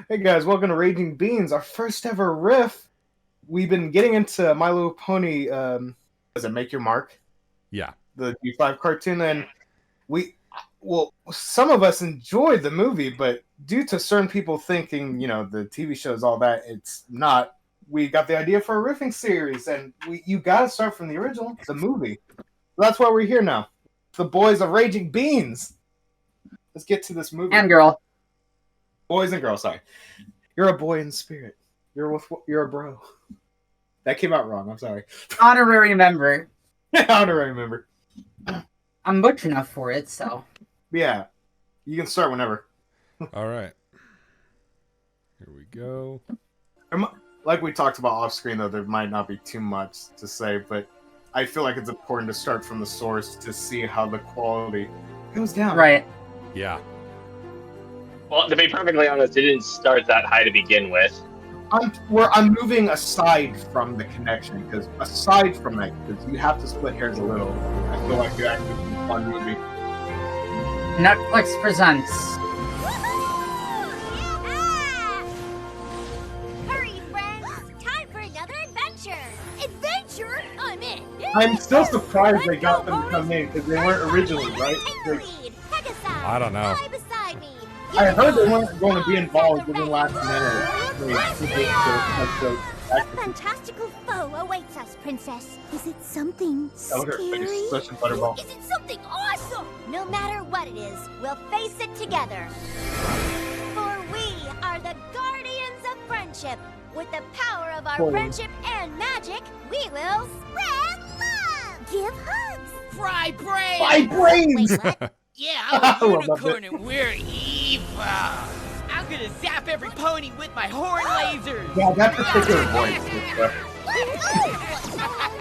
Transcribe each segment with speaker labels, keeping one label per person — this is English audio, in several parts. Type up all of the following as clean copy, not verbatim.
Speaker 1: Hey guys, welcome to Raging Beans, our first ever riff. We've been getting into My Little Pony, does it Make Your Mark?
Speaker 2: Yeah.
Speaker 1: The D5 cartoon, and some of us enjoyed the movie, but due to certain people thinking, the TV show is all that, it's not. We got the idea for a riffing series, and you gotta start from the original, the movie. That's why we're here now. The boys of Raging Beans. Let's get to this movie.
Speaker 3: And girl.
Speaker 1: Boys and girls, sorry. You're a boy in spirit. You're a bro. That came out wrong. I'm sorry.
Speaker 3: Honorary member.
Speaker 1: Honorary member.
Speaker 3: I'm butch enough for it, so.
Speaker 1: Yeah. You can start whenever.
Speaker 2: All right. Here we go.
Speaker 1: Like we talked about off screen, though, there might not be too much to say, but I feel like it's important to start from the source to see how the quality goes down.
Speaker 3: Right.
Speaker 2: Yeah.
Speaker 4: Well, to be perfectly honest, it didn't start that high to begin with.
Speaker 1: I'm moving aside from the connection, because aside from that, because you have to split hairs a little. I feel like you're actually a fun movie.
Speaker 3: Netflix presents.
Speaker 5: Hurry, friends! Time for another adventure! Adventure? I'm in!
Speaker 1: I'm still surprised they got them to come in, because they weren't originally, right? Like,
Speaker 2: I don't know.
Speaker 1: I heard they weren't going to be involved within last minute.
Speaker 5: A fantastical foe awaits us, princess. Is it something scary?
Speaker 1: Such a butterball.
Speaker 5: Is it something awesome? No matter what it is, we'll face it together. For we are the guardians of friendship. With the power of our friendship and magic, we will spread love. Give hugs.
Speaker 6: Fry brains!
Speaker 1: My brains!
Speaker 5: Wait, what?
Speaker 6: Yeah, I'm a
Speaker 1: I love
Speaker 6: unicorn
Speaker 1: it.
Speaker 6: and we're evil! I'm gonna zap every pony with my horn lasers!
Speaker 1: Yeah, that particular voice.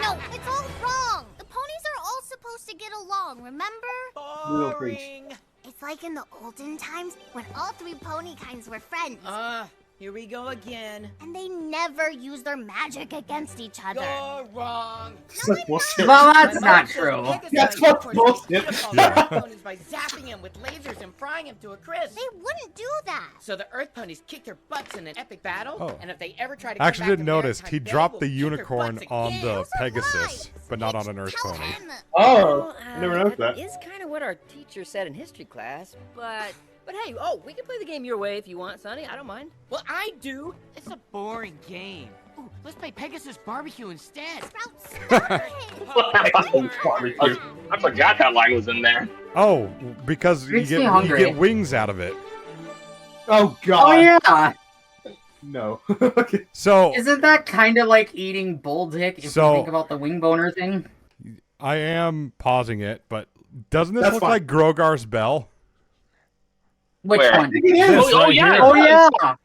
Speaker 5: No, it's all wrong. The ponies are all supposed to get along, remember?
Speaker 6: Boring!
Speaker 5: It's like in the olden times when all three pony kinds were friends.
Speaker 6: Here we go again.
Speaker 5: And they never used their magic against each other.
Speaker 6: You're wrong!
Speaker 1: Such bullshit.
Speaker 3: Well, that's not true.
Speaker 1: That's what bullshit.
Speaker 6: Yeah. Ponies by zapping him with lasers and frying him to a crisp.
Speaker 5: They wouldn't do that.
Speaker 6: So the Earth ponies kicked their butts in an epic battle,
Speaker 2: Oh.
Speaker 6: and if they ever try to
Speaker 2: I
Speaker 6: come
Speaker 2: actually
Speaker 6: back
Speaker 2: didn't
Speaker 6: to
Speaker 2: notice.
Speaker 6: Maritime
Speaker 2: He
Speaker 6: Bay,
Speaker 2: dropped
Speaker 6: we'll
Speaker 2: the
Speaker 6: kick their
Speaker 2: unicorn
Speaker 6: butts
Speaker 2: on
Speaker 6: again.
Speaker 2: the
Speaker 5: Those are
Speaker 2: Pegasus,
Speaker 5: lies.
Speaker 2: but not on
Speaker 5: Mitch,
Speaker 2: an Earth
Speaker 5: tell
Speaker 2: pony.
Speaker 5: him.
Speaker 1: Oh, I never noticed that.
Speaker 7: Is kind of what our teacher said in history class, but hey, we can play the game your way if you want, Sonny. I don't mind.
Speaker 6: Well, I do. It's a boring game. Ooh, let's play Pegasus Barbecue instead.
Speaker 5: Sprout,
Speaker 1: Barbecue.
Speaker 4: I forgot that line was in there.
Speaker 2: Oh, because you
Speaker 3: Makes me
Speaker 2: get
Speaker 3: hungry.
Speaker 2: wings out of it.
Speaker 1: Oh, God.
Speaker 3: Oh yeah.
Speaker 1: No.
Speaker 2: So
Speaker 3: Isn't that kind of like eating bull dick if
Speaker 2: So-
Speaker 3: you think about the wing boner thing?
Speaker 2: I am pausing it, but doesn't this
Speaker 1: That's
Speaker 2: look
Speaker 1: fine.
Speaker 2: like Grogar's bell?
Speaker 3: Which
Speaker 4: Where?
Speaker 3: one?
Speaker 1: It is.
Speaker 2: This right
Speaker 4: yeah.
Speaker 2: here.
Speaker 3: Oh yeah.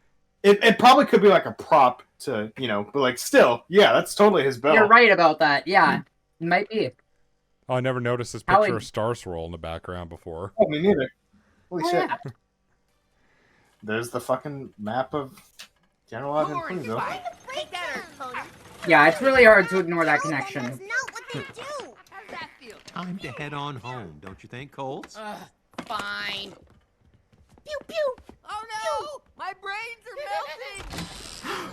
Speaker 1: It probably could be like a prop to, but like still, yeah, that's totally his bell.
Speaker 3: You're right about that. Yeah. It might be.
Speaker 2: Oh, I never noticed this
Speaker 3: How
Speaker 2: picture
Speaker 3: it-
Speaker 2: of Star Swirl in the background before.
Speaker 1: Oh, me neither. Holy
Speaker 3: Oh,
Speaker 1: shit.
Speaker 3: yeah.
Speaker 1: There's the fucking map of General Island
Speaker 6: Boring
Speaker 1: Queens, though.
Speaker 6: fight. Take that, Earth pony.
Speaker 3: Yeah, it's really hard to ignore that connection.
Speaker 5: That's not what they do.
Speaker 6: How's that feel?
Speaker 8: Time to head on home, don't you think, Colts?
Speaker 6: Fine.
Speaker 5: Pew pew.
Speaker 6: Oh no! My brains are melting!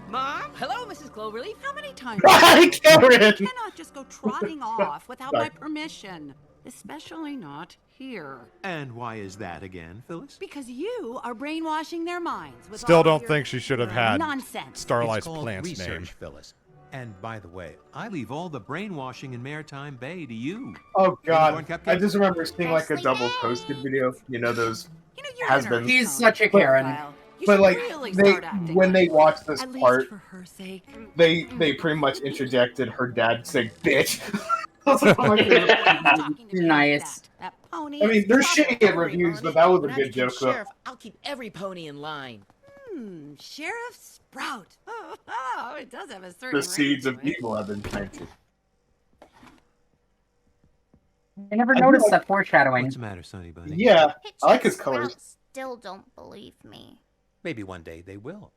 Speaker 6: Mom?
Speaker 7: Hello, Mrs. Cloverleaf.
Speaker 9: How many times
Speaker 1: I Karen!
Speaker 9: you cannot just go trotting off without my permission? Especially not here.
Speaker 8: And why is that again, Phyllis?
Speaker 9: Because you are brainwashing their minds with
Speaker 2: Still
Speaker 9: all
Speaker 2: don't
Speaker 9: your
Speaker 2: think she should have had
Speaker 9: nonsense.
Speaker 2: Starlight's
Speaker 8: It's called
Speaker 2: plant's
Speaker 8: research,
Speaker 2: name.
Speaker 8: Phyllis. And by the way, I leave all the brainwashing in Maritime Bay to you.
Speaker 1: Oh, God.
Speaker 8: Unicorn cupcake?
Speaker 1: I just remember seeing like a
Speaker 5: Ashley
Speaker 1: double
Speaker 5: May.
Speaker 1: posted video. You know, those.
Speaker 9: You know, you're
Speaker 1: Has
Speaker 9: in
Speaker 1: been.
Speaker 9: her
Speaker 3: He's
Speaker 9: zone.
Speaker 3: such a Karen.
Speaker 9: Kyle. You
Speaker 1: But
Speaker 9: should
Speaker 1: like,
Speaker 9: really
Speaker 1: they
Speaker 9: start acting
Speaker 1: when they
Speaker 9: like it.
Speaker 1: watched this
Speaker 9: At
Speaker 1: part,
Speaker 9: least for her sake.
Speaker 1: they pretty much interjected her dad saying "bitch." That's like one of my favorite things.
Speaker 9: Talking to me like
Speaker 3: Nice.
Speaker 9: that pony
Speaker 1: I mean,
Speaker 9: is
Speaker 1: they're
Speaker 9: probably
Speaker 1: shitty at reviews, but that was a
Speaker 6: When I
Speaker 1: good
Speaker 6: become
Speaker 1: joke, though.
Speaker 6: sheriff, I'll keep every pony in line.
Speaker 9: Sheriff Sprout. Oh, it does have a certain
Speaker 1: The seeds
Speaker 9: ring
Speaker 1: of
Speaker 9: to it.
Speaker 1: evil have been planted.
Speaker 3: I never
Speaker 1: I
Speaker 3: noticed
Speaker 1: feel
Speaker 3: that foreshadowing.
Speaker 8: What's the matter, Sonny Bunny?
Speaker 1: Yeah,
Speaker 5: Hitch
Speaker 1: I like
Speaker 5: and
Speaker 1: his colors.
Speaker 5: Sprout still don't believe me.
Speaker 8: Maybe one day they will.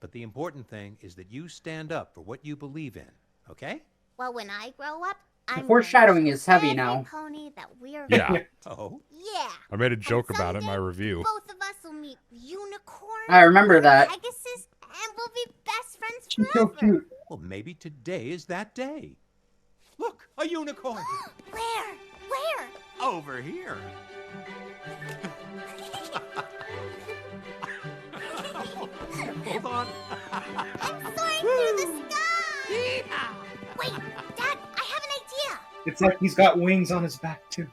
Speaker 8: But the important thing is that you stand up for what you believe in, okay?
Speaker 5: Well, when I grow up, I'm
Speaker 3: foreshadowing
Speaker 5: going to
Speaker 3: is heavy
Speaker 5: every
Speaker 3: now.
Speaker 5: pony that we're
Speaker 2: Yeah.
Speaker 5: with.
Speaker 8: Oh,
Speaker 5: Yeah.
Speaker 2: I made a joke
Speaker 5: And
Speaker 2: about it in my
Speaker 5: someday,
Speaker 2: review.
Speaker 5: Both of us also meet Unicorn.
Speaker 3: I remember that.
Speaker 5: Pegasus, and we'll be best friends
Speaker 1: She's so
Speaker 5: forever.
Speaker 1: cute.
Speaker 8: Well, maybe today is that day. Look, a unicorn!
Speaker 5: Where? Where?
Speaker 8: Over here. Hold on.
Speaker 5: I'm soaring through the sky. Wait, Dad, I have an idea.
Speaker 1: It's like he's got wings on his back too.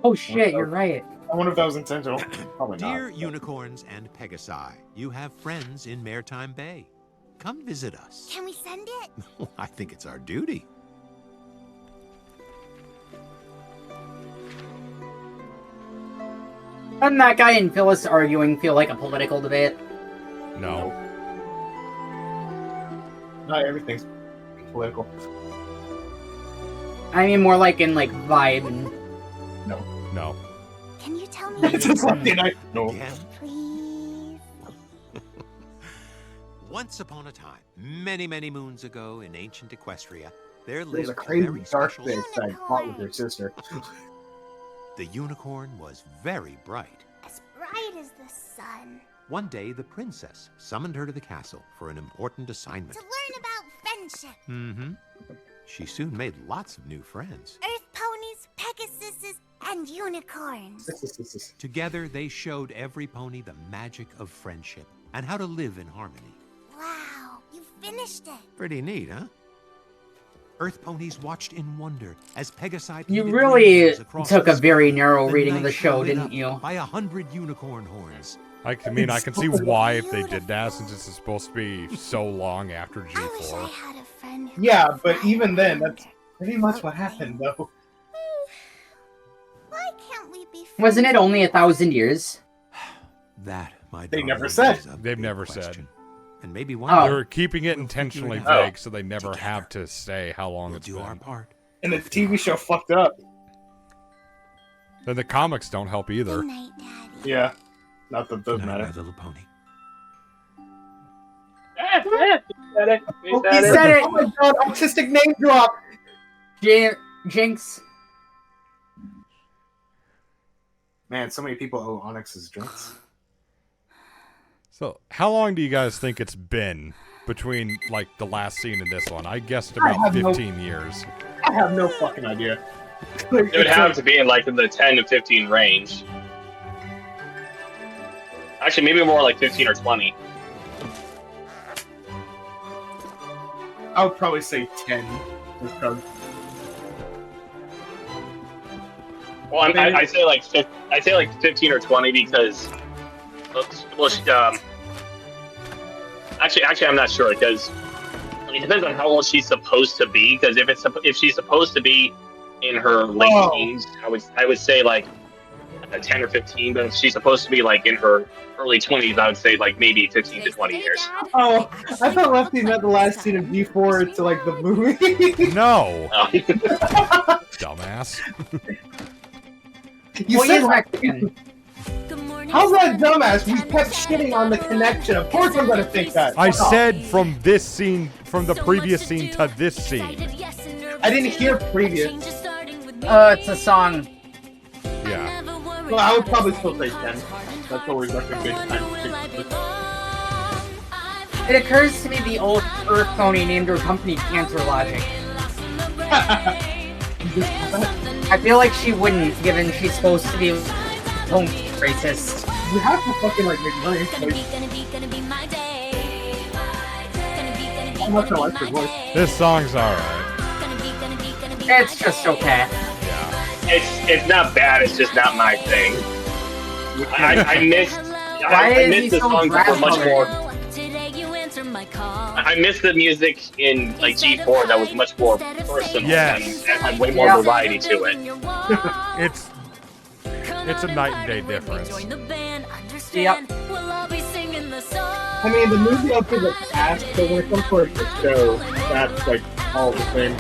Speaker 3: Oh shit, you're right.
Speaker 1: I wonder if that was intentional. Probably not.
Speaker 8: Dear unicorns and Pegasi, you have friends in Maritime Bay. Come visit us.
Speaker 5: Can we send it?
Speaker 8: I think it's our duty.
Speaker 3: Doesn't that guy and Phyllis arguing feel like a political debate?
Speaker 2: No.
Speaker 1: Not everything's political.
Speaker 3: I mean, more like in like vibe and.
Speaker 2: No.
Speaker 5: Can you tell me?
Speaker 1: It's a Friday night. No.
Speaker 8: Again?
Speaker 5: Please.
Speaker 8: Once upon a time, many, many moons ago in ancient Equestria, there
Speaker 1: There's
Speaker 8: lived
Speaker 1: a
Speaker 8: a
Speaker 1: crazy
Speaker 8: very
Speaker 1: dark
Speaker 8: special...
Speaker 1: face that fought with her sister.
Speaker 8: The unicorn was very bright.
Speaker 5: As bright as the sun.
Speaker 8: One day, the princess summoned her to the castle for an important assignment.
Speaker 5: To learn about friendship.
Speaker 8: Mm-hmm. She soon made lots of new friends.
Speaker 5: Earth ponies, Pegasuses, and unicorns.
Speaker 8: Together, they showed every pony the magic of friendship and how to live in harmony.
Speaker 5: Wow, you finished it.
Speaker 8: Pretty neat, huh? Earth ponies watched in wonder as Pegasi
Speaker 3: You
Speaker 8: painted
Speaker 3: really
Speaker 8: rainbows across
Speaker 3: took
Speaker 8: the
Speaker 3: a very
Speaker 8: sky.
Speaker 3: narrow
Speaker 8: The
Speaker 3: reading of
Speaker 8: night
Speaker 3: the show,
Speaker 8: lit
Speaker 3: didn't
Speaker 8: up
Speaker 3: you?
Speaker 8: By 100 unicorn horns.
Speaker 2: I mean, I can see why if they did that, since it's supposed to be so long after
Speaker 5: I wish I
Speaker 2: G4.
Speaker 5: had a friend who
Speaker 1: Yeah,
Speaker 5: could
Speaker 1: but
Speaker 5: fly
Speaker 1: even then,
Speaker 5: around.
Speaker 1: that's pretty much what happened, though.
Speaker 5: Why can't we be friends?
Speaker 3: Wasn't it only 1,000 years?
Speaker 8: That, my
Speaker 1: They never
Speaker 8: darling,
Speaker 1: said.
Speaker 8: is a
Speaker 2: They've
Speaker 8: big
Speaker 2: never said.
Speaker 8: question. And maybe one
Speaker 3: Oh.
Speaker 8: day
Speaker 2: They're keeping it intentionally
Speaker 8: figure it out.
Speaker 2: vague, so they never
Speaker 8: Together.
Speaker 2: have to say how long
Speaker 8: we'll
Speaker 2: it's
Speaker 8: do our
Speaker 2: been.
Speaker 8: part.
Speaker 1: And the TV show fucked up.
Speaker 2: Then the comics don't help either.
Speaker 5: Good night, Daddy.
Speaker 1: Yeah. Not that it does
Speaker 8: Good night,
Speaker 1: matter.
Speaker 8: my little pony.
Speaker 1: Oh, he said it! Oh my god, artistic name drop!
Speaker 3: Jinx.
Speaker 1: Man, so many people owe Onyx's drinks.
Speaker 2: So, how long do you guys think it's been between, like, the last scene and this one? I guessed
Speaker 1: I
Speaker 2: about
Speaker 1: have no-
Speaker 2: 15 years.
Speaker 1: I have no fucking idea.
Speaker 4: It would have to be in like in the 10 to 15 range. Actually, maybe more like 15 or 20.
Speaker 1: I would probably say 10. Because
Speaker 4: Well, I say like 15 or 20 because, actually, I'm not sure because it depends on how old she's supposed to be. Because if she's supposed to be in her late teens, I would say like 10 or 15. But if she's supposed to be like in her early 20s, I would say like maybe 15 to 20 years.
Speaker 1: oh, I thought Lefty meant the last scene of G4 to like the movie.
Speaker 2: No!
Speaker 4: Oh.
Speaker 2: Dumbass.
Speaker 1: You
Speaker 3: Well,
Speaker 1: said
Speaker 3: he's Mexican.
Speaker 1: how's that dumbass? We kept shitting on the connection. Of course I'm gonna think that.
Speaker 2: I
Speaker 1: Fuck off.
Speaker 2: said from this scene, from the previous scene to this scene.
Speaker 1: I didn't hear previous.
Speaker 3: It's a song.
Speaker 2: Yeah.
Speaker 1: Well, I would probably still say 10. That's always like a good time to pick.
Speaker 3: It occurs to me the old Earth pony named her company Cancer Logic. I feel like she wouldn't, given she's supposed to be home racist.
Speaker 1: You have to fucking like make money. I'm not gonna like her voice.
Speaker 2: This song's alright.
Speaker 3: It's just okay.
Speaker 2: Yeah.
Speaker 4: It's not bad. It's just not my thing. I missed.
Speaker 3: Why
Speaker 4: I
Speaker 3: is he
Speaker 4: missed the
Speaker 3: so
Speaker 4: songs that were much
Speaker 3: grandfather?
Speaker 4: more. I missed the music in like G4 that was much more personal
Speaker 2: Yes.
Speaker 4: and had way more
Speaker 3: Yeah.
Speaker 4: variety to it.
Speaker 2: It's a night and day difference.
Speaker 3: Yep.
Speaker 1: I mean, the movie I'll give it past, but when it comes to like, the show, that's like all the same.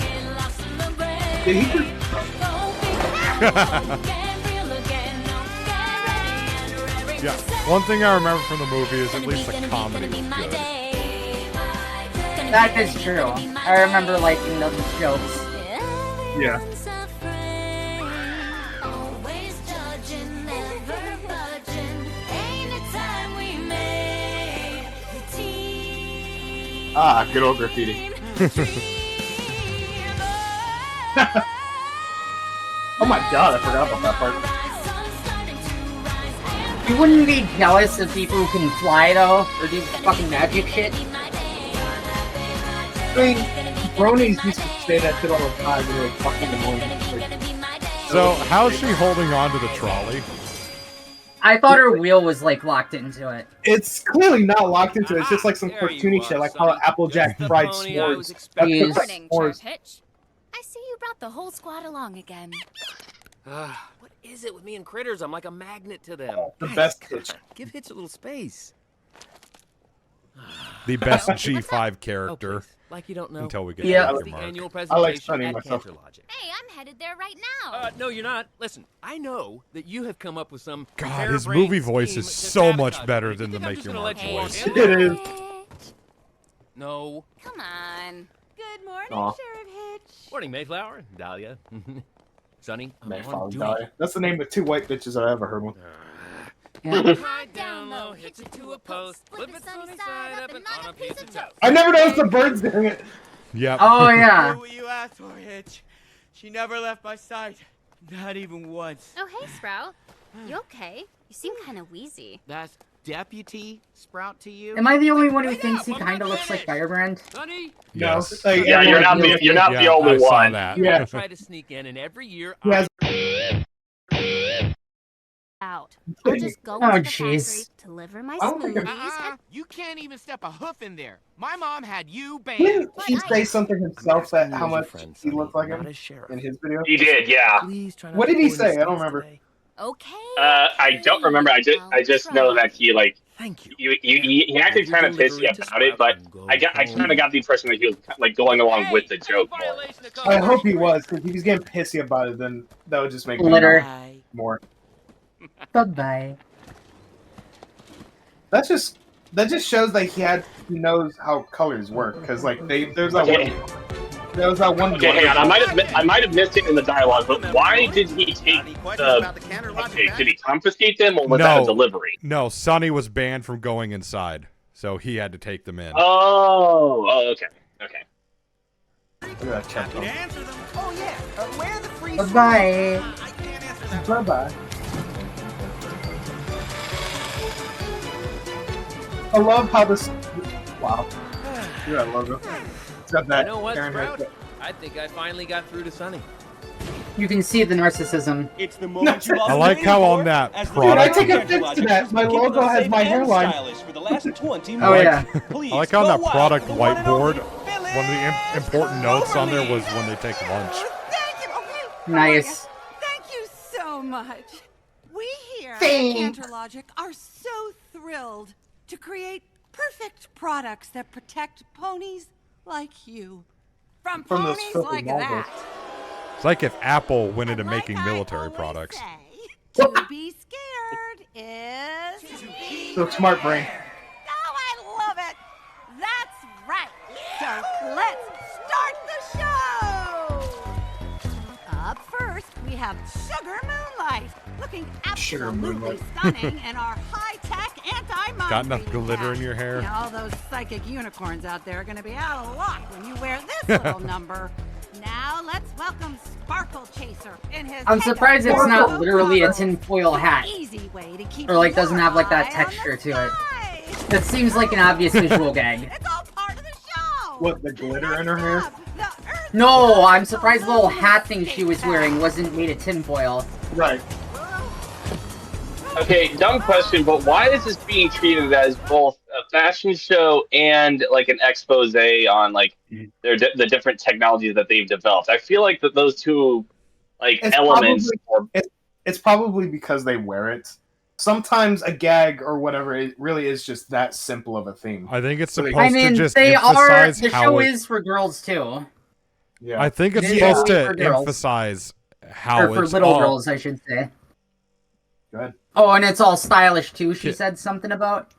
Speaker 1: Did he just...
Speaker 2: Yeah. One thing I remember from the movie is at least the comedy was good.
Speaker 3: That is true. I remember liking those jokes.
Speaker 1: Yeah. Ah, good old graffiti. Oh my god, I forgot about that part.
Speaker 3: You wouldn't be jealous of people who can fly though, or do fucking magic shit?
Speaker 1: I mean, bronies used to say that shit all the time when they were fucking annoying.
Speaker 2: So, how's she holding on to the trolley?
Speaker 3: I thought her wheel was like locked into it.
Speaker 1: It's clearly not locked into it. It's just like some cartoony shit, like how Applejack fried s'mores. That's
Speaker 3: Jeez.
Speaker 1: what s'mores.
Speaker 5: Hitch. I see you brought the whole squad along again.
Speaker 6: What is it with me and critters? I'm like a magnet to them.
Speaker 1: The
Speaker 6: Guys,
Speaker 1: best
Speaker 6: come
Speaker 1: Hitch.
Speaker 6: on, give Hitch a little space.
Speaker 2: The best G5 character.
Speaker 6: Oh, please. Like you don't know.
Speaker 2: Until we get
Speaker 3: Yeah.
Speaker 2: to
Speaker 6: It's
Speaker 2: Dr.
Speaker 6: the
Speaker 2: Mark.
Speaker 6: annual
Speaker 1: I like
Speaker 6: presentation
Speaker 1: Sunny
Speaker 6: at
Speaker 1: myself.
Speaker 6: Cantor Logic.
Speaker 5: Hey, I'm headed there right now.
Speaker 6: No, you're not. Listen, I know that you have come up with some.
Speaker 2: God, his
Speaker 6: harebrained
Speaker 2: movie voice
Speaker 6: scheme
Speaker 2: is
Speaker 6: to
Speaker 2: so much
Speaker 6: sabotage
Speaker 2: better
Speaker 6: me.
Speaker 2: than
Speaker 6: You
Speaker 2: the
Speaker 6: think I'm
Speaker 2: Make
Speaker 6: just
Speaker 2: Your
Speaker 6: gonna
Speaker 2: Mark
Speaker 6: let you walk
Speaker 2: voice.
Speaker 6: in?
Speaker 1: It is.
Speaker 5: Hitch.
Speaker 6: No.
Speaker 5: Come on. Good morning,
Speaker 1: Aw.
Speaker 5: Sheriff Hitch.
Speaker 6: Morning, Mayflower, Dahlia, Sonny. I'm
Speaker 1: Man,
Speaker 6: on
Speaker 1: follow
Speaker 6: duty.
Speaker 1: die. That's the name of 2 white bitches I ever heard one.
Speaker 6: Hide down low, hitch it to a post, flip it sunny side up and on a piece of toast.
Speaker 1: I never noticed the birds doing it.
Speaker 2: Yep.
Speaker 3: Oh yeah.
Speaker 10: Do what you asked for, Hitch. She never left my sight. Not even once.
Speaker 5: Oh, hey, Sprout. You okay? You seem kind of wheezy.
Speaker 10: That's Deputy Sprout to you?
Speaker 3: Am I the only one who
Speaker 10: Wait
Speaker 3: thinks
Speaker 10: up,
Speaker 3: he
Speaker 10: I'm
Speaker 3: kind of
Speaker 10: not
Speaker 3: looks like
Speaker 10: finished.
Speaker 3: Firebrand?
Speaker 6: Sonny,
Speaker 2: Yes.
Speaker 1: Like,
Speaker 4: Yeah, you're not
Speaker 1: everyone-
Speaker 4: the
Speaker 2: I
Speaker 4: only
Speaker 2: saw
Speaker 4: one.
Speaker 2: that.
Speaker 1: Yeah.
Speaker 6: I try to sneak in, and every year
Speaker 1: He has-
Speaker 5: Out. I'll just go
Speaker 3: Oh,
Speaker 5: into the
Speaker 3: jeez.
Speaker 5: factory, deliver my
Speaker 1: I don't think
Speaker 5: smoothies, and
Speaker 10: You can't even step a hoof in there. My mom had you banned.
Speaker 1: Didn't he say something himself that
Speaker 6: asking you
Speaker 1: how
Speaker 6: as your
Speaker 1: much
Speaker 6: friend,
Speaker 1: he
Speaker 6: Sonny,
Speaker 1: looked like
Speaker 6: not
Speaker 1: him
Speaker 6: as sheriff.
Speaker 1: in his video?
Speaker 4: He did, yeah.
Speaker 6: Please try not
Speaker 1: What
Speaker 6: to
Speaker 1: did he
Speaker 6: pull
Speaker 1: say?
Speaker 6: any
Speaker 1: I don't
Speaker 6: stunts
Speaker 1: remember.
Speaker 6: today.
Speaker 5: okay.
Speaker 4: I don't remember. I just know that he like
Speaker 6: Thank you.
Speaker 4: he acted kind of pissy about it, but I kind of got the impression that he was like going along with the joke more.
Speaker 1: I hope he was, because if he's getting pissy about it, then that would just make me
Speaker 3: Glitter.
Speaker 1: mad more.
Speaker 3: Bye-bye.
Speaker 1: That just shows that he knows how colors work, because like there's that
Speaker 4: Okay.
Speaker 1: one.
Speaker 4: Okay, hang on. I might have missed it in the dialogue, but why did he take the? Okay, did he confiscate them, or was that a delivery?
Speaker 2: No, Sonny was banned from going inside, so he had to take them in.
Speaker 4: Oh, okay.
Speaker 1: Look at that check.
Speaker 10: Answer them. Oh yeah. Where are the free?
Speaker 3: Bye-bye.
Speaker 10: I can't answer that.
Speaker 1: Bye bye. I love how this. Wow. Look at that logo. It's got that.
Speaker 6: You know what,
Speaker 1: Karen
Speaker 6: Sprout?
Speaker 1: haircut.
Speaker 6: I think I finally got through to Sonny.
Speaker 3: You can see the narcissism.
Speaker 10: It's the moment you
Speaker 2: I like how on that
Speaker 1: Dude, I
Speaker 2: product,
Speaker 1: take offense to that. My logo has my hairline.
Speaker 10: For the last 20
Speaker 3: Oh yeah.
Speaker 2: I like how on that product whiteboard, one of the important notes on there was when they take lunch.
Speaker 9: Thank you. Okay.
Speaker 3: Nice.
Speaker 9: Thank you so much. We here at
Speaker 3: Thanks.
Speaker 9: Cantor Logic are so thrilled to create perfect products that protect ponies like you. From
Speaker 1: From those
Speaker 9: ponies
Speaker 1: filthy
Speaker 9: like
Speaker 1: logos.
Speaker 9: that.
Speaker 2: It's like if Apple went into
Speaker 9: Like
Speaker 2: making
Speaker 9: I
Speaker 2: military
Speaker 9: always
Speaker 2: products.
Speaker 9: say, to be scared is to be
Speaker 1: So smart brain.
Speaker 9: Oh, I love it. That's right. So let's start the show. Up first, we have Sugar Moonlight, looking
Speaker 1: Sugar
Speaker 9: absolutely
Speaker 1: Moonlight.
Speaker 9: stunning in our high-tech anti-mind
Speaker 2: Got enough
Speaker 9: reading
Speaker 2: glitter
Speaker 9: hat.
Speaker 2: in your hair?
Speaker 9: Now, all those psychic unicorns out there are going to be out of luck when you wear this little number. Now let's welcome Sparkle Chaser in his.
Speaker 3: I'm surprised it's not
Speaker 9: head-to-toe
Speaker 3: literally a
Speaker 9: cover.
Speaker 3: tinfoil hat.
Speaker 9: Easy way to keep
Speaker 3: Or like
Speaker 9: your
Speaker 3: doesn't have like that
Speaker 9: eye on
Speaker 3: texture
Speaker 9: the
Speaker 3: to it.
Speaker 9: sky.
Speaker 3: That seems like an obvious visual gag.
Speaker 9: It's all part of the show.
Speaker 1: What, the glitter in her hair?
Speaker 9: The Earth
Speaker 3: No, I'm surprised the little hat thing she was wearing wasn't made of tinfoil.
Speaker 1: Right.
Speaker 4: Okay, dumb question, but why is this being treated as both a fashion show and like an expose on like the different technologies that they've developed? I feel like that those two like elements.
Speaker 1: It's probably because they wear it. Sometimes a gag or whatever, it really is just that simple of a theme.
Speaker 2: I think it's
Speaker 1: So they-
Speaker 2: supposed
Speaker 3: I mean,
Speaker 2: to just
Speaker 3: they are.
Speaker 2: emphasize
Speaker 3: The
Speaker 2: how
Speaker 3: show
Speaker 2: it,
Speaker 3: is for girls too,
Speaker 1: Yeah.
Speaker 2: I think it's
Speaker 3: It is
Speaker 2: supposed
Speaker 3: only
Speaker 2: to
Speaker 3: for girls.
Speaker 2: emphasize how
Speaker 3: or for
Speaker 2: it's
Speaker 3: little
Speaker 2: all,
Speaker 3: girls, I should say.
Speaker 1: Go ahead.
Speaker 3: Oh, and it's all stylish too. She
Speaker 2: Yeah.
Speaker 3: said something about.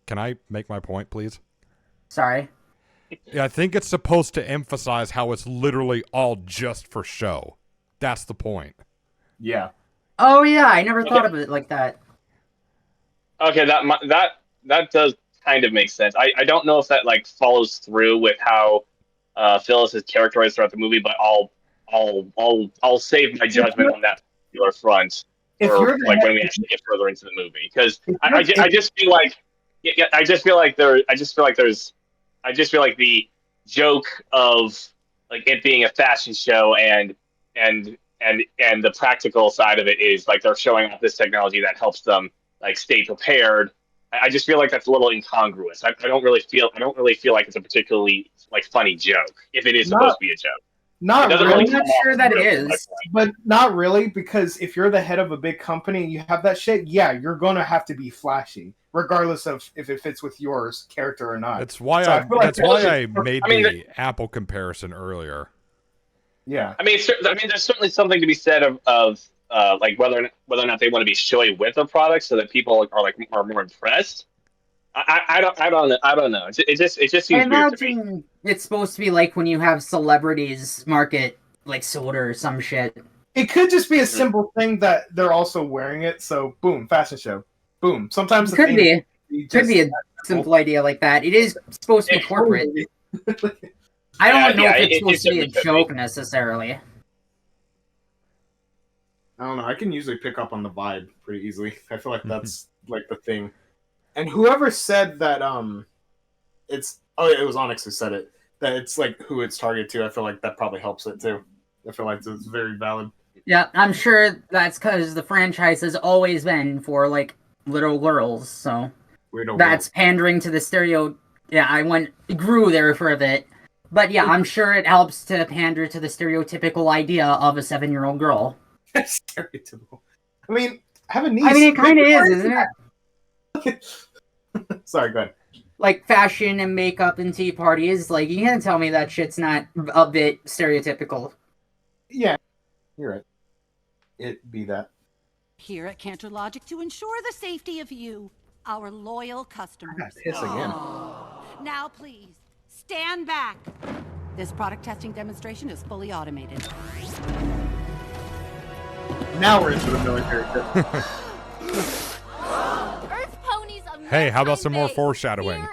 Speaker 2: Can I make my point, please?
Speaker 3: Sorry.
Speaker 2: Yeah, I think it's supposed to emphasize how it's literally all just for show. That's the point.
Speaker 1: Yeah.
Speaker 3: Oh yeah, I never thought of it like that.
Speaker 4: Okay, that does kind of makes sense. I don't know if that like follows through with how Phyllis is characterized throughout the movie, but I'll save my judgment on that particular front for like when we actually get further into the movie, because I just feel like the joke of like it being a fashion show and the practical side of it is like they're showing off this technology that helps them like stay prepared. I just feel like that's a little incongruous. I don't really feel like it's a particularly like funny joke if it is supposed to be a joke.
Speaker 1: Not really.
Speaker 3: I'm not sure that it is.
Speaker 1: But not really, because if you're the head of a big company and you have that shit, yeah, you're gonna have to be flashy, regardless of if it fits with your character or not.
Speaker 2: That's why I made the Apple comparison earlier.
Speaker 1: Yeah.
Speaker 4: I mean, there's certainly something to be said of like whether or not they want to be showy with a product so that people are more impressed. I don't know. It just seems weird to me.
Speaker 3: It's supposed to be like when you have celebrities market like soda or some shit.
Speaker 1: It could just be a simple thing that they're also wearing it. So boom, fashion show. Boom. Sometimes
Speaker 3: it could be a simple idea like that. It is supposed to be corporate. I don't know if it's supposed to be a joke necessarily.
Speaker 1: I don't know. I can usually pick up on the vibe pretty easily. I feel like that's like the thing. And whoever said that it was Onyx who said it, that it's like who it's targeted to, I feel like that probably helps it too. I feel like it's very valid.
Speaker 3: Yeah, I'm sure that's because the franchise has always been for like little girls, so that's pandering to the stereo. Yeah, I grew there for a bit. But yeah, I'm sure it helps to pander to the stereotypical idea of a 7-year-old girl.
Speaker 1: Stereotypical. I mean, I have a niece.
Speaker 3: I mean, it kind of is, isn't it?
Speaker 1: Sorry, go ahead.
Speaker 3: Like fashion and makeup and tea parties, like you can't tell me that shit's not a bit stereotypical.
Speaker 1: Yeah, you're right. It be that.
Speaker 9: Here at Cantor Logic to ensure the safety of you, our loyal customers.
Speaker 1: I got piss again.
Speaker 9: Now, please stand back. This product testing demonstration is fully automated.
Speaker 1: Now we're into the military.
Speaker 2: Hey, how about some more foreshadowing?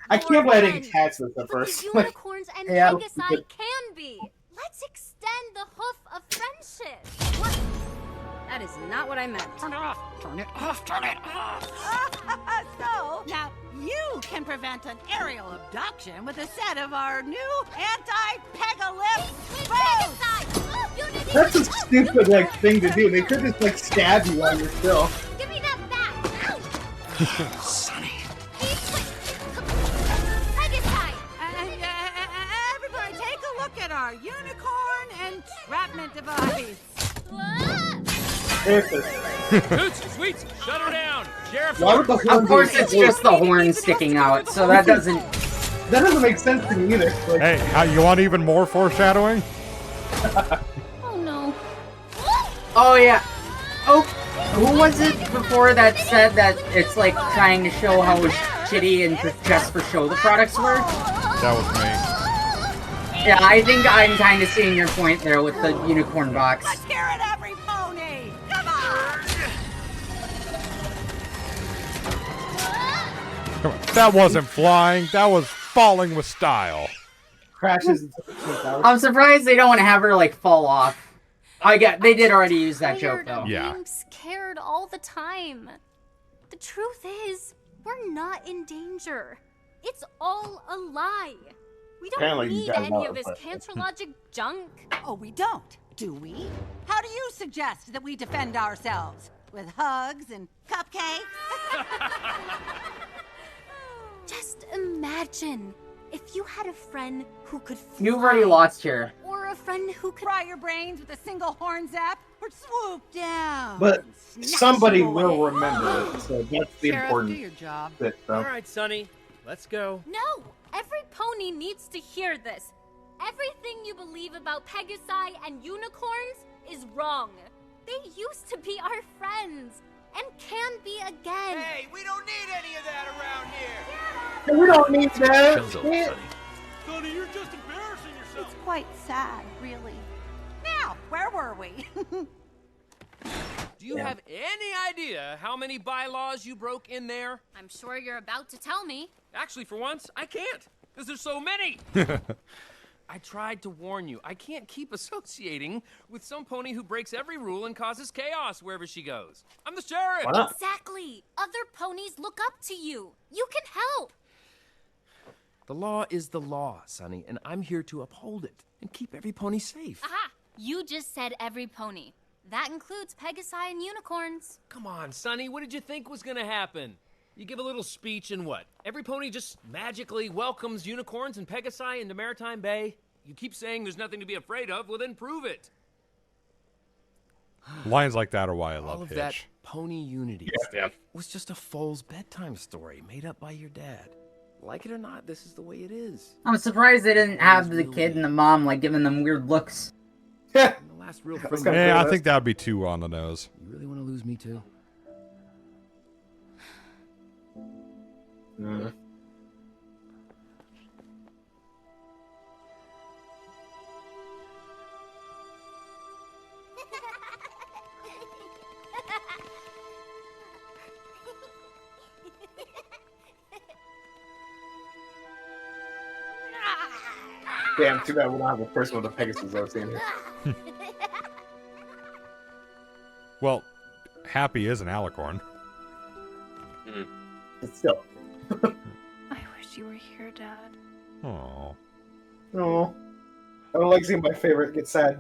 Speaker 1: I can't believe I didn't catch this at first.
Speaker 5: Unicorns and Pegasi can be. Let's extend the hoof of friendship.
Speaker 7: What? That is not what I meant.
Speaker 9: Turn it off. Turn it off. Turn it off. So, now you can prevent an aerial abduction with a set of our new anti-Pegalip bows.
Speaker 1: That's a stupid thing to do. They could just stab you while you're still.
Speaker 5: Give me that back.
Speaker 10: Sonny.
Speaker 9: Everybody, take a look at our unicorn entrapment device.
Speaker 6: Hoots, sweets, shut her down. Sheriff.
Speaker 3: Of course, it's just the horn sticking out, so that doesn't
Speaker 1: make sense to me either.
Speaker 2: Hey, you want even more foreshadowing?
Speaker 5: Oh no.
Speaker 3: Oh yeah. Oh, who was it before that said that it's like trying to show how shitty and just for show the products were?
Speaker 2: That was me.
Speaker 3: Yeah, I think I'm kind of seeing your point there with the unicorn box.
Speaker 9: Let's hear it, every pony! Come on!
Speaker 2: Come on. That wasn't flying. That was falling with style.
Speaker 1: Crashes.
Speaker 3: I'm surprised they don't have her fall off. They did already use that joke though.
Speaker 2: Yeah.
Speaker 5: I'm scared all the time. The truth is, we're not in danger. It's all a lie. We don't need any of this Cantor Logic junk.
Speaker 9: Oh, we don't, do we? How do you suggest that we defend ourselves? With hugs and cupcakes?
Speaker 5: Just imagine if you had a friend who could fly.
Speaker 3: You've already lost here.
Speaker 5: Or a friend who could
Speaker 9: fry your brains with a single horn zap, or swoop down.
Speaker 1: But somebody will remember it, so that's the important
Speaker 9: do your job.
Speaker 1: bit, though.
Speaker 6: All right, Sonny, let's go.
Speaker 5: No! Every pony needs to hear this. Everything you believe about Pegasi and unicorns is wrong. They used to be our friends, and can be again.
Speaker 10: Hey, we don't need any of that around here.
Speaker 1: We don't need that.
Speaker 10: Sonny, you're just embarrassing yourself.
Speaker 9: It's quite sad, really. Now, where were we?
Speaker 6: Do you have any idea how many bylaws you broke in there?
Speaker 11: I'm sure you're about to tell me.
Speaker 6: Actually, for once, I can't, because there's so many. I tried to warn you. I can't keep associating with some pony who breaks every rule and causes chaos wherever she goes. I'm the sheriff.
Speaker 11: Exactly. Other ponies look up to you. You can help.
Speaker 6: The law is the law, Sonny, and I'm here to uphold it and keep every pony safe.
Speaker 11: Aha! You just said every pony. That includes Pegasi and unicorns.
Speaker 6: Come on, Sonny, what did you think was gonna happen? You give a little speech and what? Every pony just magically welcomes unicorns and Pegasi into Maritime Bay? You keep saying there's nothing to be afraid of, well then prove it.
Speaker 2: Lines like that are why I love
Speaker 6: All of
Speaker 2: Hitch.
Speaker 6: that pony unity stuff was just a fool's bedtime story made up by your dad. Like it or not, this is the way it is.
Speaker 3: I'm surprised they didn't have the kid and the mom, like, giving them weird looks.
Speaker 6: The last real friend.
Speaker 2: Yeah, I think that would be too on the nose.
Speaker 6: You really want to lose me too?
Speaker 1: Damn, too bad we don't have a person with a Pegasus though, seeing here.
Speaker 2: Well, Happy is an alicorn.
Speaker 1: It's still.
Speaker 12: I wish you were here, Dad.
Speaker 2: Oh.
Speaker 1: No. I don't like seeing my favorite get sad.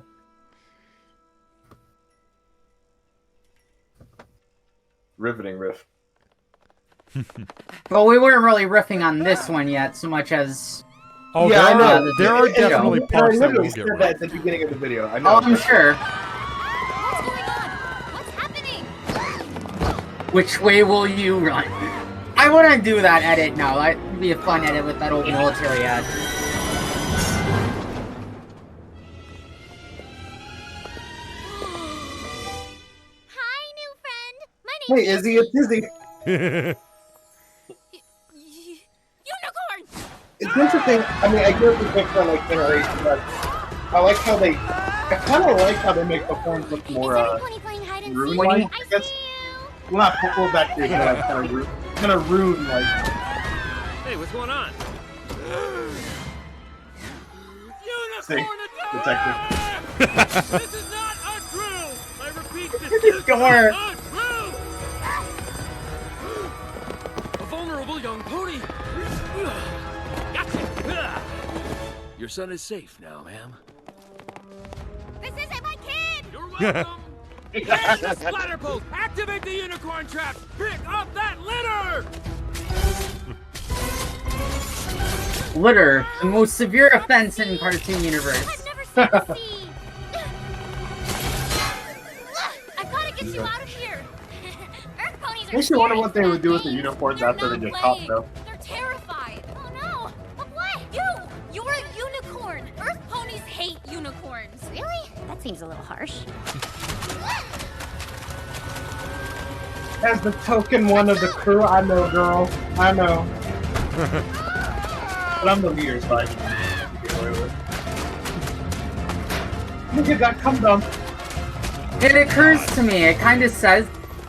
Speaker 1: Riveting riff.
Speaker 3: Well, we weren't really riffing on this one yet, so much as...
Speaker 2: Oh,
Speaker 1: yeah, I know.
Speaker 2: There are definitely parts that will get
Speaker 1: said that at the beginning of the video. I know.
Speaker 3: Oh, I'm sure.
Speaker 11: What's happening?
Speaker 3: Which way will you run? I want to do that edit now. That'd be a fun edit with that old military ad.
Speaker 5: Hi, new friend. My name
Speaker 1: Hey, Izzy, it's Izzy.
Speaker 11: Unicorn!
Speaker 1: It's interesting. I mean, I get the picture like generation, but I like how they. I kind of like how they make the forms look more rune-like. I guess. Well, not full back here, but kind of rune-like.
Speaker 6: Hey, what's going on?
Speaker 1: See, detective.
Speaker 6: This is not a drill! I repeat, this is
Speaker 3: Don't
Speaker 6: not
Speaker 3: worry.
Speaker 6: a drill! A vulnerable young pony! Gotcha! Your son is safe now, ma'am.
Speaker 5: This isn't my kid!
Speaker 6: You're welcome! Get the splatter post! Activate the unicorn trap! Pick up that litter!
Speaker 3: Litter, the most severe offense in cartoon universe.
Speaker 5: I've never seen the sea! I've got to get you out of here! Earth ponies are
Speaker 1: Makes you wonder
Speaker 5: scary
Speaker 1: what they would do with the
Speaker 5: things.
Speaker 1: unicorns
Speaker 5: They're
Speaker 1: after they
Speaker 5: not
Speaker 1: get caught,
Speaker 5: playing.
Speaker 1: though.
Speaker 5: They're terrified! Oh no! But what? You're a unicorn! Earth ponies hate unicorns! Really? That seems a little harsh.
Speaker 1: As the token one of the crew, I know, girl. I know. But I'm the leader, so I can get away with it. Look at that come down.
Speaker 3: It occurs to me, it kind of says,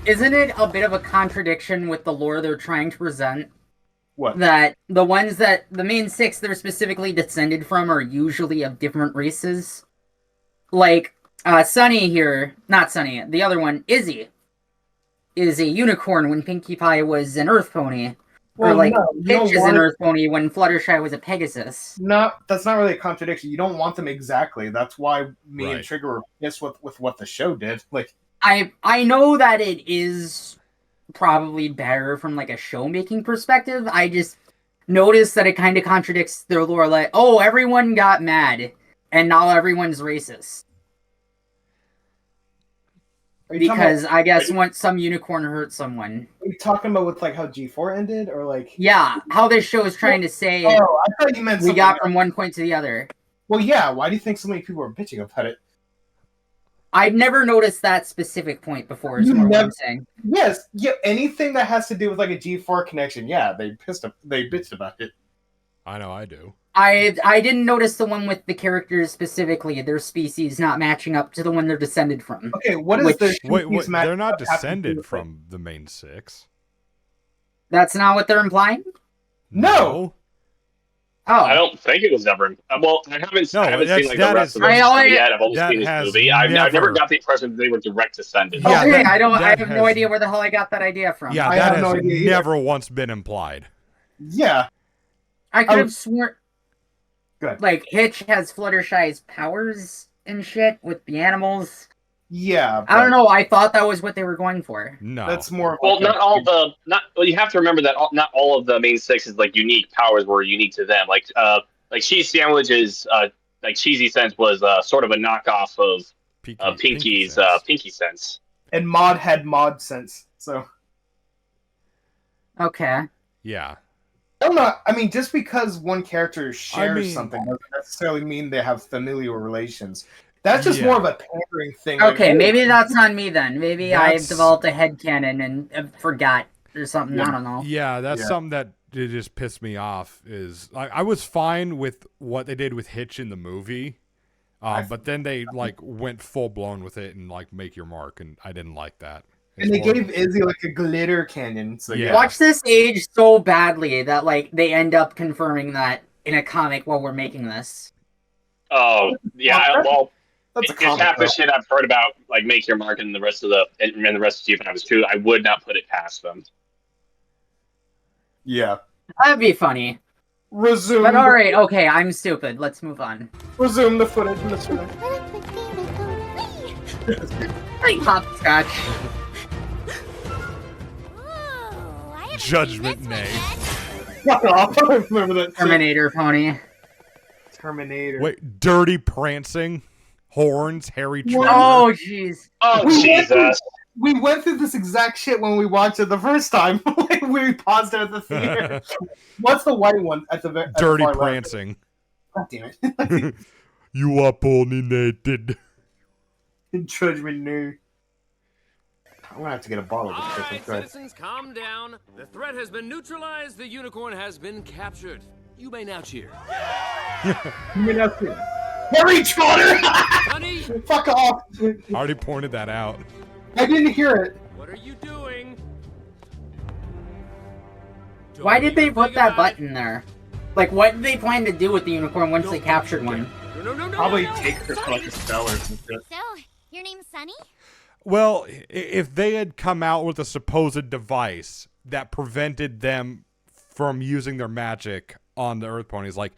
Speaker 3: isn't it a bit of a contradiction with the lore they're trying to present?
Speaker 1: What?
Speaker 3: That the ones that, the main six they're specifically descended from are usually of different races? Like, Sunny here, not Sunny, the other one, Izzy, is a unicorn when Pinkie Pie was an Earth Pony. Or
Speaker 1: Well,
Speaker 3: like,
Speaker 1: no, you
Speaker 3: Peach
Speaker 1: don't
Speaker 3: is an
Speaker 1: want-
Speaker 3: Earth Pony when Fluttershy was a Pegasus.
Speaker 1: No, that's not really a contradiction. You don't want them exactly. That's why me and
Speaker 2: Right.
Speaker 1: Trigger were pissed with what the show did. Like,
Speaker 3: I know that it is probably better from like a show making perspective. I just noticed that it kind of contradicts their lore. Like, oh, everyone got mad, and now everyone's racist.
Speaker 1: are you talking
Speaker 3: Because
Speaker 1: about,
Speaker 3: I guess once some unicorn hurt someone.
Speaker 1: are you talking about with like how G4 ended, or like?
Speaker 3: Yeah, how this show is trying to say
Speaker 1: Oh, I thought you meant
Speaker 3: we
Speaker 1: something
Speaker 3: got
Speaker 1: else.
Speaker 3: from one point to the other.
Speaker 1: Well, yeah. Why do you think so many people are bitching about it?
Speaker 3: I've never noticed that specific point before, is
Speaker 1: You
Speaker 3: more what
Speaker 1: never-
Speaker 3: I'm saying.
Speaker 1: Yes, yeah. Anything that has to do with like a G4 connection, yeah, they bitched about it.
Speaker 2: I know I do.
Speaker 3: I didn't notice the one with the characters specifically, their species not matching up to the one they're descended from.
Speaker 1: Okay, what is the
Speaker 2: Wait, they're not descended from the main six.
Speaker 3: That's not what they're implying?
Speaker 1: No!
Speaker 3: Oh.
Speaker 4: I don't think it was ever. Well, I haven't seen like the rest of the movie yet. I've only seen this movie. I've never got the impression that they were direct descendants.
Speaker 3: Yeah, okay, I have no idea where the hell I got that idea from.
Speaker 2: Yeah, that has never once been implied.
Speaker 1: Yeah.
Speaker 3: I could have sworn... Like, Hitch has Fluttershy's powers and shit with the animals.
Speaker 1: Yeah.
Speaker 3: I don't know, I thought that was what they were going for.
Speaker 2: No.
Speaker 1: That's more...
Speaker 4: Well, not all the... Well, you have to remember that not all of the main six's, like, unique powers were unique to them. Like Cheese Sandwich's, like, Cheesy Sense was sort of a knockoff of Pinky's Pinky Sense.
Speaker 1: And Maud had Maud Sense, so...
Speaker 3: Okay.
Speaker 2: Yeah.
Speaker 1: I don't know. I mean, just because one character shares something doesn't necessarily mean they have familial relations. That's just more of a pandering thing.
Speaker 3: Okay,
Speaker 1: like,
Speaker 3: maybe that's on me then. Maybe I've developed a headcanon and forgot or something. I don't know.
Speaker 2: Yeah, that's something that it just pissed me off. Is I was fine with what they did with Hitch in the movie, but then they like went full blown with it and like make your mark, and I didn't like that.
Speaker 1: And they gave Izzy like a glitter cannon. So
Speaker 3: Watch this age so badly that like they end up confirming that in a comic while we're making this.
Speaker 4: Oh yeah, well, it's half the shit I've heard about like Make Your Mark and the rest of the G5 is true. I would not put it past them.
Speaker 1: Yeah,
Speaker 3: that'd be funny.
Speaker 1: Resume.
Speaker 3: But all right, okay, I'm stupid. Let's move on.
Speaker 1: Resume the footage in the stream.
Speaker 3: Hopscotch.
Speaker 2: Judgment Nay.
Speaker 1: Fuck off! I remember that.
Speaker 3: Terminator pony.
Speaker 1: Terminator.
Speaker 2: Wait, dirty prancing, horns, hairy tree.
Speaker 3: Oh jeez.
Speaker 4: Oh Jesus.
Speaker 1: We went through this exact shit when we watched it the first time. We paused it at the theater. What's the white one at the
Speaker 2: dirty prancing?
Speaker 1: God damn it!
Speaker 2: You are pollinated.
Speaker 1: Judgment Nay. I'm gonna have to get a bottle of this.
Speaker 6: All right, citizens, calm down. The threat has been neutralized. The unicorn has been captured. You may now cheer.
Speaker 1: You may now cheer. Harry Trotter!
Speaker 6: Honey!
Speaker 1: Fuck off!
Speaker 2: I already pointed that out.
Speaker 1: I didn't hear it.
Speaker 6: What are you doing?
Speaker 3: Why did they put that button there? Like, what did they plan to do with the unicorn once they captured one?
Speaker 1: Probably take her for like a spell or some shit.
Speaker 5: So, your name's Sunny?
Speaker 2: Well, if they had come out with a supposed device that prevented them from using their magic on the Earth Ponies, like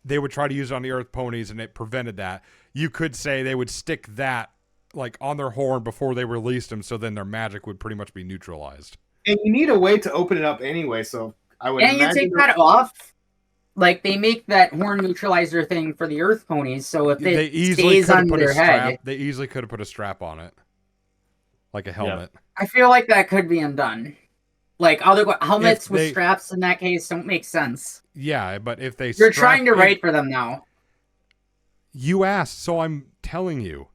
Speaker 2: they would try to use it on the Earth Ponies and it prevented that, you could say they would stick that like on their horn before they released them, so then their magic would pretty much be neutralized.
Speaker 1: And you need a way to open it up anyway, so I would
Speaker 3: And you take that off? Like, they make that horn neutralizer thing for the Earth Ponies, so if it stays on their head...
Speaker 2: They easily could have put a strap on it. Like a helmet.
Speaker 3: Yeah. I feel like that could be undone. Like, other helmets with straps in that case don't make sense.
Speaker 2: Yeah, but if they
Speaker 3: You're trying to write for them now.
Speaker 2: You asked, so I'm telling you.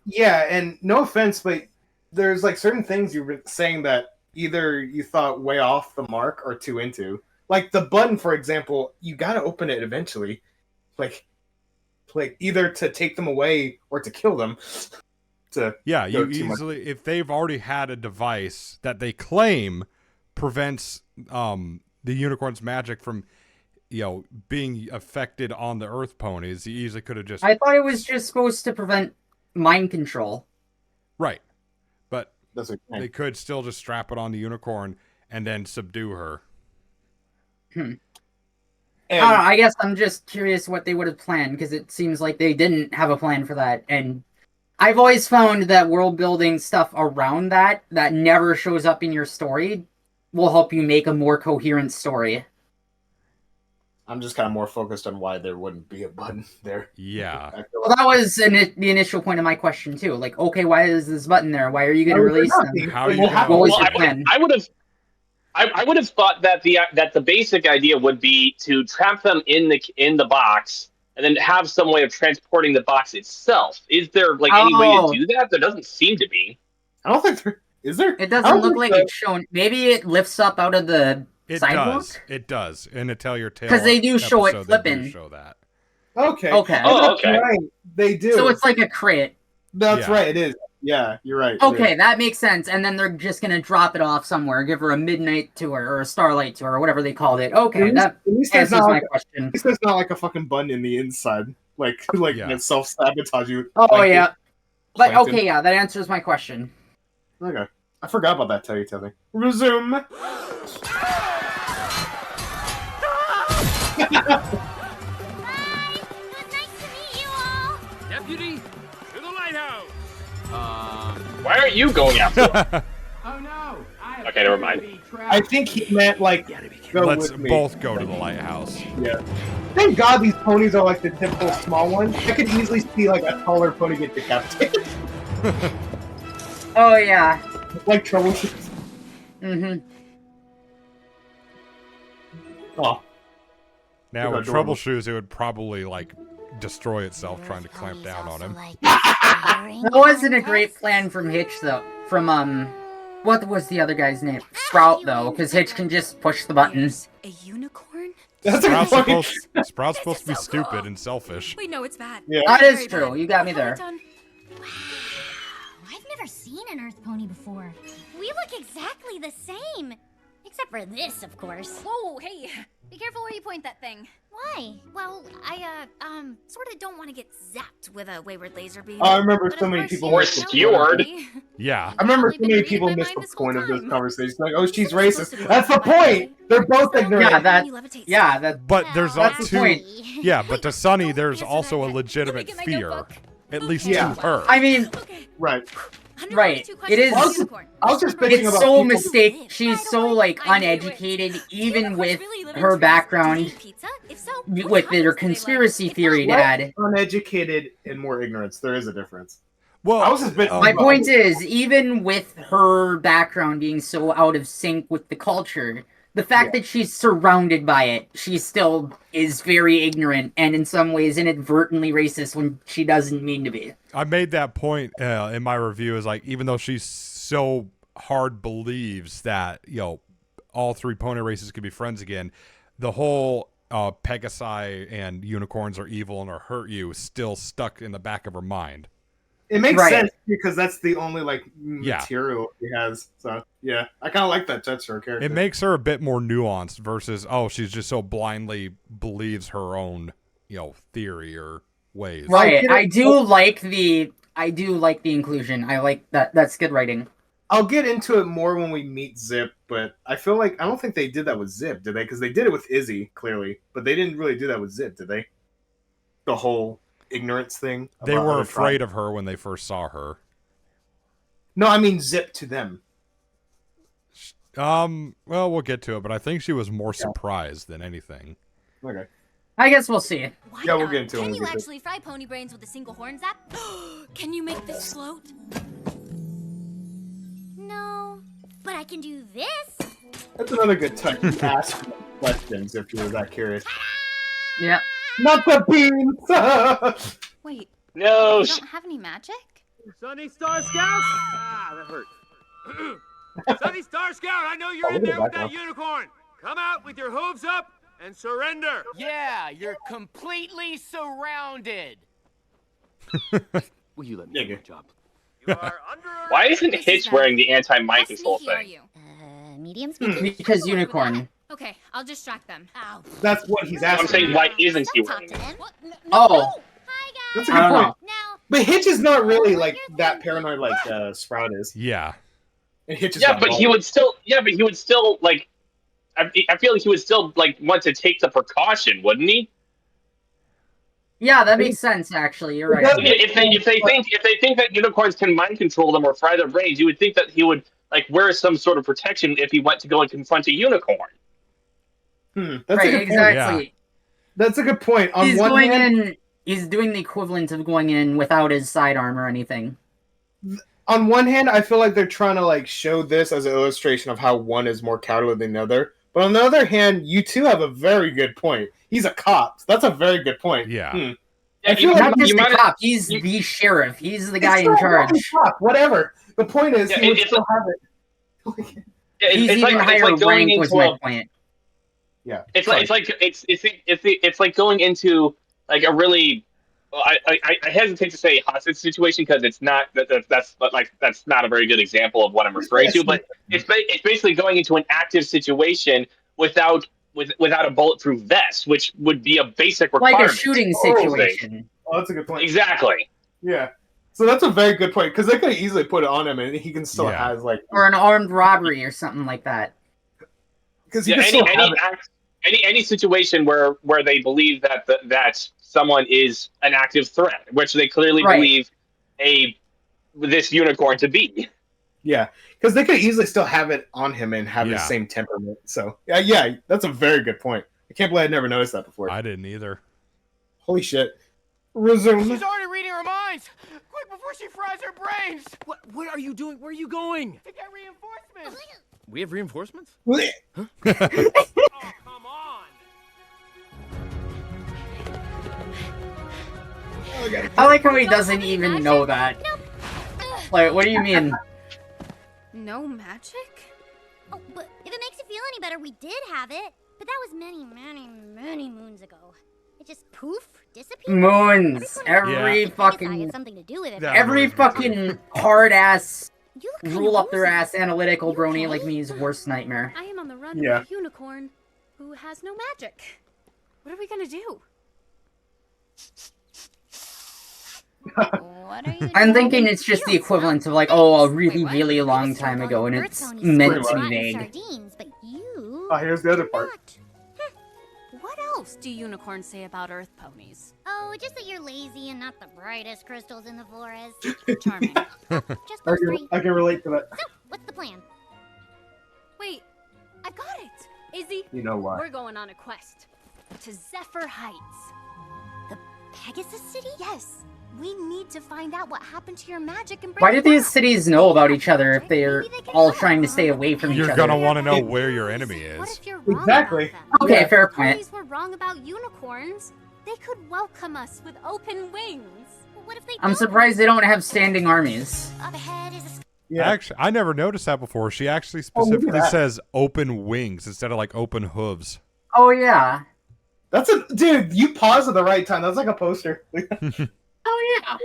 Speaker 1: Yeah, and no offense, but there's like certain things you were saying that either you thought way off the mark or too into. Like the button, for example, you gotta open it eventually. Like either to take them away or to kill them.
Speaker 2: Yeah, you easily, if they've already had a device that they claim prevents the unicorn's magic from, being affected on the Earth Ponies, you easily could have just...
Speaker 3: I thought it was just supposed to prevent mind control.
Speaker 2: Right. But they could still just strap it on the unicorn and then subdue her.
Speaker 3: I don't know, I guess I'm just curious what they would have planned, because it seems like they didn't have a plan for that, and I've always found that world building stuff around that never shows up in your story will help you make a more coherent story.
Speaker 1: I'm just kind of more focused on why there wouldn't be a button there.
Speaker 2: Yeah.
Speaker 3: Well, that was the initial point of my question too. Like, okay, why is this button there? Why are you going to release them? What was your plan?
Speaker 4: I would have thought that the basic idea would be to trap them in the box and then have some way of transporting the box itself. Is there any way to do that? There doesn't seem to be.
Speaker 1: I don't think there is. There?
Speaker 3: It doesn't look like it's shown. Maybe it lifts up out of the sidewalk?
Speaker 2: It does. In a Tell Your Tale.
Speaker 3: Because they do show it
Speaker 2: episode,
Speaker 3: flipping.
Speaker 2: They do show that.
Speaker 1: Okay.
Speaker 3: Okay.
Speaker 4: Oh, okay.
Speaker 1: Right. They do.
Speaker 3: So it's like a crit.
Speaker 1: That's
Speaker 2: Yeah.
Speaker 1: right. It is. Yeah, you're right.
Speaker 3: Okay, that makes sense. And then they're just gonna drop it off somewhere, give her a midnight tour or a starlight tour or whatever they called it. Okay, that
Speaker 1: At least
Speaker 3: answers
Speaker 1: not
Speaker 3: my
Speaker 1: like,
Speaker 3: question.
Speaker 1: At least there's not like a fucking button in the inside, like
Speaker 2: Yeah.
Speaker 1: that self-sabotage you.
Speaker 3: Oh
Speaker 1: Plankton.
Speaker 3: yeah, but
Speaker 1: Plankton.
Speaker 3: okay, yeah, that answers my question.
Speaker 1: Okay, I forgot about that. Tell you thing. Resume.
Speaker 11: Hi! It was nice to meet you all!
Speaker 6: Deputy, to the lighthouse.
Speaker 4: Why aren't you going after him?
Speaker 10: Oh no!
Speaker 4: Okay, never mind.
Speaker 1: I think he meant like go
Speaker 2: Let's
Speaker 1: with me.
Speaker 2: both go to the lighthouse.
Speaker 1: Yeah. Thank God these ponies are like the typical small ones. I could easily see like a taller pony get decapitated,
Speaker 3: Oh yeah.
Speaker 1: like troubleshoots.
Speaker 3: Mm-hmm.
Speaker 1: Oh.
Speaker 2: Now
Speaker 1: They're
Speaker 2: with
Speaker 1: adorable.
Speaker 2: troubleshoots, it would probably like destroy itself trying to clamp down on him.
Speaker 3: That wasn't a great plan from Hitch though. From what was the other guy's name? Sprout though, because Hitch can just push the button.
Speaker 11: A unicorn?
Speaker 1: That's a fucking.
Speaker 2: Sprout's supposed to be stupid and selfish.
Speaker 11: We know it's bad.
Speaker 1: Yeah.
Speaker 3: That is true. You got me there.
Speaker 5: I've never seen an Earth pony before. We look exactly the same. Except for this, of course.
Speaker 11: Whoa, hey, be careful where you point that thing.
Speaker 5: Why?
Speaker 11: Well, I, sort of don't want to get zapped with a wayward laser beam.
Speaker 1: I remember
Speaker 11: But
Speaker 1: so
Speaker 11: of
Speaker 1: many
Speaker 11: course
Speaker 1: people
Speaker 11: you
Speaker 4: Or
Speaker 1: missed
Speaker 11: know
Speaker 1: the
Speaker 4: skewered.
Speaker 11: me.
Speaker 2: Yeah.
Speaker 1: I remember so
Speaker 11: Probably
Speaker 1: many
Speaker 11: been
Speaker 1: people
Speaker 11: reading my
Speaker 1: missed
Speaker 11: mind
Speaker 1: the
Speaker 11: this whole
Speaker 1: point of this
Speaker 11: time.
Speaker 1: conversation. Like, oh, she's
Speaker 11: We're supposed
Speaker 1: racist.
Speaker 11: to be
Speaker 1: That's the
Speaker 11: by the way.
Speaker 1: point. They're both ignorant.
Speaker 3: Yeah, that.
Speaker 11: You levitate
Speaker 3: Yeah, that.
Speaker 2: But there's
Speaker 3: That's
Speaker 2: not
Speaker 3: the point.
Speaker 2: Yeah, but to Sunny,
Speaker 11: Don't
Speaker 2: there's
Speaker 11: answer
Speaker 2: also
Speaker 11: that
Speaker 2: a
Speaker 11: yet.
Speaker 2: legitimate
Speaker 11: Let me get my
Speaker 2: fear.
Speaker 11: notebook.
Speaker 2: At least
Speaker 1: Yeah.
Speaker 2: to her.
Speaker 3: I mean,
Speaker 11: Okay.
Speaker 1: Right.
Speaker 11: 142
Speaker 3: Right.
Speaker 11: questions
Speaker 3: It is-
Speaker 11: about unicorn.
Speaker 1: I was just
Speaker 11: Remember,
Speaker 1: bitching
Speaker 3: it's
Speaker 1: about
Speaker 3: so
Speaker 1: people-
Speaker 3: mistake. She's so like
Speaker 11: I knew it.
Speaker 3: uneducated, even
Speaker 11: Unicorns
Speaker 3: with
Speaker 11: really live in
Speaker 3: her
Speaker 11: trees. Do
Speaker 3: background,
Speaker 11: they eat pizza? If so, what
Speaker 3: with
Speaker 11: kinds
Speaker 3: their
Speaker 11: do they
Speaker 3: conspiracy
Speaker 11: like? If
Speaker 3: theory,
Speaker 11: not,
Speaker 3: Dad.
Speaker 1: Uneducated and more ignorance. There is a difference.
Speaker 2: Well,
Speaker 1: I was just bitching.
Speaker 2: um,
Speaker 3: My
Speaker 1: about-
Speaker 3: point is, even with her background being so out of sync with the culture, the fact that she's surrounded by it, she still is very ignorant and in some ways inadvertently racist when she doesn't mean to be.
Speaker 2: I made that point in my review. Is like, even though she's so hard believes that all three pony races could be friends again, the whole Pegasi and unicorns are evil and will hurt you is still stuck in the back of her mind.
Speaker 1: It makes
Speaker 3: Right.
Speaker 1: sense because that's the only like
Speaker 2: Yeah.
Speaker 1: material he has. So yeah, I kind of like that touch to her character.
Speaker 2: It makes her a bit more nuanced versus she's just so blindly believes her own theory or ways.
Speaker 3: Right.
Speaker 1: get
Speaker 3: I
Speaker 1: it.
Speaker 3: do like the inclusion. I like that. That's good writing.
Speaker 1: I'll get into it more when we meet Zip, but I feel like I don't think they did that with Zip, did they? Because they did it with Izzy clearly, but they didn't really do that with Zip, did they? The whole ignorance thing.
Speaker 2: They
Speaker 1: about
Speaker 2: were
Speaker 1: other
Speaker 2: afraid
Speaker 1: tribes.
Speaker 2: of her when they first saw her.
Speaker 1: No, I mean Zip to them.
Speaker 2: Well, we'll get to it, but I think she was more surprised than anything.
Speaker 1: Okay.
Speaker 3: I guess we'll see.
Speaker 11: Why
Speaker 1: Yeah, we'll
Speaker 11: not?
Speaker 1: get into it.
Speaker 11: Can
Speaker 1: when
Speaker 11: you
Speaker 1: we get to it.
Speaker 11: actually fry pony brains with a single horn zap? Can you make this float?
Speaker 5: No, but I can do this.
Speaker 1: That's another good touch. You ask questions if you're that curious.
Speaker 3: Yeah.
Speaker 1: Not the beans!
Speaker 11: Wait,
Speaker 4: No.
Speaker 11: you don't have any magic?
Speaker 6: Sunny Star Scout? Ah, that hurt. Sunny Star Scout, I know you're
Speaker 1: Oh,
Speaker 6: in
Speaker 1: look at
Speaker 6: there
Speaker 1: the
Speaker 6: with
Speaker 1: background.
Speaker 6: that unicorn. Come out with your hooves up and surrender.
Speaker 10: Yeah, you're completely surrounded.
Speaker 6: Will you let me do my job? You are under arrest.
Speaker 4: Why isn't
Speaker 11: This is
Speaker 4: Hitch
Speaker 11: bad.
Speaker 4: wearing the anti-mind
Speaker 11: How
Speaker 4: control
Speaker 11: sneaky are
Speaker 4: thing?
Speaker 11: you?
Speaker 5: Medium speed.
Speaker 3: Because unicorn.
Speaker 11: Okay, I'll distract them.
Speaker 5: Ow.
Speaker 1: That's what he's
Speaker 4: I'm
Speaker 1: asking.
Speaker 4: saying, why isn't he
Speaker 5: Don't talk
Speaker 4: wearing
Speaker 5: to
Speaker 4: it?
Speaker 5: them.
Speaker 11: What? No,
Speaker 3: Oh.
Speaker 5: Hi guys.
Speaker 1: That's a
Speaker 3: I
Speaker 1: good
Speaker 3: don't
Speaker 1: point.
Speaker 3: know.
Speaker 5: Now,
Speaker 1: But Hitch is not really like
Speaker 5: You're
Speaker 1: that
Speaker 5: thinking.
Speaker 1: paranoid like Sprout is.
Speaker 2: Yeah.
Speaker 1: And Hitch is
Speaker 4: Yeah,
Speaker 1: not
Speaker 4: but he would still. Yeah, but he would still like. I feel like he would still like want to take the precaution, wouldn't he?
Speaker 3: Yeah, that makes sense. Actually, you're right.
Speaker 4: If they think that unicorns can mind control them or fry their brains, you would think that he would like wear some sort of protection if he went to go and confront a unicorn.
Speaker 1: That's
Speaker 3: Right,
Speaker 1: a good point.
Speaker 3: exactly.
Speaker 1: That's a good point. On
Speaker 3: He's
Speaker 1: one
Speaker 3: going
Speaker 1: hand,
Speaker 3: in. He's doing the equivalent of going in without his sidearm or anything.
Speaker 1: on one hand, I feel like they're trying to like show this as an illustration of how one is more cowardly than the other. But on the other hand, you two have a very good point. He's a cop. That's a very good point.
Speaker 2: Yeah.
Speaker 1: I
Speaker 4: Yeah,
Speaker 1: feel
Speaker 3: Not just
Speaker 4: you
Speaker 3: the
Speaker 4: might-
Speaker 3: cop. He's the sheriff. He's the guy
Speaker 1: It's
Speaker 3: in
Speaker 1: still
Speaker 3: charge.
Speaker 1: a cop, whatever. The point is,
Speaker 4: Yeah,
Speaker 1: he would
Speaker 4: it's
Speaker 1: still have it.
Speaker 4: Yeah,
Speaker 3: He's
Speaker 4: it's
Speaker 3: even
Speaker 4: like,
Speaker 3: higher
Speaker 4: it's like going
Speaker 3: rank was
Speaker 4: into
Speaker 3: my
Speaker 4: a
Speaker 3: point.
Speaker 1: Yeah.
Speaker 4: It's like going into like a really. Well, I hesitate to say hostage situation because it's not that's not a very good example of what I'm referring to. But it's basically going into an active situation without a bulletproof vest, which would be a basic
Speaker 3: Like
Speaker 4: requirement.
Speaker 3: a shooting situation.
Speaker 1: Oh, that's a good point.
Speaker 4: Exactly.
Speaker 1: Yeah. So that's a very good point because they could easily put it on him and he can still has like
Speaker 3: or an armed robbery or something like that.
Speaker 1: Because
Speaker 4: any situation where they believe that someone is an active threat, which they clearly believe this unicorn to be.
Speaker 1: Yeah, because they could easily still have it on him and have the same temperament. So yeah, that's a very good point. I can't believe I never noticed that before.
Speaker 2: I didn't either.
Speaker 1: Holy shit! Resume.
Speaker 10: She's already reading our minds. Quick before she fries her brains.
Speaker 6: What are you doing? Where are you going?
Speaker 10: To get reinforcements.
Speaker 6: We have reinforcements?
Speaker 10: Huh?
Speaker 6: Oh, come on!
Speaker 3: I like how he doesn't even know that. Like, what do you mean?
Speaker 11: No magic?
Speaker 5: Oh, but if it makes you feel any better, we did have it. But that was many, many, many moons ago. It just poof, disappeared.
Speaker 3: Moons. Every fucking...
Speaker 5: something to do with it.
Speaker 3: Every fucking hard-ass, rule-up-their-ass analytical brony like me's worst nightmare.
Speaker 11: I am on the run with a unicorn who has no magic. What are we gonna do? What are you
Speaker 3: I'm thinking it's just the equivalent of like, oh, a really, really long time ago, and it's meant to be vague.
Speaker 1: Oh, here's the other part.
Speaker 11: What else do unicorns say about earth ponies?
Speaker 5: Oh, just that you're lazy and not the brightest crystals in the forest.
Speaker 11: Charming.
Speaker 5: Just those three.
Speaker 1: I can relate to that.
Speaker 5: So, what's the plan?
Speaker 11: Wait, I've got it. Izzy,
Speaker 1: you know why?
Speaker 11: We're going on a quest to Zephyr Heights.
Speaker 5: The Pegasus City?
Speaker 11: Yes. We need to find out what happened to your magic and bring
Speaker 3: Why
Speaker 11: it
Speaker 3: do these
Speaker 11: back.
Speaker 3: cities know about each other if they're all trying to stay away from each other?
Speaker 2: You're gonna want to know where your enemy is.
Speaker 1: Exactly.
Speaker 3: Okay, fair point.
Speaker 11: Ponies were wrong about unicorns. They could welcome us with open wings.
Speaker 5: What if they
Speaker 3: I'm surprised they don't have standing armies.
Speaker 5: Up ahead is a...
Speaker 1: Yeah.
Speaker 2: Actually, I never noticed that before. She actually specifically says open wings instead of like open hooves.
Speaker 3: Oh yeah.
Speaker 1: That's a dude. You paused at the right time. That's like a poster.
Speaker 3: Oh yeah.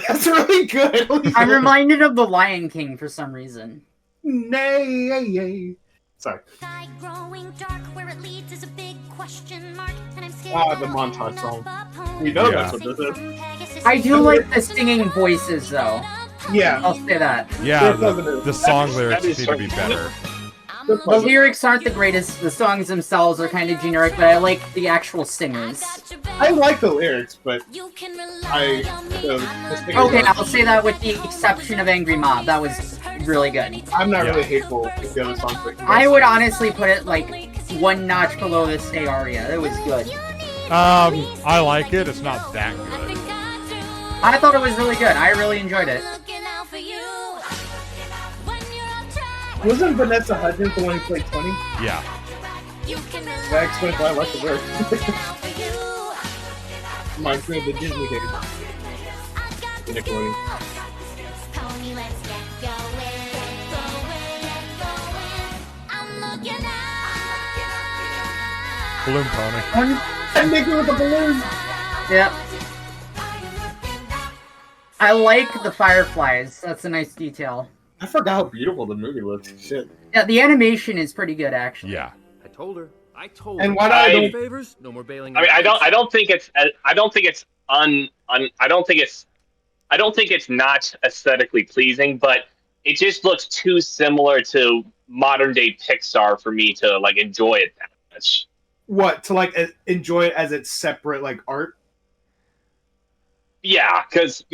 Speaker 1: That's really good.
Speaker 3: I'm reminded of the Lion King for some reason.
Speaker 1: Nay. Sorry.
Speaker 5: Sky growing dark, where it leads is a big question mark, and I'm scared.
Speaker 1: Ah, the montage song. You know that's what this is.
Speaker 3: I do like the singing voices though.
Speaker 1: Yeah.
Speaker 3: I'll say that.
Speaker 2: Yeah, the song lyrics need to be better.
Speaker 3: The lyrics aren't the greatest, the songs themselves are kind of generic, but I like the actual singers.
Speaker 1: I like the lyrics, but
Speaker 3: Okay, I'll say that with the exception of Angry Mob, that was really good.
Speaker 1: I'm not really hateful with the other songs. But
Speaker 3: I would honestly put it like one notch below the Stay aria, it was good.
Speaker 2: I like it, it's not that good.
Speaker 3: I thought it was really good, I really enjoyed it.
Speaker 1: Wasn't Vanessa Hudgens the one who played 20?
Speaker 2: Yeah.
Speaker 1: That explains why I like the word. Reminds me of the Disney days. Nickelodeon.
Speaker 2: Balloon pony.
Speaker 1: I'm making with the balloons.
Speaker 3: Yep. I like the fireflies, that's a nice detail.
Speaker 1: I forgot how beautiful the movie looked. Shit.
Speaker 3: Yeah, the animation is pretty good, actually.
Speaker 2: Yeah.
Speaker 6: I told her.
Speaker 1: And why not?
Speaker 6: Favors? No more bailing.
Speaker 4: I mean, I don't think it's not aesthetically pleasing, but it just looks too similar to modern day Pixar for me to like enjoy it that much.
Speaker 1: What, to like enjoy it as its separate like art?
Speaker 4: Yeah, because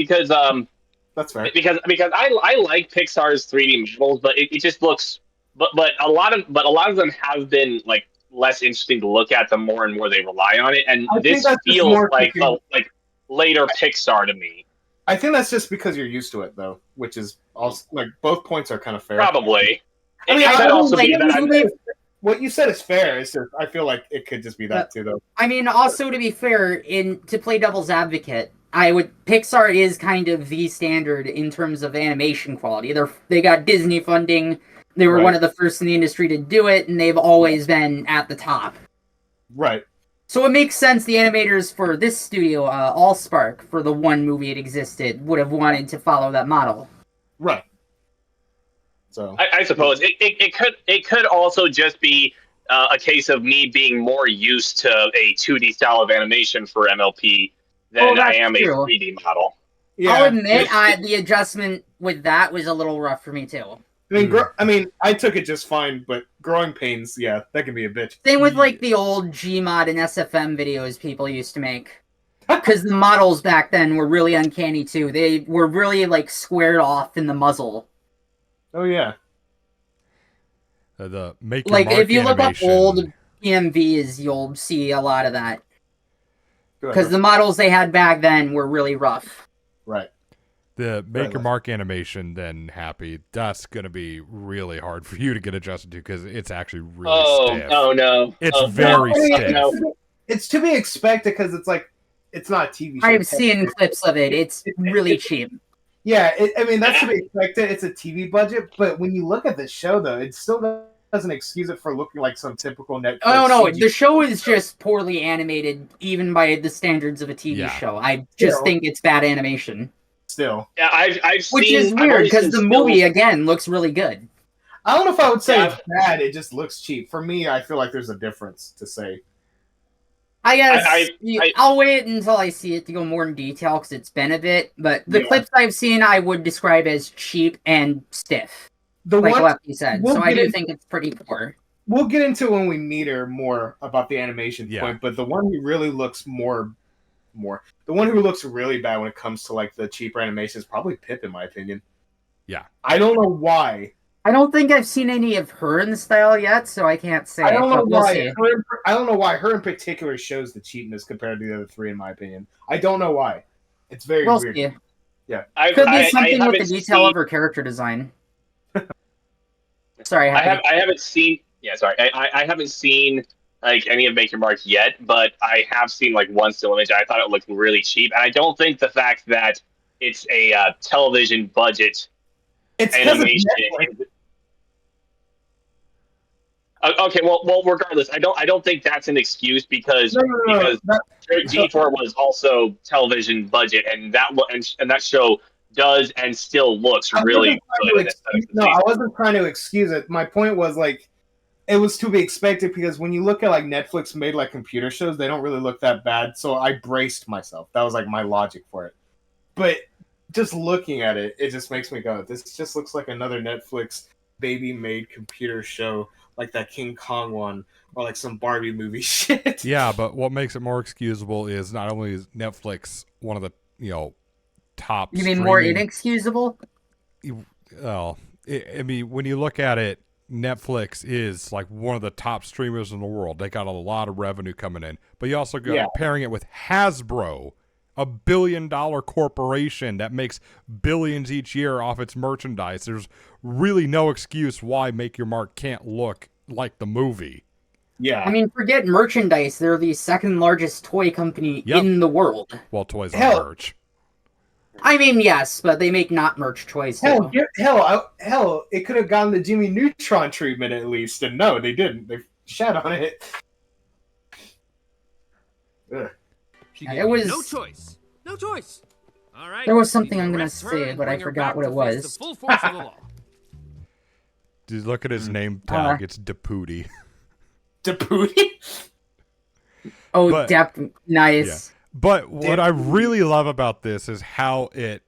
Speaker 1: that's fair.
Speaker 4: Because I like Pixar's 3D models, but it just looks but a lot of them have been like less interesting to look at the more and more they rely on it, and this feels like later Pixar to me.
Speaker 1: I think that's just because you're used to it though, which is also like both points are kind of fair.
Speaker 4: Probably.
Speaker 1: I mean,
Speaker 4: it could also be that
Speaker 1: what you said is fair. It's just I feel like it could just be that too though.
Speaker 3: I mean, also to be fair, to play devil's advocate, Pixar is kind of the standard in terms of animation quality. They got Disney funding, They were one of the first in the industry to do it, and they've always been at the top.
Speaker 1: Right.
Speaker 3: So it makes sense the animators for this studio, Allspark, for the one movie it existed, would have wanted to follow that model.
Speaker 1: Right. So
Speaker 4: I suppose it could also just be a case of me being more used to a 2D style of animation for MLP than I am
Speaker 3: true.
Speaker 4: a 3D model.
Speaker 3: Yeah, I'll admit, the adjustment with that was a little rough for me too.
Speaker 1: I mean, I took it just fine, but growing pains, yeah, that can be a bitch.
Speaker 3: Same with like the old Gmod and SFM videos people used to make. Because the models back then were really uncanny too. They were really like squared off in the muzzle.
Speaker 1: Oh yeah.
Speaker 2: The make
Speaker 3: like
Speaker 2: your mark
Speaker 3: if you look up
Speaker 2: animation.
Speaker 3: old PMVs, you'll see a lot of that. Because the models they had back then were really rough.
Speaker 1: Right.
Speaker 2: The make your mark animation, then Happy, that's going to be really hard for you to get adjusted to because it's actually really stiff.
Speaker 4: Oh, no.
Speaker 2: It's very stiff.
Speaker 1: No. It's to be expected because it's like, it's not a TV show.
Speaker 3: I've seen clips of it. It's really cheap.
Speaker 1: Yeah, I mean, that's to be expected. It's a TV budget, but when you look at the show, though, it still doesn't excuse it for looking like some typical Netflix.
Speaker 3: Oh, no,
Speaker 1: CG.
Speaker 3: the show is just poorly animated, even by the standards of a TV show. I just think it's bad animation.
Speaker 1: Still.
Speaker 4: Yeah, I've seen...
Speaker 3: Which is weird, because the movie, again, looks really good.
Speaker 1: I don't know if I would say it's bad, it just looks cheap. For me, I feel like there's a difference to say.
Speaker 3: I guess I'll wait until I see it to go more in detail, because it's been a bit, but the clips I've seen I would describe as cheap and stiff, like Lefty said, so I do think it's pretty poor.
Speaker 1: We'll get into when we meet her more about the animation point, but the one who really looks the one who looks really bad when it comes to like the cheaper animation is probably Pip, in my opinion.
Speaker 2: Yeah.
Speaker 1: I don't know why.
Speaker 3: I don't think I've seen any of her in the style yet, so I can't say.
Speaker 1: I don't know why.
Speaker 3: We'll
Speaker 1: I don't know why her in particular shows the cheapness compared to the other three, in my opinion. I don't know why. It's very weird.
Speaker 3: See.
Speaker 1: Yeah.
Speaker 3: Could be something with the detail of her character design. Sorry,
Speaker 4: I haven't seen. Yeah, sorry. I haven't seen like any of Make Your Mark yet, but I have seen like one still image. I thought it looked really cheap, and I don't think the fact that it's a television budget animation. Okay, well, regardless, I don't think that's an excuse because G4 was also television budget, and that show does and still looks really good.
Speaker 1: I wasn't trying to excuse it. My point was like it was to be expected because when you look at like Netflix made like computer shows, they don't really look that bad. So I braced myself. That was like my logic for it. But just looking at it, it just makes me go, this just looks like another Netflix baby-made computer show, like that King Kong one, or like some Barbie movie shit.
Speaker 2: Yeah, but what makes it more excusable is not only is Netflix one of the, top
Speaker 3: You mean more inexcusable?
Speaker 2: Well, I mean, when you look at it, Netflix is like one of the top streamers in the world. They got a lot of revenue coming in. But you also got pairing it with Hasbro, a $1 billion corporation that makes billions each year off its merchandise. There's really no excuse why Make Your Mark can't look like the movie.
Speaker 1: Yeah.
Speaker 3: I mean, forget merchandise. They're the second largest toy company in the world.
Speaker 2: Well, toys and merch.
Speaker 3: I mean, yes, but they make not merch toys too.
Speaker 1: Hell, it could have gotten the Jimmy Neutron treatment at least, and no, they didn't. They shat on it.
Speaker 3: It was
Speaker 6: no choice. No choice. All right.
Speaker 3: There was something I'm gonna say, but I forgot what it was.
Speaker 2: Dude, look at his name tag. It's Deputy.
Speaker 1: Deputy?
Speaker 3: Oh, nice.
Speaker 2: Yeah. But what I really love about this is how it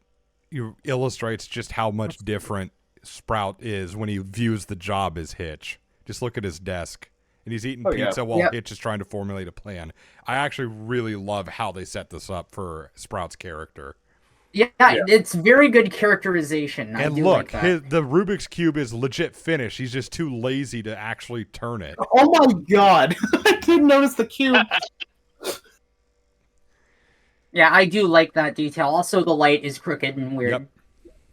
Speaker 2: illustrates just how much different Sprout is when he views the job as Hitch. Just look at his desk. And he's eating pizza while Hitch is trying to formulate a plan. I actually really love how they set this up for Sprout's character.
Speaker 3: Yeah, it's very good characterization.
Speaker 2: And look, the Rubik's Cube is legit finished. He's just too lazy to actually turn it.
Speaker 1: Oh my god! I didn't notice the cube.
Speaker 3: Yeah, I do like that detail. Also, the light is crooked and weird.
Speaker 2: Yep.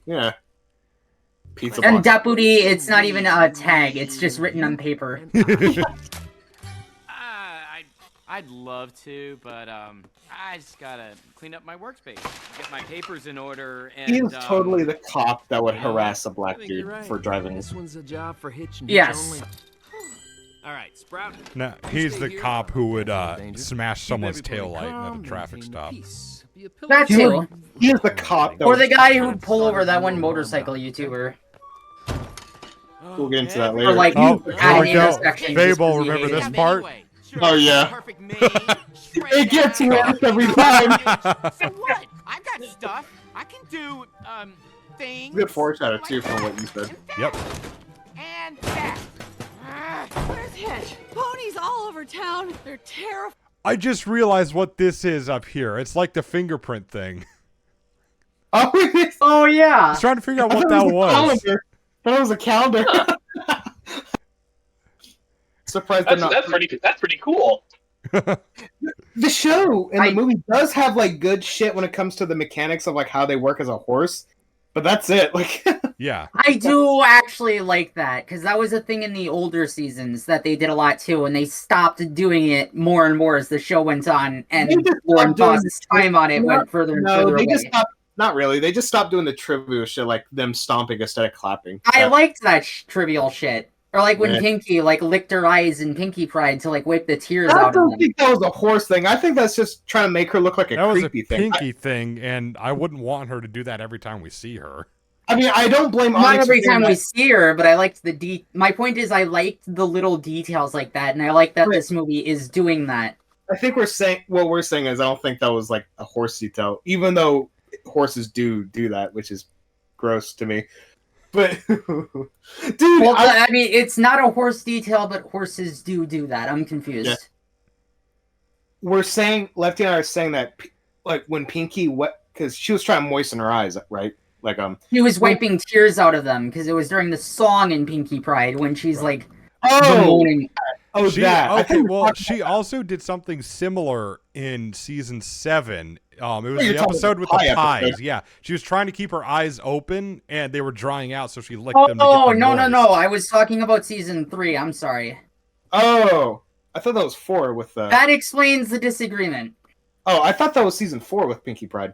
Speaker 1: Yeah. Pizza
Speaker 3: and
Speaker 1: box.
Speaker 3: Deputy, it's not even a tag. It's just written on paper.
Speaker 6: I
Speaker 10: I'd love to, but I just gotta clean up my workspace, get my papers in order, and
Speaker 1: He is totally the cop that would
Speaker 6: you know,
Speaker 1: harass a
Speaker 6: I
Speaker 1: black
Speaker 6: think
Speaker 1: dude
Speaker 6: you're right.
Speaker 1: for driving.
Speaker 6: This one's a job for Hitch and
Speaker 3: Yes.
Speaker 6: Hitch only. All right, Sprout.
Speaker 2: No, he's the cop who would smash someone's taillight at a traffic stop.
Speaker 3: That too.
Speaker 1: He is the cop that
Speaker 3: Or the
Speaker 1: would-
Speaker 3: guy who would pull over that one motorcycle YouTuber.
Speaker 1: We'll get into that later.
Speaker 3: Or like
Speaker 2: Oh, here
Speaker 3: adding
Speaker 2: we go.
Speaker 3: intersections just
Speaker 2: Fable,
Speaker 3: 'cause he
Speaker 2: remember
Speaker 3: hated
Speaker 2: this
Speaker 3: it.
Speaker 2: part?
Speaker 1: Oh yeah. It gets worse every time.
Speaker 10: So what? I got stuff. I can do things.
Speaker 1: Good foreshadow too from what you said.
Speaker 2: Yep.
Speaker 10: And that.
Speaker 9: Where's Hitch? Ponies all over town. They're terrified.
Speaker 2: I just realized what this is up here. It's like the fingerprint thing.
Speaker 3: Oh yeah.
Speaker 2: I was trying to figure out what that was.
Speaker 1: That was a calendar. Surprised they're not.
Speaker 4: That's pretty cool.
Speaker 1: The show and the movie does have like good shit when it comes to the mechanics of like how they work as a horse, but that's it. Like,
Speaker 2: yeah,
Speaker 3: I do actually like that because that was a thing in the older seasons that they did a lot too, and they stopped doing it more and more as the show went on, and Warren Foss's time on it went further and further away.
Speaker 1: just stopped. Not really. They just stopped doing the trivial shit, like them stomping instead of clapping.
Speaker 3: I liked that trivial shit. Or like when
Speaker 1: Yeah.
Speaker 3: Pinky like licked her eyes in Pinky Pride to like wipe the tears
Speaker 1: I
Speaker 3: out of
Speaker 1: don't
Speaker 3: them.
Speaker 1: think that was a horse thing. I think that's just trying to make her look like a
Speaker 2: that was a
Speaker 1: creepy thing.
Speaker 2: pinky thing, and I wouldn't want her to do that every time we see her.
Speaker 1: I mean, I don't blame
Speaker 3: Not
Speaker 1: Onyx
Speaker 3: every
Speaker 1: for doing
Speaker 3: time we
Speaker 1: that.
Speaker 3: see her, but I liked the My point is, I liked the little details like that, and I like that this movie is doing that.
Speaker 1: I think what we're saying is I don't think that was like a horse detail, even though horses do that, which is gross to me. But dude,
Speaker 3: Well, I mean, it's not a horse detail, but horses do that. I'm confused.
Speaker 1: Yeah. We're saying Lefty and I are saying that like when Pinky because she was trying to moisten her eyes, right? Like
Speaker 3: He was wiping tears out of them because it was during the song in Pinky Pride when she's like
Speaker 1: Oh!
Speaker 3: bemoaning.
Speaker 2: She also did something similar in season 7. It was
Speaker 1: you're
Speaker 2: the
Speaker 1: talking
Speaker 2: episode
Speaker 1: about
Speaker 2: with
Speaker 1: the
Speaker 2: the
Speaker 1: pie
Speaker 2: pies.
Speaker 1: episode.
Speaker 2: Yeah, she was trying to keep her eyes open, and they were drying out, so she licked them. To get
Speaker 3: Oh
Speaker 2: them
Speaker 3: no!
Speaker 2: moist.
Speaker 3: I was talking about season 3. I'm sorry.
Speaker 1: Oh, I thought that was 4 with the.
Speaker 3: That explains the disagreement.
Speaker 1: Oh, I thought that was season 4 with Pinky Pride.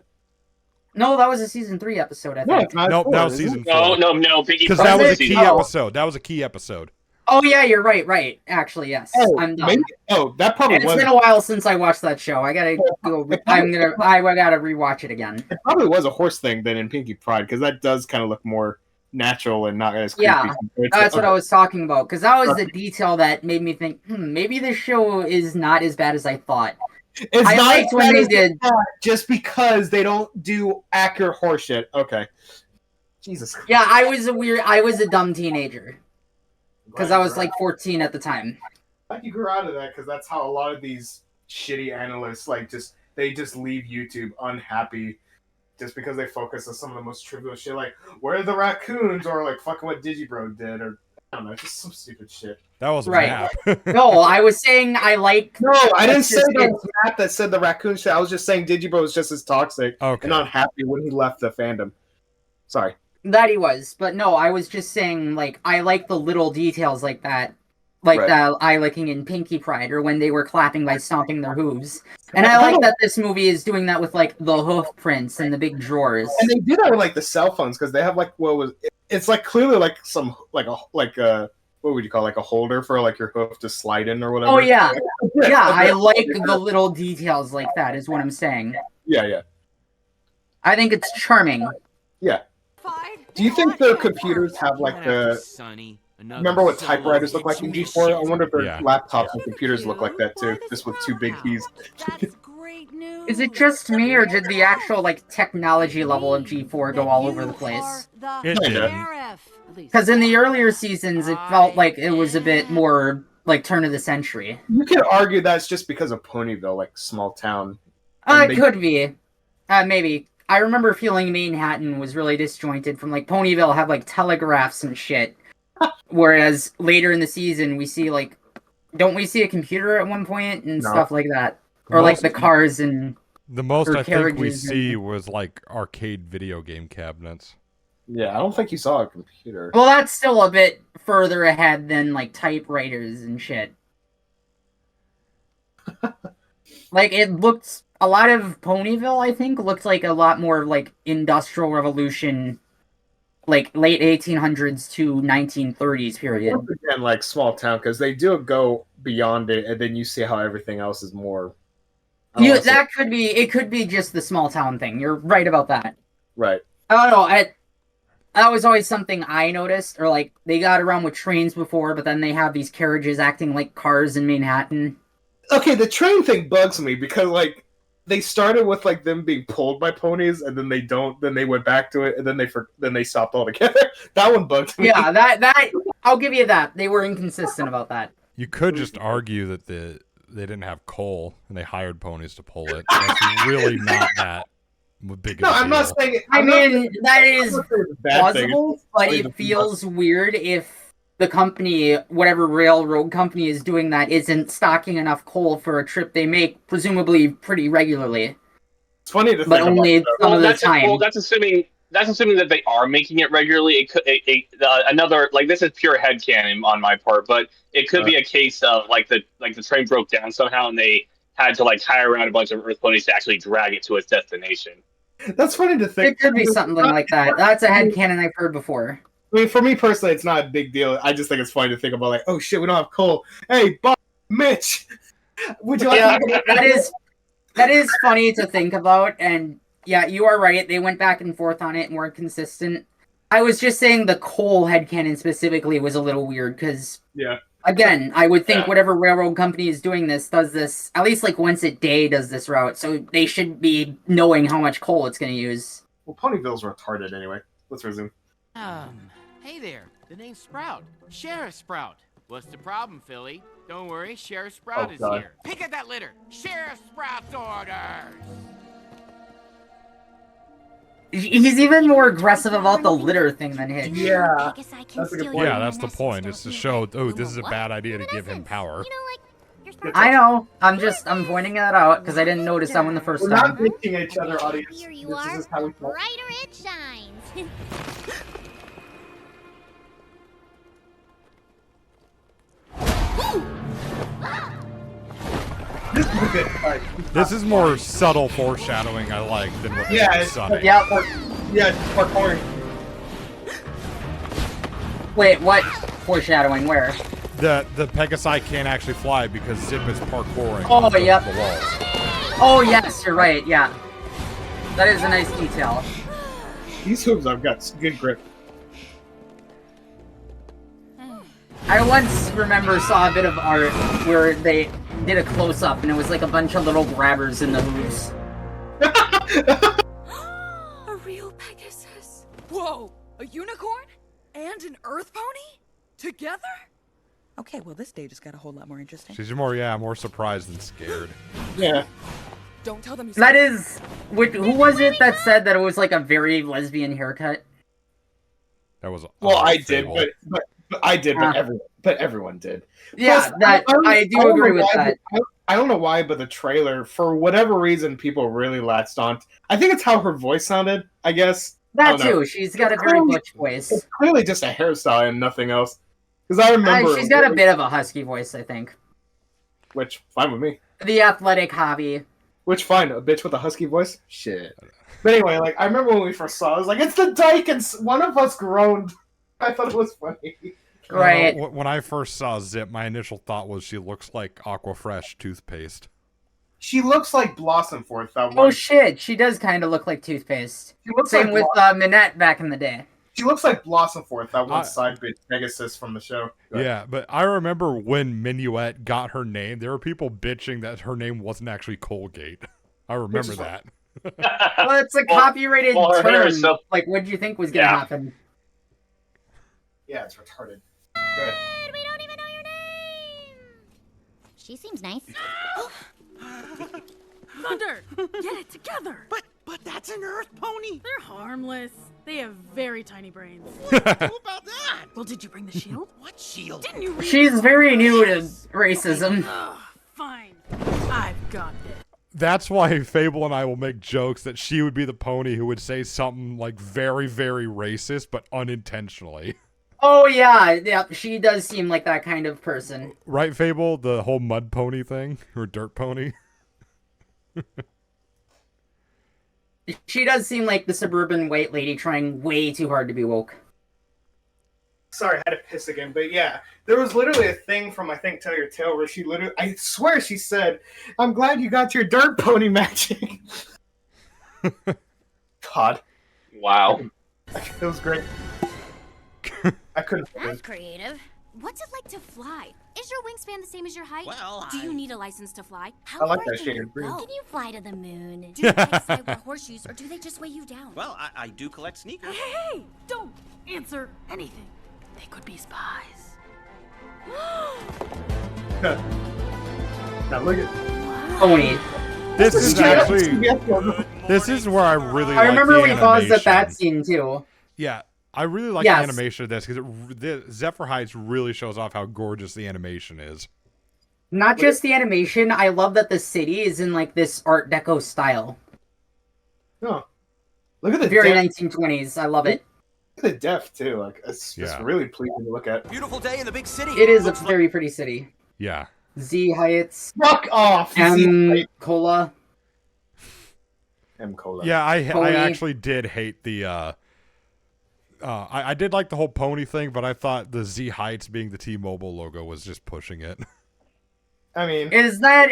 Speaker 3: No, that was a season 3 episode. I
Speaker 1: No,
Speaker 3: think.
Speaker 1: it's not.
Speaker 2: Nope,
Speaker 1: 4,
Speaker 2: that was
Speaker 1: is it?
Speaker 2: season 4.
Speaker 4: No, Pinky
Speaker 2: Because
Speaker 4: Pride
Speaker 2: that was a
Speaker 4: was
Speaker 2: key
Speaker 4: season four.
Speaker 2: episode. That was a key episode.
Speaker 3: Oh yeah, you're right. Actually, yes.
Speaker 1: Oh,
Speaker 3: I'm done.
Speaker 1: maybe. Oh, that probably
Speaker 3: It's
Speaker 1: was.
Speaker 3: been a while since I watched that show. I gotta go. I gotta rewatch it again.
Speaker 1: It probably was a horse thing then in Pinky Pride because that does kind of look more natural and not as creepy.
Speaker 3: Yeah,
Speaker 1: compared to
Speaker 3: that's what I
Speaker 1: other-
Speaker 3: was talking about. Because that was the detail that made me think, maybe this show is not as bad as I thought.
Speaker 1: It's
Speaker 3: I
Speaker 1: not
Speaker 3: liked
Speaker 1: as
Speaker 3: when
Speaker 1: bad
Speaker 3: they
Speaker 1: as
Speaker 3: did.
Speaker 1: thought, just because they don't do accurate horse shit. Okay. Jesus.
Speaker 3: Yeah, I was a dumb teenager. Because I was like 14 at the time.
Speaker 1: Glad you grew out of that because that's how a lot of these shitty analysts they just leave YouTube unhappy just because they focus on some of the most trivial shit like where are the raccoons or like fucking what Digibro did or I don't know, just some stupid shit.
Speaker 2: That was
Speaker 3: Right.
Speaker 2: Map.
Speaker 3: No, I was saying I like.
Speaker 1: No, I didn't say
Speaker 3: just
Speaker 1: that
Speaker 3: it.
Speaker 1: was Matt that said the raccoon shit. I was just saying Digibro was just as toxic
Speaker 2: Okay.
Speaker 1: and unhappy when he left the fandom. Sorry.
Speaker 3: That he was, but no, I was just saying, like, I like the little details like that. Like
Speaker 1: Right.
Speaker 3: the eye licking in Pinky Pride, or when they were clapping by stomping their hooves. And I like that this movie is doing that with, like, the hoof prints and the big drawers.
Speaker 1: And they do that with like the cell phones because they have like it's like clearly like some like a what would you call like a holder for like your hoof to slide in or whatever.
Speaker 3: Oh, yeah. Yeah, I like the little details like that, is what I'm saying.
Speaker 1: Yeah.
Speaker 3: I think it's charming.
Speaker 1: Yeah. Do you think the computers have like the? Remember what typewriters look like in G4? I wonder if their laptops and computers look like that too, just with 2 big keys.
Speaker 3: Is it just me, or did the actual, like, technology level of G4 go all over the place?
Speaker 2: It did.
Speaker 3: Because in the earlier seasons, it felt like it was a bit more, like, turn of the century.
Speaker 1: You could argue that's just because of Ponyville, like small town. And
Speaker 3: It could be. Maybe. I remember feeling Manhattan was really disjointed from, like, Ponyville had, like, telegraphs and shit. Whereas later in the season, we see, like, don't we see a computer at one point and
Speaker 1: No.
Speaker 3: stuff like that? Or, like, the cars and...
Speaker 2: The most
Speaker 3: or
Speaker 2: I think we
Speaker 3: carriages
Speaker 2: see
Speaker 3: and-
Speaker 2: was like arcade video game cabinets.
Speaker 1: Yeah, I don't think you saw a computer.
Speaker 3: Well, that's still a bit further ahead than, like, typewriters and shit. Like, it looked, a lot of Ponyville, I think, looked like a lot more like Industrial Revolution, like late 1800s to 1930s period.
Speaker 1: Once again, like small town, because they do go beyond it, and then you see how everything else is more.
Speaker 3: That could be, it could be just the small town thing. You're right about that.
Speaker 1: Right.
Speaker 3: I don't know, that was always something I noticed, or like, they got around with trains before, but then they have these carriages acting like cars in Manhattan.
Speaker 1: Okay, the train thing bugs me because like they started with like them being pulled by ponies, and then then they went back to it, and then they stopped altogether. That one bugged me.
Speaker 3: Yeah, that I'll give you that. They were inconsistent about that.
Speaker 2: You could just argue that they didn't have coal and they hired ponies to pull it. That's really not that big.
Speaker 1: No, I'm not saying.
Speaker 3: I mean, that is plausible, but it feels weird if the company, whatever railroad company is doing that, isn't stocking enough coal for a trip they make, presumably pretty regularly.
Speaker 1: It's funny to think
Speaker 3: but only some of the time.
Speaker 4: Well, that's assuming that they are making it regularly. It could another, like, this is pure headcanon on my part, but it could be a case of like the train broke down somehow and they had to like hire around a bunch of Earth ponies to actually drag it to its destination.
Speaker 1: That's funny to think.
Speaker 3: It could be something like that. That's a headcanon I've heard before.
Speaker 1: I mean, for me personally, it's not a big deal. I just think it's funny to think about, like, oh shit, we don't have coal. Hey, Bob, Mitch, would you like?
Speaker 3: That is funny to think about, and yeah, you are right. They went back and forth on it and weren't consistent. I was just saying the coal headcanon specifically was a little weird because, again, I would think whatever railroad company is doing this does this at least like once a day. Does this route, so they should be knowing how much coal it's going to use.
Speaker 1: Well, Ponyville's retarded anyway. Let's resume.
Speaker 10: Hey there. The name's Sprout. Sheriff Sprout. What's the problem, Philly? Don't worry, Sheriff Sprout is here. Pick up that litter. Sheriff Sprout's orders.
Speaker 3: He's even more aggressive about the litter thing than Hitch.
Speaker 1: Yeah,
Speaker 2: that's a good point. Yeah, that's the point. It's to show, oh, this is a bad idea to give him power.
Speaker 3: I know. I'm pointing that out because I didn't notice that one the first
Speaker 1: We're
Speaker 3: time.
Speaker 1: not bitching at each other, audience.
Speaker 5: Here you are. Brighter it shines.
Speaker 1: This is a good fight.
Speaker 2: This is more subtle foreshadowing I like than what they did with Sonic.
Speaker 1: Parkouring.
Speaker 3: Wait, what? Foreshadowing where?
Speaker 2: The Pegasi can't actually fly because Zip is parkouring
Speaker 3: Oh,
Speaker 2: the
Speaker 3: yep.
Speaker 2: walls.
Speaker 3: Oh, yes, you're right, yeah. That is a nice detail.
Speaker 1: These hooves I've got good grip.
Speaker 3: I once saw a bit of art where they did a close-up and it was like a bunch of little grabbers in the hooves.
Speaker 12: A real Pegasus? Whoa! A unicorn? And an earth pony? Together?
Speaker 13: Okay, well this day just got a whole lot more interesting.
Speaker 2: She's more surprised than scared.
Speaker 1: Yeah.
Speaker 12: Don't tell them you
Speaker 3: That is... Who was it that said that it was like a very lesbian haircut?
Speaker 2: That was...
Speaker 1: Well, I did, but I did, but everyone did.
Speaker 3: Yeah,
Speaker 1: Plus,
Speaker 3: I do agree with that.
Speaker 1: I don't know why, but the trailer, for whatever reason, people really latched on. I think it's how her voice sounded, I guess.
Speaker 3: That too. She's got a very butch voice.
Speaker 1: It's clearly just a hairstyle and nothing else. Because I remember...
Speaker 3: she's got a bit of a husky voice, I think.
Speaker 1: Which, fine with me.
Speaker 3: The athletic hobby.
Speaker 1: Which, fine. A bitch with a husky voice? Shit. But anyway, like, I remember when we first saw it, I was like, it's the dyke, and one of us groaned. I thought it was funny.
Speaker 3: Right.
Speaker 2: When I first saw Zip, my initial thought was she looks like Aquafresh toothpaste.
Speaker 1: She looks like Blossom Force.
Speaker 3: Oh shit, she does kind of look like toothpaste. Same with Minette back in the day.
Speaker 1: She looks like Blossom Force, that one side bitch Pegasus from the show.
Speaker 2: Yeah, but I remember when Minuet got her name, there were people bitching that her name wasn't actually Colgate. I remember that.
Speaker 3: Well, it's a copyrighted term. Like, what did you think was going to happen?
Speaker 1: Yeah, it's retarded. Good.
Speaker 5: We don't even know your name. She seems nice.
Speaker 9: Thunder, get it together.
Speaker 13: But that's an earth pony.
Speaker 9: They're harmless. They have very tiny brains.
Speaker 13: What about that?
Speaker 9: Well, did you bring the shield?
Speaker 13: What shield?
Speaker 9: Didn't you read
Speaker 3: She's very new to racism.
Speaker 9: Fine. I've got this.
Speaker 2: That's why Fable and I will make jokes that she would be the pony who would say something like very, very racist, but unintentionally.
Speaker 3: Oh, yeah, she does seem like that kind of person.
Speaker 2: Right, Fable? The whole mud pony thing? Or dirt pony?
Speaker 3: She does seem like the suburban white lady trying way too hard to be woke.
Speaker 1: Sorry, I had to piss again, but yeah, there was literally a thing from I think Tell Your Tale where she literally, I swear she said, "I'm glad you got your dirt pony magic." God,
Speaker 4: Wow,
Speaker 1: it was great. I couldn't.
Speaker 5: That's creative.
Speaker 11: What's it like to fly? Is your wingspan the same as your height?
Speaker 9: Well,
Speaker 11: Do you need a license to fly? How
Speaker 1: I like
Speaker 11: far
Speaker 1: that
Speaker 11: can
Speaker 1: shade
Speaker 11: you
Speaker 1: of green.
Speaker 11: go?
Speaker 5: Can you fly to the moon?
Speaker 11: Do Pegasi wear horseshoes, or do they just weigh you down?
Speaker 14: Well, I do collect sneakers.
Speaker 12: Hey, don't answer anything. They could be spies.
Speaker 1: Now look at
Speaker 3: Pony.
Speaker 2: This is actually. This is where I really.
Speaker 3: I remember we
Speaker 2: like the
Speaker 3: paused at that
Speaker 2: animation.
Speaker 3: scene too.
Speaker 2: Yeah, I really like the animation of this because Zephyr Heights really shows off how gorgeous the animation is.
Speaker 3: Not just the animation, I love that the city is in like this Art Deco style.
Speaker 1: Oh, look at the
Speaker 3: very
Speaker 1: depth.
Speaker 3: 1920s. I love it.
Speaker 1: Look at the depth too. Like it's really pleasing to look at.
Speaker 14: Beautiful day in the big city.
Speaker 3: It is a very pretty city.
Speaker 2: Yeah.
Speaker 3: Z Heights.
Speaker 1: Fuck off.
Speaker 3: Cola.
Speaker 1: Cola.
Speaker 2: Yeah, I actually did hate the. I did like the whole pony thing, but I thought the Z Heights being the T-Mobile logo was just pushing it.
Speaker 1: I mean,
Speaker 3: is that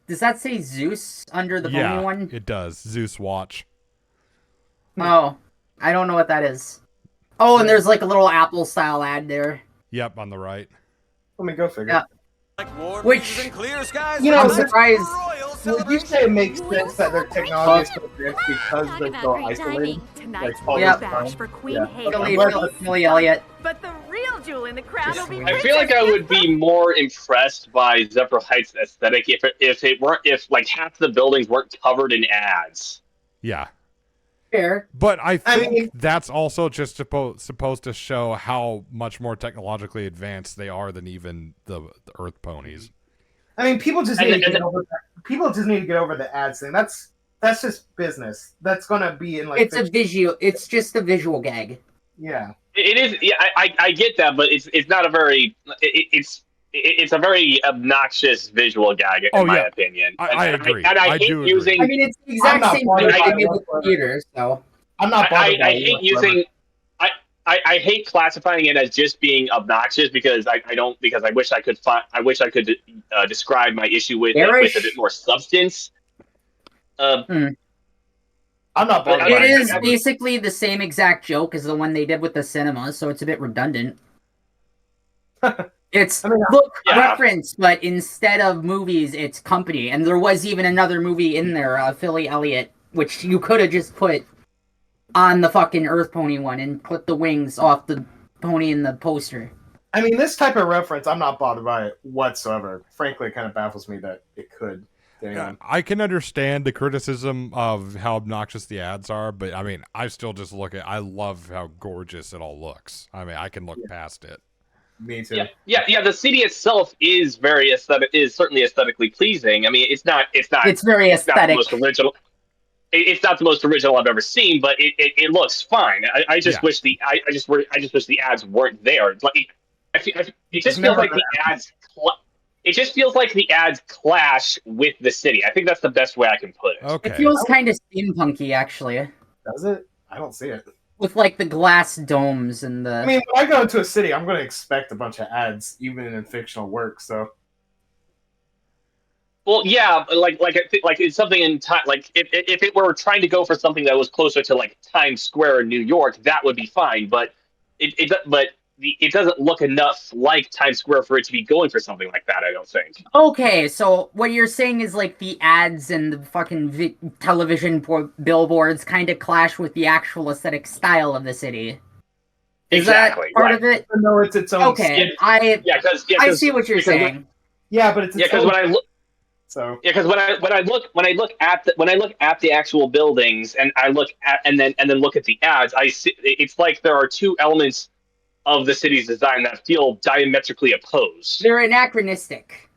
Speaker 3: does that say Zeus under the pony one?
Speaker 2: It does. Zeus Watch.
Speaker 3: Oh, I don't know what that is. Oh, and there's like a little Apple style ad there.
Speaker 2: Yep, on the right.
Speaker 1: Let me go figure.
Speaker 3: Yeah. Which,
Speaker 14: and clear skies.
Speaker 3: you know, I'm surprised.
Speaker 1: Would you say it makes sense that their technology is so advanced because they're so isolated?
Speaker 9: Tonight's
Speaker 1: all
Speaker 3: Yep.
Speaker 1: the time?
Speaker 9: bash for Queen
Speaker 1: Yeah.
Speaker 9: Hazel.
Speaker 3: Millie Elliott.
Speaker 9: But the real jewel in the crown will be
Speaker 4: I feel like I would be more impressed by Zephyr Heights aesthetic if like half the buildings weren't covered in ads.
Speaker 2: Yeah.
Speaker 3: Fair.
Speaker 2: But I think that's also just supposed to show how much more technologically advanced they are than even the Earth ponies.
Speaker 1: I mean, people just need to get over that. People just need to get over the ads thing. That's just business. That's gonna be in like.
Speaker 3: It's a visual. It's just a visual gag.
Speaker 1: Yeah.
Speaker 4: It is. Yeah, I get that, but it's not a very. It's a very obnoxious visual gag in my opinion.
Speaker 2: I agree.
Speaker 4: And I hate
Speaker 2: do
Speaker 4: using.
Speaker 2: agree.
Speaker 3: I mean, it's the exact same thing they did with the theater. So
Speaker 1: I'm not.
Speaker 4: I hate using. I hate classifying it as just being obnoxious because I wish I could describe my issue with it with a bit more substance.
Speaker 1: I'm not.
Speaker 3: It is basically the same exact joke as the one they did with the cinema, so it's a bit redundant. It's reference, but instead of movies, it's company. And there was even another movie in there, Philly Elliott, which you could have just put on the fucking Earth Pony one and put the wings off the pony in the poster.
Speaker 1: I mean, this type of reference, I'm not bothered by it whatsoever. Frankly, it kind of baffles me that it could.
Speaker 2: I can understand the criticism of how obnoxious the ads are, but I mean, I still just I love how gorgeous it all looks. I mean, I can look past it.
Speaker 1: Me too.
Speaker 4: Yeah. The city itself is very aesthetic. Is certainly aesthetically pleasing. I mean, it's not. It's
Speaker 3: very aesthetic.
Speaker 4: Not the most original. It's not the most original I've ever seen, but it looks fine. I just wish the wish the ads weren't there. Like, it just feels like the ads. It just feels like the ads clash with the city. I think that's the best way I can put it.
Speaker 2: Okay.
Speaker 3: It feels kind of steampunky, actually.
Speaker 1: Does it? I don't see it.
Speaker 3: With like the glass domes and the.
Speaker 1: I mean, when I go into a city, I'm going to expect a bunch of ads, even in fictional work. So.
Speaker 4: Well, yeah, like it's something in time. Like if it were trying to go for something that was closer to like Times Square in New York, that would be fine. But it doesn't look enough like Times Square for it to be going for something like that, I don't think.
Speaker 3: Okay, so what you're saying is like the ads and the fucking television billboards kind of clash with the actual aesthetic style of the city. Is
Speaker 4: Exactly,
Speaker 3: that part
Speaker 4: right.
Speaker 3: of it?
Speaker 1: No, it's its own.
Speaker 3: Okay, I see what you're saying.
Speaker 1: Yeah, but it's its
Speaker 4: because
Speaker 1: own.
Speaker 4: when I look.
Speaker 1: So
Speaker 4: yeah, because when I look at the actual buildings and I look at and then look at the ads, I see it's like there are two elements of the city's design that feel diametrically opposed.
Speaker 3: They're anachronistic.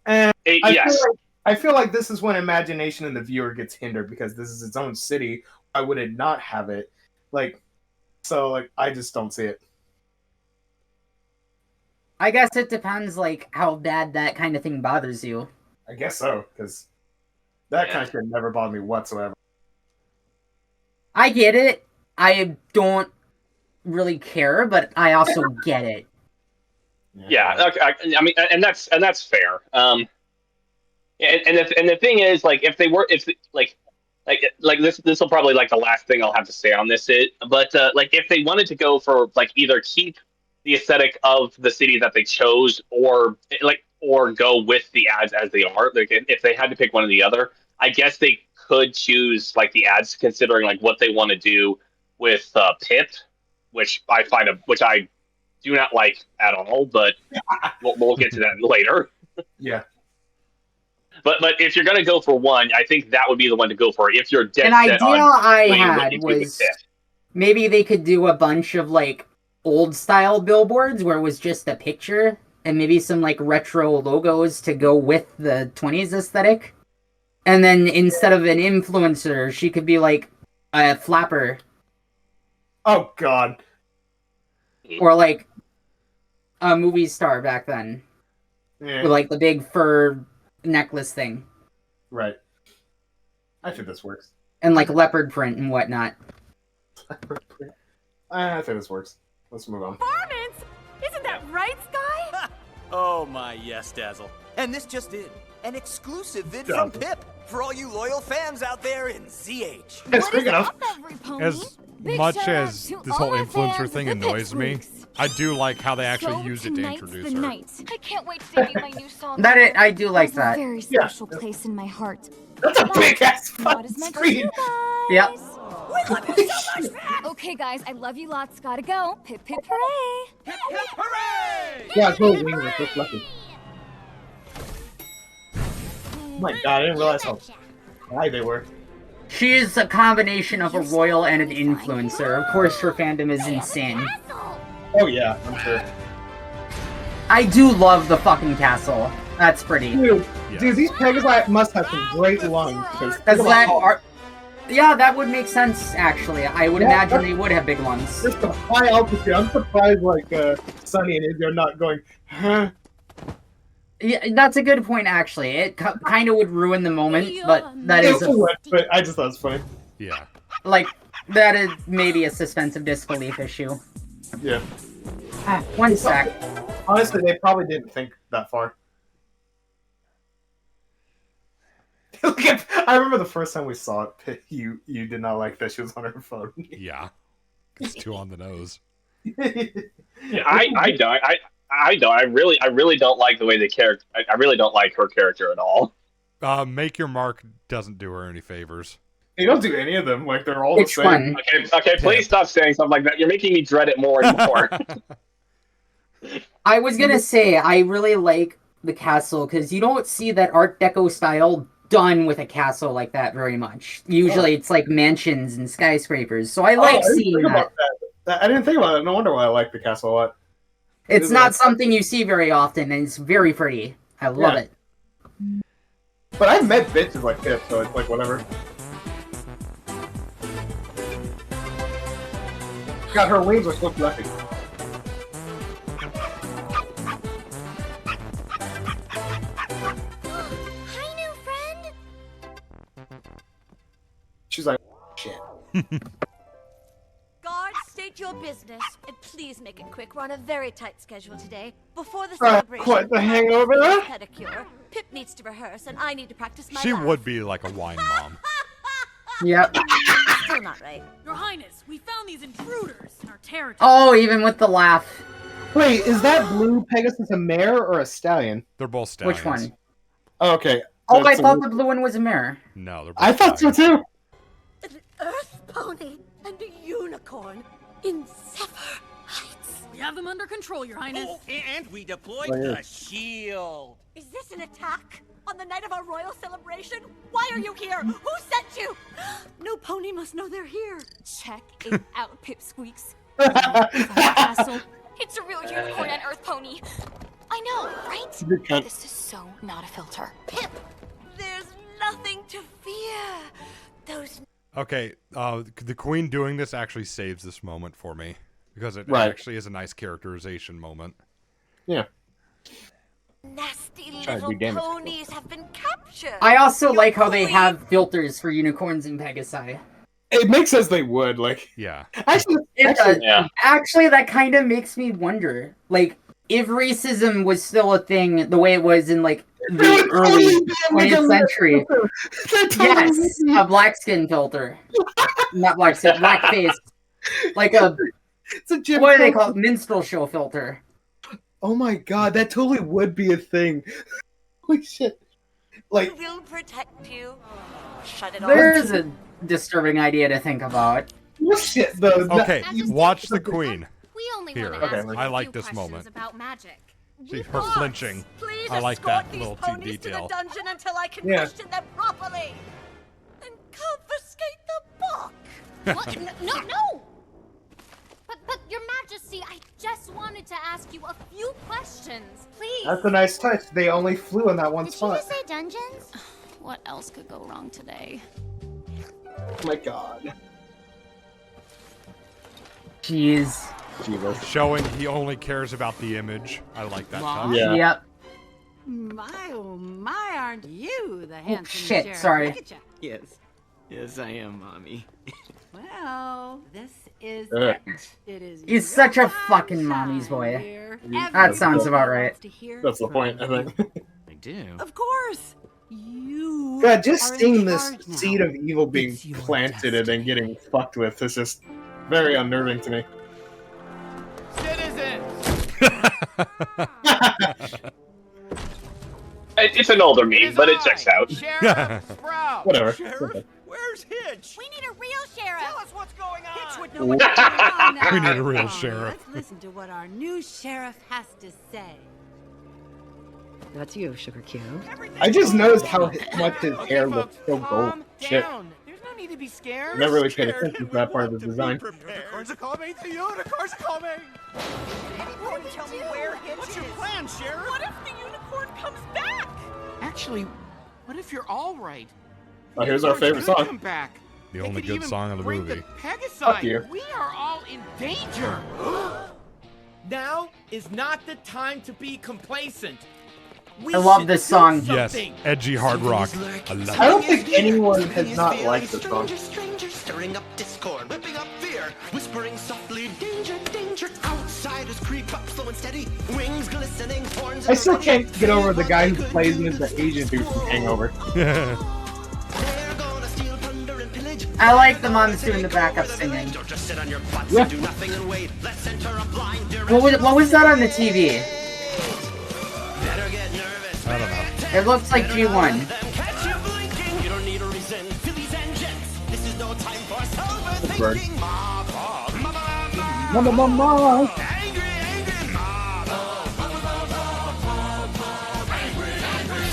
Speaker 1: And
Speaker 4: yes.
Speaker 1: I feel like this is when imagination in the viewer gets hindered because this is its own city. Why would it not have it? I just don't see it.
Speaker 3: I guess it depends, like, how bad that kind of thing bothers you.
Speaker 1: I guess so, because That kind of shit never bothered me whatsoever.
Speaker 3: I get it. I don't really care, but I also get it.
Speaker 4: Yeah, okay, I mean, and that's fair. And the thing is, like, if this will probably like the last thing I'll have to say on this but like if they wanted to go for like either keep the aesthetic of the city that they chose or go with the ads as they are, like if they had to pick one or the other, I guess they could choose like the ads considering like what they want to do with Pip, which I do not like at all, but we'll get to that later.
Speaker 1: Yeah.
Speaker 4: But if you're gonna go for one, I think that would be the one to go for. If you're dead
Speaker 3: An
Speaker 4: set
Speaker 3: idea
Speaker 4: on
Speaker 3: I
Speaker 4: doing what
Speaker 3: had
Speaker 4: you do with
Speaker 3: was
Speaker 4: Pip.
Speaker 3: maybe they could do a bunch of like old style billboards where it was just a picture and maybe some like retro logos to go with the 20s aesthetic. And then instead of an influencer, she could be like a flapper.
Speaker 1: Oh God.
Speaker 3: Or like a movie star back then.
Speaker 1: Yeah.
Speaker 3: With like the big fur necklace thing.
Speaker 1: Right. I think this works.
Speaker 3: And like leopard print and whatnot.
Speaker 1: I think this works. Let's move on.
Speaker 9: Performance? Isn't that right, Sky?
Speaker 14: Oh my yes, Dazzle. And this just in. An exclusive vid
Speaker 1: Dazzle.
Speaker 14: from Pip for all you loyal fans out there in ZH.
Speaker 1: Hey, speaking of,
Speaker 2: As much as this whole influencer thing annoys me, I do like how they actually use it to introduce her.
Speaker 11: I can't wait to debut my new song.
Speaker 3: I do like
Speaker 11: Has
Speaker 3: that.
Speaker 11: a very special place in my heart.
Speaker 1: That's a big ass
Speaker 11: Not
Speaker 1: fucking
Speaker 11: as much as
Speaker 1: screen.
Speaker 11: you guys.
Speaker 3: Yep.
Speaker 9: We love you so much, man!
Speaker 11: Okay, guys, I love you lots. Gotta go. Pip pip hooray!
Speaker 10: Hip hip hooray!
Speaker 1: Yeah, it's really wings are so fluffy. Oh my God, I didn't realize how high they were.
Speaker 3: She is a combination of a royal and an influencer. Of course, her fandom is insane.
Speaker 1: Oh yeah, I'm sure.
Speaker 3: I do love the fucking castle. That's pretty.
Speaker 1: Dude, these Pegasi must have some great lungs.
Speaker 3: Does that are? Yeah, that would make sense. Actually, I would imagine they would have big lungs.
Speaker 1: Just a high altitude. I'm surprised, like Sunny and Izzy are not going. Huh?
Speaker 3: Yeah, that's a good point. Actually, it kind of would ruin the moment, but that is
Speaker 1: but I just thought it was funny.
Speaker 2: Yeah.
Speaker 3: Like that is maybe a suspense of disbelief issue.
Speaker 1: Yeah.
Speaker 3: One sec.
Speaker 1: Honestly, they probably didn't think that far. I remember the first time we saw it, you did not like that she was on her phone.
Speaker 2: Yeah. It's too on the nose.
Speaker 4: Yeah, I don't. I really don't like the way they character. I really don't like her character at all.
Speaker 2: Make Your Mark doesn't do her any favors.
Speaker 1: They don't do any of them. Like they're all the same.
Speaker 3: One?
Speaker 4: Okay, please stop saying something like that. You're making me dread it more and more.
Speaker 3: I was gonna say I really like the castle because you don't see that Art Deco style done with a castle like that very much. Usually it's like mansions and skyscrapers. So I like seeing that.
Speaker 1: I didn't think about it. No wonder why I like the castle a lot.
Speaker 3: It's not something you see very often, and it's very pretty. I love it.
Speaker 1: But I've met bitches like this, so it's like whatever. God, her wings are so fluffy.
Speaker 5: Hi, new friend.
Speaker 1: She's like, shit.
Speaker 5: Guard, state your business, and please make it quick. We're on a very tight schedule today. Before the celebration,
Speaker 1: quite the hangover.
Speaker 5: pedicure. Pip needs to rehearse, and I need to practice my
Speaker 2: She
Speaker 5: laugh.
Speaker 2: would be like a wine mom.
Speaker 3: Yep.
Speaker 5: Still not right.
Speaker 12: Your Highness, we found these intruders in our territory.
Speaker 3: Oh, even with the laugh.
Speaker 1: Wait, is that blue Pegasus a mare or a stallion?
Speaker 2: They're both stallions.
Speaker 3: Which one?
Speaker 1: Oh, okay.
Speaker 3: Oh, I thought the blue one was a mare.
Speaker 2: No, they're both
Speaker 1: I thought so too.
Speaker 5: An earth pony and a unicorn in Zephyr Heights.
Speaker 12: We have them under control, Your Highness.
Speaker 10: Oh, and we deployed
Speaker 1: Oh, yeah.
Speaker 10: the shield.
Speaker 5: Is this an attack? On the night of our royal celebration? Why are you here? Who sent you? No pony must know they're here.
Speaker 11: Check it out, Pipsqueaks. Castle. It's a real unicorn and earth pony. I know, right?
Speaker 1: Good cut.
Speaker 11: This is so not a filter.
Speaker 5: Pip, there's nothing to fear. Those.
Speaker 2: Okay, the queen doing this actually saves this moment for me because it
Speaker 1: Right.
Speaker 2: actually is a nice characterization moment.
Speaker 1: Yeah.
Speaker 5: nasty
Speaker 1: Trying to
Speaker 5: little
Speaker 1: do damage.
Speaker 5: ponies have been captured.
Speaker 3: I also like how they have filters for unicorns and Pegasi.
Speaker 1: It makes sense they would, like...
Speaker 2: Yeah.
Speaker 1: Actually,
Speaker 4: Yeah.
Speaker 3: Actually, that kind of makes me wonder, like, if racism was still a thing the way it was in, like, the early 20th century. Yes, a black skin filter. Not black skin, black face. Like a...
Speaker 1: It's a Jim
Speaker 3: what do they
Speaker 1: Crow-
Speaker 3: call it? Minstrel show filter.
Speaker 1: Oh my god, that totally would be a thing. Holy shit. Like,
Speaker 5: We'll protect you. Shut it off.
Speaker 3: There's a disturbing idea to think about.
Speaker 1: what shit, though?
Speaker 2: Okay, watch the queen.
Speaker 11: We only
Speaker 2: Here,
Speaker 11: want to ask
Speaker 2: I
Speaker 11: you a
Speaker 2: like
Speaker 11: few
Speaker 2: this
Speaker 11: questions
Speaker 2: moment.
Speaker 11: about magic.
Speaker 2: See her flinching.
Speaker 9: Please
Speaker 2: I like
Speaker 9: escort
Speaker 2: that
Speaker 9: these
Speaker 2: little
Speaker 9: ponies
Speaker 2: detail.
Speaker 9: to the dungeon until I can
Speaker 1: Yeah.
Speaker 9: question them properly. And confiscate the book.
Speaker 11: What? No! But Your Majesty, I just wanted to ask you a few questions, please.
Speaker 1: That's a nice touch. They only flew in that one
Speaker 11: Did you
Speaker 1: spot.
Speaker 11: just say dungeons? What else could go wrong today?
Speaker 1: Oh my god.
Speaker 3: Jeez.
Speaker 1: Jesus.
Speaker 2: Showing he only cares about the image. I like that
Speaker 9: Mom?
Speaker 2: touch.
Speaker 1: Yeah.
Speaker 3: Yep.
Speaker 9: My, oh my, aren't you the handsome
Speaker 3: shit,
Speaker 9: sheriff?
Speaker 3: sorry.
Speaker 9: Look at ya.
Speaker 14: Yes. Yes, I am, Mommy.
Speaker 9: Well, this is
Speaker 1: Ugh.
Speaker 9: it. It is
Speaker 3: He's
Speaker 9: your
Speaker 3: such a
Speaker 9: time
Speaker 3: fucking
Speaker 9: to
Speaker 3: mommy's
Speaker 9: shine,
Speaker 3: boy.
Speaker 9: dear.
Speaker 3: That sounds about
Speaker 9: Everybody
Speaker 3: right.
Speaker 9: wants to hear
Speaker 1: That's the
Speaker 9: from
Speaker 1: point, I
Speaker 9: you.
Speaker 1: think.
Speaker 14: I do.
Speaker 9: Of course. You
Speaker 1: God, just
Speaker 9: are in
Speaker 1: seeing this
Speaker 9: charge now.
Speaker 1: seed of evil being
Speaker 9: It's your
Speaker 1: planted and then
Speaker 9: destiny.
Speaker 1: getting fucked with is just very unnerving to me.
Speaker 10: Citizens!
Speaker 4: It's an older meme, but it checks out.
Speaker 10: Sheriff Sprout!
Speaker 1: Whatever.
Speaker 14: Sheriff, where's Hitch?
Speaker 5: We need a real sheriff.
Speaker 10: Tell us what's going on!
Speaker 9: Hitch would know what's going on now.
Speaker 2: We need a real
Speaker 9: Come on,
Speaker 2: sheriff.
Speaker 9: Let's listen to what our new sheriff has to say.
Speaker 15: That's you, Sugar Cube.
Speaker 1: I just noticed how much his hair looks so gold.
Speaker 10: Calm
Speaker 1: Shit.
Speaker 10: down. There's no need to be scared.
Speaker 1: Never really paid attention to that part of the design.
Speaker 10: Unicorns are coming! The unicorns are coming!
Speaker 9: Anyone tell me where Hitch
Speaker 10: What's your
Speaker 9: is?
Speaker 10: plan, Sheriff?
Speaker 9: What if the unicorn comes back?
Speaker 10: Actually, what if you're all right?
Speaker 1: Oh, here's our favorite
Speaker 10: Unicorns could
Speaker 1: song.
Speaker 10: Come back.
Speaker 2: The
Speaker 10: They
Speaker 2: only
Speaker 10: could
Speaker 2: good
Speaker 10: even
Speaker 2: song of the
Speaker 10: bring
Speaker 2: movie.
Speaker 10: The Pegasi.
Speaker 1: Fuck you.
Speaker 10: We are all in danger.
Speaker 16: Now is not the time to be complacent. We
Speaker 3: I love
Speaker 16: should
Speaker 3: this
Speaker 16: do
Speaker 3: song.
Speaker 2: Yes,
Speaker 16: something.
Speaker 2: edgy hard rock. I love
Speaker 1: I
Speaker 2: it.
Speaker 1: don't think anyone has not liked this song.
Speaker 17: Stranger, stirring up discord, whipping up fear, whispering softly, danger, danger. Outsiders creep up slow and steady, wings glistening, horns.
Speaker 1: I still can't get over the guy who plays him as the Asian dude from Hangover.
Speaker 3: I like the moms doing the backup singing.
Speaker 17: Just sit on your butts
Speaker 1: Yeah.
Speaker 17: and do nothing and wait. Let's enter a blind
Speaker 3: What was that on the TV?
Speaker 17: Better get nervous.
Speaker 2: I don't know.
Speaker 3: It looks like G1.
Speaker 17: Catch you blinking. You don't need a reason. Fillies and gents. This is no time for sober
Speaker 1: Bird.
Speaker 17: thinking.
Speaker 1: Mama, mama.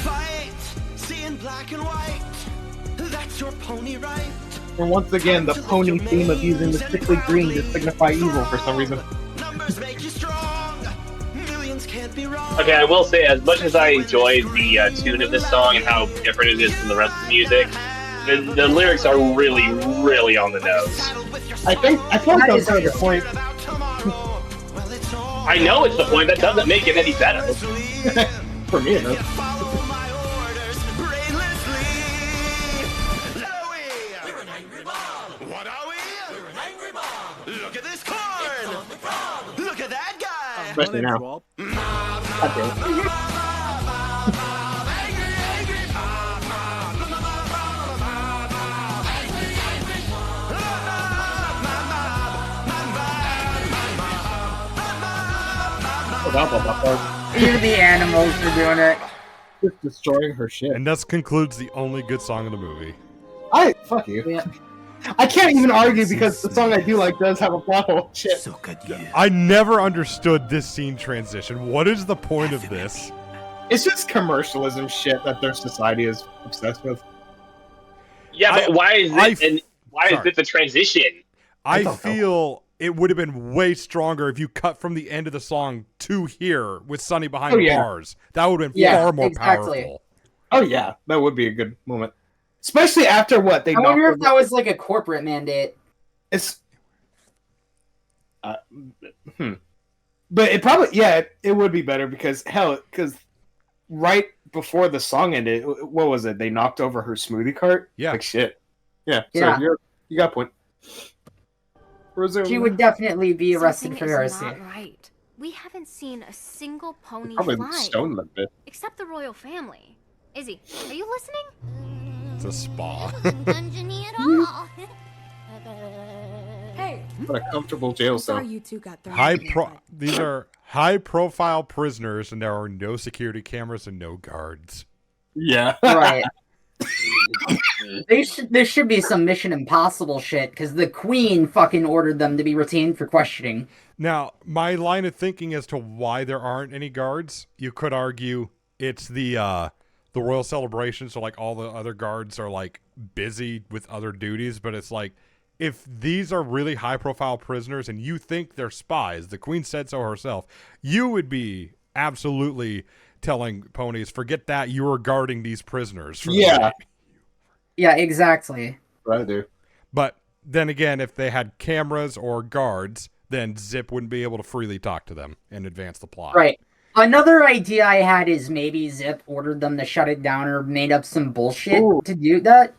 Speaker 17: Fight. See in black and white. That's your pony, right?
Speaker 1: And once again, the pony theme of using the sickly green to signify evil for some reason.
Speaker 17: Numbers make you strong. Millions can't be wrong.
Speaker 4: Okay, I will say, as much as I enjoyed the tune of this song and how different it is from the rest of the music, the lyrics are really, really on the nose.
Speaker 1: I feel like those are the point.
Speaker 4: I know it's the point, that doesn't make it any better.
Speaker 1: For me, it does.
Speaker 17: What are we? We're an angry mob. Look at this corn. Look at that guy.
Speaker 1: Especially now. God damn it. Forgot about that part.
Speaker 3: Even the animals are doing it.
Speaker 1: Just destroying her shit.
Speaker 2: And thus concludes the only good song of the movie.
Speaker 1: Fuck you. I can't even argue because the song I do like does have a plot hole. Shit. So
Speaker 17: good,
Speaker 2: I never understood this scene transition. What is the point of this?
Speaker 1: It's just commercialism shit that their society is obsessed with.
Speaker 4: Yeah, but why is
Speaker 2: I-
Speaker 4: it? And why is
Speaker 2: sorry.
Speaker 4: it the transition?
Speaker 2: I feel it would have been way stronger if you cut from the end of the song to here with Sunny behind
Speaker 1: Oh, yeah.
Speaker 2: bars. That would have been
Speaker 1: Yeah,
Speaker 2: far more
Speaker 3: exactly.
Speaker 2: powerful.
Speaker 1: Oh yeah, that would be a good moment. Especially after what they
Speaker 3: I wonder
Speaker 1: knocked
Speaker 3: if that was like a corporate mandate.
Speaker 1: It's but it probably it would be better because right before the song ended, what was it? They knocked over her smoothie cart?
Speaker 2: Yeah.
Speaker 1: Like shit. Yeah.
Speaker 3: Yeah.
Speaker 1: So you got a point. Resume.
Speaker 3: She would definitely be arrested
Speaker 11: Something
Speaker 3: for
Speaker 11: is
Speaker 3: heresy.
Speaker 11: not right. We haven't seen a single pony
Speaker 1: Probably
Speaker 11: fly.
Speaker 1: stoned them a bit.
Speaker 11: Except the royal family. Izzy, are you listening?
Speaker 2: It's a spa.
Speaker 5: Dungeony at all.
Speaker 12: Hey,
Speaker 1: What a comfortable jail cell.
Speaker 13: Sorry you two got thrown.
Speaker 2: These are high-profile prisoners, and there are no security cameras and no guards.
Speaker 1: Yeah.
Speaker 3: Right. There should be some Mission Impossible shit, because the Queen fucking ordered them to be retained for questioning.
Speaker 2: Now, my line of thinking as to why there aren't any guards, you could argue it's the royal celebration, so like all the other guards are like busy with other duties, but it's like, if these are really high-profile prisoners and you think they're spies, the Queen said so herself, you would be absolutely telling ponies, forget that, you are guarding these prisoners. For the night.
Speaker 3: Yeah, exactly.
Speaker 1: I do.
Speaker 2: But then again, if they had cameras or guards, then Zip wouldn't be able to freely talk to them and advance the plot.
Speaker 3: Right. Another idea I had is maybe Zip ordered them to shut it down or made up some bullshit to do that.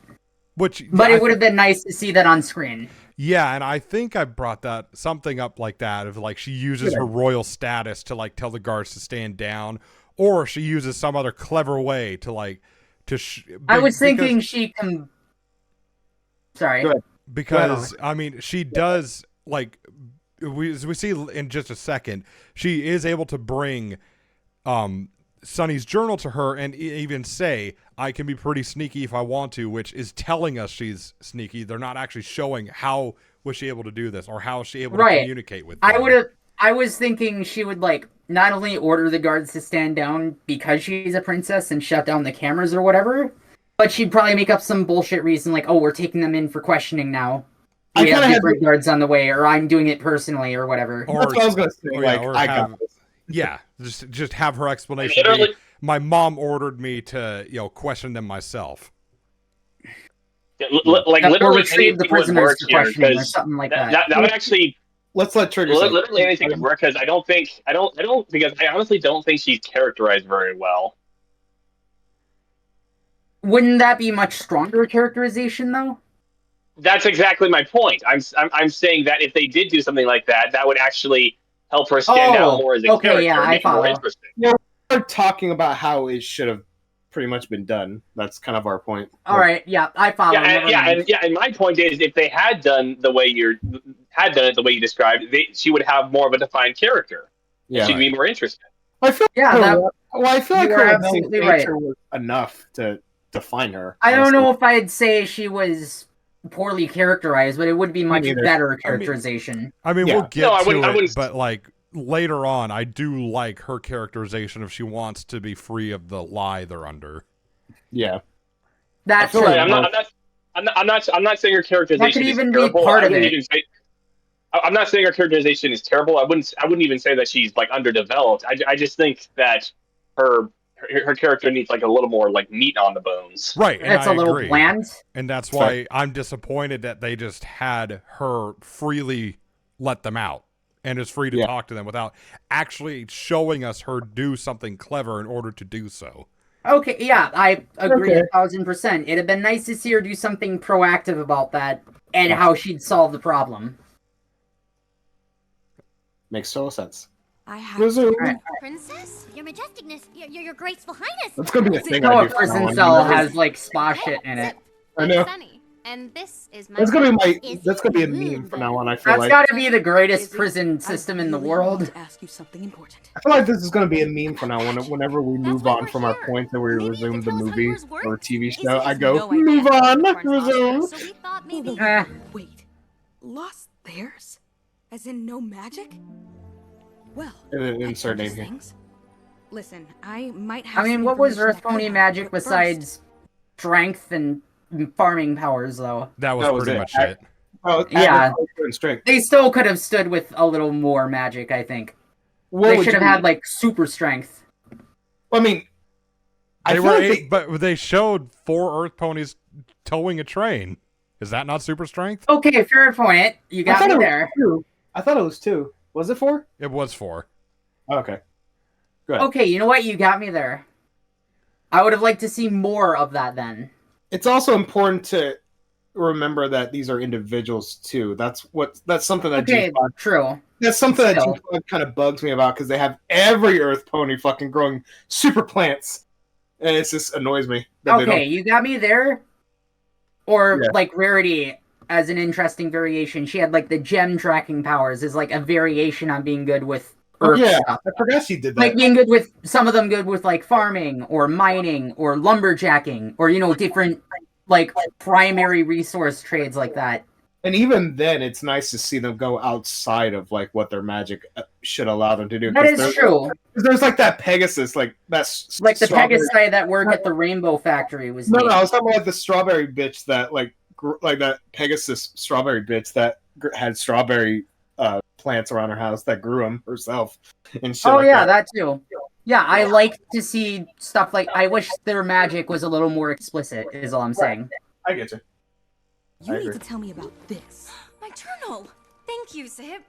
Speaker 3: But it would have been nice to see that on screen.
Speaker 2: Yeah, and I think I brought that something up like that, of like she uses her royal status to like tell the guards to stand down, or she uses some other clever way to like
Speaker 3: I was thinking she can. Sorry.
Speaker 2: Because I mean, she does like we see in just a second. She is able to bring Sunny's journal to her and even say, I can be pretty sneaky if I want to, which is telling us she's sneaky. They're not actually showing how was she able to do this or how is she able to communicate with them.
Speaker 3: I was thinking she would like not only order the guards to stand down because she's a princess and shut down the cameras or whatever, but she'd probably make up some bullshit reason like, oh, we're taking them in for questioning now. We have different guards on the way, or I'm doing it personally, or whatever.
Speaker 1: That's what I was gonna say.
Speaker 2: Yeah, just have her explanation be, my mom ordered me to, question them myself.
Speaker 4: Yeah, literally
Speaker 3: retrieve the prisoners for questioning or something like that.
Speaker 4: That would actually.
Speaker 1: Let's let Trigger.
Speaker 4: Literally anything would work because I honestly don't think she's characterized very well.
Speaker 3: Wouldn't that be much stronger characterization though?
Speaker 4: That's exactly my point. I'm saying that if they did do something like that, that would actually help her stand out more as a character.
Speaker 3: Yeah, I follow.
Speaker 4: More interesting.
Speaker 1: Yeah, we're talking about how it should have pretty much been done. That's kind of our point.
Speaker 3: All right, yeah, I follow.
Speaker 4: And my point is, if they had done the way you described, she would have more of a defined character.
Speaker 1: Yeah,
Speaker 4: she'd be more interesting.
Speaker 1: I feel like her
Speaker 3: absolutely right.
Speaker 1: was enough to define her.
Speaker 3: I don't know if I'd say she was poorly characterized, but it would be much better characterization.
Speaker 2: I mean, we'll get to it, but like later on, I do like her characterization if she wants to be free of the lie they're under.
Speaker 1: Yeah,
Speaker 3: that's true.
Speaker 4: I'm not saying her characterization
Speaker 3: that could even
Speaker 4: is terrible.
Speaker 3: be part of it.
Speaker 4: I'm not saying her characterization is terrible. I wouldn't even say that she's like underdeveloped. I just think that her character needs like a little more like meat on the bones.
Speaker 2: Right, and
Speaker 3: it's a little bland.
Speaker 2: And that's why I'm disappointed that they just had her freely let them out and is free to talk to them without actually showing us her do something clever in order to do so.
Speaker 3: Okay, yeah, I agree 1,000%. It'd have been nice to see her do something proactive about that and how she'd solve the problem.
Speaker 1: Makes total sense.
Speaker 5: I have Princess, your majesticness, your graceful highness.
Speaker 1: That's gonna be a thing.
Speaker 3: No, prison cell has like spa shit in it.
Speaker 1: I know.
Speaker 11: And this is
Speaker 1: That's gonna be a meme from now on. I feel
Speaker 3: that's gotta be the greatest prison system in the world.
Speaker 13: Ask you something important.
Speaker 1: I feel like this is gonna be a meme from now on. Whenever we move on from our point that we resume the movie or TV show, I go move on, resume.
Speaker 13: Wait, lost theirs? As in no magic? Well,
Speaker 1: insert name here.
Speaker 13: Listen, I might have.
Speaker 3: I mean, what was Earth Pony magic besides strength and farming powers, though?
Speaker 2: That was pretty much it.
Speaker 3: Yeah, they still could have stood with a little more magic. I think they should have had like super strength.
Speaker 1: Well, I mean,
Speaker 2: but they showed 4 Earth Ponies towing a train. Is that not super strength?
Speaker 3: Okay, fair point. You got me there.
Speaker 1: I thought it was 2. Was it 4?
Speaker 2: It was 4.
Speaker 1: Okay. Good.
Speaker 3: Okay, you know what? You got me there. I would have liked to see more of that then.
Speaker 1: It's also important to remember that these are individuals too. That's something that
Speaker 3: true.
Speaker 1: That's something that G5 kind of bugs me about because they have every Earth pony fucking growing super plants, and it just annoys me.
Speaker 3: Okay, you got me there. Or like Rarity as an interesting variation. She had like the gem tracking powers is like a variation on being good with Earth stuff.
Speaker 1: I forgot she did that.
Speaker 3: Like being good with some of them good with like farming or mining or lumberjacking or different like primary resource trades like that.
Speaker 1: And even then, it's nice to see them go outside of like what their magic should allow them to do.
Speaker 3: That is true.
Speaker 1: There's like that Pegasus, like that's
Speaker 3: like the Pegasi that work at the Rainbow Factory was.
Speaker 1: No, I was talking about like the strawberry bitch that like that Pegasus strawberry bitch that had strawberry plants around her house that grew them herself. And shit
Speaker 3: that too. Yeah, I like to see stuff like. I wish their magic was a little more explicit. Is all I'm saying.
Speaker 1: I get you.
Speaker 13: You need to tell me about this.
Speaker 11: My journal. Thank you, Zip.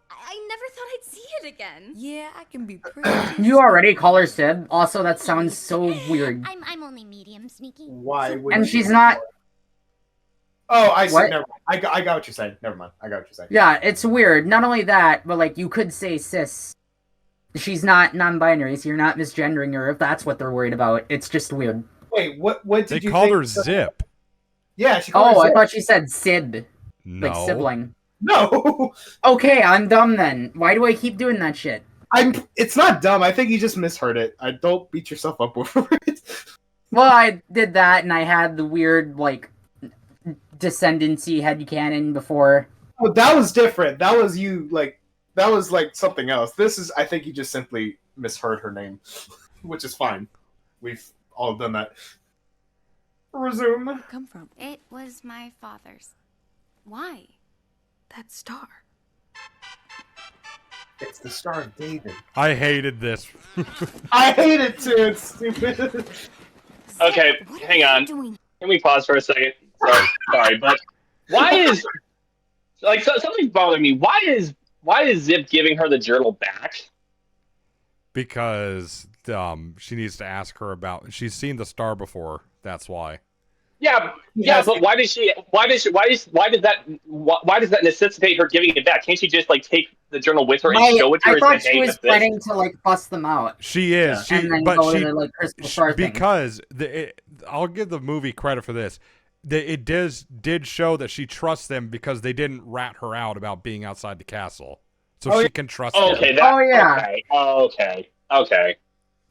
Speaker 11: I never thought I'd see it again.
Speaker 12: Yeah, I can be pretty.
Speaker 3: You already call her Sib. Also, that sounds so weird.
Speaker 5: I'm only medium sneaky.
Speaker 1: Why would
Speaker 3: and she's not.
Speaker 1: Oh, I see. Never mind. I got what you're saying. Never mind. I got what you're saying.
Speaker 3: Yeah, it's weird. Not only that, but like you could say cis. She's not non-binary, so you're not misgendering her if that's what they're worried about. It's just weird.
Speaker 1: Wait, what did
Speaker 2: you called her Zip.
Speaker 1: Yeah, she called her Zip.
Speaker 3: I thought she said Sib.
Speaker 2: No.
Speaker 3: Like sibling.
Speaker 1: No.
Speaker 3: Okay, I'm dumb then. Why do I keep doing that shit?
Speaker 1: It's not dumb. I think you just misheard it. I don't beat yourself up over it.
Speaker 3: Well, I did that, and I had the weird like descendancy headcanon before.
Speaker 1: Oh, that was different. That was you like. That was like something else. This is, I think you just simply misheard her name, which is fine. We've all done that. Resume.
Speaker 13: Come from?
Speaker 5: It was my father's. Why?
Speaker 13: That star.
Speaker 1: It's the Star of David.
Speaker 2: I hated this.
Speaker 1: I hate it too. It's stupid.
Speaker 4: Okay, hang on. Can we pause for a second? Sorry, but why is like something's bothering me? Why is Zip giving her the journal back?
Speaker 2: Because she needs to ask her about. She's seen the star before. That's why.
Speaker 4: Yeah, but why does that necessitate her giving it back? Can't she just like take the journal with her and show it to her?
Speaker 3: I thought she was planning to like bust them out.
Speaker 2: She is.
Speaker 3: Yeah. And then go to the like crystal star thing.
Speaker 2: Because I'll give the movie credit for this. It did show that she trusts them because they didn't rat her out about being outside the castle, so she can trust them.
Speaker 4: Okay. Okay.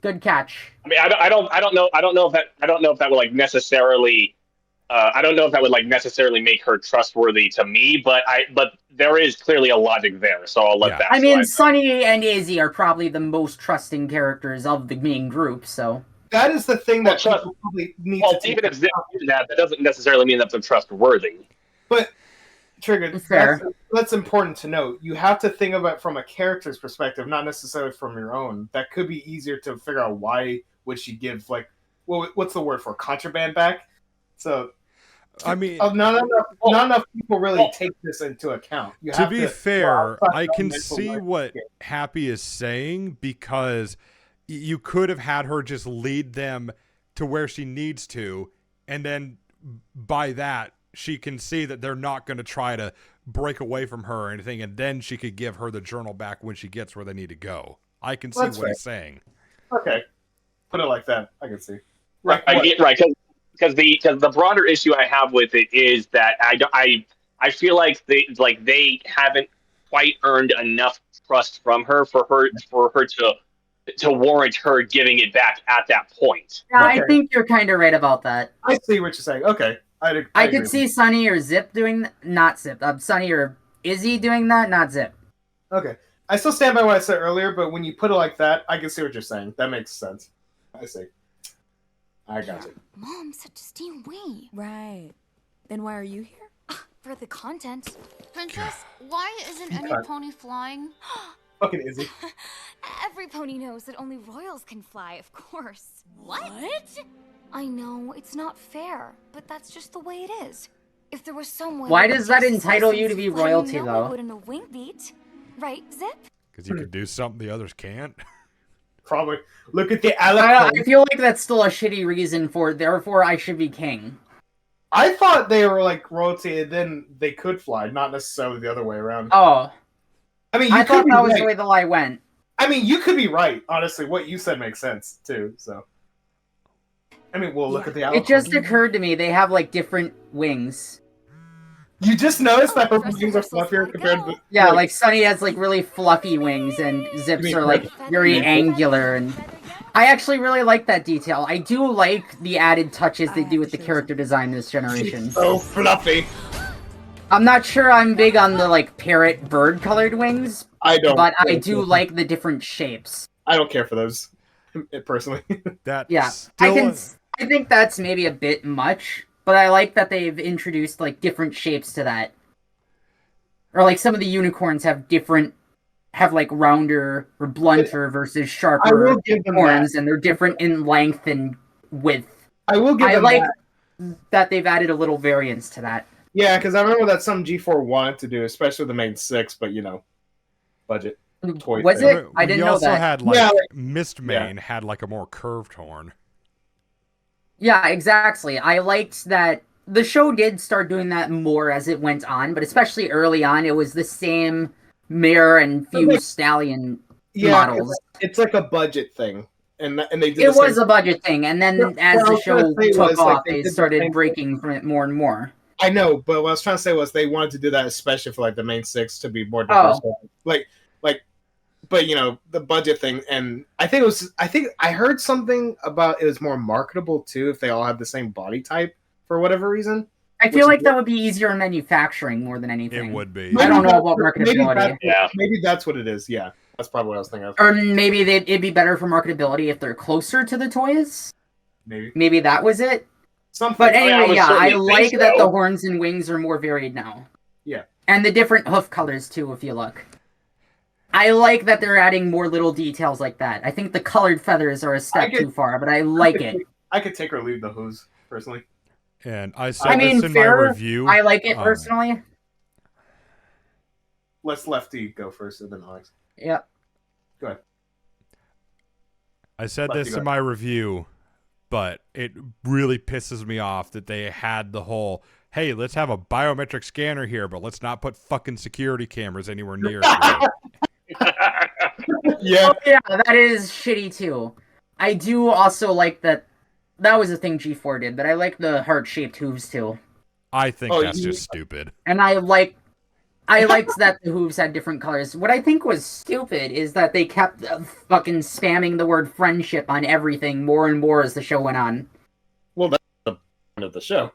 Speaker 3: Good catch.
Speaker 4: I mean, I don't know if that would like necessarily. I don't know if that would like necessarily make her trustworthy to me, but there is clearly a logic there, so I'll let that.
Speaker 3: I mean, Sunny and Izzy are probably the most trusting characters of the main group, so.
Speaker 1: That is the thing that people probably need to
Speaker 4: even if Zip did that doesn't necessarily mean that they're trustworthy.
Speaker 1: But Trigger, that's important to note. You have to think about it from a character's perspective, not necessarily from your own. That could be easier to figure out why would she give like what's the word for contraband back? So
Speaker 2: I mean,
Speaker 1: not enough people really take this into account.
Speaker 2: To be fair, I can see what Happy is saying because you could have had her just lead them to where she needs to, and then by that, she can see that they're not going to try to break away from her or anything, and then she could give her the journal back when she gets where they need to go. I can see what he's saying.
Speaker 1: Okay. Put it like that. I can see.
Speaker 4: Right, because the broader issue I have with it is that I feel like they haven't quite earned enough trust from her for her to warrant her giving it back at that point.
Speaker 3: Yeah, I think you're kind of right about that.
Speaker 1: I see what you're saying. Okay.
Speaker 3: I could see Sunny or Zip doing not Zip. Sunny or Izzy doing that, not Zip.
Speaker 1: Okay. I still stand by what I said earlier, but when you put it like that, I can see what you're saying. That makes sense. I see. I got you.
Speaker 11: Mom said to stay away.
Speaker 13: Right. Then why are you here?
Speaker 11: For the content. Princess, why isn't any pony flying?
Speaker 1: Fucking Izzy.
Speaker 11: Every pony knows that only royals can fly, of course. What? I know, it's not fair, but that's just the way it is. If there was some way...
Speaker 3: Why does that entitle you to be royalty, though?
Speaker 11: It wouldn't a wing beat. Right, Zip?
Speaker 2: Because you could do something the others can't.
Speaker 1: Probably. Look at the
Speaker 3: I feel like that's still a shitty reason for therefore I should be king.
Speaker 1: I thought they were like royalty, and then they could fly, not necessarily the other way around.
Speaker 3: Oh.
Speaker 1: I mean,
Speaker 3: I thought that was the way the lie went.
Speaker 1: I mean, you could be right. Honestly, what you said makes sense too. So, I mean, we'll look at the.
Speaker 3: It just occurred to me they have like different wings.
Speaker 1: You just noticed that her wings are fluffier compared to.
Speaker 3: Yeah, like Sunny has like really fluffy wings, and Zips are like very angular. And I actually really like that detail. I do like the added touches they do with the character design this generation.
Speaker 1: So fluffy.
Speaker 3: I'm not sure I'm big on the like parrot bird colored wings.
Speaker 1: I don't.
Speaker 3: But I do like the different shapes.
Speaker 1: I don't care for those, personally.
Speaker 3: I think that's maybe a bit much, but I like that they've introduced like different shapes to that. Or like some of the unicorns have like rounder or blunter versus sharper horns, and they're different in length and width.
Speaker 1: I will give them
Speaker 3: like that they've added a little variance to that.
Speaker 1: Yeah, because I remember that's something G4 wanted to do, especially the main 6, but budget. Toy
Speaker 3: Was
Speaker 1: thing.
Speaker 3: it? I didn't know
Speaker 2: also
Speaker 3: that.
Speaker 2: had like Mistmane had like a more curved horn.
Speaker 3: Yeah, exactly. I liked that the show did start doing that more as it went on, but especially early on, it was the same mare and few stallion models.
Speaker 1: It's like a budget thing, and they did.
Speaker 3: It was a budget thing, and then as the show took off, they started breaking from it more and more.
Speaker 1: I know, but what I was trying to say was they wanted to do that especially for like the main 6 to be more diverse. But the budget thing, and I think I heard something about it was more marketable too if they all had the same body type for whatever reason.
Speaker 3: I feel like that would be easier in manufacturing more than anything.
Speaker 2: It would be.
Speaker 3: I don't know about marketability.
Speaker 1: Maybe that's what it is. Yeah, that's probably what I was thinking of.
Speaker 3: Or maybe it'd be better for marketability if they're closer to the toys. Maybe that was it. But anyway, I like that the horns and wings are more varied now.
Speaker 1: Yeah.
Speaker 3: And the different hoof colors too, if you look. I like that they're adding more little details like that. I think the colored feathers are a step too far, but I like it.
Speaker 1: I could take or leave the hooves, personally.
Speaker 2: And I said this in my review.
Speaker 3: I like it personally.
Speaker 1: Let's Lefty go first, and then Alex.
Speaker 3: Yep.
Speaker 1: Go ahead.
Speaker 2: I said this in my review, but it really pisses me off that they had the whole, hey, let's have a biometric scanner here, but let's not put fucking security cameras anywhere near it.
Speaker 1: Yeah.
Speaker 3: Oh, yeah, that is shitty too. I do also like that. That was a thing G4 did, but I like the heart-shaped hooves too.
Speaker 2: I think that's just stupid.
Speaker 3: And I liked that the hooves had different colors. What I think was stupid is that they kept fucking spamming the word friendship on everything more and more as the show went on.
Speaker 1: Well, that's the point of the show.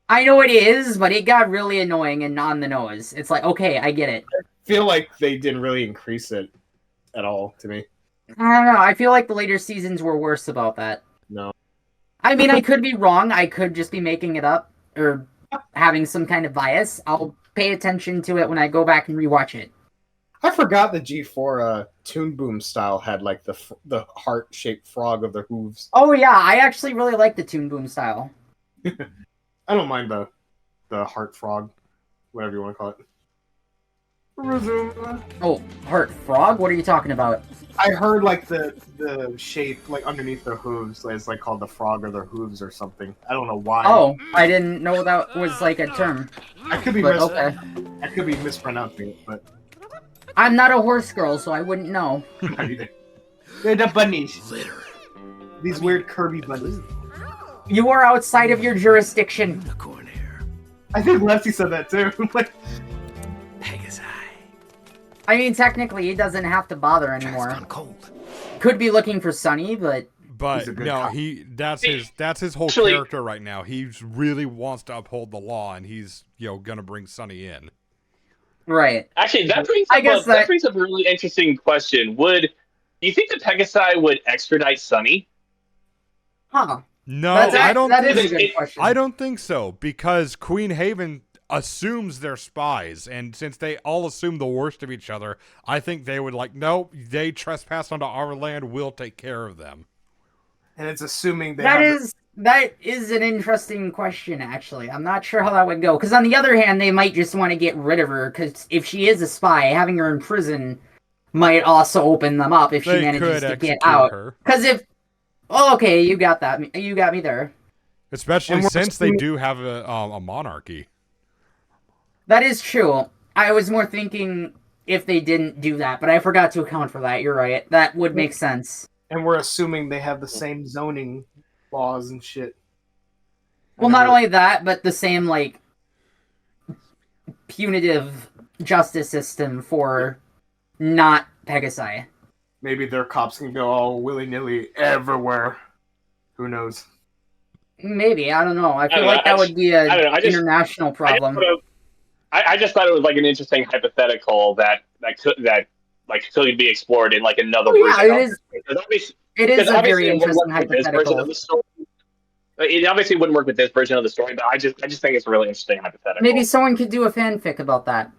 Speaker 3: I know it is, but it got really annoying and on the nose. It's like, okay, I get it.
Speaker 1: I feel like they didn't really increase it at all to me.
Speaker 3: I don't know. I feel like the later seasons were worse about that.
Speaker 1: No.
Speaker 3: I mean, I could be wrong. I could just be making it up or having some kind of bias. I'll pay attention to it when I go back and rewatch it.
Speaker 1: I forgot the G4 Toon Boom style had like the heart-shaped frog of the hooves.
Speaker 3: Oh yeah, I actually really like the Toon Boom style.
Speaker 1: I don't mind the heart frog, whatever you want to call it.
Speaker 3: Oh, heart frog? What are you talking about?
Speaker 1: I heard like the shape like underneath their hooves is like called the frog or their hooves or something. I don't know why.
Speaker 3: Oh, I didn't know that was like a term.
Speaker 1: I could be
Speaker 3: okay.
Speaker 1: I could be mispronouncing it, but
Speaker 3: I'm not a horse girl, so I wouldn't know.
Speaker 1: They're the bunnies. These weird Kirby bunnies.
Speaker 3: You are outside of your jurisdiction.
Speaker 1: I think Lefty said that too. Like,
Speaker 3: I mean, technically, he doesn't have to bother anymore. Could be looking for Sunny, but
Speaker 2: no, that's his whole character right now. He really wants to uphold the law, and he's gonna bring Sunny in.
Speaker 3: Right.
Speaker 4: Actually, that brings up a really interesting question. Do you think the Pegasi would extradite Sunny?
Speaker 3: Huh.
Speaker 2: No, I don't think so, because Queen Haven assumes they're spies, and since they all assume the worst of each other, I think they would
Speaker 1: no,
Speaker 2: they trespass onto our land, we'll take care of them.
Speaker 1: And it's assuming
Speaker 3: that is an interesting question, actually. I'm not sure how that would go, because on the other hand, they might just want to get rid of her, because if she is a spy, having her in prison might also open them up if she
Speaker 2: They
Speaker 3: manages
Speaker 2: could
Speaker 3: to get
Speaker 2: execute
Speaker 3: out.
Speaker 2: her.
Speaker 3: Because if... Oh, okay, you got that. You got me there.
Speaker 2: Especially since they do have a monarchy.
Speaker 3: That is true. I was more thinking if they didn't do that, but I forgot to account for that. You're right. That would make sense.
Speaker 1: And we're assuming they have the same zoning laws and shit.
Speaker 3: Well, not only that, but the same, like, punitive justice system for not Pegasi.
Speaker 1: Maybe their cops can go all willy-nilly everywhere. Who knows?
Speaker 3: Maybe. I don't know. I feel
Speaker 4: don't
Speaker 3: like
Speaker 4: know.
Speaker 3: that would be an
Speaker 4: Just-
Speaker 3: international problem.
Speaker 4: I just thought it was like an interesting hypothetical that could be explored in like another version.
Speaker 3: Yeah, it is a very interesting hypothetical.
Speaker 4: It obviously wouldn't work with this version of the story, but I just think it's a really interesting hypothetical.
Speaker 3: Maybe someone could do a fanfic about that.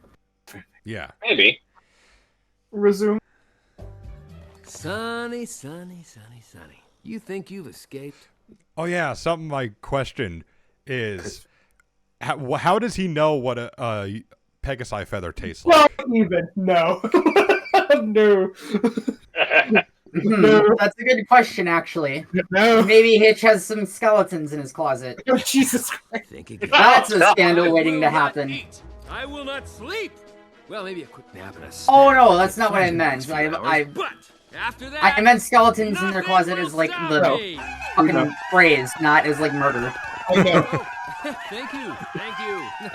Speaker 2: Yeah.
Speaker 4: Maybe.
Speaker 1: Resume.
Speaker 6: Sunny, sunny, sunny, sunny. You think you've escaped?
Speaker 2: Oh yeah, something my question is, how does he know what a Pegasi feather tastes like?
Speaker 1: Not even. No. No.
Speaker 3: That's a good question, actually.
Speaker 1: No.
Speaker 3: Maybe Hitch has some skeletons in his closet.
Speaker 1: Oh, Jesus Christ.
Speaker 6: Think again.
Speaker 3: That's a scandal waiting to happen.
Speaker 6: I will not sleep. Well, maybe a quick nap and a snack.
Speaker 3: Oh no, that's not what I meant.
Speaker 6: But after that,
Speaker 3: I meant skeletons in their closet as like the fucking phrase, not as like murder.
Speaker 6: Thank you.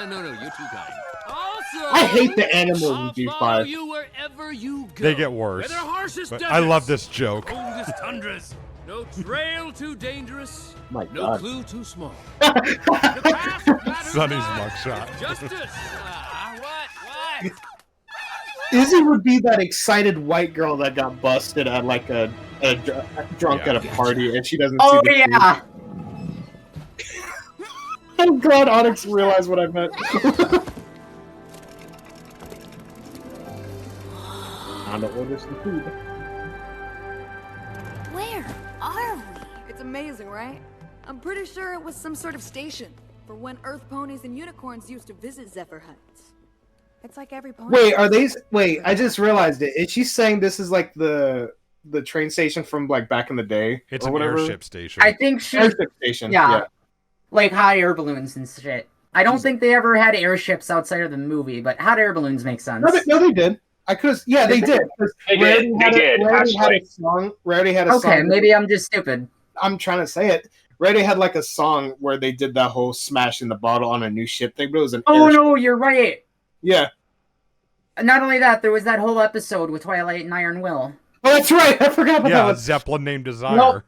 Speaker 6: No, you're too kind. Also,
Speaker 1: I hate the animals in G5.
Speaker 6: you wherever you go.
Speaker 2: They get worse.
Speaker 6: Whether harshest
Speaker 2: But
Speaker 6: deserts,
Speaker 2: I love this joke.
Speaker 6: coldest tundras, no trail too dangerous,
Speaker 1: My
Speaker 6: no
Speaker 1: God.
Speaker 6: clue too small.
Speaker 2: Sonny's mugshot.
Speaker 6: Justice. What?
Speaker 1: Izzy would be that excited white girl that got busted at like a drunk at a party, and she doesn't.
Speaker 3: Oh
Speaker 1: see the
Speaker 3: yeah.
Speaker 1: I'm glad Onyx realized what I meant. Time to order some food.
Speaker 11: Where are we?
Speaker 13: It's amazing, right? I'm pretty sure it was some sort of station for when Earth ponies and unicorns used to visit Zephyr Heights. It's like every pony.
Speaker 1: Wait, are these? Wait, I just realized it. Is she saying this is like the train station from like back in the day?
Speaker 2: It's
Speaker 1: or
Speaker 2: an
Speaker 1: whatever?
Speaker 2: airship station.
Speaker 3: I think she.
Speaker 1: Airship station.
Speaker 3: Yeah. Like hot air balloons and shit. I don't think they ever had airships outside of the movie, but hot air balloons make sense.
Speaker 1: No, they did. I could. Yeah, they did.
Speaker 4: They did.
Speaker 1: Rarity had a song. Rarity had a song.
Speaker 3: Okay, maybe I'm just stupid.
Speaker 1: I'm trying to say it. Rarity had like a song where they did that whole smash in the bottle on a new ship thing, but it was an
Speaker 3: Oh
Speaker 1: airship.
Speaker 3: no, you're right.
Speaker 1: Yeah.
Speaker 3: Not only that, there was that whole episode with Twilight and Iron Will.
Speaker 1: Oh, that's right. I forgot about that.
Speaker 2: Yeah, Zeppelin named Desire.
Speaker 3: Nope.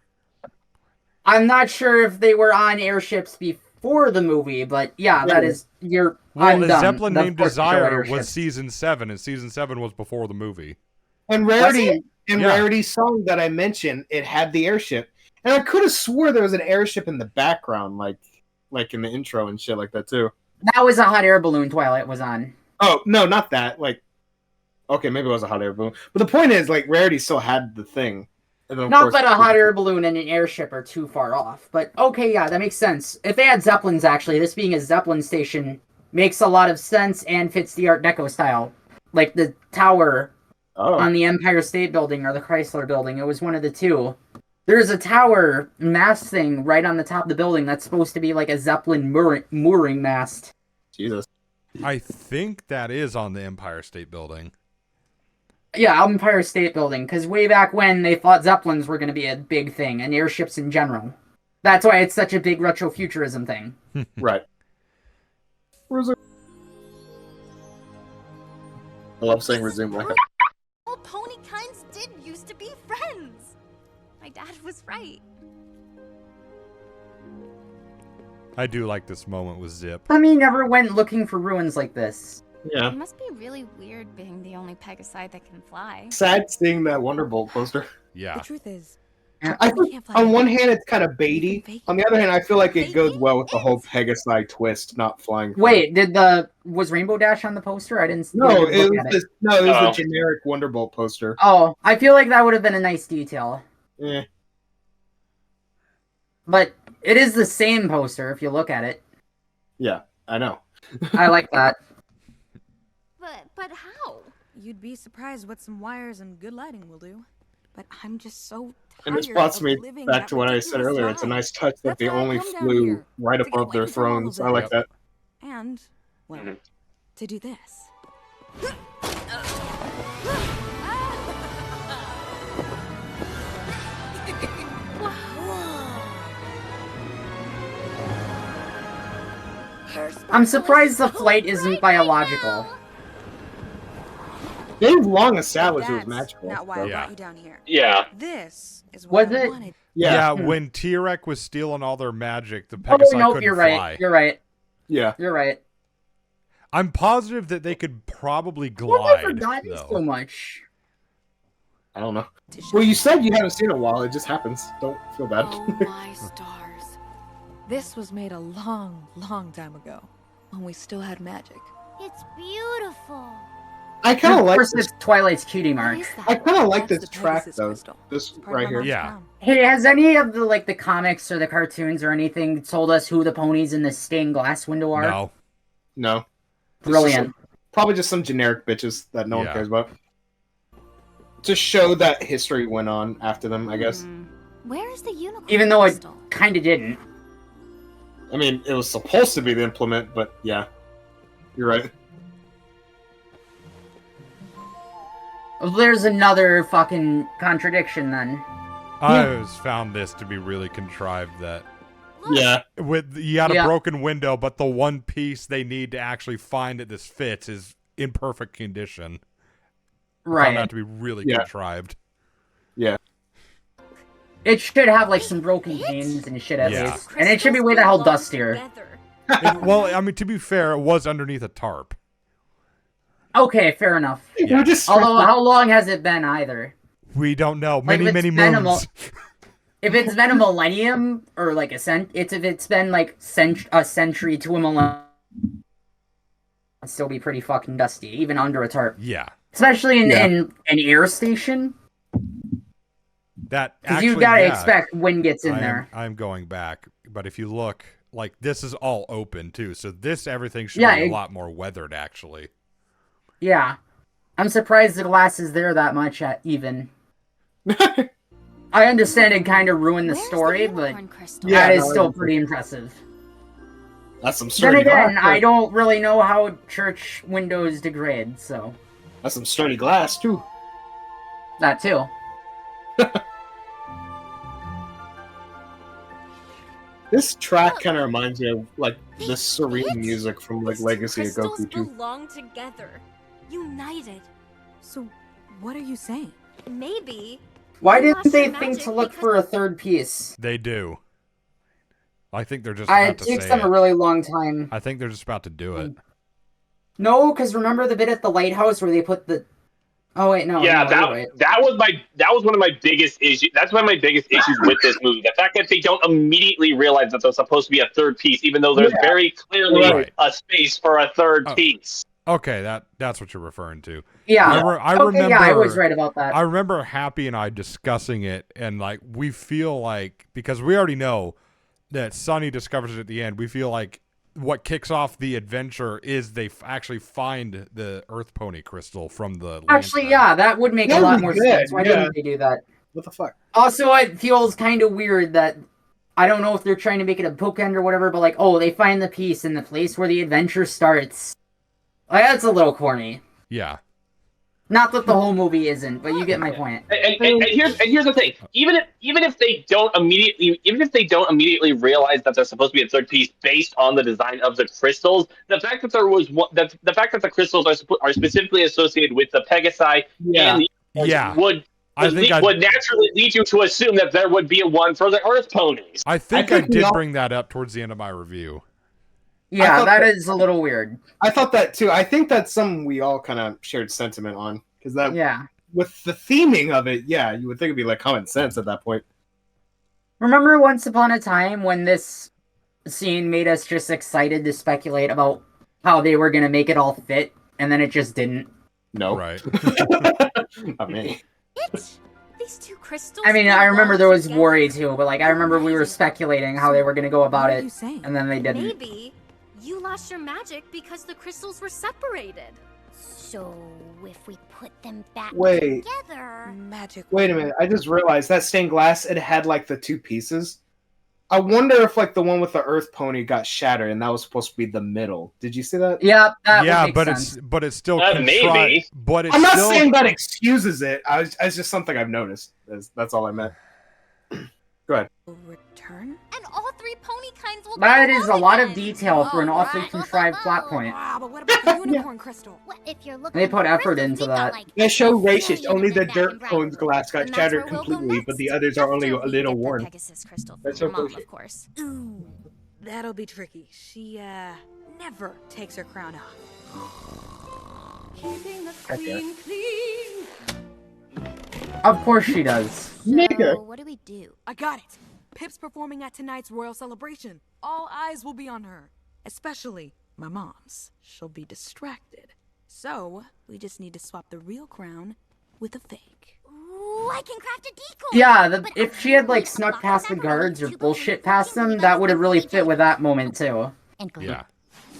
Speaker 3: I'm not sure if they were on airships before the movie, but yeah, that is
Speaker 2: Well,
Speaker 3: I'm done.
Speaker 2: Zeppelin
Speaker 3: Of
Speaker 2: named
Speaker 3: course they show
Speaker 2: Desire
Speaker 3: airships.
Speaker 2: was season 7, and season 7 was before the movie.
Speaker 1: And Rarity's song that I mentioned, it had the airship, and I could have swore there was an airship in the background, like in the intro and shit like that too.
Speaker 3: That was a hot air balloon Twilight was on.
Speaker 1: Oh no, not that. Like, okay, maybe it was a hot air balloon, but the point is, like, Rarity still had the thing. And then, of
Speaker 3: Not
Speaker 1: course,
Speaker 3: that a hot air balloon and an airship are too far off, but okay, yeah, that makes sense. If they had Zeppelins, actually, this being a Zeppelin station makes a lot of sense and fits the Art Deco style. Like the tower on the Empire State Building or the Chrysler Building, it was one of the two. There's a tower mast thing right on the top of the building that's supposed to be like a Zeppelin mooring mast.
Speaker 1: Jesus.
Speaker 2: I think that is on the Empire State Building.
Speaker 3: Yeah, Empire State Building, because way back when they thought Zeppelins were going to be a big thing, and airships in general. That's why it's such a big retrofuturism thing.
Speaker 1: Right. Resume. I love saying resume like that.
Speaker 5: All pony kinds did used to be friends. My dad was right.
Speaker 2: I do like this moment with Zip.
Speaker 3: Tommy never went looking for ruins like this.
Speaker 1: Yeah.
Speaker 11: It must be really weird being the only Pegasi that can fly.
Speaker 1: Sad seeing that Wonderbolt poster.
Speaker 2: Yeah.
Speaker 13: The truth is,
Speaker 1: I think on one hand it's kind of baity. On the other hand, I feel like it goes well with the whole Pegasi twist, not flying.
Speaker 3: Wait, was Rainbow Dash on the poster? I didn't.
Speaker 1: No,
Speaker 3: didn't
Speaker 1: it
Speaker 3: look
Speaker 1: was
Speaker 3: at
Speaker 1: the generic Wonderbolt poster.
Speaker 3: Oh, I feel like that would have been a nice detail.
Speaker 1: Yeah.
Speaker 3: But it is the same poster if you look at it.
Speaker 1: Yeah, I know.
Speaker 3: I like that.
Speaker 5: But how?
Speaker 13: you'd be surprised what some wires and good lighting will do. But I'm just so
Speaker 1: And
Speaker 13: tired
Speaker 1: this brought
Speaker 13: of
Speaker 1: me
Speaker 13: living
Speaker 1: back
Speaker 13: that
Speaker 1: to what I said
Speaker 13: ridiculous
Speaker 1: earlier. It's a
Speaker 13: lie.
Speaker 1: nice touch that
Speaker 13: That's
Speaker 1: they
Speaker 13: why I
Speaker 1: only
Speaker 13: come down
Speaker 1: flew
Speaker 13: here,
Speaker 1: right
Speaker 13: to get
Speaker 1: above their
Speaker 13: away from all
Speaker 1: thrones.
Speaker 13: of
Speaker 1: I like
Speaker 13: it.
Speaker 1: that.
Speaker 13: And, well, to do this.
Speaker 3: I'm surprised the flight isn't biological.
Speaker 1: They've long established it was magical.
Speaker 13: Not why I brought you down here.
Speaker 4: Yeah.
Speaker 13: This is what
Speaker 3: Was
Speaker 13: I
Speaker 3: it?
Speaker 13: wanted.
Speaker 2: Yeah,
Speaker 1: Hmm.
Speaker 2: when T-Rex was stealing all their magic, the
Speaker 3: Oh,
Speaker 2: Pegasi
Speaker 3: nope,
Speaker 2: couldn't
Speaker 3: you're
Speaker 2: fly.
Speaker 3: right. You're right.
Speaker 1: Yeah.
Speaker 3: You're right.
Speaker 2: I'm positive that they could probably
Speaker 3: Why have I
Speaker 2: glide,
Speaker 3: forgotten
Speaker 2: though.
Speaker 3: so much?
Speaker 1: I don't know. Well, you said you haven't seen it in a while. It just happens. Don't feel bad.
Speaker 13: Oh my stars. This was made a long, long time ago, when we still had magic.
Speaker 5: It's beautiful.
Speaker 1: I kind of like
Speaker 3: Of course,
Speaker 1: this.
Speaker 3: it's Twilight's cutie mark.
Speaker 1: I kind of like
Speaker 13: That's
Speaker 1: this
Speaker 13: the
Speaker 1: track
Speaker 13: Pegasus
Speaker 1: though.
Speaker 13: crystal.
Speaker 1: This
Speaker 13: Part of
Speaker 1: right
Speaker 13: my
Speaker 1: here.
Speaker 13: mom's
Speaker 2: Yeah.
Speaker 13: crown.
Speaker 3: Hey, has any of the comics or the cartoons or anything told us who the ponies in the stained glass window are?
Speaker 2: No.
Speaker 1: No.
Speaker 3: Brilliant.
Speaker 1: Probably just some generic bitches that no one
Speaker 2: Yeah.
Speaker 1: cares about. To show that history went on after them, I guess.
Speaker 5: Where is the unicorn
Speaker 3: Even though it
Speaker 5: crystal?
Speaker 3: kind of didn't.
Speaker 1: I mean, it was supposed to be the implement, but yeah. You're right.
Speaker 3: There's another fucking contradiction then.
Speaker 2: I always found this to be really contrived that
Speaker 1: Yeah.
Speaker 2: with you got a
Speaker 3: Yeah.
Speaker 2: broken window, but the one piece they need to actually find that this fits is in perfect condition. I found
Speaker 3: Right.
Speaker 2: that to be really
Speaker 1: Yeah.
Speaker 2: contrived.
Speaker 1: Yeah.
Speaker 3: It should have like some broken panes and shit at
Speaker 2: Yeah.
Speaker 3: least. And it should be way the hell dustier.
Speaker 2: Well, I mean, to be fair, it was underneath a tarp.
Speaker 3: Okay, fair enough.
Speaker 2: Yeah.
Speaker 1: We're just
Speaker 3: Although, how long has it been either?
Speaker 2: We don't know.
Speaker 3: Like,
Speaker 2: Many,
Speaker 3: if
Speaker 2: many
Speaker 3: it's been
Speaker 2: moons.
Speaker 3: If it's been a millennium, or like if it's been like a century to a millennium, it'd still be pretty fucking dusty, even under a tarp.
Speaker 2: Yeah.
Speaker 3: Especially in
Speaker 1: Yeah.
Speaker 3: an air station.
Speaker 2: That
Speaker 3: Because
Speaker 2: actually,
Speaker 3: you gotta
Speaker 2: yeah,
Speaker 3: expect wind gets in
Speaker 2: I am-
Speaker 3: there.
Speaker 2: I'm going back, but if you look, like this is all open too, so everything should
Speaker 3: Yeah,
Speaker 2: be a
Speaker 3: it-
Speaker 2: lot more weathered actually.
Speaker 3: Yeah. I'm surprised the glass is there that much even. I understand it kind of ruined the
Speaker 5: Where's
Speaker 3: story,
Speaker 5: the
Speaker 3: but
Speaker 5: unicorn crystal?
Speaker 1: Yeah,
Speaker 3: that is
Speaker 1: no,
Speaker 3: still
Speaker 1: it's-
Speaker 3: pretty impressive.
Speaker 1: That's some
Speaker 3: Then
Speaker 1: sturdy
Speaker 3: again,
Speaker 1: glass.
Speaker 3: I don't really know how church windows degrade, so
Speaker 1: That's some sturdy glass too.
Speaker 3: that too.
Speaker 1: This track kind of reminds me of like
Speaker 5: They
Speaker 1: the serene
Speaker 5: fit?
Speaker 1: music from like
Speaker 5: These two
Speaker 1: Legacy of
Speaker 5: crystals
Speaker 1: Goku too.
Speaker 5: belong together, united.
Speaker 13: So, what are you saying?
Speaker 5: Maybe.
Speaker 3: Why
Speaker 5: you
Speaker 3: didn't
Speaker 5: lost
Speaker 3: they
Speaker 5: your
Speaker 3: think
Speaker 5: magic
Speaker 3: to look
Speaker 5: because-
Speaker 3: for a third piece?
Speaker 2: They do. I think they're just
Speaker 3: It
Speaker 2: about to
Speaker 3: takes
Speaker 2: say
Speaker 3: them
Speaker 2: it.
Speaker 3: a really long time.
Speaker 2: I think they're just about to do it.
Speaker 3: No, because remember the bit at the lighthouse where they put the... Oh, wait, no.
Speaker 4: Yeah,
Speaker 3: no,
Speaker 4: that
Speaker 3: you're right.
Speaker 4: that was one of my biggest issues. That's one of my biggest issues with this movie. The fact that they don't immediately realize that there's supposed to be a third piece, even though there's very clearly
Speaker 2: Right.
Speaker 4: a space for a third
Speaker 2: Oh.
Speaker 4: piece.
Speaker 2: Okay, that's what you're referring to.
Speaker 3: Yeah.
Speaker 2: I
Speaker 3: Okay,
Speaker 2: remember.
Speaker 3: yeah, I was right about that.
Speaker 2: I remember Happy and I discussing it, and like we feel like because we already know that Sunny discovers it at the end. We feel like what kicks off the adventure is they actually find the Earth Pony crystal from the.
Speaker 3: Actually,
Speaker 2: lantern.
Speaker 3: yeah, that would make a
Speaker 1: That would
Speaker 3: lot
Speaker 1: be
Speaker 3: more
Speaker 1: good,
Speaker 3: sense. Why
Speaker 1: yeah.
Speaker 3: didn't they do that?
Speaker 1: What the fuck?
Speaker 3: Also, it feels kind of weird that... I don't know if they're trying to make it a bookend or whatever, but like, oh, they find the piece in the place where the adventure starts. Like, that's a little corny.
Speaker 2: Yeah.
Speaker 3: Not that the whole movie isn't, but you get my point.
Speaker 4: And here's the thing. Even if they don't immediately realize that there's supposed to be a third piece based on the design of the crystals, the fact that there was one, the fact that the crystals are specifically associated with the Pegasi
Speaker 1: Yeah.
Speaker 4: and the
Speaker 2: Yeah.
Speaker 4: would naturally lead you to assume that there would be one for the Earth Ponies.
Speaker 2: I think
Speaker 1: I
Speaker 2: I,
Speaker 1: think we
Speaker 2: did
Speaker 1: all-
Speaker 2: bring that up towards the end of my review.
Speaker 3: Yeah,
Speaker 1: thought
Speaker 3: that
Speaker 1: that-
Speaker 3: is a little weird.
Speaker 1: I thought that too. I think that's something we all kind of shared sentiment on because that
Speaker 3: Yeah.
Speaker 1: with the theming of it, yeah, you would think it'd be like common sense at that point.
Speaker 3: Remember once upon a time when this scene made us just excited to speculate about how they were going to make it all fit, and then it just didn't?
Speaker 1: No,
Speaker 2: Right.
Speaker 1: not me.
Speaker 5: These two crystals.
Speaker 3: I mean, I remember there was
Speaker 5: belong
Speaker 3: worry too, but like, I remember we were speculating how they were going to go about
Speaker 13: What are
Speaker 3: it,
Speaker 13: you saying?
Speaker 3: and then they
Speaker 5: together.
Speaker 3: didn't.
Speaker 5: Maybe you lost your magic because the crystals were separated. So if we put them back
Speaker 1: Wait.
Speaker 5: together,
Speaker 13: magic.
Speaker 1: Wait a minute. I just realized that stained glass, it had like the two pieces. I wonder if like the one with the Earth Pony got shattered and that was supposed to be the middle. Did you see that?
Speaker 3: Yeah, that
Speaker 2: yeah,
Speaker 3: would make sense.
Speaker 2: but it's still
Speaker 4: Maybe.
Speaker 2: contrived. But it's
Speaker 1: I'm not
Speaker 2: still...
Speaker 1: saying that excuses it. It's just something I've noticed. That's all I meant. Go ahead.
Speaker 13: Return?
Speaker 5: and all three pony kinds will
Speaker 3: That
Speaker 5: get
Speaker 3: is a
Speaker 5: along
Speaker 3: lot of
Speaker 5: again.
Speaker 3: detail for an
Speaker 5: Oh,
Speaker 3: awfully
Speaker 5: right.
Speaker 3: contrived plot point.
Speaker 13: Wow, but what about the unicorn crystal?
Speaker 5: Well, if you're looking
Speaker 3: They put
Speaker 5: for
Speaker 3: effort
Speaker 5: crystals,
Speaker 3: into
Speaker 5: we've got,
Speaker 3: that.
Speaker 5: like,
Speaker 1: That show
Speaker 5: a
Speaker 1: racist.
Speaker 5: billion
Speaker 1: Only
Speaker 5: of
Speaker 1: the
Speaker 5: them back
Speaker 1: dirt
Speaker 5: in
Speaker 1: cone's
Speaker 5: Briarwood.
Speaker 1: glass got
Speaker 5: And that's
Speaker 1: shattered
Speaker 5: where we'll go
Speaker 1: completely, but the
Speaker 5: next.
Speaker 1: others are only
Speaker 5: After
Speaker 1: a
Speaker 5: we
Speaker 1: little
Speaker 5: get the
Speaker 1: worn.
Speaker 5: Pegasus crystal from
Speaker 1: That's
Speaker 5: your
Speaker 1: so
Speaker 5: mom,
Speaker 1: bullshit.
Speaker 5: of course.
Speaker 13: Ooh, that'll be tricky. She, never takes her crown off.
Speaker 9: Keeping the
Speaker 1: Heck yeah.
Speaker 9: queen clean.
Speaker 3: Of course she does.
Speaker 5: So, what do we do?
Speaker 13: I got it. Pip's performing at tonight's royal celebration. All eyes will be on her, especially my mom's. She'll be distracted. So, we just need to swap the real crown with a fake.
Speaker 5: Ooh, I can craft a decoy.
Speaker 3: Yeah,
Speaker 5: But
Speaker 3: if
Speaker 5: I
Speaker 3: she had
Speaker 5: will
Speaker 3: like
Speaker 5: need a
Speaker 3: snuck
Speaker 5: box
Speaker 3: past the
Speaker 5: of
Speaker 3: guards or
Speaker 5: macaroni, 2
Speaker 3: bullshit
Speaker 5: balloons,
Speaker 3: past
Speaker 5: 2
Speaker 3: them,
Speaker 5: peanuts,
Speaker 3: that would have really
Speaker 5: and
Speaker 3: fit with that moment too.
Speaker 5: And glitter.
Speaker 2: Yeah.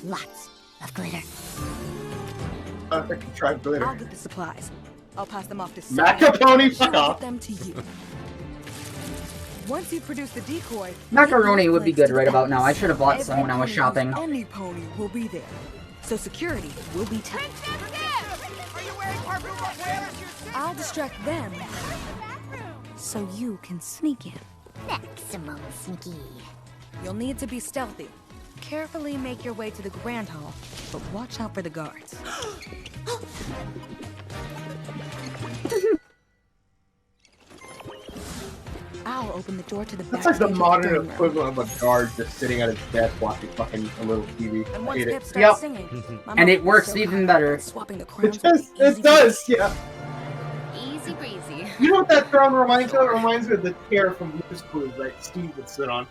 Speaker 5: Lots of glitter.
Speaker 1: Try glitter.
Speaker 13: I'll get the supplies. I'll pass them off to
Speaker 1: Macaroni,
Speaker 13: She'll
Speaker 1: fuck
Speaker 13: get
Speaker 1: off.
Speaker 13: them to you. Once you produce the decoy,
Speaker 3: Macaroni
Speaker 13: take
Speaker 3: would be
Speaker 13: those
Speaker 3: good
Speaker 13: to
Speaker 3: right
Speaker 13: the
Speaker 3: about now. I
Speaker 13: palace.
Speaker 3: should have bought
Speaker 13: Every
Speaker 3: some when I was
Speaker 13: pony
Speaker 3: shopping.
Speaker 13: who's Any pony will be there, so security will be tight. I'll distract them, so you can sneak in.
Speaker 5: Maximum sneaky.
Speaker 13: You'll need to be stealthy. Carefully make your way to the grand hall, but watch out for the guards. I'll open the door to the
Speaker 1: That's like the
Speaker 13: backstage
Speaker 1: modern
Speaker 13: throne room.
Speaker 1: equivalent of a guard just sitting at his desk watching fucking a little TV.
Speaker 13: And
Speaker 1: I
Speaker 13: once
Speaker 1: hate
Speaker 13: Pip
Speaker 1: it.
Speaker 13: starts
Speaker 3: Yep.
Speaker 13: singing, my
Speaker 3: And
Speaker 13: mom
Speaker 3: it
Speaker 13: will
Speaker 3: works
Speaker 13: so
Speaker 3: even
Speaker 13: hard
Speaker 3: better.
Speaker 13: that Swapping the
Speaker 1: It
Speaker 13: crowns
Speaker 1: does,
Speaker 13: will be
Speaker 1: it
Speaker 13: easy
Speaker 1: does, yeah.
Speaker 5: Easy breezy.
Speaker 1: You know what that throne reminds me of? It reminds me of the chair from Blue's Clues that Steve would sit on.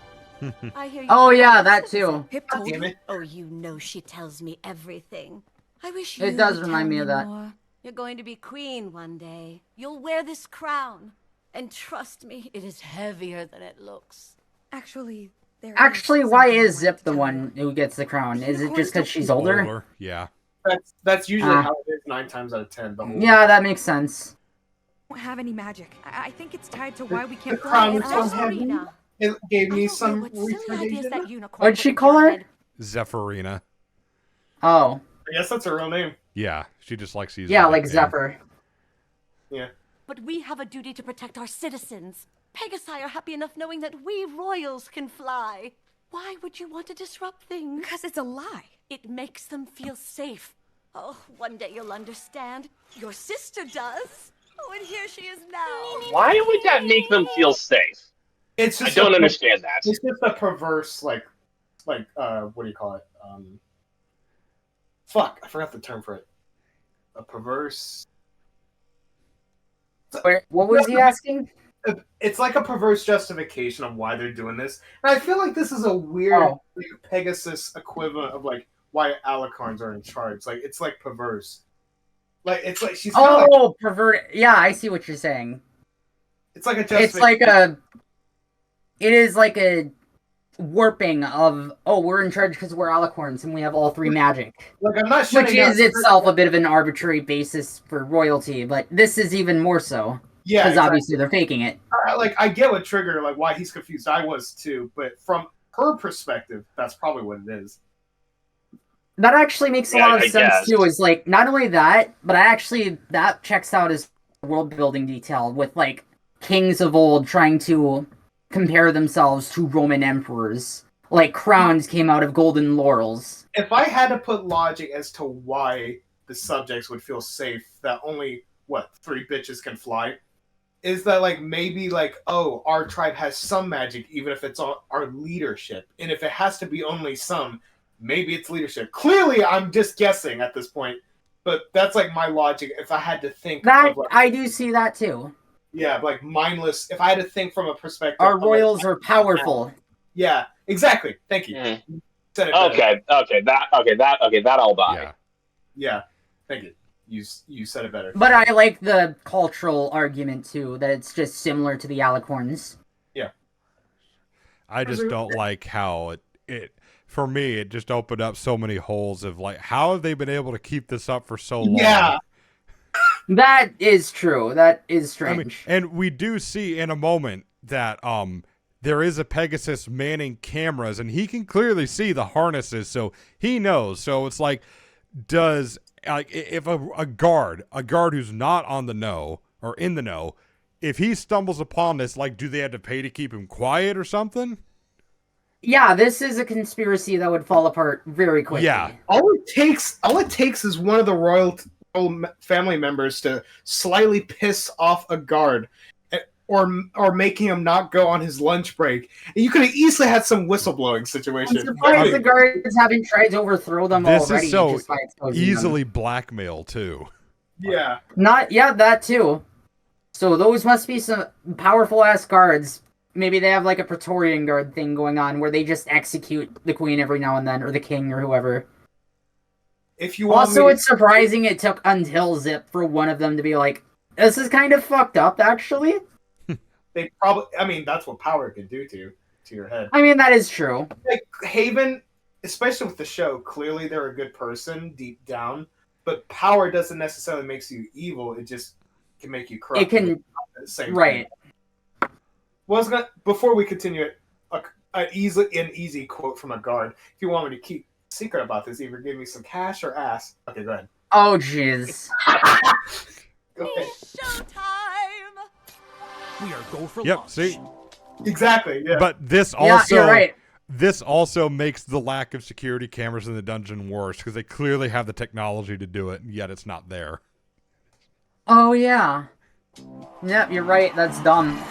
Speaker 9: I hear you.
Speaker 3: Oh yeah, that too.
Speaker 13: Pip
Speaker 1: God
Speaker 13: told
Speaker 1: damn
Speaker 13: you.
Speaker 1: it.
Speaker 9: Oh, you know she tells me everything.
Speaker 13: I wish
Speaker 3: It
Speaker 13: you
Speaker 3: does
Speaker 13: would
Speaker 3: remind
Speaker 13: tell
Speaker 3: me of that.
Speaker 13: more.
Speaker 9: You're going to be queen one day. You'll wear this crown. And trust me, it is heavier than it looks.
Speaker 13: Actually,
Speaker 3: Actually, why is Zip the one who gets the crown? Is it just because she's older?
Speaker 2: Yeah.
Speaker 1: That's usually
Speaker 3: Ah.
Speaker 1: how it is 9 times out of 10. The whole
Speaker 3: Yeah, that makes sense.
Speaker 13: Don't have any magic. I think it's tied to why we
Speaker 1: the
Speaker 13: can't fly.
Speaker 1: crown
Speaker 13: And
Speaker 1: was so
Speaker 13: also,
Speaker 1: heavy. It gave me some
Speaker 9: What silly idea is that
Speaker 1: retardation.
Speaker 9: unicorn
Speaker 3: What'd she
Speaker 9: put in
Speaker 3: call
Speaker 9: your
Speaker 3: her?
Speaker 9: head?
Speaker 2: Zephyrina.
Speaker 3: Oh,
Speaker 1: I guess that's her real name.
Speaker 2: Yeah, she just likes to use
Speaker 3: yeah,
Speaker 2: the
Speaker 3: like
Speaker 2: nickname.
Speaker 3: Zephyr.
Speaker 1: Yeah.
Speaker 9: But we have a duty to protect our citizens. Pegasi are happy enough knowing that we royals can fly. Why would you want to disrupt things?
Speaker 13: because it's a lie.
Speaker 9: It makes them feel safe. Oh, one day you'll understand. Your sister does. Oh, and here she is now.
Speaker 4: Why would that make them feel safe?
Speaker 1: It's
Speaker 4: I
Speaker 1: just
Speaker 4: don't
Speaker 1: a-
Speaker 4: understand that.
Speaker 1: It's just a perverse, like, what do you call it? Fuck, I forgot the term for it. A perverse.
Speaker 3: Wait, what was he asking?
Speaker 1: It's like a perverse justification of why they're doing this. And I feel like this is a weird Pegasus equivalent of like why alicorns are in charge. Like it's like perverse. Like it's like she's kinda like,
Speaker 3: pervert. Yeah, I see what you're saying.
Speaker 1: it's like a
Speaker 3: It's like it is like a warping of, oh, we're in charge because we're alicorns and we have all three magic.
Speaker 1: Like I'm not
Speaker 3: Which
Speaker 1: shutting down-
Speaker 3: is itself a bit of an arbitrary basis for royalty, but this is even more so.
Speaker 1: Yeah,
Speaker 3: Because
Speaker 1: exactly.
Speaker 3: obviously they're faking it.
Speaker 1: Like I get what Trigger, like why he's confused. I was too, but from her perspective, that's probably what it is.
Speaker 3: That actually makes a
Speaker 1: Yeah,
Speaker 3: lot of
Speaker 1: I
Speaker 3: sense
Speaker 1: guess.
Speaker 3: too. Is like not only that, but that checks out as world building detail with like kings of old trying to compare themselves to Roman emperors. Like crowns came out of golden laurels.
Speaker 1: If I had to put logic as to why the subjects would feel safe that only 3 bitches can fly, is that like maybe like, oh, our tribe has some magic even if it's our leadership, and if it has to be only some, maybe it's leadership. Clearly I'm just guessing at this point, but that's like my logic. If I had to think
Speaker 3: That
Speaker 1: of, like,
Speaker 3: I do see that too.
Speaker 1: yeah, like mindless, if I had to think from a perspective
Speaker 3: Our
Speaker 1: of, like,
Speaker 3: royals are powerful.
Speaker 1: yeah, exactly, thank you. Said it better.
Speaker 4: Okay, that I'll buy.
Speaker 1: Yeah, thank you. You said it better.
Speaker 3: But I like the cultural argument too, that it's just similar to the alicorns.
Speaker 1: Yeah.
Speaker 2: I just don't like how for me, it just opened up so many holes of like, how have they been able to keep this up for so long?
Speaker 1: Yeah.
Speaker 3: That is true. That is strange.
Speaker 2: I mean, and we do see in a moment that there is a Pegasus manning cameras, and he can clearly see the harnesses, so he knows. So it's like, if a guard who's not on the know or in the know, if he stumbles upon this, like, do they have to pay to keep him quiet or something?
Speaker 3: Yeah, this is a conspiracy that would fall apart very quickly.
Speaker 2: Yeah.
Speaker 1: All it takes is one of the royal family members to slightly piss off a guard, or making him not go on his lunch break. And you could have easily had some whistleblowing situation.
Speaker 3: I'm surprised the guards haven't tried to overthrow them
Speaker 2: this
Speaker 3: already.
Speaker 2: Is so
Speaker 3: just by exposing
Speaker 2: easily
Speaker 3: them.
Speaker 2: blackmail too.
Speaker 1: Yeah.
Speaker 3: That too. So those must be some powerful ass guards. Maybe they have like a Praetorian Guard thing going on where they just execute the queen every now and then, or the king, or whoever.
Speaker 1: If you want
Speaker 3: also, it's surprising it took until Zip for one of them to be like, "This is kind of fucked up, actually."
Speaker 1: They probably, I mean, that's what power can do to your head.
Speaker 3: I mean, that is true.
Speaker 1: Like Haven, especially with the show, clearly they're a good person deep down, but power doesn't necessarily make you evil. It just can make you corrupt.
Speaker 3: It can, right.
Speaker 1: Well, before we continue, an easy quote from a guard. If you want me to keep secret about this, either give me some cash or ass. Okay, go ahead.
Speaker 3: Oh, jeez.
Speaker 9: Showtime!
Speaker 6: We are go for
Speaker 2: Yep,
Speaker 6: lunch.
Speaker 2: see?
Speaker 1: Exactly, yeah.
Speaker 2: But this also,
Speaker 3: you're right.
Speaker 2: This also makes the lack of security cameras in the dungeon worse, because they clearly have the technology to do it, and yet it's not there.
Speaker 3: Oh, yeah. Yep, you're right. That's dumb.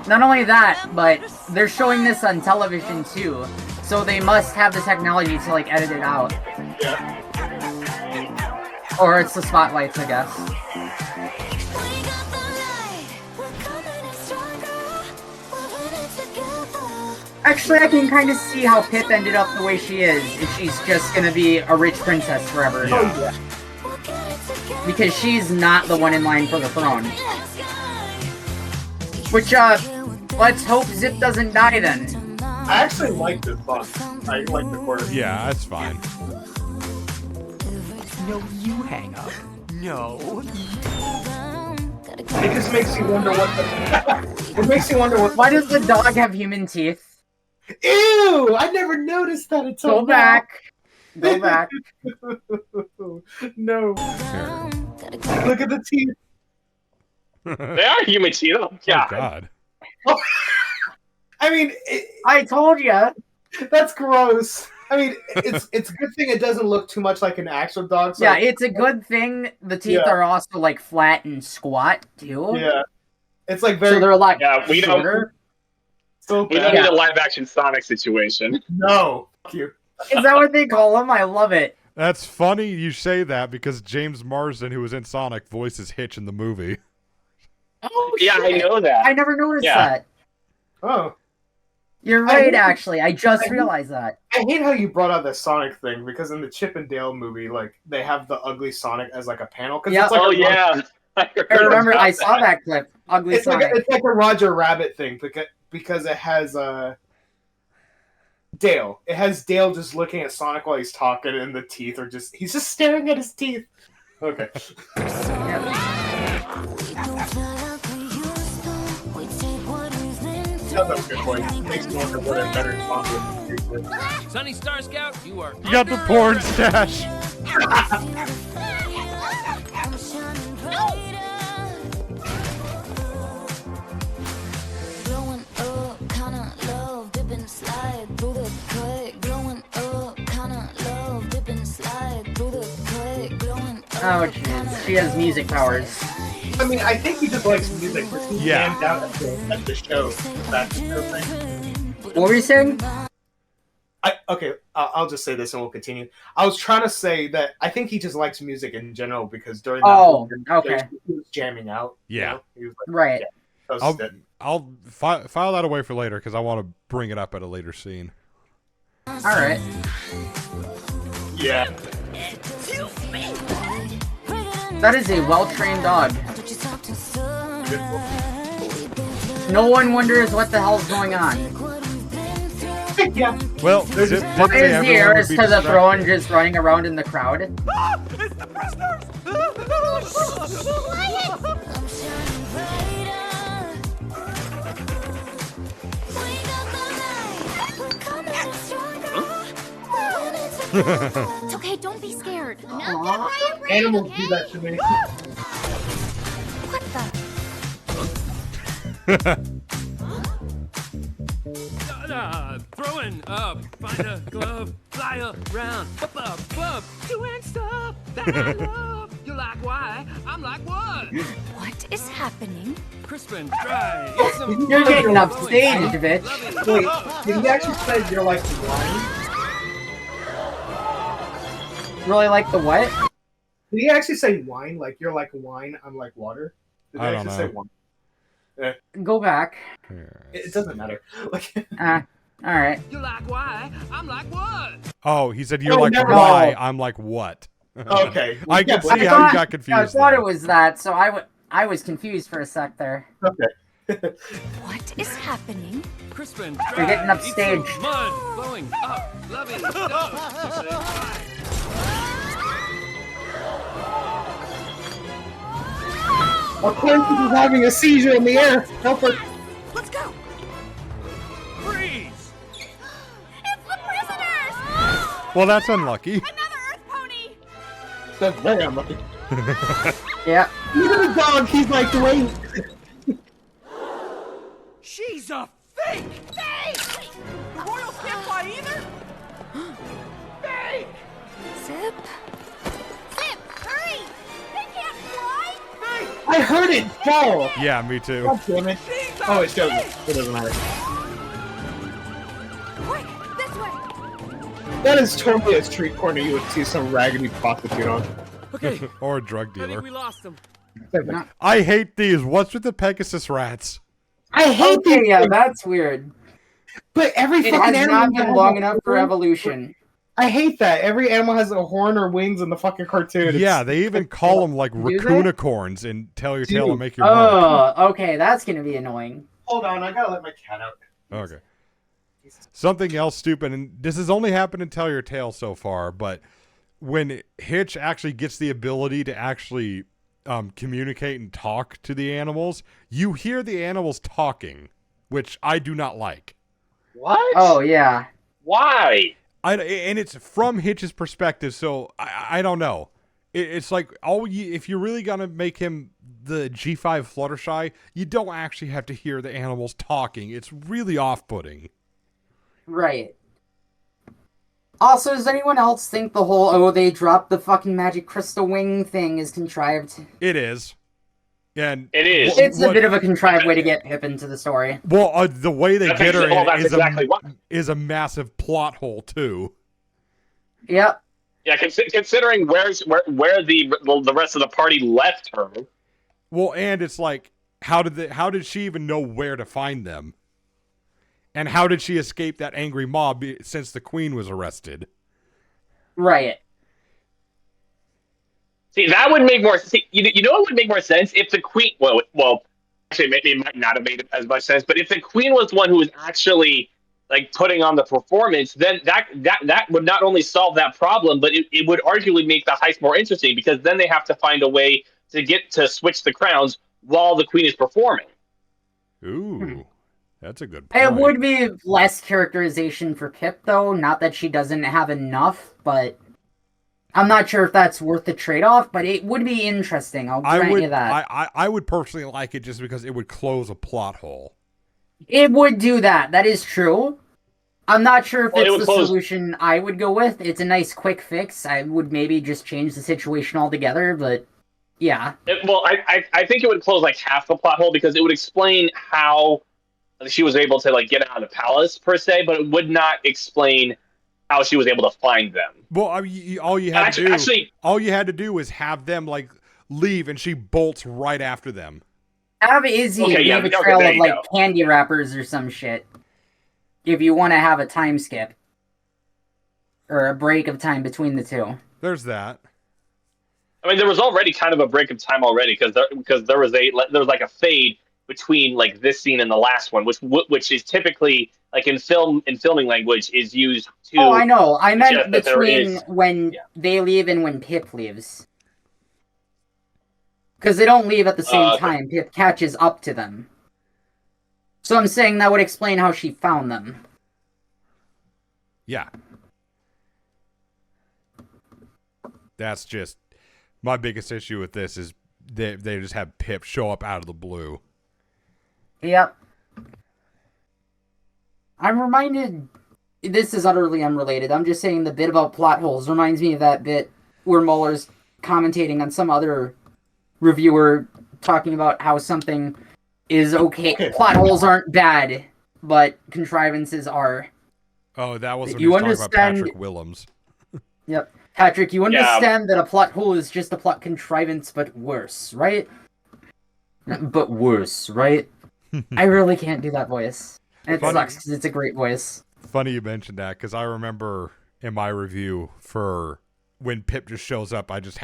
Speaker 3: Not only that, but they're showing this on television, too. So they must have the technology to, like, edit it out.
Speaker 1: Yeah.
Speaker 3: Or it's the spotlights, I guess. Actually, I can kind of see how Pip ended up the way she is, if she's just gonna be a rich princess forever.
Speaker 2: Yeah.
Speaker 3: Because she's not the one in line for the throne. Which, let's hope Zip doesn't die then.
Speaker 1: I actually like this book. I like the chorus.
Speaker 2: Yeah, that's fine.
Speaker 14: No, you hang up. No.
Speaker 1: It just makes you wonder what it makes you wonder what.
Speaker 3: Why does the dog have human teeth?
Speaker 1: Ew! I never noticed that until
Speaker 3: Go back. Go back.
Speaker 1: No. Look at the teeth.
Speaker 4: They are human teeth. Oh,
Speaker 2: Oh, God.
Speaker 1: I mean,
Speaker 3: I told you.
Speaker 1: That's gross. I mean, it's a good thing it doesn't look too much like an actual dog. So
Speaker 3: Yeah, it's a good thing the teeth are also like flat and squat too.
Speaker 1: Yeah, it's like very.
Speaker 3: So they're like
Speaker 4: we
Speaker 3: shorter.
Speaker 1: don't.
Speaker 4: We don't need a live action Sonic situation.
Speaker 1: No, fuck you.
Speaker 3: Is that what they call them? I love it.
Speaker 2: That's funny you say that, because James Marsden, who was in Sonic, voices Hitch in the movie.
Speaker 3: Oh,
Speaker 4: Yeah, I know that.
Speaker 3: I never noticed
Speaker 4: Yeah.
Speaker 3: that.
Speaker 1: Oh,
Speaker 3: You're right, actually. I just realized that.
Speaker 1: I hate how you brought out the Sonic thing, because in the Chip and Dale movie, like they have the ugly Sonic as like a panel.
Speaker 3: Yeah.
Speaker 1: It's like
Speaker 4: Oh
Speaker 1: a
Speaker 4: yeah.
Speaker 3: I remember I saw that clip. Ugly
Speaker 1: It's
Speaker 3: Sonic.
Speaker 1: like a Roger Rabbit thing because it has Dale. It has Dale just looking at Sonic while he's talking, and the teeth are he's just staring at his teeth. Okay. That's a good point. Makes me wonder what a better song would be.
Speaker 6: Sunny Star Scout, you are.
Speaker 2: You got the porn stash.
Speaker 3: Oh, jeez. She has music powers.
Speaker 1: I mean, I think he just likes music. He's
Speaker 2: Yeah.
Speaker 1: jammed out at the show. That's the thing.
Speaker 3: What were you saying?
Speaker 1: I'll just say this and we'll continue. I was trying to say that I think he just likes music in general because during
Speaker 3: okay.
Speaker 1: he was jamming out.
Speaker 2: Yeah.
Speaker 1: He was like,
Speaker 3: Right.
Speaker 1: Yeah, that was it.
Speaker 2: I'll file that away for later, because I want to bring it up at a later scene.
Speaker 3: All right.
Speaker 1: Yeah.
Speaker 3: That is a well-trained dog. No one wonders what the hell's going on.
Speaker 1: Yeah.
Speaker 2: Well,
Speaker 3: Why
Speaker 2: Zip
Speaker 3: is
Speaker 2: did say
Speaker 3: the
Speaker 2: everyone
Speaker 3: heiress
Speaker 2: would be
Speaker 3: to the throne
Speaker 2: distracted.
Speaker 3: just running around in the crowd?
Speaker 16: Ah, it's the prisoners!
Speaker 11: It's okay, don't be scared.
Speaker 1: Animals do that to me.
Speaker 11: What
Speaker 6: Throwing up, find a glove, fly around, up, doing stuff that I love. You like why? I'm like what?
Speaker 11: What is happening?
Speaker 6: Crisp and dry. It's some
Speaker 3: You're getting
Speaker 6: blowing
Speaker 3: upstaged, bitch.
Speaker 1: Wait, did he actually say you're like wine?
Speaker 3: Really like the what?
Speaker 1: Did he actually say wine? Like you're like wine, I'm like water? Did he
Speaker 2: I don't
Speaker 1: actually say
Speaker 2: know.
Speaker 1: wine? Yeah.
Speaker 3: Go back.
Speaker 1: It doesn't matter. Like,
Speaker 3: Alright.
Speaker 6: You like why? I'm like what?
Speaker 2: Oh, he said you're
Speaker 1: Oh,
Speaker 2: like
Speaker 1: never
Speaker 2: why?
Speaker 3: mind.
Speaker 2: I'm like what?
Speaker 1: Okay.
Speaker 2: I can
Speaker 1: Yeah,
Speaker 2: see how you got confused.
Speaker 3: I thought
Speaker 2: there.
Speaker 3: it was that, so I was confused for a sec there.
Speaker 1: Okay.
Speaker 11: What is happening?
Speaker 6: Crisp and dry.
Speaker 3: You're getting
Speaker 6: Eat some
Speaker 3: upstaged.
Speaker 6: mud, blowing up, loving stuff.
Speaker 1: Of course, he's having a seizure in the air. Help her.
Speaker 12: Let's go.
Speaker 6: Freeze!
Speaker 11: It's the prisoners!
Speaker 2: Well, that's unlucky.
Speaker 11: Another Earth pony!
Speaker 1: That's very unlucky.
Speaker 3: Yeah.
Speaker 1: Look at the dog. He's like, wait.
Speaker 16: She's a fake!
Speaker 11: Fake!
Speaker 12: The royals can't fly either?
Speaker 16: Fake!
Speaker 11: Zip? Zip, hurry! They can't fly!
Speaker 1: I heard it fall.
Speaker 2: Yeah, me too.
Speaker 1: God damn it. Oh, it shows it. It doesn't matter.
Speaker 11: Quick, this way!
Speaker 1: That is totally a street corner you would see some raggedy prostitute on.
Speaker 6: Okay,
Speaker 2: Or a drug
Speaker 6: I think
Speaker 2: dealer.
Speaker 6: we lost them.
Speaker 2: I hate these. What's with the Pegasus rats?
Speaker 1: I hate
Speaker 3: Okay,
Speaker 1: these
Speaker 3: yeah,
Speaker 1: things.
Speaker 3: that's weird.
Speaker 1: But every
Speaker 3: It
Speaker 1: fucking
Speaker 3: has
Speaker 1: animal
Speaker 3: not been
Speaker 1: has
Speaker 3: long
Speaker 1: a
Speaker 3: enough for
Speaker 1: horn.
Speaker 3: evolution.
Speaker 1: I hate that. Every animal has a horn or wings in the fucking cartoon.
Speaker 2: Yeah, they even call them like
Speaker 3: Do they?
Speaker 2: raccoonicorns and tell your tail and make your mark.
Speaker 3: Oh, okay, that's gonna be annoying.
Speaker 1: Hold on, I gotta let my cat out.
Speaker 2: Okay. Something else stupid, and this has only happened in Tell Your Tale so far, but when Hitch actually gets the ability to actually communicate and talk to the animals, you hear the animals talking, which I do not like.
Speaker 4: What?
Speaker 3: Oh yeah.
Speaker 4: Why?
Speaker 2: And it's from Hitch's perspective, so I don't know. It's like if you're really gonna make him the G5 Fluttershy, you don't actually have to hear the animals talking. It's really off-putting.
Speaker 3: Right. Also, does anyone else think the whole they dropped the fucking magic crystal wing thing is contrived?
Speaker 2: It is. And
Speaker 4: It is.
Speaker 3: It's a bit of a contrived way to get Pip into the story.
Speaker 2: Well, the way they
Speaker 4: That's
Speaker 2: get her
Speaker 4: exactly- well,
Speaker 2: in
Speaker 4: that's exactly why.
Speaker 2: is a massive plot hole too.
Speaker 3: Yep.
Speaker 4: Yeah, considering where the rest of the party left her.
Speaker 2: Well, and it's like, how did she even know where to find them? And how did she escape that angry mob since the queen was arrested?
Speaker 3: Right.
Speaker 4: See, that would make more. See, you know what would make more sense if the queen. Well, actually, maybe it might not have made as much sense. But if the queen was the one who was actually like putting on the performance, then that would not only solve that problem, but it would arguably make the heist more interesting because then they have to find a way to switch the crowns while the queen is performing.
Speaker 2: Ooh, that's a good point.
Speaker 3: It would be less characterization for Pip, though. Not that she doesn't have enough, but I'm not sure if that's worth the trade-off. But it would be interesting. I'll grant you that.
Speaker 2: I would personally like it just because it would close a plot hole.
Speaker 3: It would do that. That is true. I'm not sure if
Speaker 4: Well,
Speaker 3: it's the solution I would go with. It's a nice quick fix. I would maybe just change the situation altogether, but yeah.
Speaker 4: I think it would close like half the plot hole because it would explain how she was able to like get out of the palace per se, but it would not explain how she was able to find them.
Speaker 2: Well, I mean, all you had to do was have them like leave, and she bolts right after them.
Speaker 3: Have Izzy leave a trail of like candy wrappers or some shit. If you want to have a time skip. Or a break of time between the two.
Speaker 2: There's that.
Speaker 4: I mean, there was already kind of a break of time already because there was like a fade between like this scene and the last one, which is typically like in filming language, is used to.
Speaker 3: Oh, I know. I meant
Speaker 4: that there
Speaker 3: between
Speaker 4: is-
Speaker 3: when they leave and when Pip leaves. Because they don't leave at the same
Speaker 4: Okay.
Speaker 3: time. Pip catches up to them. So I'm saying that would explain how she found them.
Speaker 2: Yeah. That's just my biggest issue with this is they just have Pip show up out of the blue.
Speaker 3: Yep. I'm reminded, this is utterly unrelated, I'm just saying the bit about plot holes reminds me of that bit where Muller's commentating on some other reviewer talking about how something is okay. Plot holes aren't bad, but contrivances are.
Speaker 2: Oh, that was when
Speaker 3: You
Speaker 2: he was talking about
Speaker 3: understand-
Speaker 2: Patrick Willems.
Speaker 3: Yep. Patrick, you understand that a plot hole is just a plot contrivance, but worse, right? But worse, right? I really can't do that voice. And it sucks because it's a great voice.
Speaker 2: Funny you mentioned that because I remember in my review for when Pip just shows up, I just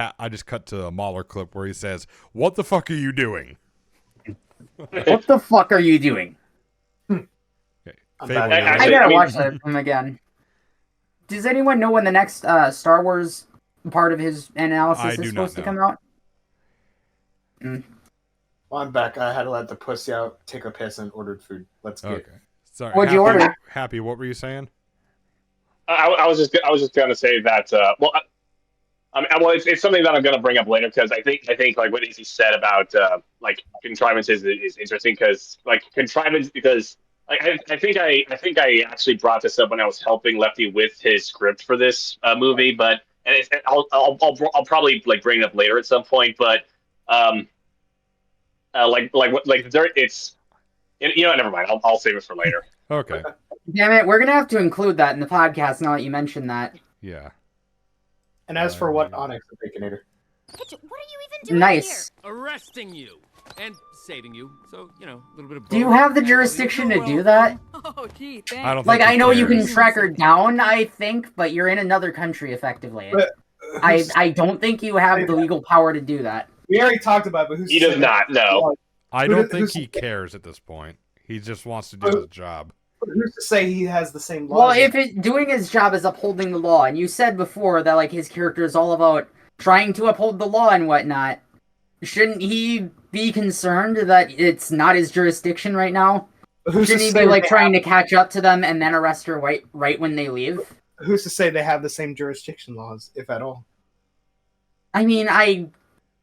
Speaker 2: cut to a Mahler clip where he says, "What the fuck are you doing?"
Speaker 3: What the fuck are you doing?
Speaker 2: Okay.
Speaker 3: I gotta watch that from again. Does anyone know when the next Star Wars part of his analysis is supposed to come out?
Speaker 1: Well, I'm back. I had to let the pussy out, take a piss, and ordered food. Let's get.
Speaker 2: Okay. Sorry.
Speaker 3: What'd you order?
Speaker 2: Happy. What were you saying?
Speaker 4: I was just gonna say that. Well, it's something that I'm gonna bring up later because I think like what Izzy said about like contrivances is interesting because like contrivance because like I think I actually brought this up when I was helping Lefty with his script for this movie, but I'll probably like bring it up later at some point, but it's never mind. I'll save it for later.
Speaker 2: Okay.
Speaker 3: Damn it, we're gonna have to include that in the podcast now that you mentioned that.
Speaker 2: Yeah.
Speaker 1: And as for what Onyx the Baconator?
Speaker 5: What are you even doing
Speaker 3: Nice.
Speaker 6: Arresting you and saving you. So, a little bit of
Speaker 3: Do you
Speaker 6: both.
Speaker 3: have the jurisdiction to do that?
Speaker 13: Oh, gee, thanks.
Speaker 2: I don't
Speaker 3: Like,
Speaker 2: think
Speaker 3: I
Speaker 2: he
Speaker 3: know you can
Speaker 2: cares.
Speaker 3: track her down, I think, but you're in another country, effectively.
Speaker 1: But,
Speaker 3: I don't think you have the legal power to do that.
Speaker 1: We already talked about it, but who's
Speaker 4: He does not. No.
Speaker 2: I don't think he cares at this point. He just wants to do his job.
Speaker 1: Who's to say he has the same laws?
Speaker 3: Well, if doing his job is upholding the law, and you said before that, like, his character is all about trying to uphold the law and whatnot, shouldn't he be concerned that it's not his jurisdiction right now?
Speaker 1: Who's to
Speaker 3: Shouldn't he
Speaker 1: say
Speaker 3: be, like,
Speaker 1: they
Speaker 3: trying to catch up to them and then arrest her right when they leave?
Speaker 1: Who's to say they have the same jurisdiction laws, if at all?
Speaker 3: I mean, I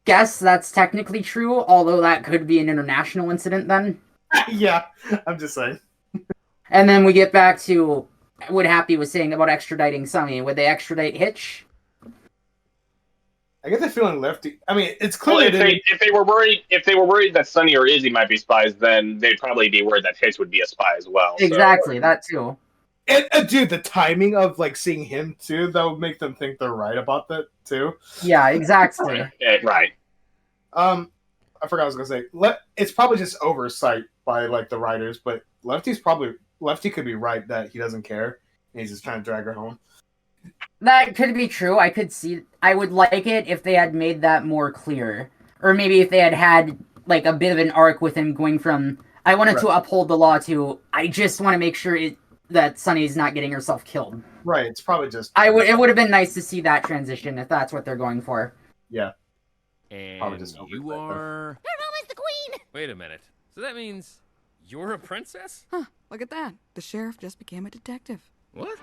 Speaker 3: guess that's technically true, although that could be an international incident then.
Speaker 1: Yeah, I'm just saying.
Speaker 3: And then we get back to what Happy was saying about extraditing Sunny. Would they extradite Hitch?
Speaker 1: I get the feeling Lefty. I mean, it's
Speaker 4: Well,
Speaker 1: clear
Speaker 4: if they were worried that Sunny or Izzy might be spies, then they'd probably be worried that Hitch would be a spy as well. so-
Speaker 3: Exactly, that too.
Speaker 1: And, dude, the timing of like seeing him too, that would make them think they're right about that too.
Speaker 3: Yeah, exactly.
Speaker 4: Right.
Speaker 1: I forgot what I was gonna say. It's probably just oversight by like the writers, but Lefty could be right that he doesn't care and he's just trying to drag her home.
Speaker 3: That could be true. I would like it if they had made that more clear. Or maybe if they had like a bit of an arc with him going from, I wanted to uphold the law to, I just want to make sure that Sunny's not getting herself killed.
Speaker 1: Right, it's probably just...
Speaker 3: It would have been nice to see that transition if that's what they're going for.
Speaker 1: Yeah.
Speaker 6: And
Speaker 1: just
Speaker 6: you are...
Speaker 5: Her mom is the queen!
Speaker 6: Wait a minute. So that means you're a princess?
Speaker 13: Huh, look at that. The sheriff just became a detective.
Speaker 6: What?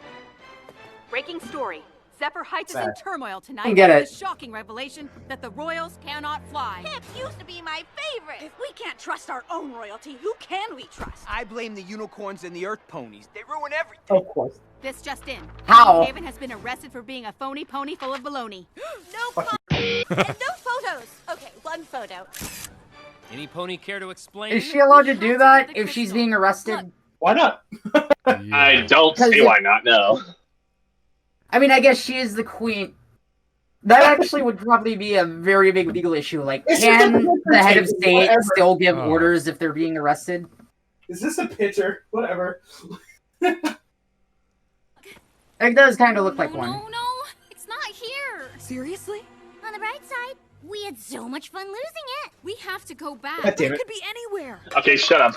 Speaker 9: Breaking story. Zephyr Heights is in turmoil tonight.
Speaker 3: I get
Speaker 9: with
Speaker 3: it.
Speaker 9: The shocking revelation that the royals cannot fly.
Speaker 5: Pips used to be my favorite!
Speaker 9: If we can't trust our own royalty, who can we trust?
Speaker 14: I blame the unicorns and the earth ponies. They ruin everything.
Speaker 1: Of course.
Speaker 9: This just in.
Speaker 3: How?
Speaker 9: Haven has been arrested for being a phony pony full of baloney.
Speaker 5: No and no photos! Okay, one photo.
Speaker 6: Any pony care to explain?
Speaker 3: Is she allowed to do that if she's being arrested?
Speaker 1: Why not?
Speaker 4: I don't see why not. No.
Speaker 3: I mean, I guess she is the queen. That actually would probably be a very big legal issue. Like, can the head of state still give orders if they're being arrested?
Speaker 1: Is this a picture? Whatever.
Speaker 3: It does kind of look like one.
Speaker 11: No, it's not here.
Speaker 13: Seriously?
Speaker 5: On the bright side, we had so much fun losing it.
Speaker 11: We have to go back.
Speaker 1: God damn it.
Speaker 13: It could be anywhere.
Speaker 4: Okay, shut up.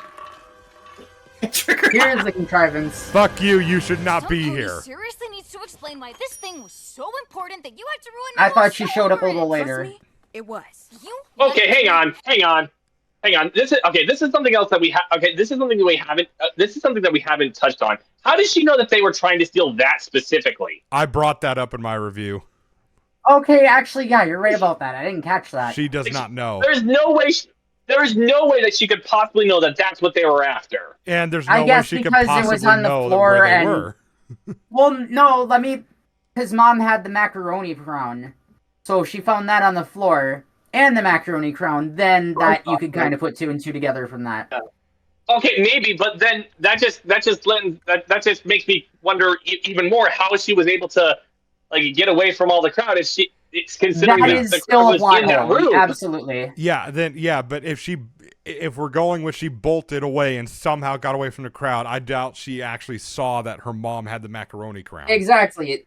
Speaker 3: Here's the contrivance.
Speaker 2: Fuck you, you should not be
Speaker 11: Tony
Speaker 2: here.
Speaker 11: seriously needs to explain why this thing was so important that you had to ruin my
Speaker 3: I thought
Speaker 11: whole
Speaker 3: she
Speaker 11: show
Speaker 3: showed up a
Speaker 11: over
Speaker 3: little
Speaker 11: it.
Speaker 3: later.
Speaker 11: Trust me,
Speaker 13: It was.
Speaker 11: You
Speaker 4: Okay, hang on. This is something else that we have. Okay, this is something that we haven't. This is something that we haven't touched on. How does she know that they were trying to steal that specifically?
Speaker 2: I brought that up in my review.
Speaker 3: Okay, actually, yeah, you're right about that. I didn't catch that.
Speaker 2: She does not know.
Speaker 4: There's no way. There is no way that she could possibly know that that's what they were after.
Speaker 2: And there's
Speaker 3: I
Speaker 2: no way
Speaker 3: guess
Speaker 2: she could
Speaker 3: because it
Speaker 2: possibly
Speaker 3: was on the
Speaker 2: know
Speaker 3: floor
Speaker 2: where they
Speaker 3: and-
Speaker 2: were.
Speaker 3: Well, no, his mom had the macaroni crown. So if she found that on the floor and the macaroni crown, then that you could kind of put 2 and 2 together from that.
Speaker 4: Okay, maybe, but then that just makes me wonder even more how she was able to like get away from all the crowd. It's considering
Speaker 3: That is
Speaker 4: the
Speaker 3: still
Speaker 4: crowd
Speaker 3: a
Speaker 4: was
Speaker 3: plot
Speaker 4: in that
Speaker 3: hole.
Speaker 4: room.
Speaker 3: Absolutely.
Speaker 2: Yeah, but if we're going with she bolted away and somehow got away from the crowd, I doubt she actually saw that her mom had the macaroni crown.
Speaker 3: Exactly.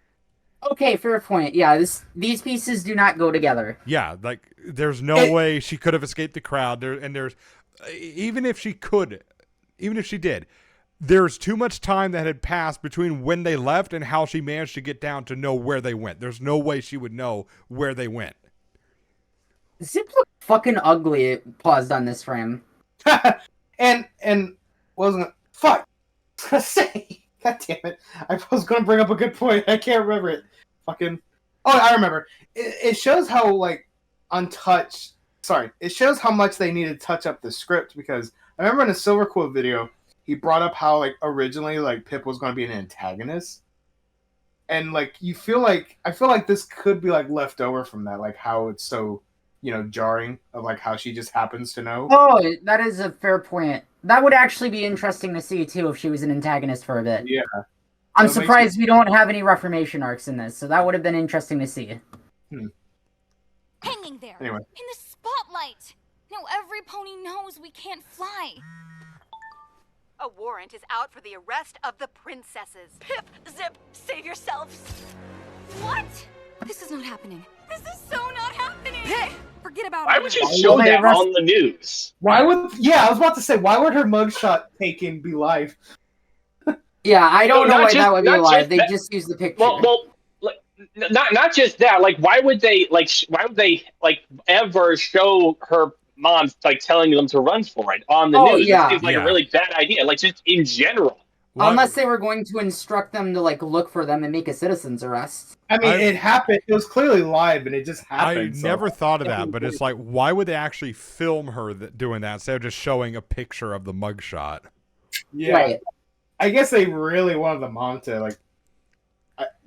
Speaker 3: Okay, fair point. Yeah, these pieces do not go together.
Speaker 2: Yeah, like there's no way she could have escaped the crowd. There's even if she did, there's too much time that had passed between when they left and how she managed to get down to know where they went. There's no way she would know where they went.
Speaker 3: Zip looked fucking ugly. It paused on this frame.
Speaker 1: and wasn't fuck. I was gonna say, god damn it! I was gonna bring up a good point. I can't remember it. Fucking. Oh, I remember. It shows how like untouched. Sorry, it shows how much they needed to touch up the script because I remember in a Silver Quill video he brought up how like originally like Pip was going to be an antagonist, and like I feel like this could be like left over from that, like how it's so jarring of like how she just happens to know.
Speaker 3: Oh, that is a fair point. That would actually be interesting to see too if she was an antagonist for a bit.
Speaker 1: Yeah.
Speaker 3: I'm surprised we don't have any Reformation arcs in this, so that would have been interesting to see.
Speaker 11: Hanging there
Speaker 1: Anyway.
Speaker 11: in the spotlight. Now every pony knows we can't fly.
Speaker 18: A warrant is out for the arrest of the princesses.
Speaker 9: Pip, Zip, save yourselves.
Speaker 11: What? This is not happening.
Speaker 9: This is so not happening.
Speaker 13: Pip, forget about
Speaker 4: Why
Speaker 13: it.
Speaker 4: would you show that on the news?
Speaker 1: Why would? Yeah, I was about to say, why would her mugshot taken be live?
Speaker 3: Yeah, I don't know why that would be
Speaker 4: not
Speaker 3: live.
Speaker 4: just
Speaker 3: They
Speaker 4: that-
Speaker 3: just use the picture.
Speaker 4: Well, like, not just that. Like, why would they ever show her mom like telling them to run for it on the news?
Speaker 3: Yeah.
Speaker 4: It seems like a really bad idea. Like just in general.
Speaker 3: Unless they were going to instruct them to like look for them and make a citizen's arrest.
Speaker 1: I mean, it happened. It was clearly live, and it just
Speaker 2: I
Speaker 1: happened.
Speaker 2: never thought of that, but it's like, why would they actually film her doing that instead of just showing a picture of the mugshot?
Speaker 1: Yeah,
Speaker 3: Right.
Speaker 1: I guess they really wanted the mom to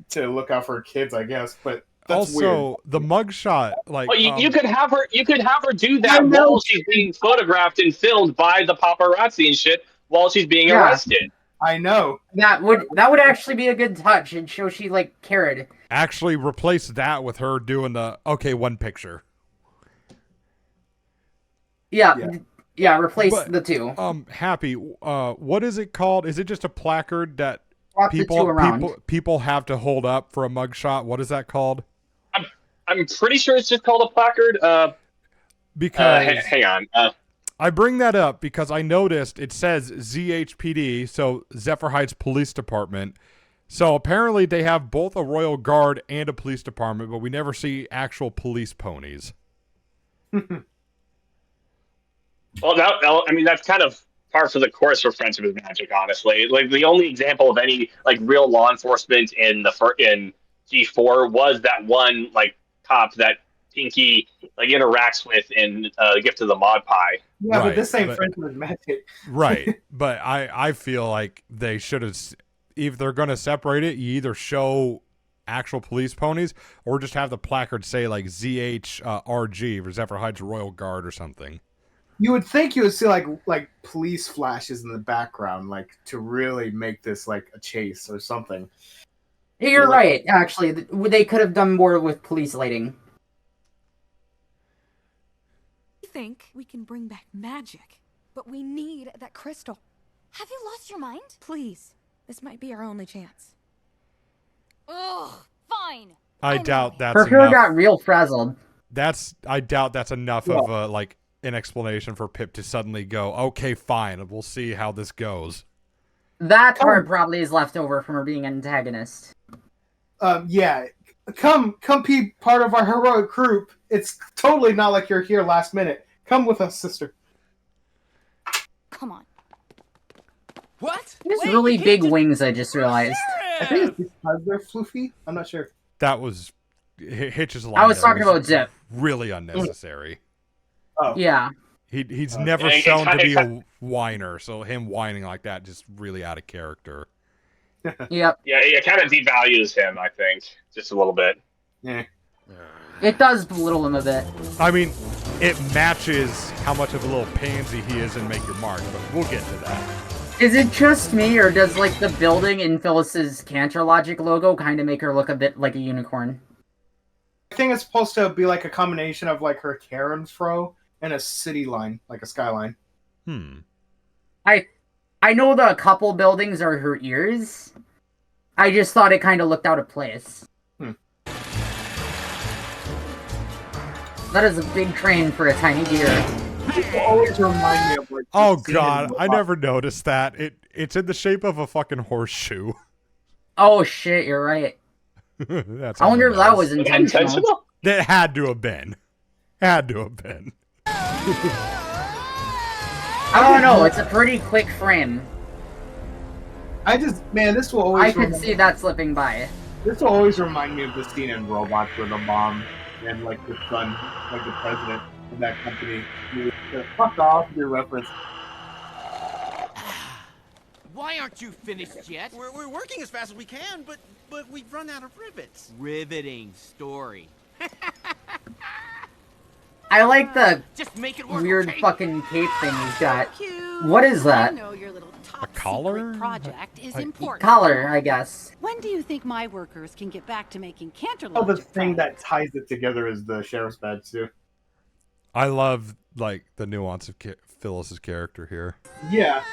Speaker 1: to look out for her kids. I guess, but that's
Speaker 2: Also,
Speaker 1: weird.
Speaker 2: the mugshot, like,
Speaker 4: Well, you could have her. You could have her do
Speaker 1: I
Speaker 4: that
Speaker 1: know.
Speaker 4: while she's being photographed and filmed by the paparazzi and shit while she's being
Speaker 3: Yeah.
Speaker 4: arrested.
Speaker 1: I know.
Speaker 3: That would actually be a good touch and show she like cared.
Speaker 2: actually replace that with her doing the one picture.
Speaker 3: Yeah, replace
Speaker 2: But,
Speaker 3: the two.
Speaker 2: Happy, what is it called? Is it just a placard that
Speaker 3: Swap the two around.
Speaker 2: people have to hold up for a mugshot? What is that called?
Speaker 4: I'm pretty sure it's just called a placard.
Speaker 2: Because
Speaker 4: hang on.
Speaker 2: I bring that up because I noticed it says ZHPD, so Zephyr Heights Police Department. So apparently they have both a Royal Guard and a police department, but we never see actual police ponies.
Speaker 4: Well, I mean, that's kind of par for the course for Friendship is Magic, honestly. Like, the only example of any, like, real law enforcement in G4 was that one, like, cop that Pinky, like, interacts with in Gift of the Mod Pie.
Speaker 1: Yeah,
Speaker 2: Right,
Speaker 1: but this ain't
Speaker 2: but-
Speaker 1: Friendship is Magic.
Speaker 2: Right. But I feel like they should have, if they're going to separate it, you either show actual police ponies or just have the placard say, like, ZHRG for Zephyr Heights Royal Guard or something.
Speaker 1: You would think you would see like police flashes in the background, like to really make this like a chase or something.
Speaker 3: You're right. Actually, they could have done more with police lighting.
Speaker 13: We think we can bring back magic, but we need that crystal.
Speaker 11: Have you lost your mind?
Speaker 13: Please, this might be our only chance.
Speaker 11: Ugh, fine.
Speaker 2: I doubt that's
Speaker 3: Her hair
Speaker 2: enough.
Speaker 3: got real frazzled.
Speaker 2: I doubt that's enough of like an explanation for Pip to suddenly go, okay, fine, we'll see how this goes.
Speaker 3: That part probably is left over from her being antagonist.
Speaker 1: Yeah. Come be part of our heroic group. It's totally not like you're here last minute. Come with us, sister.
Speaker 12: Come on.
Speaker 6: What?
Speaker 3: He has really big wings, I just realized.
Speaker 1: I think it's because they're floofy. I'm not sure.
Speaker 2: That was Hitch's line.
Speaker 3: I was talking about Zip.
Speaker 2: Really unnecessary.
Speaker 1: Oh.
Speaker 3: Yeah.
Speaker 2: He's never shown to be a whiner, so him whining like that just really out of character.
Speaker 3: Yep.
Speaker 4: Yeah, it kind of devalues him, I think, just a little bit.
Speaker 1: Yeah.
Speaker 3: It does belittle him a bit.
Speaker 2: I mean, it matches how much of a little pansy he is in Make Your Mark, but we'll get to that.
Speaker 3: Is it just me, or does like the building in Phyllis's Cantor Logic logo kind of make her look a bit like a unicorn?
Speaker 1: I think it's supposed to be like a combination of like her Karen fro and a city line, like a skyline.
Speaker 3: I know the couple buildings are her ears. I just thought it kind of looked out of place. That is a big train for a tiny deer.
Speaker 1: People always remind me of like.
Speaker 2: Oh god, I never noticed that. It's in the shape of a fucking horseshoe.
Speaker 3: Oh shit, you're right.
Speaker 2: That's
Speaker 3: I wonder if that was intentional.
Speaker 2: That had to have been. Had to have been.
Speaker 3: I don't know. It's a pretty quick frame.
Speaker 1: This will always.
Speaker 3: I could see that slipping by.
Speaker 1: This will always remind me of the scene in Robots where the mom and like the son, like the president of that company, fuck off your reference.
Speaker 10: Why aren't you finished yet?
Speaker 14: We're working as fast as we can, but we've run out of rivets.
Speaker 10: Riveting story.
Speaker 3: I like the
Speaker 10: Just make it work,
Speaker 3: weird
Speaker 10: okay?
Speaker 3: fucking cape thing he's got. What is that?
Speaker 9: I know your little
Speaker 2: A collar?
Speaker 9: project is
Speaker 2: Like-
Speaker 9: important.
Speaker 3: Collar, I guess.
Speaker 9: When do you think my workers can get back to making Cantor
Speaker 1: Oh, the
Speaker 9: Logic
Speaker 1: thing that ties it together is the sheriff's badge too.
Speaker 2: I love like the nuance of Phyllis's character here.
Speaker 1: Yeah.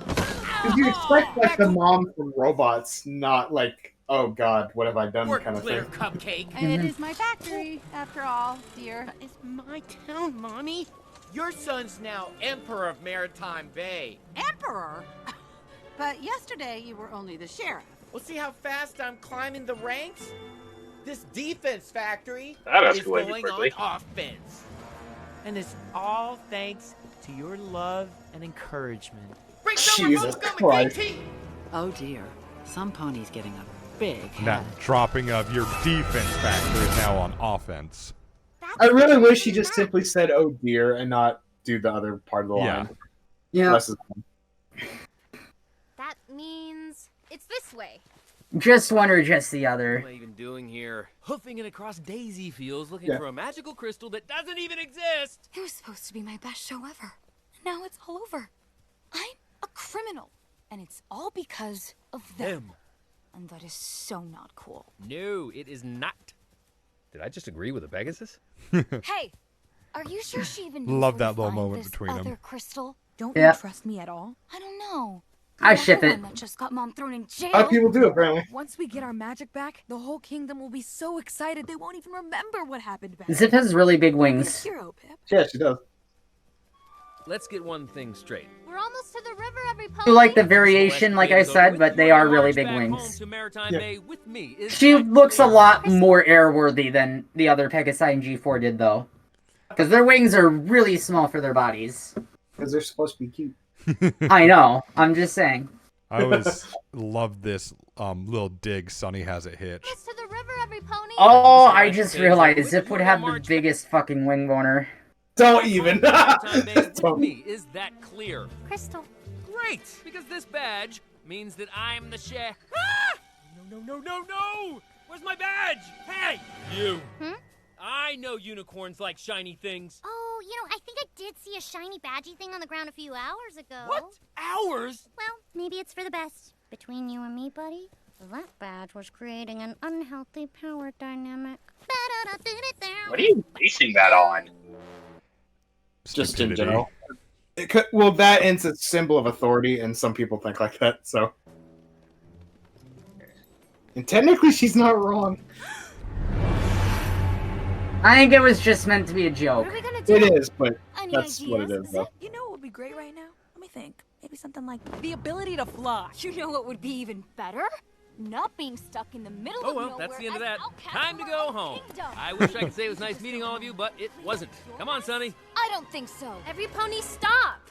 Speaker 1: Because you expect like the mom from Robots, not like, oh god, what have I done kind of thing.
Speaker 10: Cupcake.
Speaker 9: It is my factory, after all, dear.
Speaker 10: It's my town, Mommy. Your son's now Emperor of Maritime Bay.
Speaker 9: Emperor? But yesterday you were only the sheriff.
Speaker 10: Well, see how fast I'm climbing the ranks? This defense factory
Speaker 4: That
Speaker 10: is
Speaker 4: escalated
Speaker 10: going
Speaker 4: quickly.
Speaker 10: on offense. And it's all thanks to your love and encouragement.
Speaker 1: Jesus Christ.
Speaker 15: Oh dear. Some pony's getting a big
Speaker 2: That
Speaker 15: head.
Speaker 2: dropping of your defense factor is now on offense.
Speaker 1: I really wish he just simply said, oh dear, and not do the other part of the line.
Speaker 3: Yeah.
Speaker 1: Less is-
Speaker 5: That means it's this way.
Speaker 3: Just one or just the
Speaker 6: What
Speaker 3: other.
Speaker 6: am I even doing here? Hoofing it across daisy fields looking
Speaker 1: Yeah.
Speaker 6: for a magical crystal that doesn't even exist!
Speaker 11: It was supposed to be my best show ever. Now it's all over. I'm a criminal. And it's all because of them. And that is so not cool.
Speaker 6: No, it is not. Did I just agree with a Pegasus?
Speaker 11: Hey, are you sure she even knows
Speaker 2: Love
Speaker 11: where
Speaker 2: that
Speaker 11: to
Speaker 2: little
Speaker 11: find
Speaker 2: moment
Speaker 11: this
Speaker 2: between
Speaker 11: other
Speaker 2: them.
Speaker 11: crystal?
Speaker 13: Don't
Speaker 3: Yeah.
Speaker 13: you trust me at all?
Speaker 11: I don't know.
Speaker 3: I
Speaker 11: The
Speaker 3: ship
Speaker 11: other
Speaker 3: it.
Speaker 11: one that just got Mom thrown in jail.
Speaker 1: Other people do, apparently.
Speaker 13: Once we get our magic back, the whole kingdom will be so excited they won't even remember what happened back.
Speaker 3: Zip has really big
Speaker 13: You'll be a
Speaker 3: wings.
Speaker 13: hero, Pip.
Speaker 1: Yeah, she does.
Speaker 6: Let's get one thing straight.
Speaker 5: We're almost to the river,
Speaker 3: I
Speaker 5: everybody.
Speaker 3: like the variation, like I said, but they are really big wings. She looks a lot more airworthy than the other Pegasi and G4 did, though. Because their wings are really small for their bodies.
Speaker 1: Because they're supposed to be cute.
Speaker 3: I know. I'm just saying.
Speaker 2: I always love this little dig Sonny has at Hitch.
Speaker 5: To the river, every pony.
Speaker 3: Oh, I just realized Zip would have the biggest fucking wing boner.
Speaker 1: Don't even.
Speaker 6: With me, is that clear?
Speaker 5: Crystal.
Speaker 6: Great, because this badge means that I'm the chef. Ah! No! Where's my badge? Hey, you. I know unicorns like shiny things.
Speaker 5: Oh, I think I did see a shiny badgy thing on the ground a few hours ago.
Speaker 6: What? Hours?
Speaker 5: Well, maybe it's for the best. Between you and me, buddy, that badge was creating an unhealthy power dynamic.
Speaker 4: What are you basing that on?
Speaker 1: Just in general. Well, that ends a symbol of authority, and some people think like that, so. And technically, she's not wrong.
Speaker 3: I think it was just meant to be a joke.
Speaker 1: It is, but that's what it is, though.
Speaker 13: You know what would be great right now? Let me think. Maybe something like the ability to fly.
Speaker 11: You know what would be even better? Not being stuck in the middle
Speaker 6: Oh
Speaker 11: of
Speaker 6: well,
Speaker 11: nowhere
Speaker 6: that's the end of
Speaker 11: as
Speaker 6: that.
Speaker 11: an outcast
Speaker 6: Time to
Speaker 11: from
Speaker 6: go
Speaker 11: our own
Speaker 6: home.
Speaker 11: kingdom.
Speaker 6: I wish I could say it was nice meeting all of you, but it wasn't. Come on, Sonny.
Speaker 11: I don't think so. Every pony stop.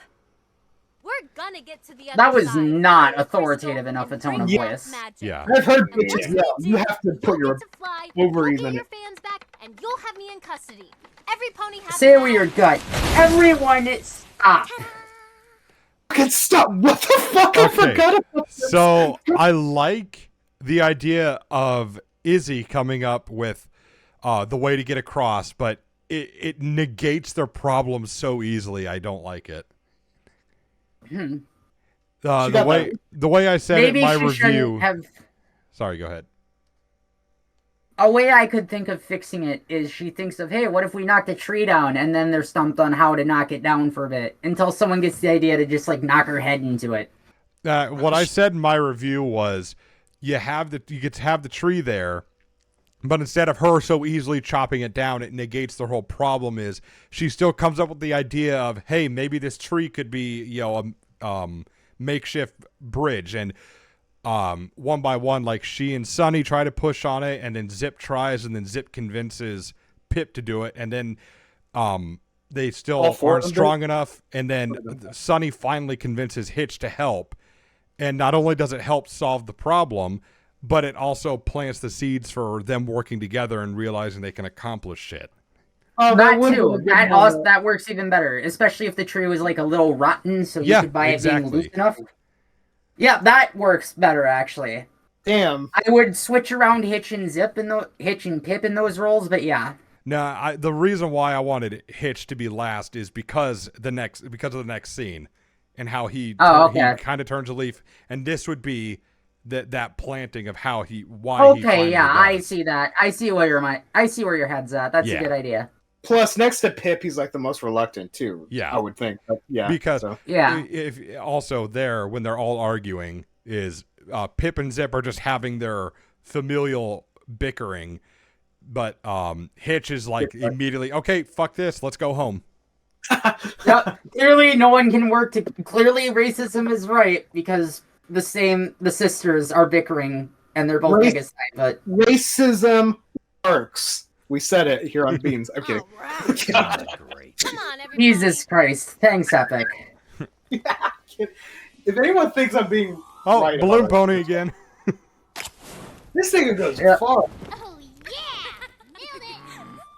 Speaker 11: We're gonna get to the other
Speaker 3: That was
Speaker 11: side.
Speaker 3: not authoritative enough a tone of voice.
Speaker 2: Yeah.
Speaker 1: I've heard bitches yell. You have to put your
Speaker 11: Fly,
Speaker 1: ovaries
Speaker 11: you'll
Speaker 1: in
Speaker 11: get your
Speaker 1: it.
Speaker 11: fans back, and you'll have me in custody. Every pony has
Speaker 3: Say it with your gut. Everyone, stop.
Speaker 1: Fucking stop! What the fuck? I forgot about this.
Speaker 2: So I like the idea of Izzy coming up with the way to get across, but it negates their problems so easily. I don't like it. The way I said
Speaker 3: Maybe
Speaker 2: it in my
Speaker 3: she
Speaker 2: review.
Speaker 3: shouldn't have.
Speaker 2: Sorry, go ahead.
Speaker 3: A way I could think of fixing it is she thinks of, hey, what if we knock the tree down? And then they're stumped on how to knock it down for a bit until someone gets the idea to just like knock her head into it.
Speaker 2: What I said in my review was you get to have the tree there, but instead of her so easily chopping it down, it negates the whole problem. Is she still comes up with the idea of, hey, maybe this tree could be a makeshift bridge, and one by one, like she and Sunny try to push on it, and then Zip tries, and then Zip convinces Pip to do it, and then they still aren't strong enough, and then Sunny finally convinces Hitch to help, and not only does it help solve the problem, but it also plants the seeds for them working together and realizing they can accomplish shit.
Speaker 3: Oh, that too. That works even better, especially if the tree was like a little rotten, so you could buy it being loose enough. Yeah, that works better actually.
Speaker 1: Damn.
Speaker 3: I would switch around Hitch and Pip in those roles, but yeah.
Speaker 2: No, the reason why I wanted Hitch to be last is because of the next scene and how he kind of turns a leaf, and this would be that planting of how he
Speaker 3: Okay, yeah, I see that. I see where your head's at. That's a good idea.
Speaker 1: Plus, next to Pip, he's like the most reluctant too.
Speaker 2: Yeah,
Speaker 1: I would think. But yeah,
Speaker 2: because
Speaker 1: if
Speaker 2: also there when they're all arguing is Pip and Zip are just having their familial bickering, but Hitch is like immediately, okay, fuck this, let's go home.
Speaker 3: Yep. Clearly, no one can work to. Clearly, racism is right because the sisters are bickering and they're both Pegasus. But
Speaker 1: racism works. We said it here on Beans. I'm kidding.
Speaker 11: Come on, everybody.
Speaker 3: Jesus Christ! Thanks, Epic.
Speaker 1: If anyone thinks I'm being right
Speaker 2: balloon pony again.
Speaker 1: This thing goes far.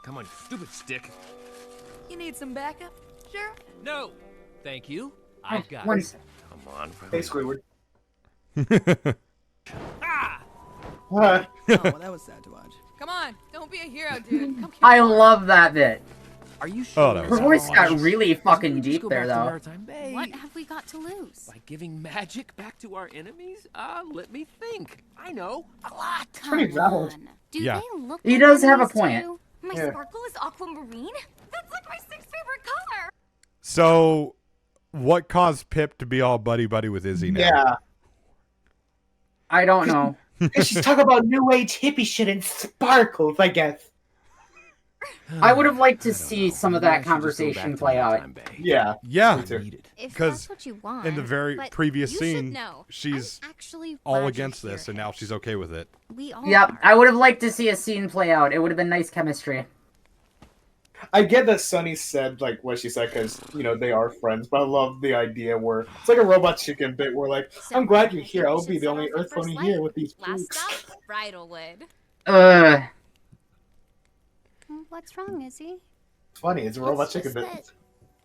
Speaker 6: Come on, stupid stick.
Speaker 13: You need some backup? Sure.
Speaker 6: No, thank you. I've got
Speaker 3: One
Speaker 6: it. Come on,
Speaker 1: Hey, Squidward.
Speaker 13: Oh, well, that was sad to watch. Come on, don't be a hero, dude. Come
Speaker 3: I love that bit.
Speaker 6: Are you sure?
Speaker 3: Her voice got really fucking deep there, though.
Speaker 11: What have we got to lose?
Speaker 6: By giving magic back to our enemies? Let me think. I know. A lot.
Speaker 1: Pretty valid.
Speaker 11: Do they look
Speaker 3: He
Speaker 11: like
Speaker 3: does have a
Speaker 11: enemies
Speaker 3: point.
Speaker 11: too? My sparkle is aquamarine? That's like my sixth favorite color.
Speaker 2: So, what caused Pip to be all buddy-buddy with Izzy now?
Speaker 1: Yeah.
Speaker 3: I don't know.
Speaker 1: She's talking about new age hippie shit and sparkles, I guess.
Speaker 3: I would have liked to see some of that conversation play out.
Speaker 1: Yeah.
Speaker 2: Yeah.
Speaker 11: If
Speaker 2: Because
Speaker 11: that's what you want,
Speaker 2: in the very
Speaker 11: but
Speaker 2: previous
Speaker 11: you should
Speaker 2: scene,
Speaker 11: know.
Speaker 2: she's
Speaker 11: I'm actually
Speaker 2: all
Speaker 11: glad you're
Speaker 2: against
Speaker 11: here,
Speaker 2: this, and now she's okay with it.
Speaker 11: We all
Speaker 3: Yep,
Speaker 11: are.
Speaker 3: I would have liked to see a scene play out. It would have been nice chemistry.
Speaker 1: I get that Sunny said like what she said because they are friends, but I love the idea where it's like a Robot Chicken bit where like I'm glad you're here. I'll be the only Earth pony here with these
Speaker 11: Last
Speaker 1: freaks.
Speaker 11: stop, Bridalwood.
Speaker 5: What's wrong, Izzy?
Speaker 1: It's funny. It's a Robot Chicken bit.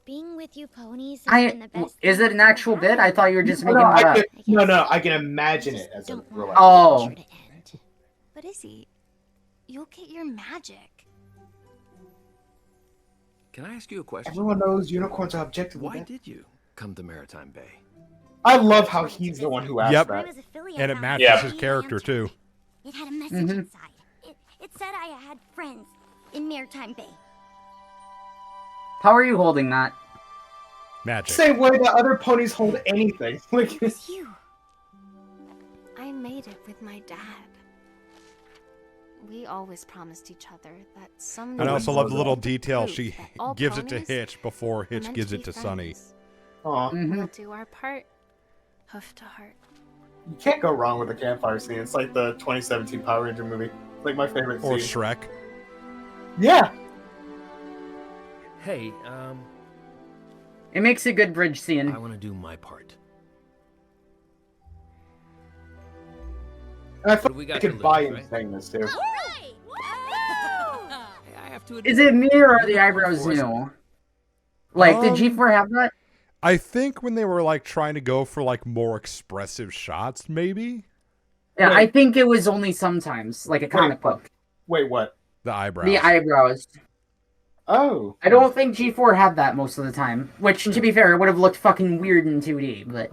Speaker 5: Being with you ponies has been the best
Speaker 3: Is
Speaker 5: thing
Speaker 3: it an
Speaker 5: that's
Speaker 3: actual
Speaker 5: ever
Speaker 3: bit? I
Speaker 5: happened.
Speaker 3: thought you were just
Speaker 1: No,
Speaker 3: making that up.
Speaker 1: no, I can imagine it as a Robot.
Speaker 3: Oh.
Speaker 5: Chicken to end. But Izzy, you'll get your magic.
Speaker 6: Can I ask you a question?
Speaker 1: Everyone knows unicorns are objective.
Speaker 6: Why did you come to Maritime Bay?
Speaker 1: I love how he's the one who asked
Speaker 2: Yep.
Speaker 1: that.
Speaker 2: And it matches his character, too.
Speaker 5: It had a message inside. It said I had friends in Maritime Bay.
Speaker 3: How are you holding that?
Speaker 2: Magic.
Speaker 1: Same way that other ponies hold anything. Like
Speaker 5: It's you. I made it with my dad. We always promised each other that someday.
Speaker 2: And I also love the little
Speaker 5: we'll
Speaker 2: detail
Speaker 5: prove
Speaker 2: she
Speaker 5: that all
Speaker 2: gives it to
Speaker 5: ponies
Speaker 2: Hitch before
Speaker 5: are
Speaker 2: Hitch
Speaker 5: meant
Speaker 2: gives
Speaker 5: to
Speaker 2: it
Speaker 5: be
Speaker 2: to Sunny.
Speaker 5: friends.
Speaker 1: Aw.
Speaker 5: We'll do our part
Speaker 11: hoof to heart.
Speaker 1: You can't go wrong with a campfire scene. It's like the 2017 Power Ranger movie. It's like my favorite
Speaker 2: Or
Speaker 1: scene.
Speaker 2: Shrek.
Speaker 1: Yeah.
Speaker 6: Hey,
Speaker 3: It makes a good bridge scene.
Speaker 6: I want to do my part.
Speaker 1: And I
Speaker 6: What do
Speaker 1: thought
Speaker 6: we
Speaker 1: I
Speaker 6: got
Speaker 1: could
Speaker 6: to lose,
Speaker 1: buy him
Speaker 6: right?
Speaker 1: saying this too.
Speaker 6: I have to admit,
Speaker 3: Is it me or are the eyebrows new? Like, did G4 have that?
Speaker 2: I think when they were like trying to go for like more expressive shots, maybe.
Speaker 3: Yeah,
Speaker 1: Wait.
Speaker 3: I think it was only sometimes, like a comic book.
Speaker 1: Wait, what?
Speaker 2: The eyebrows.
Speaker 3: The eyebrows.
Speaker 1: Oh.
Speaker 3: I don't think G4 had that most of the time. Which, to be fair, it would have looked fucking weird in 2D, but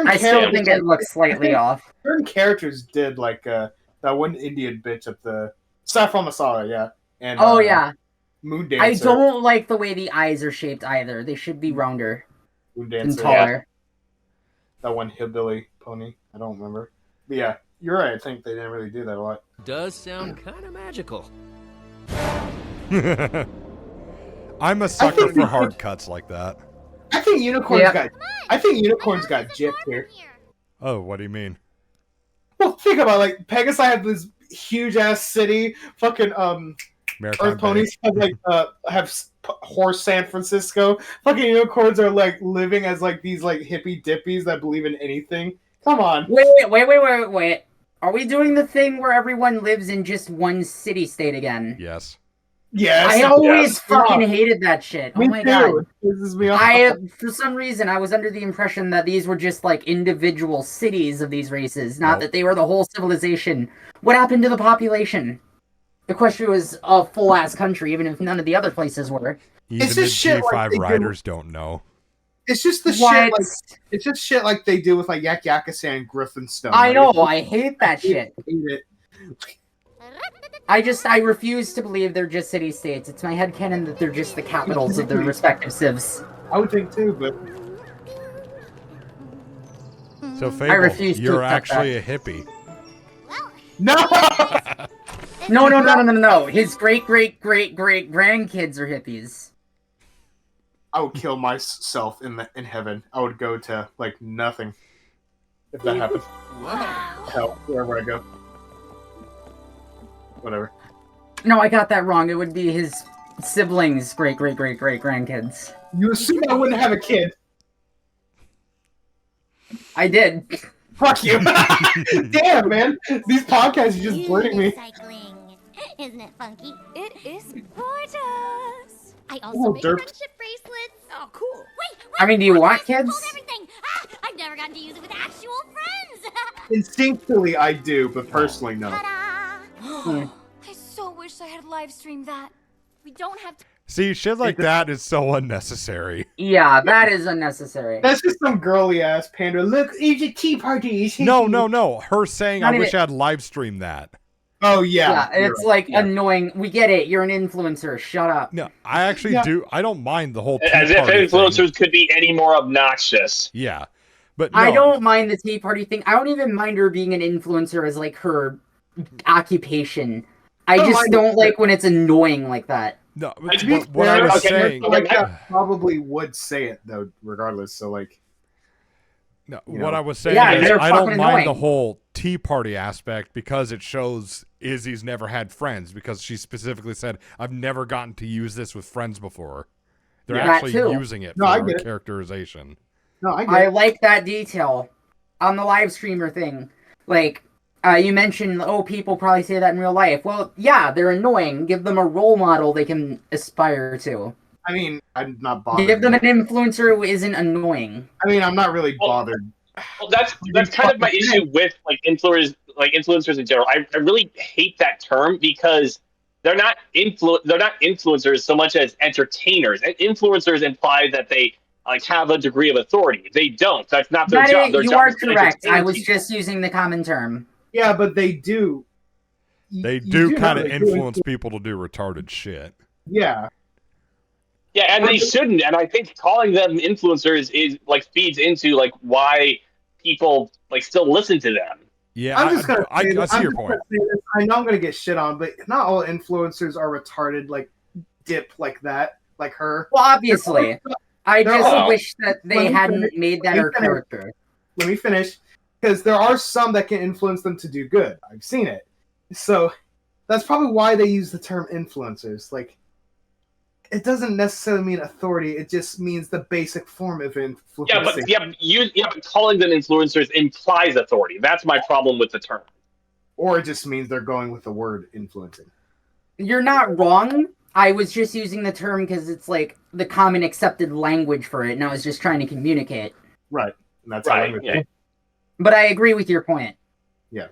Speaker 3: I still think it looks slightly off.
Speaker 1: Certain characters did, like that one Indian bitch at the Saffron Masala, yeah. And
Speaker 3: Oh, yeah.
Speaker 1: Moon Dancer.
Speaker 3: I don't like the way the eyes are shaped either. They should be rounder
Speaker 1: Moon
Speaker 3: and
Speaker 1: Dancer.
Speaker 3: taller.
Speaker 1: That one hillbilly pony. I don't remember. But yeah, you're right. I think they didn't really do that a lot.
Speaker 6: Does sound kind of magical.
Speaker 2: I'm a sucker for hard cuts like that.
Speaker 1: I think unicorns got gypped here.
Speaker 2: Oh, what do you mean?
Speaker 1: Well, think about it, like Pegasus had this huge ass city. Fucking
Speaker 2: Maritime
Speaker 1: Earth ponies have horse San Francisco. Fucking unicorns are like living as like these like hippie dippies that believe in anything. Come on.
Speaker 3: Wait. Are we doing the thing where everyone lives in just one city-state again?
Speaker 2: Yes.
Speaker 1: Yes.
Speaker 3: I always fucking hated that shit.
Speaker 1: Me
Speaker 3: oh my
Speaker 1: too.
Speaker 3: god.
Speaker 1: It pisses me off.
Speaker 3: For some reason, I was under the impression that these were just like individual cities of these races, not that they were the whole civilization. What happened to the population? Equestria was a full-ass country, even if none of the other places were.
Speaker 2: Even the G5 riders don't know.
Speaker 1: It's just the shit. Like, it's just shit like they do with like Yak Yakistan and Griffinstone.
Speaker 3: I
Speaker 1: Like,
Speaker 3: know. I hate that shit.
Speaker 1: I hate it.
Speaker 3: I refuse to believe they're just city-states. It's my headcanon that they're just the capitals of their respective civs.
Speaker 1: I would think too, but...
Speaker 2: So, Fable,
Speaker 3: refuse to
Speaker 2: you're
Speaker 3: accept
Speaker 2: actually a hippie.
Speaker 1: No!
Speaker 3: No. His great-great-great-great-grandkids are hippies.
Speaker 1: I would kill myself in heaven. I would go to, like, nothing. If that happened. Hell, wherever I go. Whatever.
Speaker 3: No, I got that wrong. It would be his siblings' great-great-great-great-grandkids.
Speaker 1: You assume I wouldn't have a kid.
Speaker 3: I did.
Speaker 1: Fuck you. Damn, man. These podcasts are just blurting me.
Speaker 5: Isn't it funky?
Speaker 11: It is gorgeous.
Speaker 5: I also make
Speaker 1: derp.
Speaker 5: friendship bracelets.
Speaker 11: Oh, cool.
Speaker 5: Wait,
Speaker 3: I mean, do you want kids?
Speaker 5: hold everything. I've never gotten to use it with actual friends.
Speaker 1: Instinctually, I do, but personally, no.
Speaker 11: I so wish I had live streamed that. We don't have to.
Speaker 2: See, shit like that is so unnecessary.
Speaker 3: Yeah, that is unnecessary.
Speaker 1: That's just some girly ass pander. Look, it's a tea party.
Speaker 2: No. Her saying,
Speaker 3: Not
Speaker 2: I wish
Speaker 3: even-
Speaker 2: I had live streamed that.
Speaker 1: Oh, yeah.
Speaker 3: Yeah, and it's
Speaker 1: You're
Speaker 3: like
Speaker 1: right.
Speaker 3: annoying. We get it. You're an influencer. Shut up.
Speaker 2: No, I actually do. I don't mind the whole Tea
Speaker 4: As if
Speaker 2: Party
Speaker 4: influencers
Speaker 2: thing.
Speaker 4: could be any more obnoxious.
Speaker 2: Yeah. But no.
Speaker 3: I don't mind the Tea Party thing. I don't even mind her being an influencer as like her occupation. I just don't like when it's annoying like that.
Speaker 2: No,
Speaker 1: To be
Speaker 2: what I
Speaker 1: fair,
Speaker 2: was
Speaker 1: okay,
Speaker 2: saying.
Speaker 1: like that probably would say it though, regardless. So like,
Speaker 2: No,
Speaker 1: you
Speaker 2: what
Speaker 1: know.
Speaker 2: I was saying
Speaker 3: Yeah,
Speaker 2: is
Speaker 3: they're
Speaker 2: I don't
Speaker 3: fucking
Speaker 2: mind the
Speaker 3: annoying.
Speaker 2: whole Tea Party aspect because it shows Izzy's never had friends because she specifically said, I've never gotten to use this with friends before. They're
Speaker 3: Yeah, that
Speaker 2: actually
Speaker 3: too.
Speaker 2: using it
Speaker 1: No, I
Speaker 2: for
Speaker 1: get it.
Speaker 2: characterization.
Speaker 1: no, I get
Speaker 3: I
Speaker 1: it.
Speaker 3: like that detail on the live streamer thing. Like, you mentioned, people probably say that in real life. Well, yeah, they're annoying. Give them a role model they can aspire to.
Speaker 1: I mean, I'm not bothered.
Speaker 3: Give them an influencer who isn't annoying.
Speaker 1: I mean, I'm not really bothered.
Speaker 4: Well, that's kind of my issue with influencers in general. I really hate that term because they're not influencers so much as entertainers. And influencers imply that they like have a degree of authority. They don't. That's not their job. Their
Speaker 3: You
Speaker 4: job
Speaker 3: are
Speaker 4: is to
Speaker 3: correct.
Speaker 4: entertain
Speaker 3: I was
Speaker 4: people.
Speaker 3: just using the common term.
Speaker 1: Yeah, but they do.
Speaker 2: They
Speaker 1: You
Speaker 2: do
Speaker 1: know
Speaker 2: kind of
Speaker 1: they do
Speaker 2: influence people to do retarded shit.
Speaker 1: Yeah.
Speaker 4: Yeah, and they shouldn't. And I think calling them influencers is like feeds into like why people like still listen to them.
Speaker 2: Yeah,
Speaker 1: I'm just gonna
Speaker 2: I
Speaker 1: say this-
Speaker 2: see
Speaker 1: I'm
Speaker 2: your
Speaker 1: just
Speaker 2: point.
Speaker 1: gonna say this. I know I'm gonna get shit on, but not all influencers are retarded. Like dip like that, like her.
Speaker 3: Well, obviously. I
Speaker 1: They're
Speaker 3: just
Speaker 1: all-
Speaker 3: wish that they
Speaker 1: Let me
Speaker 3: hadn't
Speaker 1: finish.
Speaker 3: made that
Speaker 1: Let me
Speaker 3: her
Speaker 1: finish.
Speaker 3: character.
Speaker 1: let me finish, because there are some that can influence them to do good. I've seen it. So that's probably why they use the term influencers. Like, it doesn't necessarily mean authority. It just means the basic form of influence.
Speaker 4: But calling them influencers implies authority. That's my problem with the term.
Speaker 1: Or it just means they're going with the word influencing.
Speaker 3: You're not wrong. I was just using the term because it's like the common accepted language for it, and I was just trying to communicate.
Speaker 1: Right. And that's
Speaker 4: right.
Speaker 1: Yeah.
Speaker 3: But I agree with your point.
Speaker 1: Yeah.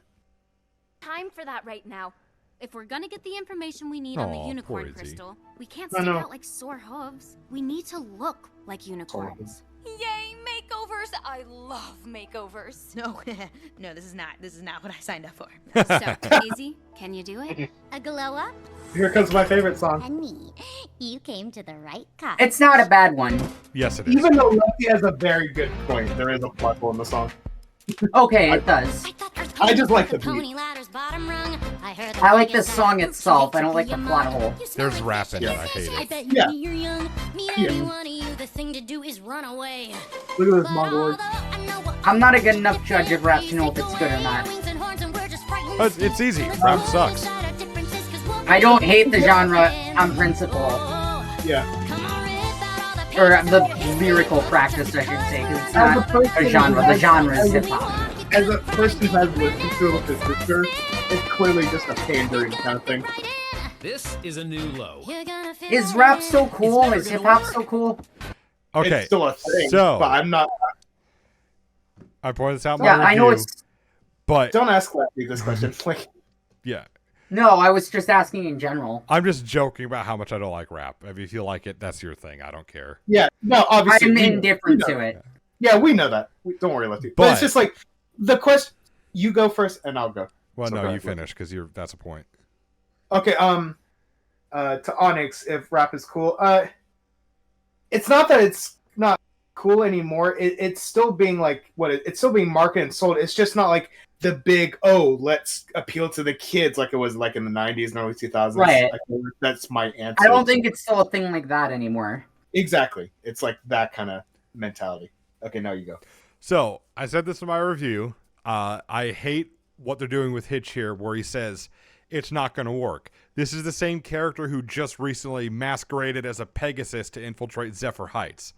Speaker 19: Time for that right now. If we're gonna get the information we need on the unicorn crystal, we can't stick out like sore hooves. We need to look like unicorns.
Speaker 11: Yay, makeovers! I love makeovers.
Speaker 20: No, this is not what I signed up for.
Speaker 19: So, Daisy, can you do it? A glow up?
Speaker 1: Here comes my favorite song.
Speaker 5: Honey, you came to the right cottage.
Speaker 3: It's not a bad one.
Speaker 2: Yes, it is.
Speaker 1: Even though Lefty has a very good point, there is a plot hole in the song.
Speaker 3: Okay, it does.
Speaker 1: I just like the beat.
Speaker 3: I like the song itself. I don't like the plot hole.
Speaker 2: There's rap in it. I hate
Speaker 5: I
Speaker 2: it.
Speaker 5: bet
Speaker 1: Yeah.
Speaker 5: you're young. Me and any one of you, the thing to do is run away.
Speaker 1: Look at this Mongoloid.
Speaker 3: I'm not a good enough judge of rap to know if it's good or not.
Speaker 2: But it's easy. Rap sucks.
Speaker 3: I don't hate the genre on principle.
Speaker 1: Yeah.
Speaker 3: Or the lyrical practice, I should say, because it's not a genre. The genre is hip-hop.
Speaker 1: As a person who has listened to it with his sister, it's clearly just a pandering kind of thing.
Speaker 6: This is a new low.
Speaker 3: Is rap so cool? Is hip-hop so cool?
Speaker 2: Okay,
Speaker 1: It's still a thing,
Speaker 2: so
Speaker 1: but I'm not...
Speaker 2: I pointed this out in
Speaker 3: Yeah,
Speaker 2: my review,
Speaker 3: I know it's...
Speaker 2: but
Speaker 1: Don't ask Lefty this question. Like,
Speaker 2: yeah,
Speaker 3: No, I was just asking in general.
Speaker 2: I'm just joking about how much I don't like rap. If you like it, that's your thing. I don't care.
Speaker 1: yeah, no, obviously...
Speaker 3: I'm
Speaker 1: we know
Speaker 3: indifferent to
Speaker 1: that.
Speaker 3: it.
Speaker 1: Yeah, we know that. Don't worry, Lefty. But it's
Speaker 2: But-
Speaker 1: just like, the question... You go first, and I'll go.
Speaker 2: Well,
Speaker 1: So
Speaker 2: no,
Speaker 1: go
Speaker 2: you
Speaker 1: ahead, Lefty.
Speaker 2: finish because that's a point.
Speaker 1: Okay, to Onyx, if rap is cool, it's not that it's not cool anymore. It's still being like it's still being marketed and sold. It's just not like the big let's appeal to the kids like it was like in the 90s and early 2000s.
Speaker 3: Right.
Speaker 1: That's my answer.
Speaker 3: I don't think it's still a thing like that anymore.
Speaker 1: Exactly. It's like that kind of mentality. Okay, now you go.
Speaker 2: So I said this in my review. I hate what they're doing with Hitch here, where he says it's not going to work. This is the same character who just recently masqueraded as a Pegasus to infiltrate Zephyr Heights.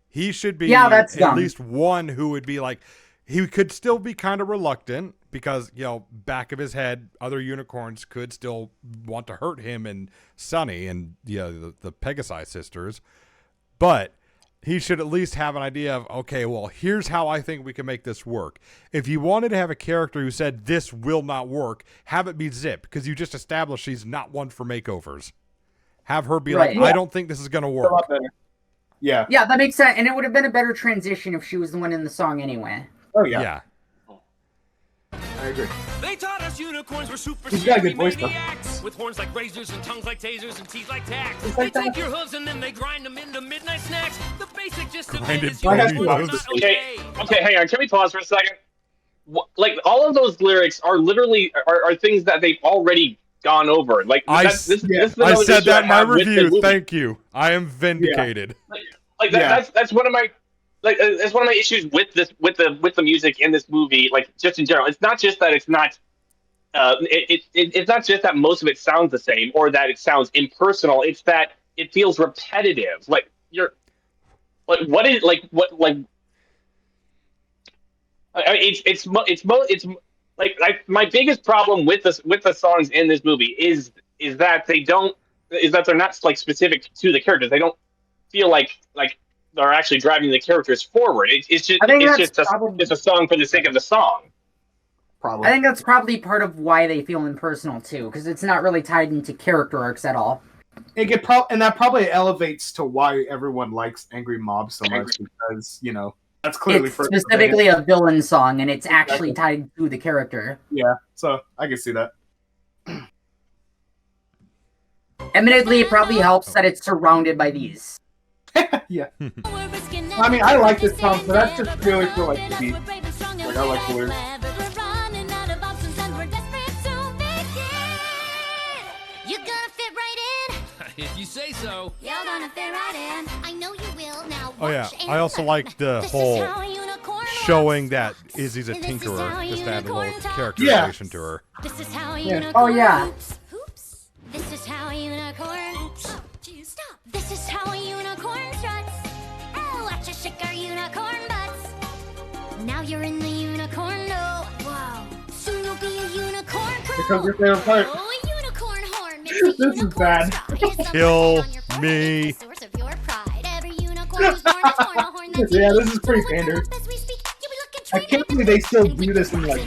Speaker 2: He should be
Speaker 3: that's
Speaker 2: at
Speaker 3: dumb.
Speaker 2: least one who would be like, he could still be kind of reluctant because, back of his head, other unicorns could still want to hurt him and Sunny and the Pegasi sisters. But he should at least have an idea of, okay, well, here's how I think we can make this work. If you wanted to have a character who said this will not work, have it be Zip, because you just established she's not one for makeovers. Have her be
Speaker 3: Right.
Speaker 2: like, I don't think this is going to work.
Speaker 1: A lot better. Yeah.
Speaker 3: Yeah, that makes sense. And it would have been a better transition if she was the one in the song anyway.
Speaker 1: Oh, yeah.
Speaker 2: Yeah.
Speaker 1: I agree.
Speaker 6: They taught us unicorns were super
Speaker 1: He's got a
Speaker 6: scary
Speaker 1: good voice, though.
Speaker 6: maniacs with horns like razors and tongues like tasers and teeth like tacks.
Speaker 1: It's
Speaker 6: They
Speaker 1: like that.
Speaker 6: take your hooves and then they grind them into midnight snacks. The basic gist of it
Speaker 2: Grinded
Speaker 6: is
Speaker 2: bone
Speaker 6: unicorns are
Speaker 2: hooves.
Speaker 6: not okay.
Speaker 4: Okay, hang on. Can we pause for a second? Like, all of those lyrics are literally are things that they've already gone over. Like,
Speaker 2: I
Speaker 4: this is
Speaker 2: I
Speaker 4: another
Speaker 2: said
Speaker 4: issue
Speaker 2: that in my
Speaker 4: have with the
Speaker 2: review.
Speaker 4: movie.
Speaker 2: Thank you. I am vindicated.
Speaker 4: Like that's one of my that's one of my issues with this with the music in this movie. Like, just in general, it's not just that it's not. It's not just that most of it sounds the same or that it sounds impersonal. It's that it feels repetitive. Like you're, like what is like what like. I mean, it's like my biggest problem with the songs in this movie is that they're not like specific to the characters. They don't feel like they're actually driving the characters forward. It's just a song for the sake of the song.
Speaker 1: Probably.
Speaker 3: I think that's probably part of why they feel impersonal too, because it's not really tied into character arcs at all.
Speaker 1: And that probably elevates to why everyone likes Angry Mob so much, because that's clearly
Speaker 3: It's specifically a villain song, and it's actually tied to the character.
Speaker 1: Yeah, so I can see that.
Speaker 3: Admittedly, it probably helps that it's surrounded by these.
Speaker 1: Yeah. I mean, I like this song, but that's just purely for like the beat. Like, I like the lyrics.
Speaker 5: You're gonna fit right in.
Speaker 6: If you say so.
Speaker 5: You're gonna fit right in. I know you will now.
Speaker 2: Oh yeah,
Speaker 5: watch and
Speaker 2: I also
Speaker 5: learn.
Speaker 2: like the
Speaker 5: This is
Speaker 2: whole
Speaker 5: how unicorn
Speaker 2: showing that Izzy's a tinkerer, just to add a little characterization to her.
Speaker 5: This is how
Speaker 3: unicorn. Oh yeah.
Speaker 5: Oops. This is how a unicorn. Oh, geez, stop. This is how a unicorn struts. Oh, watch us shake our unicorn butts. Now you're in the unicorn. No. Wow. Soon you'll be a unicorn crow.
Speaker 1: Here comes your favorite part.
Speaker 5: Oh, a unicorn horn.
Speaker 1: This is bad.
Speaker 2: Kill me.
Speaker 5: Source of your pride. Every unicorn who's born is born a horn that's
Speaker 1: Yeah, this is pretty standard. I can't believe they still do this in like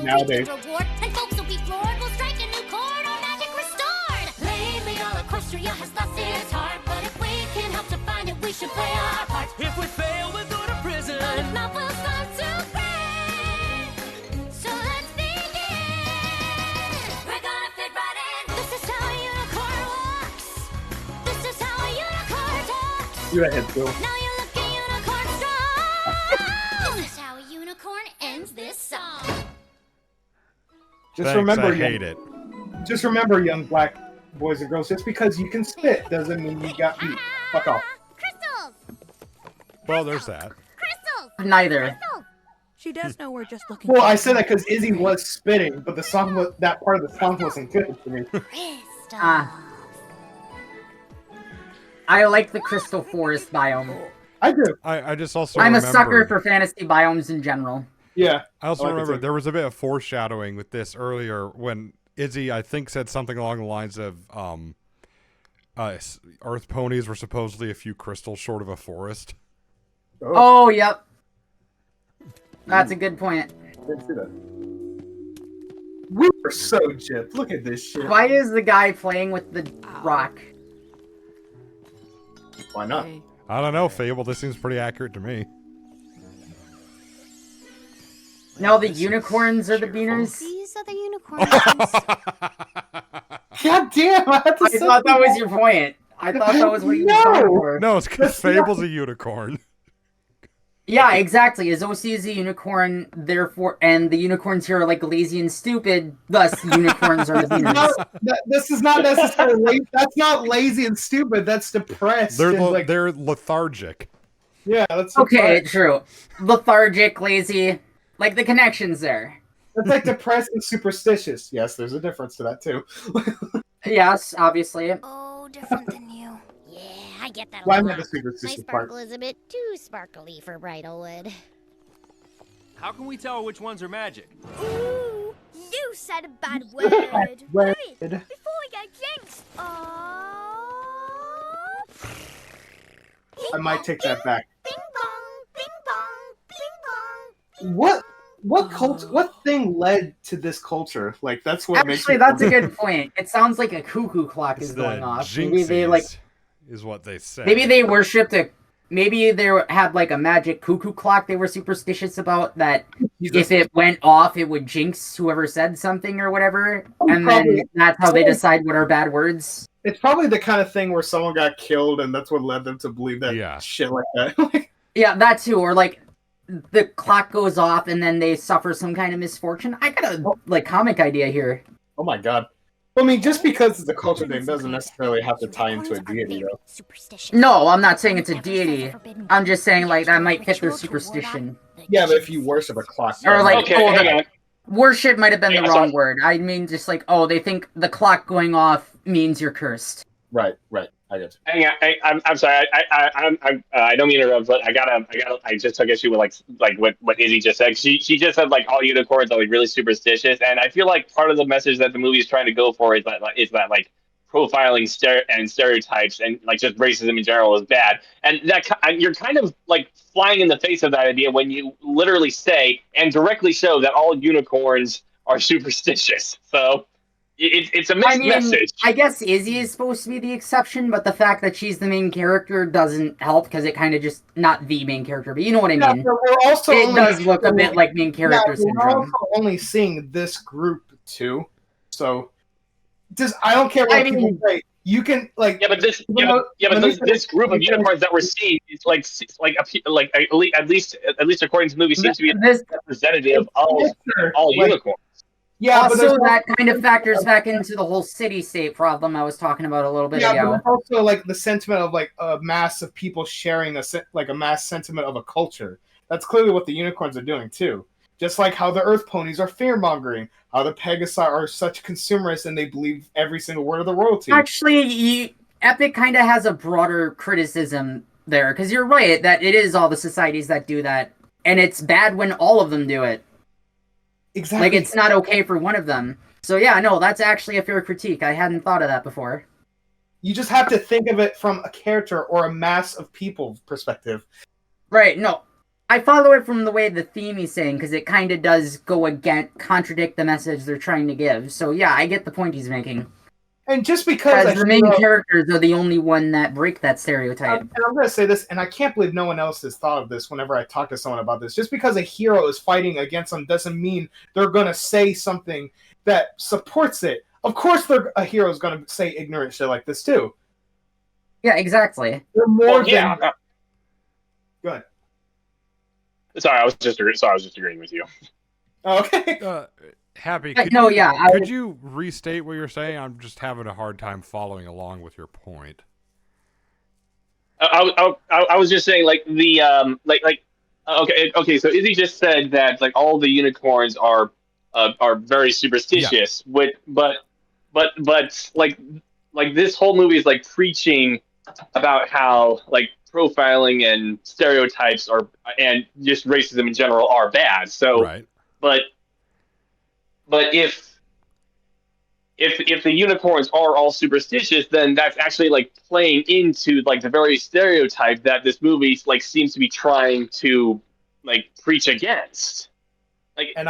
Speaker 1: nowadays.
Speaker 5: Reward, and folks will be floored. We'll strike a new chord or magic restored. Lately, all Equestria has lost its heart, but if we can help to find it, we should play our part.
Speaker 6: If we fail, we'll go to prison.
Speaker 5: But if not, we'll start to pray. So let's begin. We're gonna fit right in. This is how a unicorn walks. This is how a unicorn talks.
Speaker 1: You ahead, Phil.
Speaker 5: Now you look a unicorn strong. This is how a unicorn ends this song.
Speaker 1: Just
Speaker 2: Thanks,
Speaker 1: remember,
Speaker 2: I hate it.
Speaker 1: Just remember, young black boys and girls, just because you can spit doesn't mean you got beat. Fuck off.
Speaker 5: Crystals.
Speaker 2: Well, there's that.
Speaker 5: Crystals.
Speaker 3: Neither.
Speaker 13: She does know we're just looking.
Speaker 1: Well, I said that because Izzy was spitting, but the song was that part of the song wasn't good to me.
Speaker 3: I like the Crystal Forest biome.
Speaker 1: I do.
Speaker 2: I just also
Speaker 3: I'm a
Speaker 2: remembered-
Speaker 3: sucker for fantasy biomes in general.
Speaker 1: Yeah.
Speaker 2: I also
Speaker 1: I like it
Speaker 2: remember
Speaker 1: too.
Speaker 2: there was a bit of foreshadowing with this earlier when Izzy, I think, said something along the lines of Earth ponies were supposedly a few crystals short of a forest.
Speaker 3: Oh, yep. That's a good point.
Speaker 1: Didn't see that. We were so gypped. Look at this shit.
Speaker 3: Why is the guy playing with the rock?
Speaker 1: Why not?
Speaker 2: I don't know, Fable. This seems pretty accurate to me.
Speaker 3: No, the unicorns are the beaners.
Speaker 5: These are the unicorns.
Speaker 1: God damn! I
Speaker 3: thought that was your point. I thought that was what you were going for.
Speaker 2: No, it's because Fable's a unicorn.
Speaker 3: Yeah, exactly. As OC is a unicorn, therefore, and the unicorns here are like lazy and stupid. Thus, unicorns are the beaners.
Speaker 1: This is not necessarily. That's not lazy and stupid. That's depressed.
Speaker 2: They're
Speaker 1: and, like,
Speaker 2: they're lethargic.
Speaker 1: Yeah, that's
Speaker 3: Okay,
Speaker 1: depressed.
Speaker 3: true. Lethargic, lazy, like the connections there.
Speaker 1: It's like depressed and superstitious. Yes, there's a difference to that too.
Speaker 3: Yes, obviously.
Speaker 5: Oh, different than you. Yeah, I get that a
Speaker 1: Why
Speaker 5: lot.
Speaker 1: not the
Speaker 5: My
Speaker 1: superstitious part?
Speaker 5: sparkle is a bit too sparkly for Bridalwood.
Speaker 6: How can we tell which ones are magic?
Speaker 5: Ooh, you said a bad word.
Speaker 1: Word.
Speaker 5: Hurry, before we get jinxed. Oh.
Speaker 1: I might take that back.
Speaker 5: Bing bong, bing bong, bing bong.
Speaker 1: What culture? What thing led to this culture? Like that's what makes.
Speaker 3: Actually, that's a good point. It sounds like a cuckoo clock is
Speaker 2: The
Speaker 3: going off. Maybe they
Speaker 2: jinxies is what they say.
Speaker 3: Maybe they worshipped a. Maybe they had like a magic cuckoo clock they were superstitious about that if it went off, it would jinx whoever said something or whatever. And then that's how they decide what are bad words.
Speaker 1: It's probably the kind of thing where someone got killed, and that's what led them to believe that shit like that.
Speaker 3: Yeah, that too. Or like the clock goes off and then they suffer some kind of misfortune. I got a like comic idea here.
Speaker 1: Oh my god. I mean, just because it's a culture thing doesn't necessarily have to tie into a deity, though.
Speaker 3: No, I'm not saying it's a deity. I'm just saying like that might fit their superstition.
Speaker 1: Yeah, but if you worship a clock,
Speaker 3: Or like,
Speaker 1: okay,
Speaker 3: oh,
Speaker 1: hang on.
Speaker 3: worship might have been the
Speaker 1: Yeah,
Speaker 3: wrong
Speaker 1: so-
Speaker 3: word. I mean, just like, oh, they think the clock going off means you're cursed.
Speaker 1: Right. I get you.
Speaker 4: Hang on, I'm sorry. I don't mean to interrupt, but I just took issue with like what Izzy just said. She just said like all unicorns are like really superstitious, and I feel like part of the message that the movie is trying to go for is that like profiling and stereotypes and like just racism in general is bad, and that you're kind of like flying in the face of that idea when you literally say and directly show that all unicorns are superstitious. So. It's a mixed message.
Speaker 3: I guess Izzy is supposed to be the exception, but the fact that she's the main character doesn't help because it kind of just not the main character, but you know what I mean.
Speaker 1: Yeah, but we're also
Speaker 3: it
Speaker 1: only
Speaker 3: does look a
Speaker 1: seeing-
Speaker 3: bit like main character
Speaker 1: We're
Speaker 3: syndrome.
Speaker 1: also only seeing this group too, so just I don't care what people say. You can like
Speaker 4: this group of unicorns that we're seeing is at least according to the movie seems to be representative of all unicorns.
Speaker 1: Yeah, but
Speaker 3: also,
Speaker 1: there's
Speaker 3: that kind of factors back into the whole city-state problem I was talking about a little bit
Speaker 1: Yeah,
Speaker 3: ago.
Speaker 1: but there's also like the sentiment of like a mass of people sharing a mass sentiment of a culture. That's clearly what the unicorns are doing too. Just like how the Earth ponies are fear-mongering, how the Pegasi are such consumerists and they believe every single word of the royalty.
Speaker 3: Actually, Epic kind of has a broader criticism there, because you're right that it is all the societies that do that, and it's bad when all of them do it.
Speaker 1: Exactly.
Speaker 3: Like, it's not okay for one of them. So yeah, no, that's actually a fair critique. I hadn't thought of that before.
Speaker 1: You just have to think of it from a character or a mass of people perspective.
Speaker 3: Right, no. I follow it from the way the theme is saying, because it kind of does contradict the message they're trying to give. So yeah, I get the point he's making.
Speaker 1: And just because
Speaker 3: the main characters are the only one that break that stereotype.
Speaker 1: And I'm going to say this, and I can't believe no one else has thought of this whenever I talk to someone about this. Just because a hero is fighting against them doesn't mean they're going to say something that supports it. Of course a hero is going to say ignorant shit like this too.
Speaker 3: Yeah, exactly.
Speaker 1: They're more than... Go ahead.
Speaker 4: Sorry, I was just agreeing with you.
Speaker 1: Okay.
Speaker 2: Happy. Could you restate what you're saying? I'm just having a hard time following along with your point.
Speaker 4: I was just saying, like the okay. So Izzy just said that like all the unicorns are very superstitious.
Speaker 2: Yeah.
Speaker 4: But like this whole movie is like preaching about how like profiling and stereotypes are and just racism in general are bad. So,
Speaker 2: right.
Speaker 4: But if the unicorns are all superstitious, then that's actually like playing into like the very stereotype that this movie like seems to be trying to like preach against. Like,
Speaker 1: and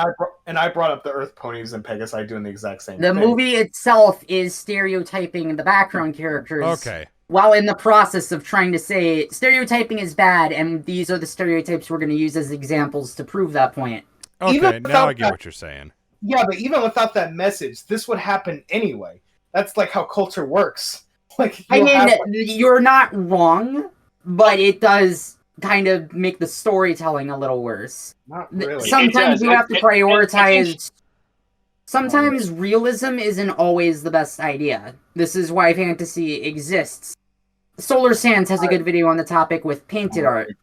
Speaker 1: I brought up the Earth ponies and Pegasi doing the exact same
Speaker 3: thing. The movie itself is stereotyping the background characters.
Speaker 2: Okay.
Speaker 3: While in the process of trying to say stereotyping is bad, and these are the stereotypes we're going to use as examples to prove that point.
Speaker 2: Okay, now I get what you're saying.
Speaker 1: Yeah, but even without that message, this would happen anyway. That's like how culture works. Like,
Speaker 3: you're not wrong, but it does kind of make the storytelling a little worse.
Speaker 1: Not really.
Speaker 3: Sometimes you have to prioritize. Sometimes realism isn't always the best idea. This is why fantasy exists. Solar Sands has a good video on the topic with painted art.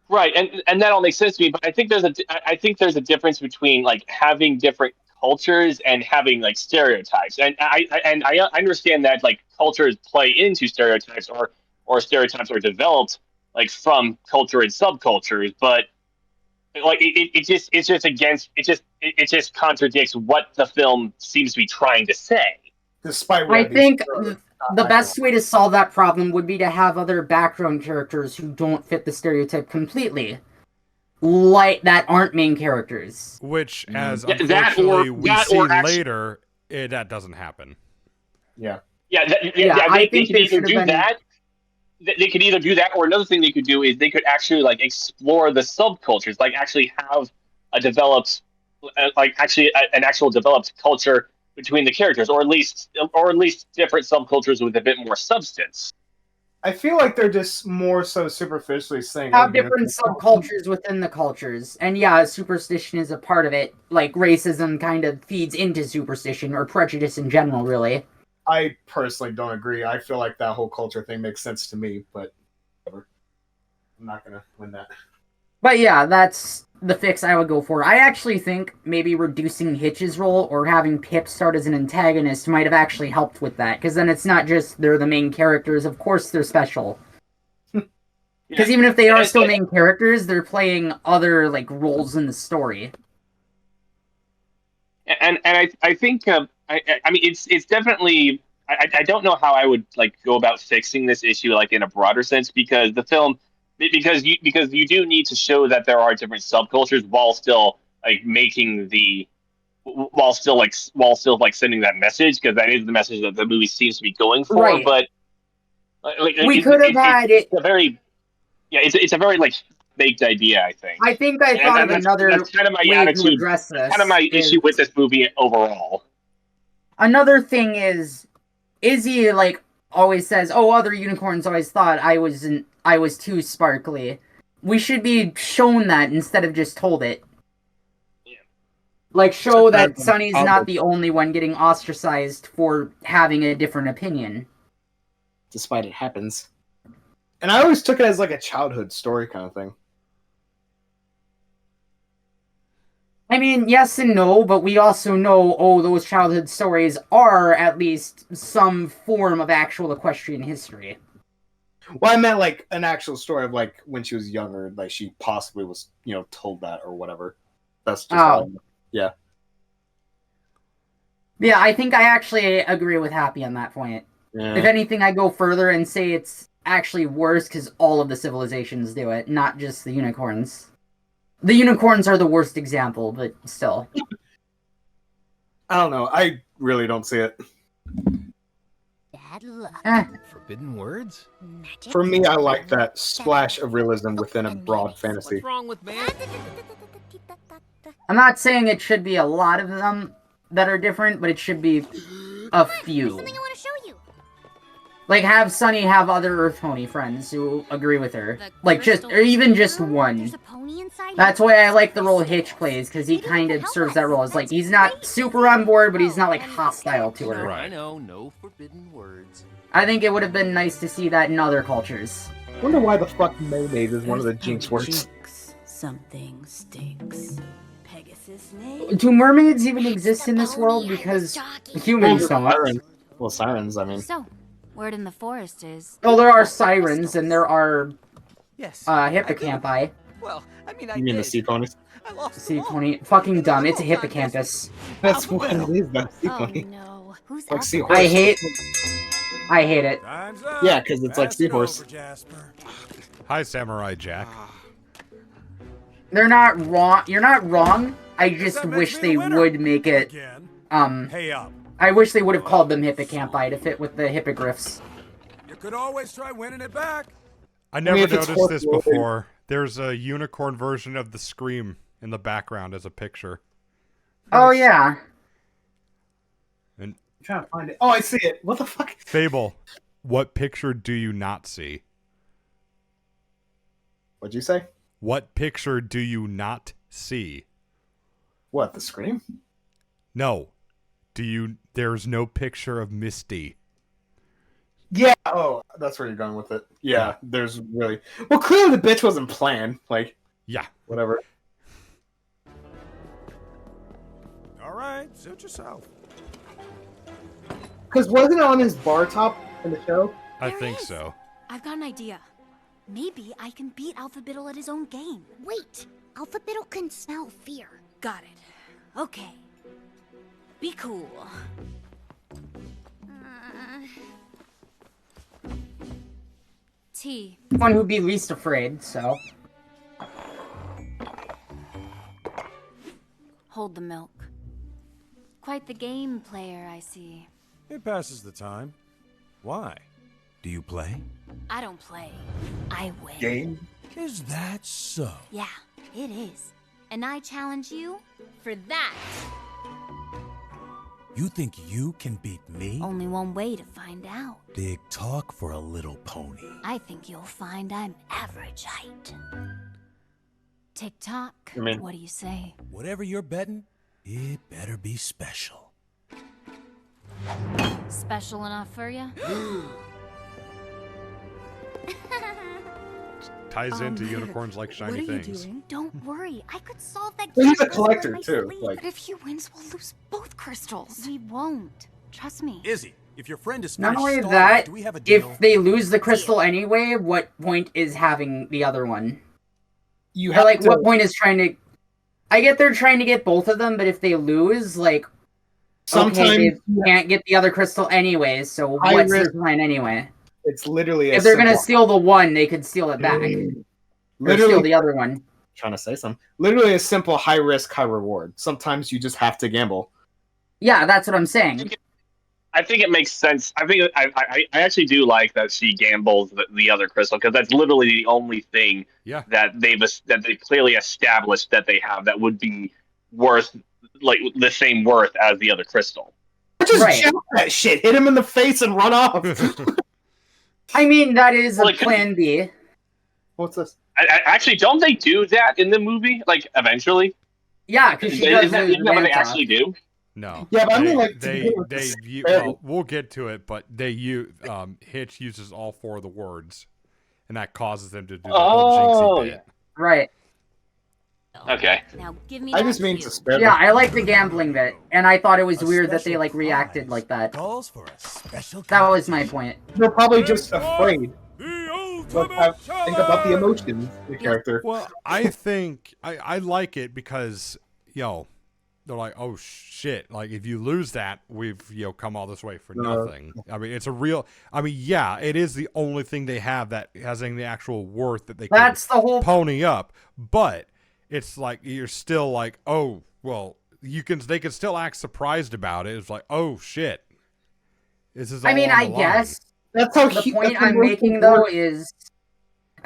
Speaker 4: Right, and that all makes sense to me. But I think there's a difference between like having different cultures and having like stereotypes. And I understand that like cultures play into stereotypes or stereotypes are developed like from culture and subcultures. But like it just contradicts what the film seems to be trying to say.
Speaker 1: Despite
Speaker 3: I think the best way to solve that problem would be to have other background characters who don't fit the stereotype completely, like that aren't main characters.
Speaker 2: Which, as unfortunately we see later, that doesn't happen.
Speaker 1: Yeah.
Speaker 4: I think they could do that. They could either do that, or another thing they could do is they could actually like explore the subcultures, like actually have a developed, an actual developed culture between the characters, or at least different subcultures with a bit more substance.
Speaker 1: I feel like they're just more so superficially saying
Speaker 3: have different subcultures within the cultures, and yeah, superstition is a part of it. Like racism kind of feeds into superstition or prejudice in general, really.
Speaker 1: I personally don't agree. I feel like that whole culture thing makes sense to me, but whatever. I'm not gonna win that.
Speaker 3: But yeah, that's the fix I would go for. I actually think maybe reducing Hitch's role or having Pip start as an antagonist might have actually helped with that, because then it's not just they're the main characters, of course they're special. Because even if they are still main characters, they're playing other like roles in the story.
Speaker 4: And I think I mean it's definitely I don't know how I would like go about fixing this issue like in a broader sense, because the film because you do need to show that there are different subcultures while still like making the while still sending that message, because that is the message that the movie seems to be going for.
Speaker 3: Right.
Speaker 4: But like
Speaker 3: we could have had it.
Speaker 4: It's a very like baked idea, I think.
Speaker 3: I think I thought of another
Speaker 4: that's kind of my
Speaker 3: way
Speaker 4: attitude,
Speaker 3: to address this.
Speaker 4: Kind of my issue with this movie overall.
Speaker 3: Another thing is Izzy like always says, "Oh, other unicorns always thought I was too sparkly." We should be shown that instead of just told it.
Speaker 4: Yeah.
Speaker 3: Like show that Sunny's not the only one getting ostracized for having a different opinion.
Speaker 1: Despite it happens. And I always took it as like a childhood story kind of thing.
Speaker 3: I mean, yes and no, but we also know, those childhood stories are at least some form of actual equestrian history.
Speaker 1: Well, I meant like an actual story of like when she was younger, like she possibly was, told that or whatever. That's just yeah.
Speaker 3: Yeah, I think I actually agree with Happy on that point.
Speaker 1: Yeah.
Speaker 3: If anything, I go further and say it's actually worse because all of the civilizations do it, not just the unicorns. The unicorns are the worst example, but still.
Speaker 1: I don't know. I really don't see it.
Speaker 5: Bad luck.
Speaker 6: Forbidden words?
Speaker 1: For me, I like that splash of realism within a broad fantasy.
Speaker 6: What's wrong with man?
Speaker 3: I'm not saying it should be a lot of them that are different, but it should be a few.
Speaker 5: Something I want to show you.
Speaker 3: Like, have Sunny have other Earth Pony friends who agree with her. Like, or even just one. That's why I like the role Hitch plays, because he kind of serves that role as, like, he's not super on board, but he's not, like, hostile to her.
Speaker 6: I know, no forbidden words.
Speaker 3: I think it would have been nice to see that in other cultures.
Speaker 1: I wonder why the fuck mayonnaise is one of the jinx words.
Speaker 9: Something stinks. Pegasus
Speaker 3: Do mermaids even exist in this world? Because humans don't.
Speaker 1: Sirens. Well, sirens, I mean.
Speaker 19: So, word in the forest is...
Speaker 3: Oh, there are sirens, and there are hippocampi.
Speaker 14: Well, I mean,
Speaker 1: You mean the sea ponies?
Speaker 3: Sea pony. Fucking dumb. It's a hippocampus.
Speaker 1: That's what it is, though. Sea pony.
Speaker 19: No. Who's
Speaker 1: like seahorse.
Speaker 3: I hate it.
Speaker 1: Yeah, because it's like seahorse.
Speaker 2: Hi, Samurai Jack.
Speaker 3: They're not wrong. You're not wrong. I just wish they would make it. I wish they would have called them hippocampi to fit with the hippogriffs.
Speaker 21: You could always try winning it back.
Speaker 2: I never noticed this before. There's a unicorn version of the Scream in the background as a picture.
Speaker 3: Oh yeah.
Speaker 2: And
Speaker 1: I'm trying to find it. Oh, I see it. What the fuck?
Speaker 2: Fable, what picture do you not see?
Speaker 1: What'd you say?
Speaker 2: What picture do you not see?
Speaker 1: What, the Scream?
Speaker 2: No. There's no picture of Misty.
Speaker 1: Yeah, that's where you're going with it. Yeah, there's really... Well, clearly the bitch wasn't planned. Like,
Speaker 2: yeah.
Speaker 1: Whatever.
Speaker 21: All right, suit yourself.
Speaker 1: Because wasn't it on his bar top in the show?
Speaker 2: I think so.
Speaker 19: I've got an idea. Maybe I can beat Alphabiddle at his own game.
Speaker 5: Wait, Alphabiddle can smell fear.
Speaker 19: Got it. Okay. Be cool. T.
Speaker 3: One who'd be least afraid, so.
Speaker 19: Hold the milk. Quite the game player, I see.
Speaker 21: It passes the time. Why? Do you play?
Speaker 19: I don't play. I win.
Speaker 1: Game?
Speaker 21: Is that so?
Speaker 19: Yeah, it is. And I challenge you for that.
Speaker 21: You think you can beat me?
Speaker 19: Only one way to find out.
Speaker 21: Big talk for a little pony.
Speaker 19: I think you'll find I'm average height. Tick-tock, what do you say?
Speaker 21: Whatever you're betting, it better be special.
Speaker 19: Special enough for you?
Speaker 2: Ties into unicorns like shiny things.
Speaker 19: Don't worry, I could solve that.
Speaker 1: Well, he's a collector too.
Speaker 19: But if he wins, we'll lose both crystals. We won't. Trust me.
Speaker 21: Izzy, if your friend is
Speaker 3: Not only
Speaker 21: finished
Speaker 3: that,
Speaker 21: stalling, do we have a deal?
Speaker 3: if they lose the crystal anyway, what point is having the other one?
Speaker 1: You have
Speaker 3: what point is trying to... I get they're trying to get both of them, but if they lose,
Speaker 1: sometimes
Speaker 3: they can't get the other crystal anyway, so what's their plan anyway?
Speaker 1: It's literally
Speaker 3: if they're gonna steal the one, they could steal it back. Literally steal the other one.
Speaker 1: Trying to say something. Literally a simple high risk, high reward. Sometimes you just have to gamble.
Speaker 3: Yeah, that's what I'm saying.
Speaker 4: I think it makes sense. I think I actually do like that she gambles the other crystal because that's literally the only thing that they clearly established that they have that would be worth the same worth as the other crystal.
Speaker 1: Just jump that shit, hit him in the face, and run off.
Speaker 3: I mean, that is a plan B.
Speaker 1: What's this?
Speaker 4: I actually, don't they do that in the movie? Eventually?
Speaker 3: Yeah, because she does.
Speaker 4: Isn't that what they actually do?
Speaker 2: No.
Speaker 1: Yeah, but I mean,
Speaker 2: we'll get to it, but Hitch uses all four of the words, and that causes them to do the whole jinxie bit.
Speaker 3: Right.
Speaker 4: Okay.
Speaker 19: Now give me
Speaker 1: I
Speaker 19: that
Speaker 1: just mean
Speaker 19: cue.
Speaker 1: to spare
Speaker 3: Yeah,
Speaker 1: them.
Speaker 3: I like the gambling bit, and I thought it was weird that they like reacted like that.
Speaker 21: Calls for a special
Speaker 3: That was my point.
Speaker 1: They're probably just afraid. Think about the emotions, the character.
Speaker 2: Well, I think I like it because, they're like, oh shit, like if you lose that, we've come all this way for nothing. I mean, it's a real. I mean, yeah, it is the only thing they have that has any actual worth that they can
Speaker 3: That's the whole
Speaker 2: pony up. But it's like you're still like, oh well, they can still act surprised about it. It's like, oh shit, this is. All
Speaker 3: I mean,
Speaker 2: on
Speaker 3: I
Speaker 2: the
Speaker 3: guess
Speaker 2: line.
Speaker 3: that's how the point I'm making though is.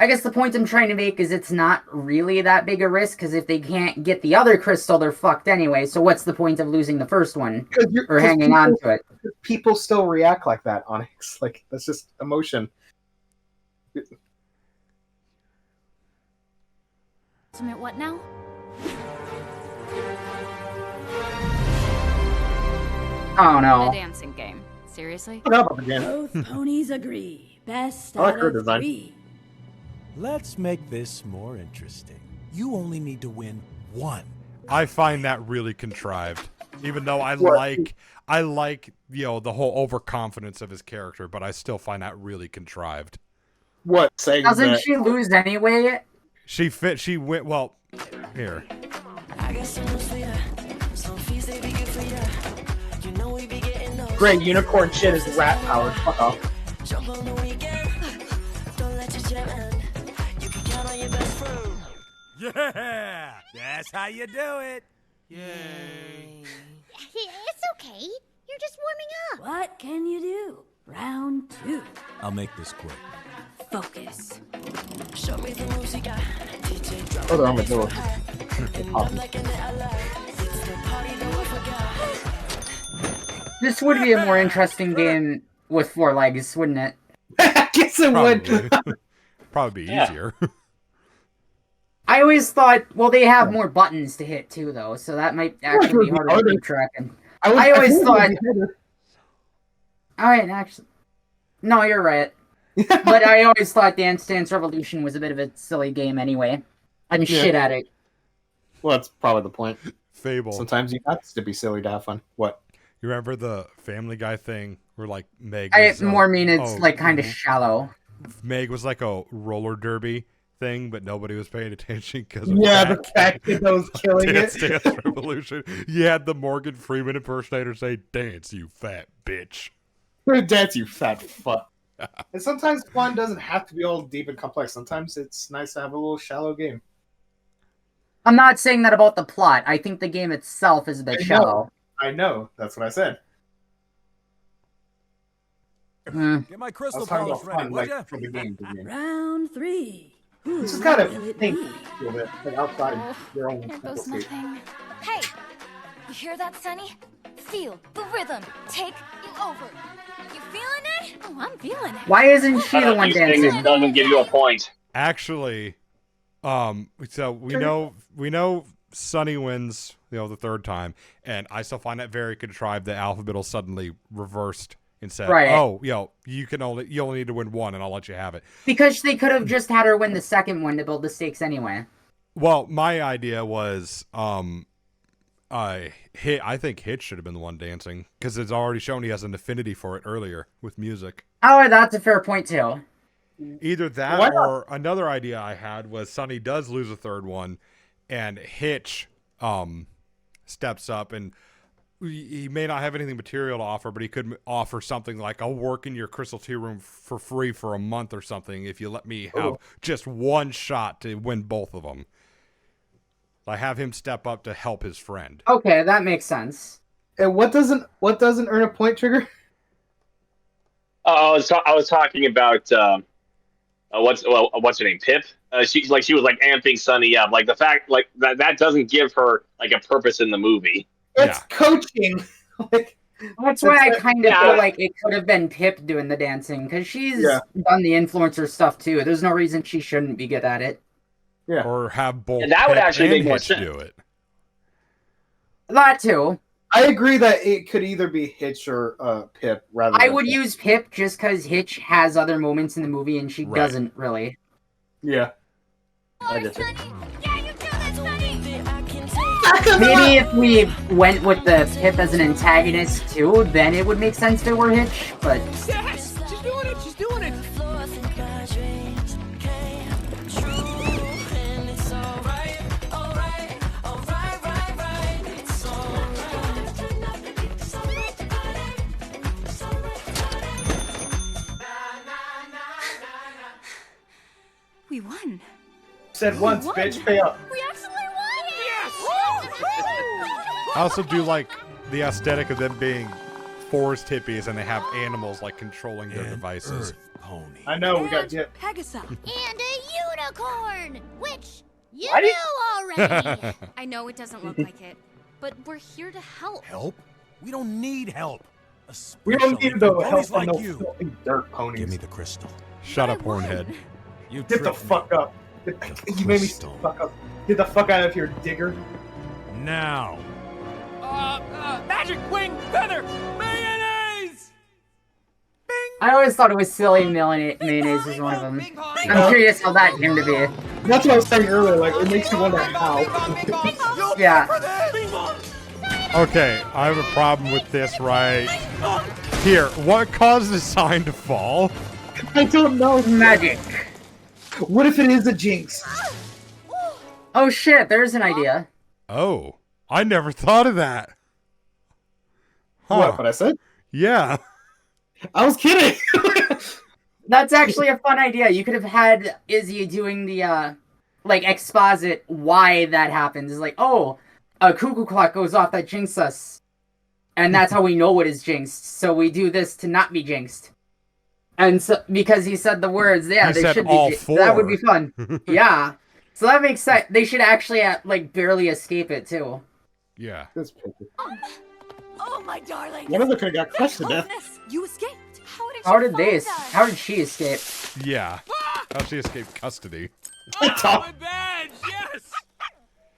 Speaker 3: I guess the point I'm trying to make is it's not really that big a risk, because if they can't get the other crystal, they're fucked anyway. So what's the point of losing the first one or hanging on to it?
Speaker 1: People still react like that, Onyx. Like, that's just emotion.
Speaker 19: Ultimate what now?
Speaker 3: Oh no.
Speaker 19: The dancing game. Seriously?
Speaker 9: Both ponies agree. Best
Speaker 1: I like
Speaker 9: out
Speaker 1: her
Speaker 9: of
Speaker 1: design.
Speaker 9: 3.
Speaker 21: Let's make this more interesting. You only need to win one.
Speaker 2: I find that really contrived. Even though I like the whole overconfidence of his character, but I still find that really contrived.
Speaker 1: What saying?
Speaker 3: Doesn't she lose anyway?
Speaker 2: She went well. Here.
Speaker 1: Great unicorn shit is rat powered. Fuck off.
Speaker 21: Yeah, that's how you do it.
Speaker 5: Yay. It's okay. You're just warming up.
Speaker 9: What can you do? Round 2.
Speaker 21: I'll make this quick.
Speaker 9: Focus.
Speaker 1: Oh, they're on the door.
Speaker 3: This would be a more interesting game with 4 legs, wouldn't it?
Speaker 1: I guess it would.
Speaker 2: Probably be easier.
Speaker 3: I always thought, well, they have more buttons to hit too, though, so that might actually be harder to keep track. I always thought. Alright, actually. No, you're right. But I always thought Dance Dance Revolution was a bit of a silly game anyway. I'm shit at it.
Speaker 1: Well, that's probably the point.
Speaker 2: Fable.
Speaker 1: Sometimes you have to be silly to have fun. What?
Speaker 2: You remember the Family Guy thing where like Meg?
Speaker 3: I
Speaker 2: was,
Speaker 3: more mean it's like kind of shallow.
Speaker 2: Meg was like a roller derby thing, but nobody was paying attention because
Speaker 1: the fat kid that was killing
Speaker 2: Dance
Speaker 1: it.
Speaker 2: Dance Revolution. You had the Morgan Freeman impersonator say, "Dance, you fat bitch."
Speaker 1: Dance, you fat fuck. And sometimes fun doesn't have to be all deep and complex. Sometimes it's nice to have a little shallow game.
Speaker 3: I'm not saying that about the plot. I think the game itself is a bit shallow.
Speaker 1: I know. That's what I said.
Speaker 21: Get my crystal polish ready, would ya?
Speaker 1: For the game.
Speaker 9: Round 3.
Speaker 1: You just gotta think like outside your own
Speaker 11: There
Speaker 1: mental
Speaker 11: goes
Speaker 1: state.
Speaker 11: nothing. Hey! You hear that, Sonny? Feel the rhythm. Take you over. You feeling it? Oh, I'm feeling it.
Speaker 3: Why isn't she the one dancing?
Speaker 4: It doesn't give you a point.
Speaker 2: Actually, so we know Sonny wins, the third time, and I still find that very contrived. The alphabet suddenly reversed and said,
Speaker 3: Right.
Speaker 2: "Oh, you only need to win one, and I'll let you have it."
Speaker 3: Because they could have just had her win the second one to build the stakes anyway.
Speaker 2: Well, my idea was, I think Hitch should have been the one dancing because it's already shown he has an affinity for it earlier with music.
Speaker 3: Oh, that's a fair point too.
Speaker 2: Either that or another idea I had was Sonny does lose a third one, and Hitch steps up, and he may not have anything material to offer, but he could offer something like, "I'll work in your Crystal Tea Room for free for a month or something if you let me have just one shot to win both of them." I have him step up to help his friend.
Speaker 3: Okay, that makes sense.
Speaker 1: And what doesn't earn a point trigger?
Speaker 4: I was talking about what's her name, Pip. She was like amping Sunny up. Like the fact like that doesn't give her like a purpose in the movie.
Speaker 1: It's coaching.
Speaker 3: That's why I kind of feel like it could have been Pip doing the dancing, because she's done the influencer stuff too. There's no reason she shouldn't be good at it.
Speaker 1: Yeah.
Speaker 2: Or have both
Speaker 4: And that would
Speaker 2: Pip
Speaker 4: actually
Speaker 2: and
Speaker 4: make more
Speaker 2: Hitch
Speaker 4: sense.
Speaker 2: do it.
Speaker 3: That too.
Speaker 1: I agree that it could either be Hitch or Pip rather than
Speaker 3: I would use Pip just because Hitch has other moments in the movie and she doesn't really.
Speaker 1: Yeah.
Speaker 5: I get it. Yeah, you do this, Sonny.
Speaker 3: Maybe if we went with the Pip as an antagonist too, then it would make sense that we're Hitch, but...
Speaker 16: Yes! She's doing it! She's doing it!
Speaker 19: We won.
Speaker 1: Said once, bitch, pay up.
Speaker 19: We actually won!
Speaker 16: Yes!
Speaker 2: I also do like the aesthetic of them being forest hippies and they have animals like controlling their devices.
Speaker 21: Pony.
Speaker 1: I know, we got Jip.
Speaker 13: Pegasus.
Speaker 5: And a unicorn, which you
Speaker 1: Why did-
Speaker 5: knew already.
Speaker 19: I know it doesn't look like it, but we're here to help.
Speaker 21: Help? We don't need help.
Speaker 1: We don't
Speaker 21: Especially
Speaker 1: need no
Speaker 21: from
Speaker 1: help
Speaker 21: ponies
Speaker 1: on
Speaker 21: like
Speaker 1: no
Speaker 21: you.
Speaker 1: filthy dirt ponies.
Speaker 21: Give me the crystal.
Speaker 2: Shut up, hornhead.
Speaker 21: You
Speaker 1: Get the
Speaker 21: tricked me.
Speaker 1: fuck up. You made me fuck up. Get the fuck out of here, digger.
Speaker 21: Now.
Speaker 16: Magic wing feather mayonnaise.
Speaker 3: I always thought it was silly mayonnaise was one of them. I'm curious how that came to be.
Speaker 1: That's what I was saying earlier, like, it makes you wonder how.
Speaker 3: Yeah.
Speaker 2: Okay, I have a problem with this right here. What caused the sign to fall?
Speaker 1: I don't know.
Speaker 3: Magic.
Speaker 1: What if it is a jinx?
Speaker 3: Oh shit, there's an idea.
Speaker 2: Oh, I never thought of that.
Speaker 1: What I said?
Speaker 2: Yeah.
Speaker 1: I was kidding.
Speaker 3: That's actually a fun idea. You could have had Izzy doing the, like, exposit why that happens. It's like, oh, a cuckoo clock goes off that jinxes us. And that's how we know it is jinxed. So we do this to not be jinxed. And so, because he said the words, yeah,
Speaker 2: He
Speaker 3: they
Speaker 2: said
Speaker 3: should
Speaker 2: all
Speaker 3: be.
Speaker 2: four.
Speaker 3: That would be fun. Yeah. So that makes sense. They should actually, like, barely escape it, too.
Speaker 2: Yeah.
Speaker 1: This picture.
Speaker 9: Oh, my darling.
Speaker 1: One of them could have got crushed to death.
Speaker 9: You escaped.
Speaker 3: How did she escape?
Speaker 2: Yeah. How she escaped custody.
Speaker 16: My badge, yes!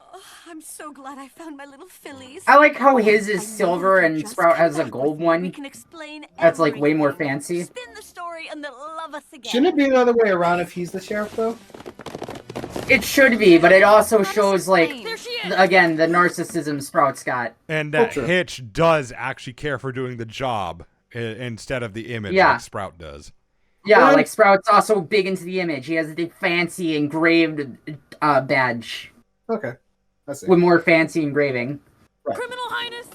Speaker 9: Oh, I'm so glad I found my little fillies.
Speaker 3: I like how his is silver and Sprout has a gold
Speaker 9: We
Speaker 3: one.
Speaker 9: can explain
Speaker 3: That's, like, way more
Speaker 9: everything.
Speaker 3: fancy.
Speaker 9: Spin the story and they'll love us again.
Speaker 1: Shouldn't it be the other way around if he's the sheriff, though?
Speaker 3: It should be, but it also shows, like, again, the narcissism Sprout's got.
Speaker 2: And that
Speaker 1: Culture.
Speaker 2: Hitch does actually care for doing the job instead of the image
Speaker 3: Yeah.
Speaker 2: like Sprout does.
Speaker 3: Yeah,
Speaker 1: Well,
Speaker 3: like Sprout's also big into the image. He has the fancy engraved badge
Speaker 1: Okay. That's it.
Speaker 3: with more fancy engraving.
Speaker 12: Criminal Highness,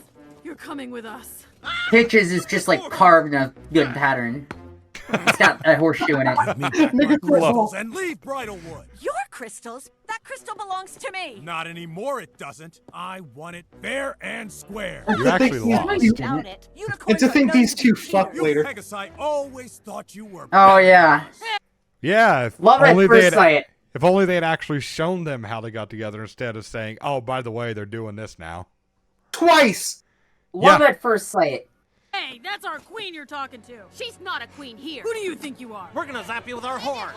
Speaker 12: you're coming with us.
Speaker 3: Hitch's is just like carved in a good pattern. It's got a horseshoe in it.
Speaker 21: Crystals and leave Bridlewood.
Speaker 9: Your crystals? That crystal belongs to me.
Speaker 21: Not anymore, it doesn't. I want it fair and square.
Speaker 2: You actually lost.
Speaker 9: Doubt it.
Speaker 1: And to think these two fuck
Speaker 21: You
Speaker 1: later.
Speaker 21: Pegasi always thought you were
Speaker 3: Oh
Speaker 21: better.
Speaker 3: yeah,
Speaker 2: Yeah. If
Speaker 3: love at
Speaker 2: only
Speaker 3: first
Speaker 2: they had,
Speaker 3: sight.
Speaker 2: if only they had actually shown them how they got together instead of saying, "Oh, by the way, they're doing this now."
Speaker 1: Twice!
Speaker 3: Love
Speaker 2: Yeah.
Speaker 3: at first sight.
Speaker 12: Hey, that's our queen you're talking to.
Speaker 19: She's not a queen here.
Speaker 12: Who do you think you are?
Speaker 10: We're gonna zap you with our horns.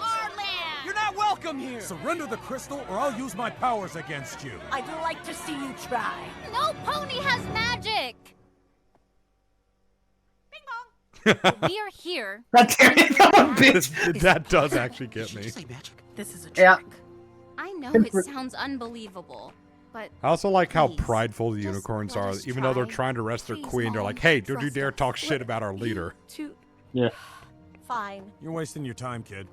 Speaker 10: You're not welcome here.
Speaker 21: Surrender the crystal or I'll use my powers against you.
Speaker 9: I'd like to see you try.
Speaker 19: No pony has magic. We are here.
Speaker 1: God damn it, bitch!
Speaker 2: That does actually get me.
Speaker 12: This is a trick.
Speaker 3: Yeah.
Speaker 19: I know it sounds unbelievable, but
Speaker 2: I also like how
Speaker 19: please,
Speaker 2: prideful the
Speaker 19: just
Speaker 2: unicorns
Speaker 19: let
Speaker 2: are.
Speaker 19: us
Speaker 2: Even though they're
Speaker 19: try.
Speaker 2: trying to arrest their
Speaker 19: Please,
Speaker 2: queen, they're
Speaker 19: Mom,
Speaker 2: like, "Hey, don't you
Speaker 19: trust
Speaker 2: dare
Speaker 19: us.
Speaker 2: talk shit about our leader."
Speaker 1: Yeah.
Speaker 9: Fine.
Speaker 21: You're wasting your time, kid.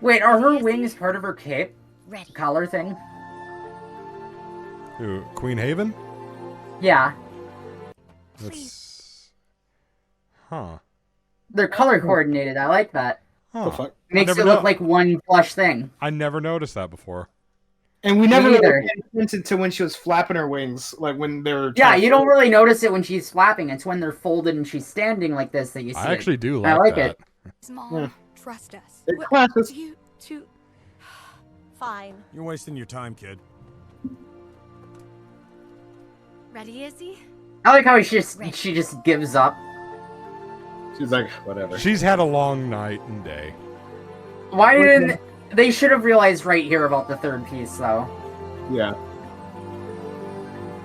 Speaker 3: Wait, are her wings part of her cape?
Speaker 5: Ready.
Speaker 3: Collar thing?
Speaker 2: Who, Queen Haven?
Speaker 3: Yeah.
Speaker 2: That's... Huh.
Speaker 3: They're color coordinated. I like that.
Speaker 2: Huh.
Speaker 1: The fuck?
Speaker 3: Makes it
Speaker 2: never
Speaker 3: look
Speaker 2: know-
Speaker 3: like one flush thing.
Speaker 2: I never noticed that before.
Speaker 1: And we never
Speaker 3: Me
Speaker 1: really
Speaker 3: either.
Speaker 1: paid attention to when she was flapping her wings, like when they were.
Speaker 3: Yeah, you don't really notice it when she's flapping. It's when they're folded and she's standing like this that you see
Speaker 2: I actually do
Speaker 3: I
Speaker 2: like
Speaker 3: like
Speaker 2: that.
Speaker 3: it.
Speaker 9: Mom,
Speaker 1: Yeah.
Speaker 9: trust us.
Speaker 1: It classes.
Speaker 9: You two. Fine.
Speaker 21: You're wasting your time, kid.
Speaker 19: ready, Izzy?
Speaker 3: I like how she just gives up.
Speaker 1: She's like, whatever.
Speaker 2: She's had a long night and day.
Speaker 3: Why didn't they should have realized right here about the third piece though?
Speaker 1: Yeah.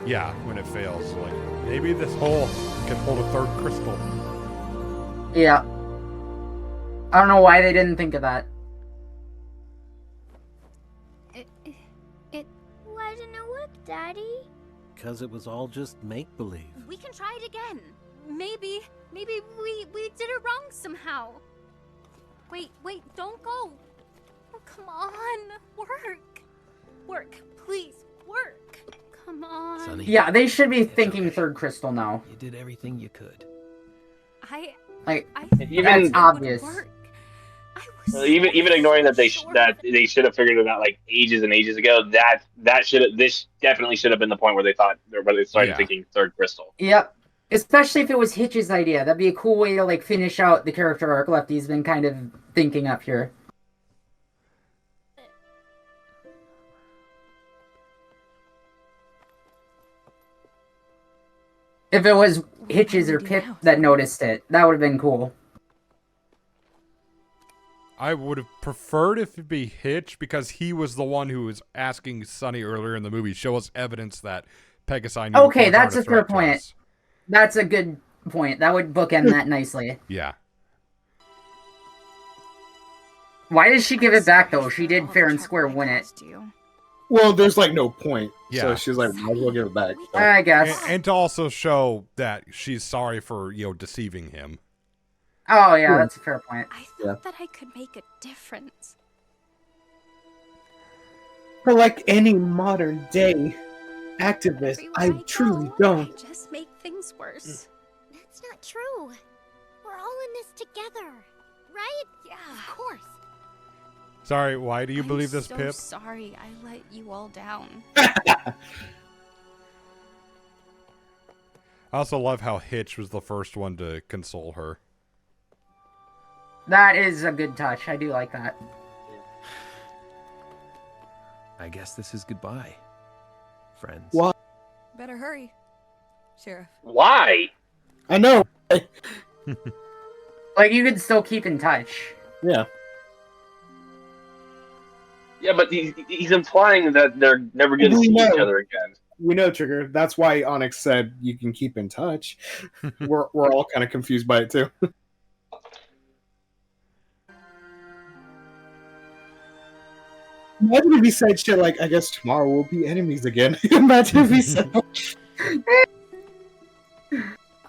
Speaker 2: Yeah, when it fails. Like, maybe this hole can hold a third crystal.
Speaker 3: Yeah. I don't know why they didn't think of that.
Speaker 5: Daddy?
Speaker 21: Because it was all just make-believe.
Speaker 19: We can try it again. Maybe we did it wrong somehow. Wait, don't go. Oh, come on. Work, please, work. Come on.
Speaker 8: Sonny.
Speaker 3: Yeah, they should be thinking third crystal now.
Speaker 8: You did everything you could.
Speaker 3: That's obvious.
Speaker 4: Even ignoring that they should have figured it out like ages and ages ago. This definitely should have been the point where they started thinking third crystal.
Speaker 3: Yep. Especially if it was Hitch's idea. That'd be a cool way to like finish out the character arc Lefty's been kind of thinking up here. If it was Hitch's or Pip that noticed it, that would have been cool.
Speaker 2: I would have preferred if it be Hitch, because he was the one who was asking Sonny earlier in the movie, show us evidence that Pegasi knew.
Speaker 3: Okay, that's a fair point. That's a good point. That would bookend that nicely.
Speaker 2: Yeah.
Speaker 3: Why did she give it back, though? She did fair and square win it.
Speaker 1: Well, there's like no point.
Speaker 2: Yeah.
Speaker 1: So she's like, might as well give it back. So.
Speaker 3: I guess.
Speaker 2: And to also show that she's sorry for, deceiving him.
Speaker 3: Oh, yeah, that's a fair point.
Speaker 19: I thought that I could make a difference.
Speaker 1: For like any modern day activist, I truly don't.
Speaker 19: I just make things worse.
Speaker 5: That's not true. We're all in this together, right?
Speaker 19: Yeah, of course.
Speaker 2: Sorry, why do you believe this,
Speaker 19: so
Speaker 2: Pip?
Speaker 19: Sorry, I let you all down.
Speaker 2: I also love how Hitch was the first one to console her.
Speaker 3: That is a good touch. I do like that.
Speaker 8: I guess this is goodbye, friends.
Speaker 1: What?
Speaker 12: Better hurry, Sheriff.
Speaker 4: Why?
Speaker 1: I know.
Speaker 3: Like, you could still keep in touch.
Speaker 1: Yeah.
Speaker 4: Yeah, but he's implying that they're never going to see each other again.
Speaker 1: We know, Trigger. That's why Onyx said you can keep in touch. we're all kind of confused by it, too. Imagine if he said shit like, I guess tomorrow we'll be enemies again. Imagine if he said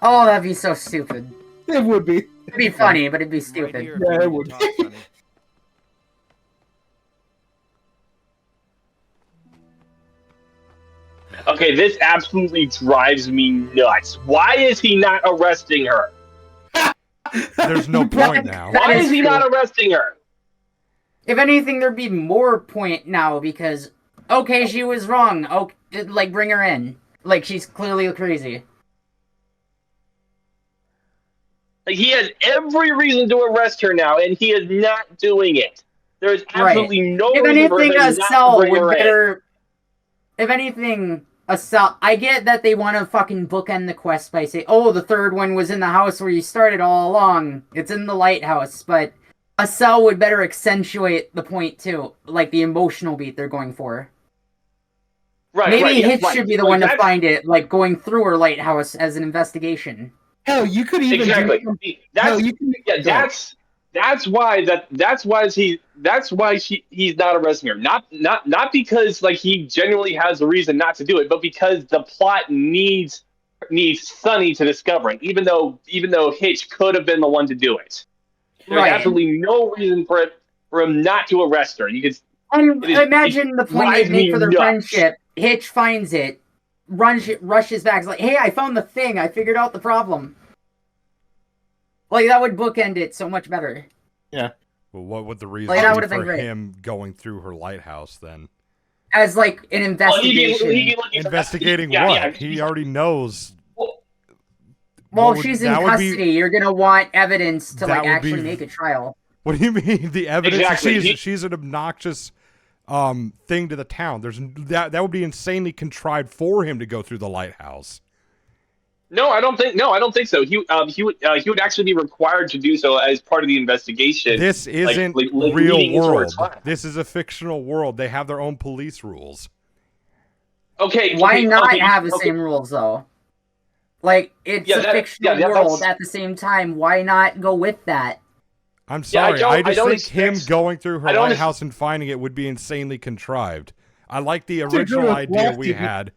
Speaker 3: Oh, that'd be so stupid.
Speaker 1: It would be.
Speaker 3: It'd be funny, but it'd be stupid.
Speaker 1: Yeah, it would.
Speaker 4: Okay, this absolutely drives me nuts. Why is he not arresting her?
Speaker 2: There's no point now.
Speaker 4: Why is he not arresting her?
Speaker 3: If anything, there'd be more point now because, okay, she was wrong. Oh, like, bring her in. Like, she's clearly crazy.
Speaker 4: Like, he has every reason to arrest her now, and he is not doing it. There's absolutely no reason for him not to bring her in.
Speaker 3: If anything, I get that they want to fucking bookend the quest by saying, oh, the third one was in the house where you started all along. It's in the lighthouse, but a cell would better accentuate the point, too. Like, the emotional beat they're going for.
Speaker 4: Right,
Speaker 3: Maybe Hitch should be the one to find it, like, going through her lighthouse as an investigation.
Speaker 1: Hell, you could even
Speaker 4: That's why he's not arresting her. Not because like he genuinely has a reason not to do it, but because the plot needs Sonny to discover it. Even though Hitch could have been the one to do it. There's absolutely no reason for him not to arrest her. You could
Speaker 3: imagine the point they'd make for their friendship. Hitch finds it, rushes back, like, hey, I found the thing. I figured out the problem. Like, that would bookend it so much better.
Speaker 1: Yeah.
Speaker 2: Well, what would the reason
Speaker 3: like,
Speaker 2: be for him going through her lighthouse then?
Speaker 3: As, like, an investigation.
Speaker 2: Investigating what? Yeah. He already knows.
Speaker 3: Well, she's in custody. You're going to want evidence to, like, actually make a trial.
Speaker 2: What do you mean? The evidence?
Speaker 4: Exactly.
Speaker 2: She's an obnoxious thing to the town. That would be insanely contrived for him to go through the lighthouse.
Speaker 4: No, I don't think so. He would actually be required to do so as part of the investigation.
Speaker 2: This isn't real world. This is a fictional world. They have their own police rules.
Speaker 3: Okay. Why not have the same rules though? Like, it's a fictional world at the same time. Why not go with that?
Speaker 2: I'm sorry. I just think him going through her lighthouse and finding it would be insanely contrived. I like the original idea we had.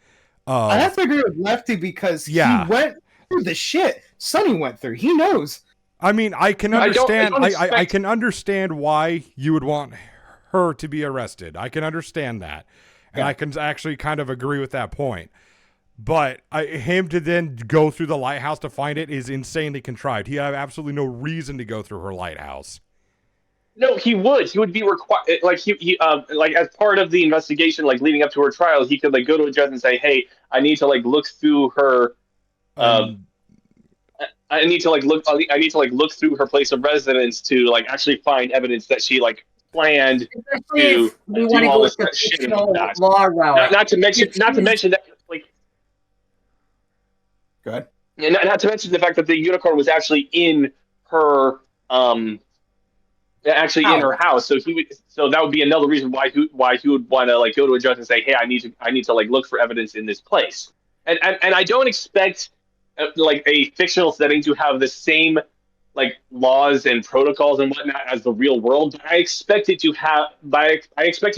Speaker 1: I have to agree with Lefty because he went through the shit Sonny went through. He knows.
Speaker 2: I mean, I can understand. I can understand why you would want her to be arrested. I can understand that, and I can actually kind of agree with that point. But him to then go through the lighthouse to find it is insanely contrived. He had absolutely no reason to go through her lighthouse.
Speaker 4: No, he would. He would be required, like like as part of the investigation, like leading up to her trial, he could like go to a judge and say, "Hey, I need to like look through her. I need to like look through her place of residence to like actually find evidence that she like planned to do all this shit and all that."
Speaker 3: Law route.
Speaker 4: Not to mention that like.
Speaker 1: Go ahead.
Speaker 4: And not to mention the fact that the unicorn was actually in her in her house, so that would be another reason why he would want to like go to a judge and say, "Hey, I need to like look for evidence in this place." And I don't expect like a fictional setting to have the same like laws and protocols and whatnot as the real world. But I expect it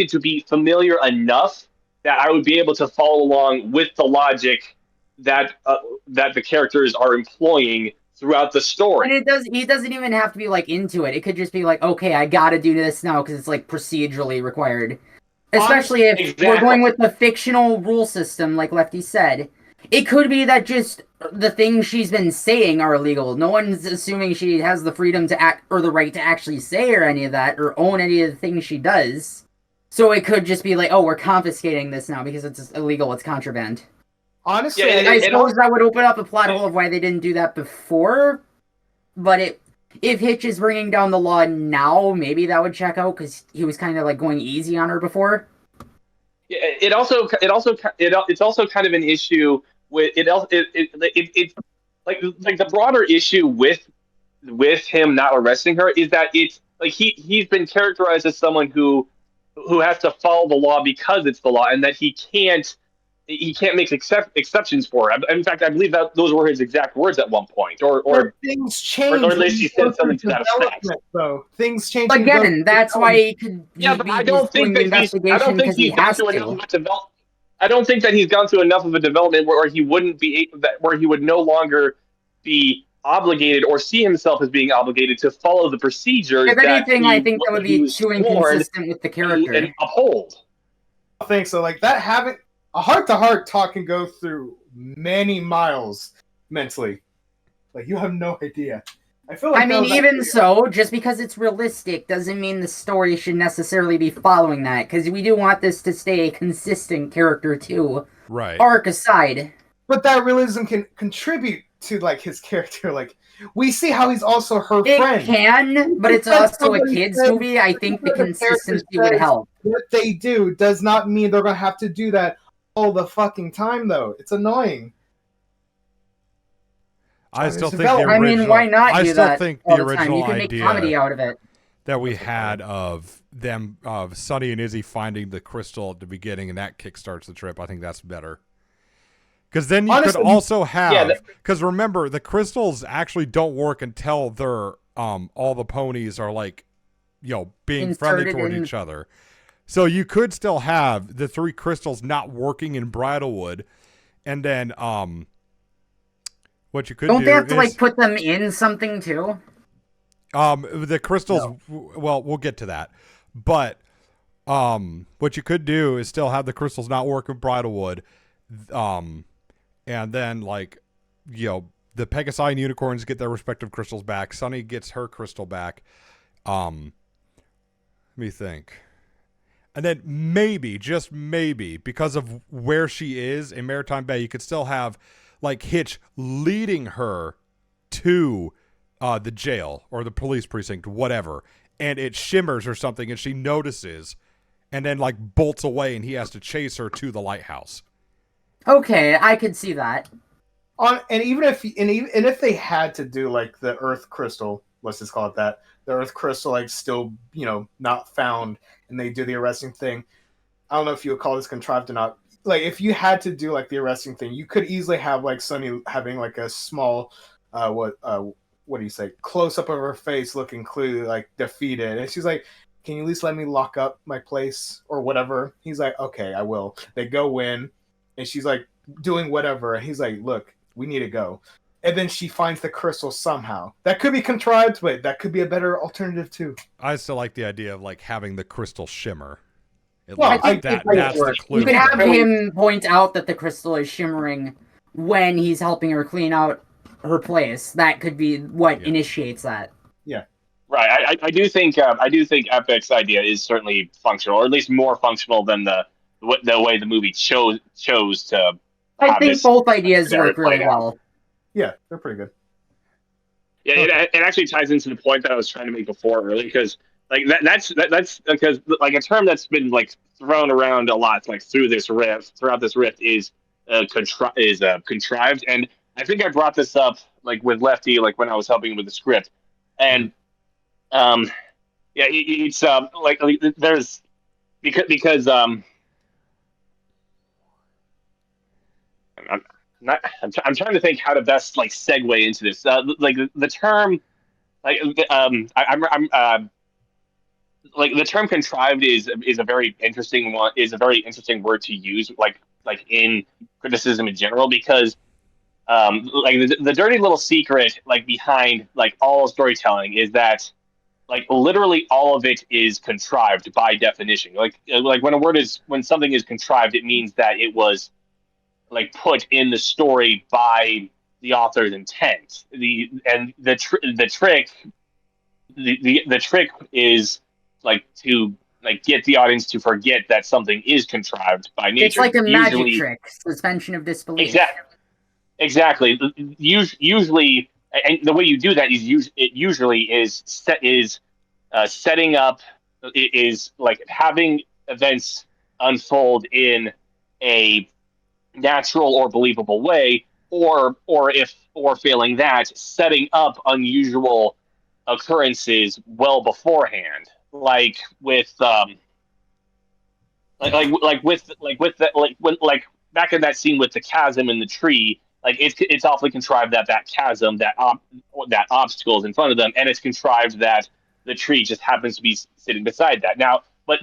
Speaker 4: to be familiar enough that I would be able to follow along with the logic that the characters are employing throughout the story.
Speaker 3: And he doesn't even have to be like into it. It could just be like, okay, I gotta do this now because it's like procedurally required. Especially if we're going with the fictional rule system, like Lefty said. It could be that just the things she's been saying are illegal. No one's assuming she has the freedom to act or the right to actually say or any of that or own any of the things she does. So it could just be like, oh, we're confiscating this now because it's illegal, it's contraband.
Speaker 1: Honestly,
Speaker 3: I suppose that would open up a plot hole of why they didn't do that before. But if Hitch is bringing down the law now, maybe that would check out because he was kind of like going easy on her before.
Speaker 4: Yeah, it's also kind of an issue with it like the broader issue with him not arresting her is that it's like he's been characterized as someone who has to follow the law because it's the law, and that he can't make exceptions for it. In fact, I believe that those were his exact words at one point, or
Speaker 1: things change,
Speaker 4: or at least he said something to that effect.
Speaker 1: Though things change
Speaker 3: again, that's why he could.
Speaker 4: Yeah, but I don't think that he's gone through enough of a development. I don't think that he's gone through enough of a development where he would no longer be obligated or see himself as being obligated to follow the procedures.
Speaker 3: If anything, I think that would be too inconsistent with the character.
Speaker 4: And uphold.
Speaker 1: I think so. Like that, having a heart-to-heart talk can go through many miles mentally. Like you have no idea. I feel like.
Speaker 3: I mean, even so, just because it's realistic doesn't mean the story should necessarily be following that. Because we do want this to stay a consistent character too.
Speaker 2: Right.
Speaker 3: Arc aside.
Speaker 1: But that realism can contribute to like his character. Like we see how he's also her friend.
Speaker 3: It can, but it's also a kids movie. I think the consistency would help.
Speaker 1: What they do does not mean they're gonna have to do that all the fucking time, though. It's annoying.
Speaker 2: I still think the original.
Speaker 3: I mean, why not do that?
Speaker 2: I still think the original
Speaker 3: you can make comedy out of it.
Speaker 2: That we had of them, of Sonny and Izzy finding the crystal at the beginning, and that kickstarts the trip. I think that's better. Because then you could also have. Because remember, the crystals actually don't work until they're all the ponies are like, being friendly toward each other. So you could still have the 3 crystals not working in Bridalwood, and then what you could do
Speaker 3: don't they have to like put them in something too?
Speaker 2: The crystals. No. Well, we'll get to that, but what you could do is still have the crystals not work in Bridalwood, and then like the Pegasi and unicorns get their respective crystals back. Sunny gets her crystal back. Let me think. And then maybe, just maybe, because of where she is in Maritime Bay, you could still have like Hitch leading her to the jail or the police precinct, whatever, and it shimmers or something, and she notices, and then like bolts away, and he has to chase her to the lighthouse.
Speaker 3: Okay, I could see that.
Speaker 1: And if they had to do like the Earth Crystal, let's just call it that, the Earth Crystal like still not found, and they do the arresting thing. I don't know if you would call this contrived or not. Like if you had to do like the arresting thing, you could easily have like Sunny having like a small what do you say, close up of her face looking clearly like defeated, and she's like, can you at least let me lock up my place or whatever? He's like, okay, I will. They go in, and she's like doing whatever, and he's like, look, we need to go. And then she finds the crystal somehow. That could be contrived, but that could be a better alternative too.
Speaker 2: I still like the idea of like having the crystal shimmer.
Speaker 3: I think
Speaker 2: that's the clue.
Speaker 3: You could have him point out that the crystal is shimmering when he's helping her clean out her place. That could be what initiates that.
Speaker 1: Yeah.
Speaker 4: Right. I do think Epic's idea is certainly functional, or at least more functional than the way the movie chose to.
Speaker 3: I think both ideas work really well.
Speaker 1: Yeah, they're pretty good.
Speaker 4: Yeah, it actually ties into the point that I was trying to make before earlier, because like that's because like a term that's been like thrown around a lot like throughout this rift is contrived, and I think I brought this up like with Lefty like when I was helping with the script, and it's like there's because I'm trying to think how to best like segue into this. Like the term, like I'm like the term contrived is a very interesting one. Is a very interesting word to use, like in criticism in general, because like the dirty little secret like behind like all storytelling is that like literally all of it is contrived by definition. Like when something is contrived, it means that it was like put in the story by the author's intent. The trick is like to like get the audience to forget that something is contrived by nature.
Speaker 3: It's like a magic trick, suspension of disbelief.
Speaker 4: Exactly. Usually, and the way you do that is setting up is like having events unfold in a natural or believable way, or failing that, setting up unusual occurrences well beforehand, like with when back in that scene with the chasm in the tree, like it's awfully contrived that chasm, that obstacle is in front of them, and it's contrived that the tree just happens to be sitting beside that. Now, but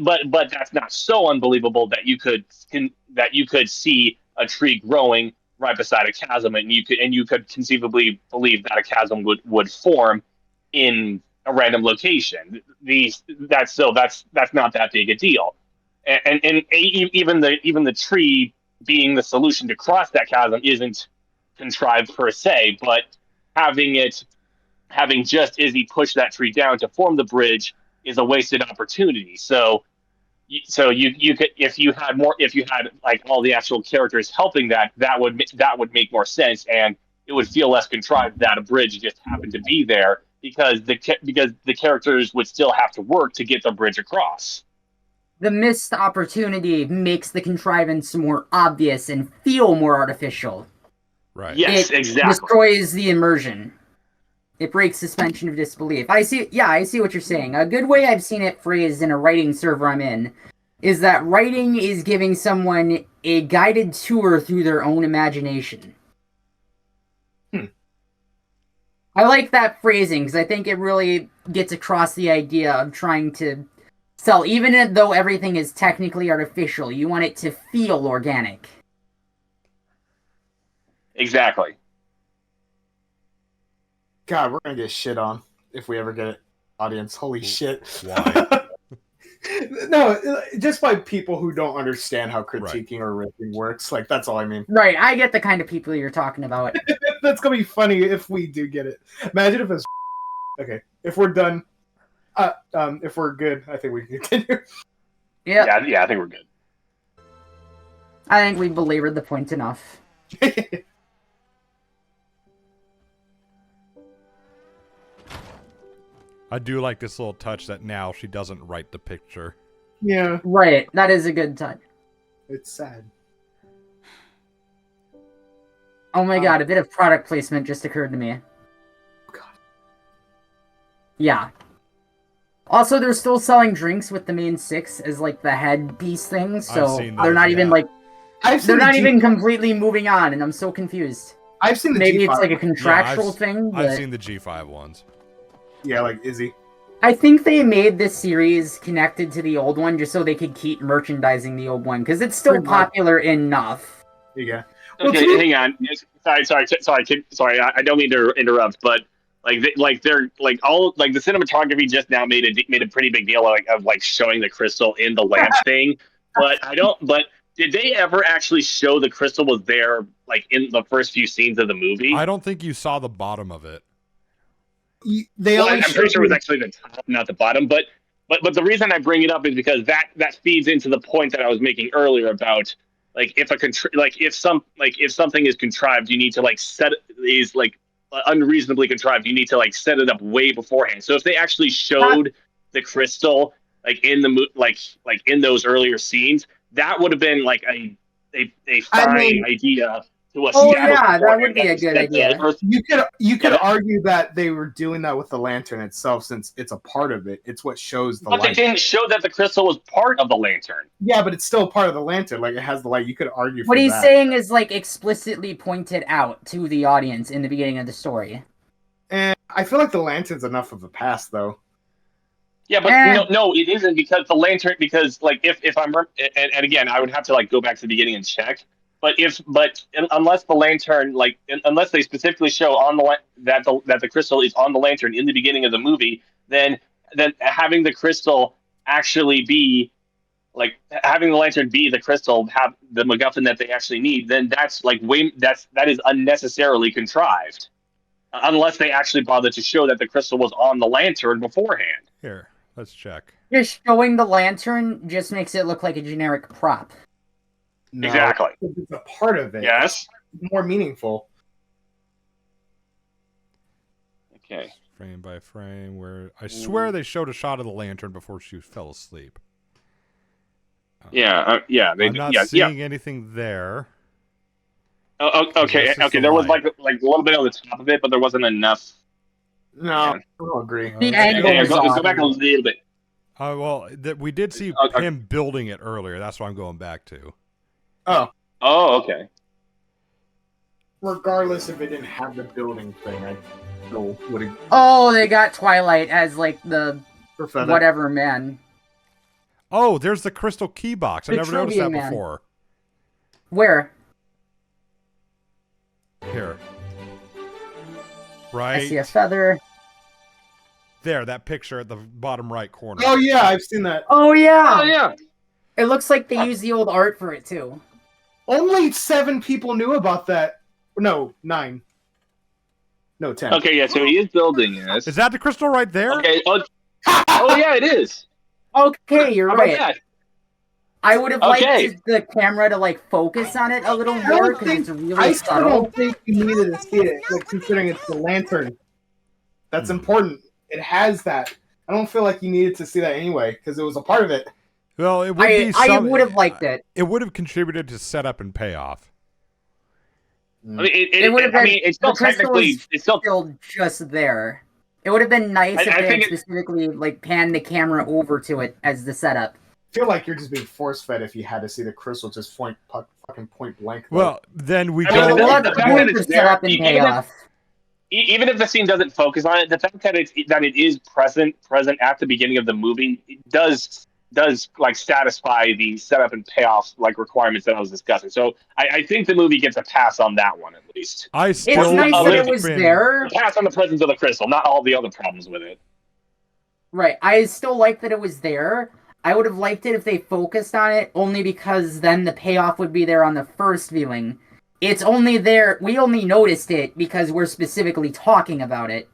Speaker 4: that's not so unbelievable that you could see a tree growing right beside a chasm, and you could conceivably believe that a chasm would form in a random location. That's not that big a deal, and even the tree being the solution to cross that chasm isn't contrived per se, but having just Izzy push that tree down to form the bridge is a wasted opportunity. So you could, if you had like all the actual characters helping that would make more sense, and it would feel less contrived that a bridge just happened to be there, because the characters would still have to work to get the bridge across.
Speaker 3: The missed opportunity makes the contrivance more obvious and feel more artificial.
Speaker 2: Right.
Speaker 4: Yes, exactly.
Speaker 3: Destroys the immersion. It breaks suspension of disbelief. I see what you're saying. A good way I've seen it phrased in a writing server I'm in is that writing is giving someone a guided tour through their own imagination. I like that phrasing because I think it really gets across the idea of trying to sell, even though everything is technically artificial, you want it to feel organic.
Speaker 4: Exactly.
Speaker 1: God, we're gonna get shit on if we ever get it, audience. Holy shit.
Speaker 2: Why?
Speaker 1: No, just by people who don't understand how critiquing or riffing works. Like, that's all I mean.
Speaker 3: Right, I get the kind of people you're talking about.
Speaker 1: That's gonna be funny if we do get it. Imagine if it's okay. If we're done, if we're good, I think we can continue.
Speaker 3: Yeah,
Speaker 4: I think we're good.
Speaker 3: I think we belabored the point enough.
Speaker 2: I do like this little touch that now she doesn't write the picture.
Speaker 1: Yeah.
Speaker 3: Right, that is a good touch.
Speaker 1: It's sad.
Speaker 3: Oh my god, a bit of product placement just occurred to me.
Speaker 1: God.
Speaker 3: Yeah. Also, they're still selling drinks with the main six as like the headpiece thing, so they're not even like they're not even completely moving on, and I'm so confused.
Speaker 1: I've seen the
Speaker 3: Maybe
Speaker 1: G5
Speaker 3: it's like a contractual thing. But...
Speaker 2: I've seen the G5 ones.
Speaker 1: Yeah, like Izzy.
Speaker 3: I think they made this series connected to the old one just so they could keep merchandising the old one because it's still popular enough.
Speaker 1: Yeah.
Speaker 4: Okay, hang on. Sorry. I don't mean to interrupt, but they're like all like the cinematography just now made a pretty big deal of showing the crystal in the lamp thing. But I don't. But did they ever actually show the crystal was there like in the first few scenes of the movie?
Speaker 2: I don't think you saw the bottom of it.
Speaker 4: I'm pretty sure it was actually the top, not the bottom. But the reason I bring it up is because that feeds into the point that I was making earlier about like if something is contrived, you need to unreasonably contrived. You need to set it up way beforehand. So if they actually showed the crystal in the in those earlier scenes, that would have been like a fine idea.
Speaker 3: Oh yeah, that would be a good idea.
Speaker 1: You could argue that they were doing that with the lantern itself, since it's a part of it. It's what shows the light.
Speaker 4: But they didn't show that the crystal was part of the lantern.
Speaker 1: Yeah, but it's still part of the lantern. Like it has the light. You could argue.
Speaker 3: What he's saying is explicitly pointed out to the audience in the beginning of the story.
Speaker 1: And I feel like the lantern's enough of a pass, though.
Speaker 4: Yeah, but no, it isn't because the lantern. Because if I'm and again, I would have to go back to the beginning and check. But unless the lantern unless they specifically show on that the crystal is on the lantern in the beginning of the movie, then having the crystal actually be having the lantern be the crystal, have the MacGuffin that they actually need, then that's that is unnecessarily contrived. Unless they actually bothered to show that the crystal was on the lantern beforehand.
Speaker 2: Here, let's check.
Speaker 3: Just showing the lantern just makes it look like a generic prop.
Speaker 1: No,
Speaker 4: exactly.
Speaker 1: It's a part of it.
Speaker 4: Yes.
Speaker 1: It's more meaningful.
Speaker 4: Okay.
Speaker 2: Frame by frame, where I swear they showed a shot of the lantern before she fell asleep.
Speaker 4: Yeah.
Speaker 2: I'm not seeing anything there.
Speaker 4: Oh, okay. There was a little bit on the top of it, but there wasn't enough.
Speaker 1: No, I don't agree.
Speaker 3: The angle
Speaker 4: go back a little bit.
Speaker 2: We did see him building it earlier. That's what I'm going back to.
Speaker 4: Oh, okay.
Speaker 1: Regardless if it didn't have the building thing, I still would have.
Speaker 3: Oh, they got Twilight as the
Speaker 1: Prophetic.
Speaker 3: whatever man.
Speaker 2: Oh, there's the crystal key box. I never noticed that
Speaker 3: man.
Speaker 2: before.
Speaker 3: Where?
Speaker 2: Here. Right?
Speaker 3: I see a feather.
Speaker 2: There, that picture at the bottom right corner.
Speaker 1: Oh yeah, I've seen that.
Speaker 3: Oh yeah.
Speaker 4: Oh yeah.
Speaker 3: It looks like they used the old art for it too.
Speaker 1: Only 7 people knew about that. No, 9. No, 10.
Speaker 4: Okay, yeah. So he is building this.
Speaker 2: Is that the crystal right there?
Speaker 4: Okay. Oh yeah, it is.
Speaker 3: Okay, you're
Speaker 4: How about
Speaker 3: right.
Speaker 4: that?
Speaker 3: I would have liked the camera to focus on it a little more because it's really
Speaker 1: I still
Speaker 3: subtle.
Speaker 1: don't think you needed to see it, considering it's the lantern. That's important. It has that. I don't feel like you needed to see that anyway because it was a part of it.
Speaker 2: Well, it would
Speaker 3: I would have liked it.
Speaker 2: It would have contributed to setup and payoff.
Speaker 4: I mean, it would have been. It's still technically. It's still
Speaker 3: just there. It would have been nice if
Speaker 4: I
Speaker 3: they
Speaker 4: think
Speaker 3: had specifically panned the camera over to it as the setup.
Speaker 1: I feel like you're just being force fed if you had to see the crystal just fucking point blank.
Speaker 2: Well, then we
Speaker 4: go.
Speaker 3: The fact that setup and payoff.
Speaker 4: Even if the scene doesn't focus on it, the fact that it is present at the beginning of the movie does satisfy the setup and payoff requirements that I was discussing. So I think the movie gets a pass on that one at least.
Speaker 3: It's nice that it was there.
Speaker 4: A pass on the presence of the crystal, not all the other problems with it.
Speaker 3: Right. I still like that it was there. I would have liked it if they focused on it, only because then the payoff would be there on the first viewing. It's only there. We only noticed it because we're specifically talking about it,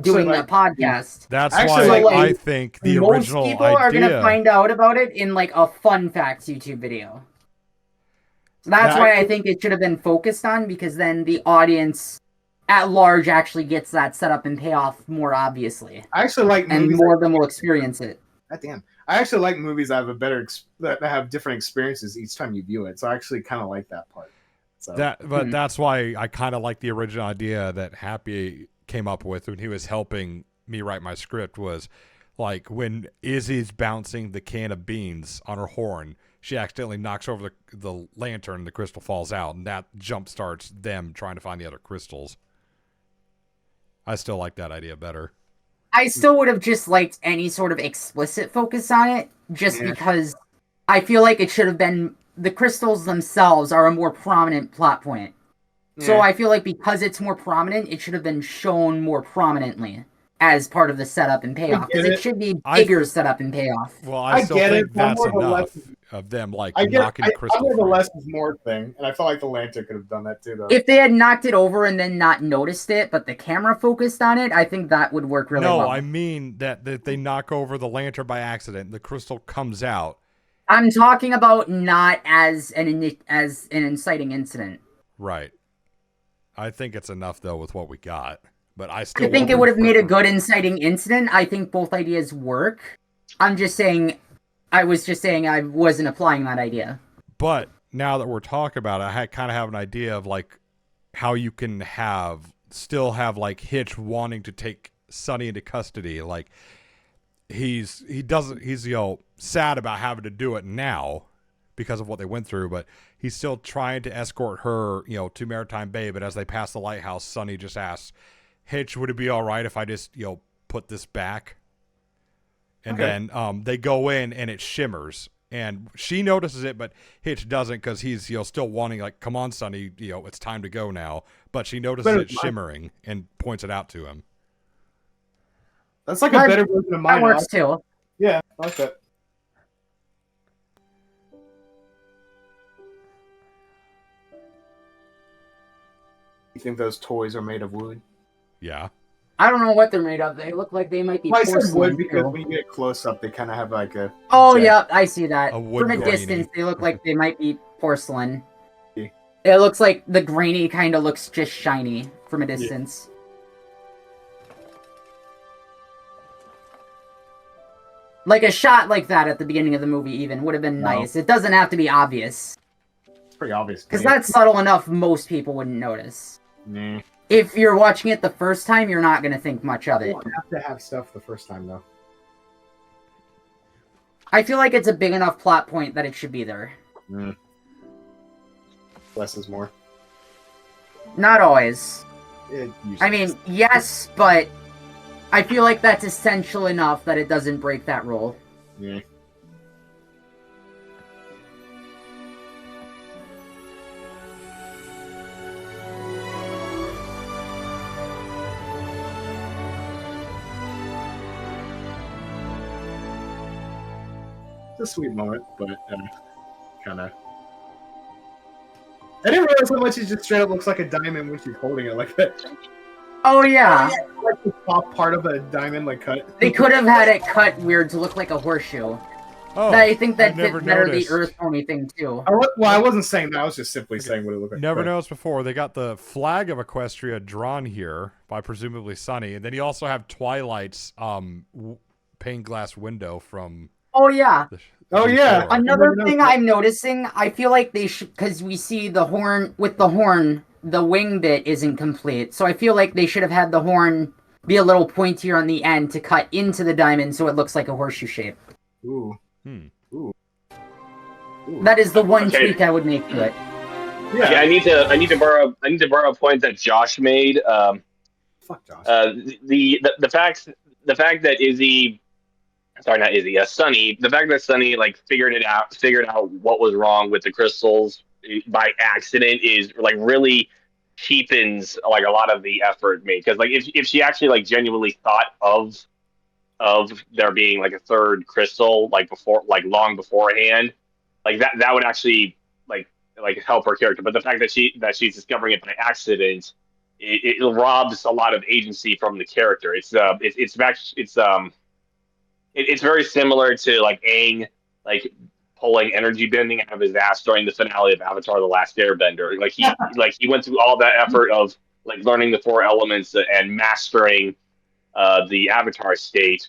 Speaker 3: doing the podcast.
Speaker 2: That's why I think the original
Speaker 3: most people are going to find out about it in a fun facts YouTube video. So that's why I think it should have been focused on, because then the audience at large actually gets that setup and payoff more obviously.
Speaker 1: I actually like
Speaker 3: and
Speaker 1: movies
Speaker 3: more of them will experience it.
Speaker 1: God damn. I actually like movies that have that have different experiences each time you view it. So I actually kind of like that part. So.
Speaker 2: That's why I kind of like the original idea that Happy came up with when he was helping me write my script was when Izzy's bouncing the can of beans on her horn, she accidentally knocks over the lantern and the crystal falls out, and that jump starts them trying to find the other crystals. I still like that idea better.
Speaker 3: I still would have just liked any sort of explicit focus on it, just because I feel like it should have been the crystals themselves are a more prominent plot point. So I feel like because it's more prominent, it should have been shown more prominently as part of the setup and payoff. Because it should be bigger setup and payoff.
Speaker 2: Well, I still think that's enough of them knocking crystal.
Speaker 1: I more the less is more thing, and I felt like the lantern could have done that too, though.
Speaker 3: If they had knocked it over and then not noticed it, but the camera focused on it, I think that would work really well.
Speaker 2: No, I mean that they knock over the lantern by accident, the crystal comes out.
Speaker 3: I'm talking about not as an inciting incident.
Speaker 2: Right. I think it's enough though with what we got, but I
Speaker 3: think it would have made a good inciting incident. I think both ideas work. I was just saying I wasn't applying that idea.
Speaker 2: But now that we're talking about it, I kind of have an idea of like how you can still have like Hitch wanting to take Sonny into custody. Like he's sad about having to do it now because of what they went through, but he's still trying to escort her, to Maritime Bay. But as they pass the lighthouse, Sonny just asks Hitch, would it be all right if I just, put this back? And then they go in and it shimmers and she notices it, but Hitch doesn't because he's, still wanting like, come on, Sonny, it's time to go now. But she notices it shimmering and points it out to him.
Speaker 1: That's like a better version of mine.
Speaker 3: That works too.
Speaker 1: Yeah, I like that. You think those toys are made of wood?
Speaker 2: Yeah.
Speaker 3: I don't know what they're made of. They look like they might be porcelain.
Speaker 1: I said wood because when you get close up, they kind of have like a...
Speaker 3: Oh, yeah, I see that. From a
Speaker 2: grainy.
Speaker 3: distance, they look like they might be porcelain. Yeah. It looks like the grainy kind of looks just shiny from a distance. Yeah. Like a shot like that at the beginning of the movie even would have been nice. It doesn't have to be obvious.
Speaker 1: It's pretty obvious.
Speaker 3: Because that's subtle enough most people wouldn't notice.
Speaker 1: Nah.
Speaker 3: If you're watching it the first time, you're not going to think much of it.
Speaker 1: You don't have to have stuff the first time, though.
Speaker 3: I feel like it's a big enough plot point that it should be there.
Speaker 1: Less is more.
Speaker 3: Not always.
Speaker 1: I
Speaker 3: mean, yes, but I feel like that's essential enough that it doesn't break that rule.
Speaker 1: Yeah. It's a sweet moment, but kind of. I didn't realize how much it just straight up looks like a diamond when she's holding it like that.
Speaker 3: Oh yeah,
Speaker 1: like the top part of a diamond, like cut.
Speaker 3: They could have had it cut weird to look like a horseshoe.
Speaker 2: Oh,
Speaker 3: I think that fit better
Speaker 2: noticed.
Speaker 3: the Earth Pony thing too.
Speaker 1: I wasn't saying that. I was just simply saying what it looked like.
Speaker 2: Never noticed before. They got the flag of Equestria drawn here by presumably Sonny, and then you also have Twilight's pane glass window from.
Speaker 3: Oh yeah.
Speaker 1: Oh yeah.
Speaker 3: Another thing I'm noticing, I feel like they should, because we see the horn with the horn, the wing bit isn't complete. So I feel like they should have had the horn be a little pointier on the end to cut into the diamond so it looks like a horseshoe shape.
Speaker 1: Ooh.
Speaker 2: Ooh.
Speaker 3: That is the one tweak I would make to it.
Speaker 4: Yeah, I need to borrow a point that Josh made.
Speaker 1: Fuck Josh.
Speaker 4: The fact that Izzy. Sorry, not Izzy. Sonny. The fact that Sonny figured out what was wrong with the crystals by accident is really cheapens a lot of the effort made. Because if she actually genuinely thought of there being a third crystal long beforehand, that would actually help her character. But the fact that she's discovering it by accident, it robs a lot of agency from the character. It's very similar to Aang pulling energy bending out of his ass during the finale of Avatar: The Last Airbender. He went through all that effort of learning the four elements and mastering the Avatar state,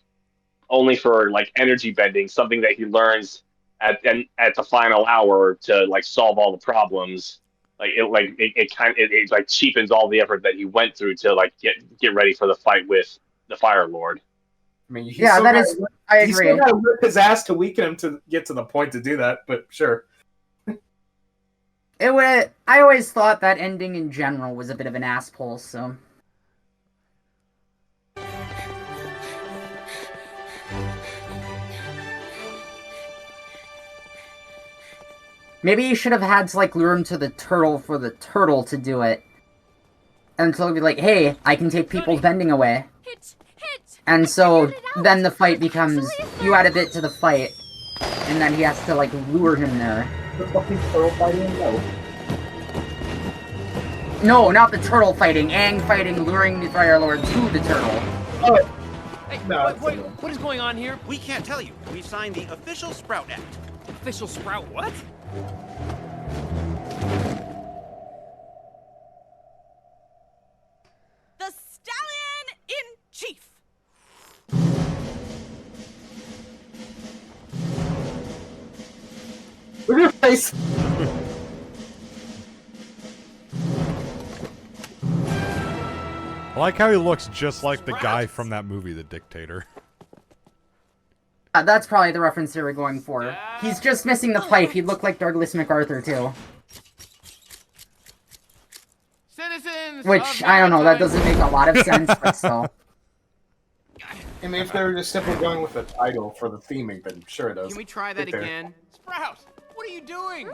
Speaker 4: only for energy bending, something that he learns at the final hour to solve all the problems. It cheapens all the effort that he went through to get ready for the fight with the Fire Lord.
Speaker 1: I mean,
Speaker 3: I agree.
Speaker 1: He still got to whip his ass to weaken him to get to the point to do that, but sure.
Speaker 3: I always thought that ending in general was a bit of an ass pull, so. Maybe you should have had to, like, lure him to the turtle for the turtle to do it. And so he'd be like, hey, I can take people's bending away. And so then the fight becomes, you add a bit to the fight, and then he has to, like, lure him there.
Speaker 1: The fucking turtle fighting? No.
Speaker 3: No, not the turtle fighting. Aang fighting, luring the Fire Lord to the turtle.
Speaker 1: Oh.
Speaker 6: Hey,
Speaker 1: No,
Speaker 6: what is going on here?
Speaker 14: We can't tell you. We signed the official Sprout Act.
Speaker 6: Official Sprout what?
Speaker 9: The Stallion in Chief.
Speaker 1: Look at your face!
Speaker 2: I like how he looks just like the guy from that movie, The Dictator.
Speaker 3: That's probably the reference they were going for. He's just missing the pipe. He'd look like Douglas MacArthur, too.
Speaker 10: Citizens
Speaker 3: Which, I don't know, that doesn't make a lot of sense, but still.
Speaker 1: I mean, if they were just simply going with a title for the theming, then sure it does.
Speaker 10: Can we try that again? Sprout, what are you doing?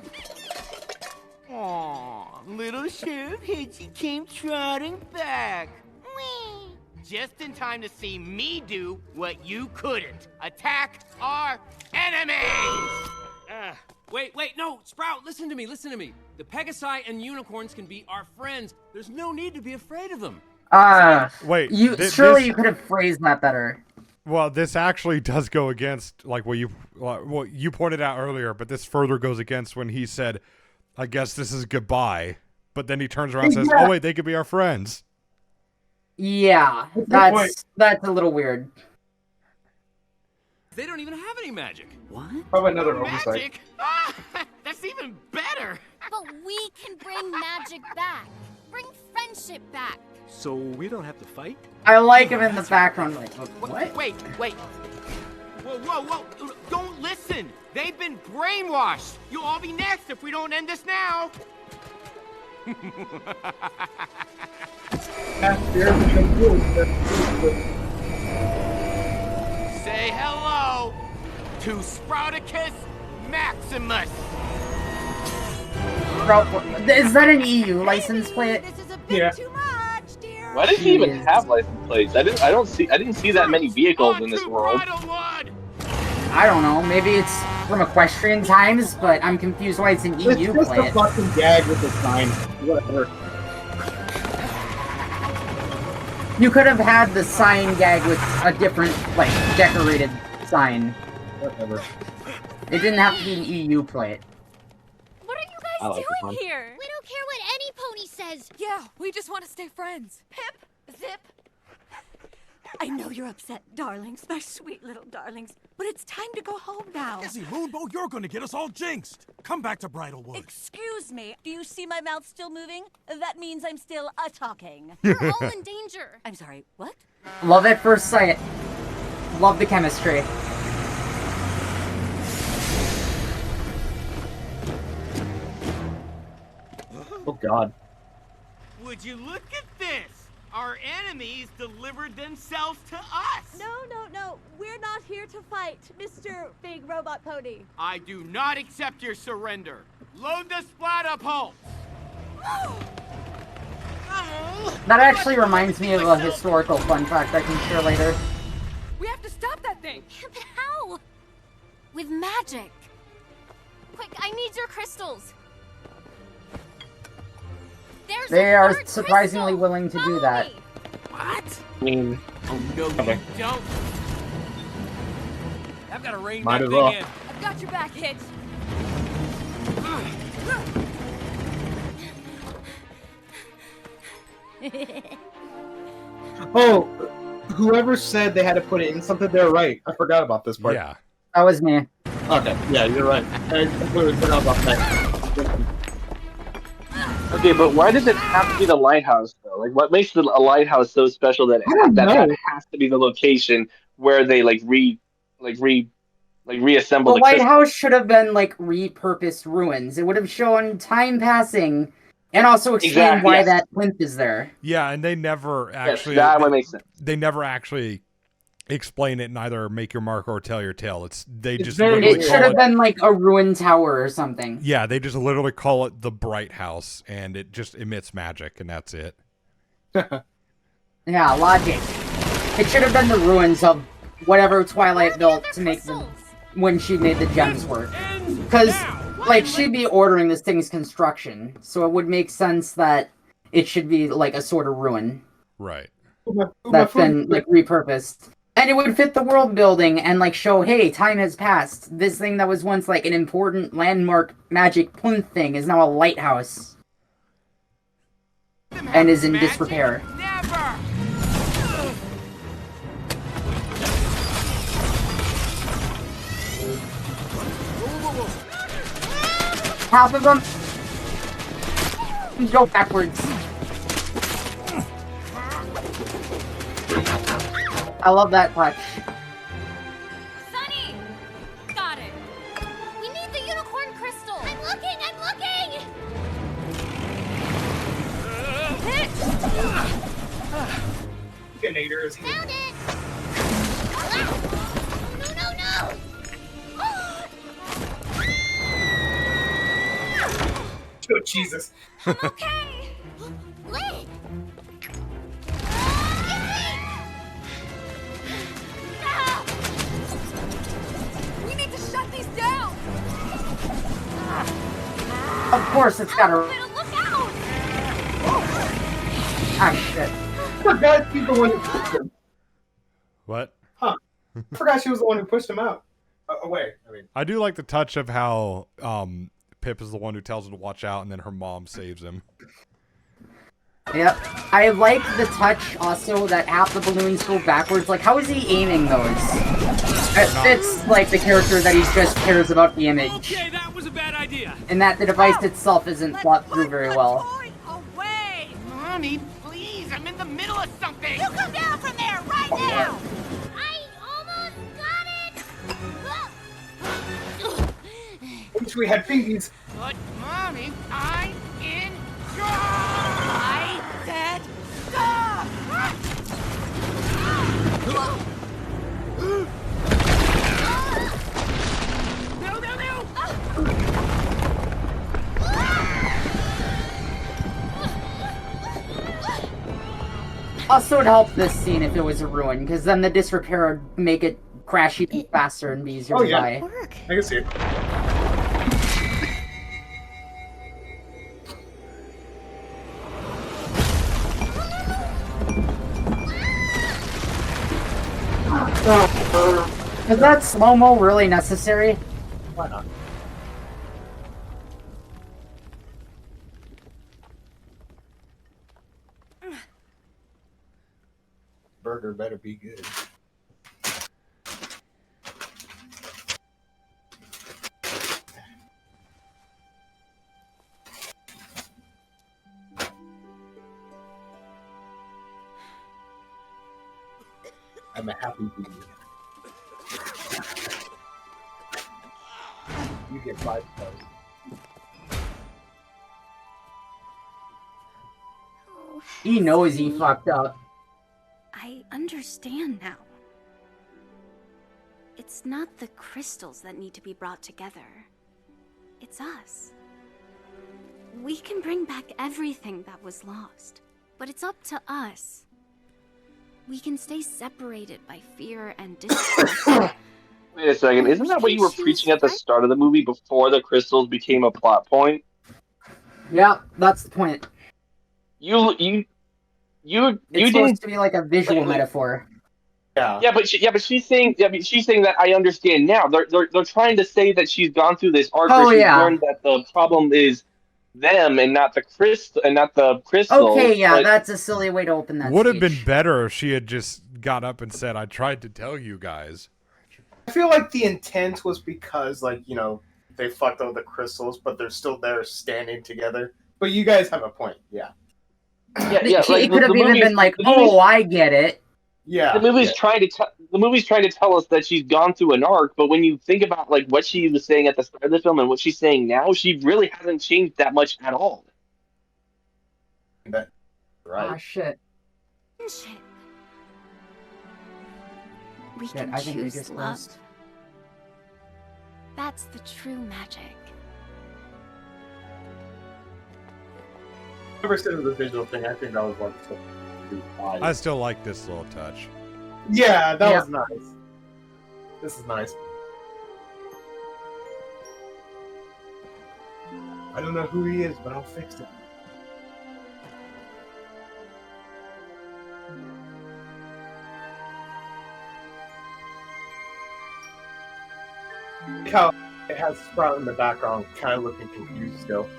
Speaker 10: Aw, little Sheriff Hitchy came trotting back. Whee! Just in time to see me do what you couldn't. Attack our enemies!
Speaker 6: Wait, no, Sprout, listen to me. The Pegasi and unicorns can be our friends. There's no need to be afraid of them.
Speaker 2: Wait,
Speaker 3: surely you could have phrased that better.
Speaker 2: Well, this actually does go against, like, what you pointed out earlier, but this further goes against when he said, I guess this is goodbye. But then he turns around and says, oh, wait, they could be our friends.
Speaker 3: Yeah, that's a little weird.
Speaker 6: They don't even have any magic.
Speaker 10: What?
Speaker 1: Probably another oversight.
Speaker 10: Magic? Ah, that's even better.
Speaker 5: But we can bring magic back. Bring friendship back.
Speaker 8: So we don't have to fight?
Speaker 3: I like him in the background, like, what?
Speaker 10: Wait. Whoa. Don't listen. They've been brainwashed. You'll all be next if we don't end this now. Say hello to Sprouticus Maximus.
Speaker 3: Is that an EU license plate?
Speaker 1: Yeah.
Speaker 4: Why does he even have license plates? I didn't see that many vehicles in this world.
Speaker 3: I don't know. Maybe it's from equestrian times, but I'm confused why it's an EU
Speaker 1: It's just
Speaker 3: plate.
Speaker 1: a fucking gag with the sign. Whatever.
Speaker 3: You could have had the sign gag with a different, like, decorated sign.
Speaker 1: Whatever.
Speaker 3: It didn't have to be an EU plate.
Speaker 5: What are you guys doing here? We don't care what any pony says.
Speaker 12: Yeah, we just want to stay friends.
Speaker 9: Pip, Zip. I know you're upset, darlings, my sweet little darlings, but it's time to go home now.
Speaker 21: Izzy Moonbow, you're gonna get us all jinxed. Come back to Bridalwood.
Speaker 9: Excuse me, do you see my mouth still moving? That means I'm still talking.
Speaker 5: We're all in danger.
Speaker 9: I'm sorry, what?
Speaker 3: Love at first sight. Love the chemistry.
Speaker 1: Oh god.
Speaker 10: Would you look at this? Our enemies delivered themselves to us.
Speaker 9: No. We're not here to fight, Mr. Big Robot Pony.
Speaker 10: I do not accept your surrender. Load the splatter pulse.
Speaker 3: That actually reminds me of a historical fun fact I can share later.
Speaker 12: We have to stop that thing.
Speaker 5: But how? With magic. Quick, I need your crystals.
Speaker 3: They are surprisingly willing to do that.
Speaker 10: What?
Speaker 4: I mean,
Speaker 10: Oh, no,
Speaker 4: okay.
Speaker 10: you don't.
Speaker 6: I've got to rein
Speaker 1: Might
Speaker 6: that
Speaker 1: as
Speaker 6: thing
Speaker 1: well.
Speaker 6: in.
Speaker 12: I've got your back, Hitch.
Speaker 1: Oh, whoever said they had to put it in something, they're right. I forgot about this part.
Speaker 2: Yeah.
Speaker 3: That was me.
Speaker 1: Okay, yeah, you're right. I completely forgot about that.
Speaker 4: Okay, but why does it have to be the lighthouse though? Like, what makes a lighthouse so special that that has to be the location where they reassemble
Speaker 3: The
Speaker 4: the crystal?
Speaker 3: lighthouse should have been, like, repurposed ruins. It would have shown time passing and also explained why that plinth is there.
Speaker 2: Yeah, and they never actually.
Speaker 4: that would make sense.
Speaker 2: They never actually explain it and either make your mark or tell your tale.
Speaker 3: It should have been like a ruined tower or something.
Speaker 2: Yeah, they just literally call it the Bright House, and it just emits magic, and that's it.
Speaker 3: Yeah, logic. It should have been the ruins of whatever Twilight built to make the when she made the gems work. Because, like, she'd be ordering this thing's construction, so it would make sense that it should be like a sort of ruin.
Speaker 2: Right.
Speaker 3: That's been like repurposed. And it would fit the world building and like show, hey, time has passed. This thing that was once like an important landmark magic plinth thing is now a lighthouse. And is in disrepair. Half of them go backwards. I love that touch.
Speaker 19: Sunny! Got it. We need the unicorn crystal. I'm looking,
Speaker 1: Ganators.
Speaker 19: Found it! No!
Speaker 1: Oh, Jesus.
Speaker 19: I'm okay. Wait.
Speaker 12: We need to shut these down.
Speaker 3: Of course it's gotta...
Speaker 19: Look out!
Speaker 3: Ah, shit.
Speaker 1: I forgot she's the one who pushed him.
Speaker 2: What?
Speaker 1: Huh. I forgot she was the one who pushed him out. Away.
Speaker 2: I do like the touch of how Pip is the one who tells him to watch out, and then her mom saves him.
Speaker 3: Yep. I like the touch also that half the balloons go backwards. Like, how is he aiming those? It fits like the character that he just cares about the image.
Speaker 6: Okay, that was a bad idea.
Speaker 3: And that the device itself isn't thought through very well.
Speaker 10: Away! Mommy, please, I'm in the middle of something!
Speaker 9: You come down from there right now!
Speaker 19: I almost got it!
Speaker 1: Wish we had pinkies.
Speaker 10: But, Mommy, I'm in charge! I said stop!
Speaker 3: Also, it would help this scene if it was a ruin, because then the disrepair would make it crash even faster and be easier to buy.
Speaker 1: I can see it.
Speaker 3: Is that slow-mo really necessary?
Speaker 1: Why not? Burger better be good. I'm a happy vegan. You get 5 stars.
Speaker 3: He knows he fucked up.
Speaker 7: I understand now. It's not the crystals that need to be brought together. It's us. We can bring back everything that was lost, but it's up to us. We can stay separated by fear and distrust.
Speaker 4: Wait a second, isn't that what you were preaching at the start of the movie before the crystals became a plot point?
Speaker 3: Yeah, that's the point.
Speaker 4: You
Speaker 3: It's
Speaker 4: didn't
Speaker 3: supposed to be like a visual metaphor.
Speaker 1: Yeah,
Speaker 4: but she's saying that I understand now. They're trying to say that she's gone through this arc
Speaker 3: Oh,
Speaker 4: where she's
Speaker 3: yeah.
Speaker 4: learned that the problem is them and not the crystals.
Speaker 3: Okay, yeah,
Speaker 4: but
Speaker 3: that's a silly way to open that
Speaker 2: Would have
Speaker 3: speech.
Speaker 2: been better if she had just got up and said, "I tried to tell you guys."
Speaker 1: I feel like the intent was because, like, you know, they fucked all the crystals, but they're still there standing together. But you guys have a point, yeah.
Speaker 4: Yeah,
Speaker 3: It could have even been like, oh, I get it.
Speaker 1: Yeah,
Speaker 4: the movie's trying to tell us that she's gone through an arc, but when you think about like what she was saying at the start of the film and what she's saying now, she really hasn't changed that much at all.
Speaker 1: Right.
Speaker 3: Ah, shit.
Speaker 7: We
Speaker 3: Shit,
Speaker 7: can
Speaker 3: I think they
Speaker 7: choose
Speaker 3: just
Speaker 7: love.
Speaker 3: lost.
Speaker 7: That's the true magic.
Speaker 1: Ever since the visual thing, I think that was like
Speaker 2: I still like this little touch.
Speaker 1: Yeah, that was nice. This is nice. I don't know who he is, but I'll fix it. Look how it has Sprout in the background, kind of looking confused still.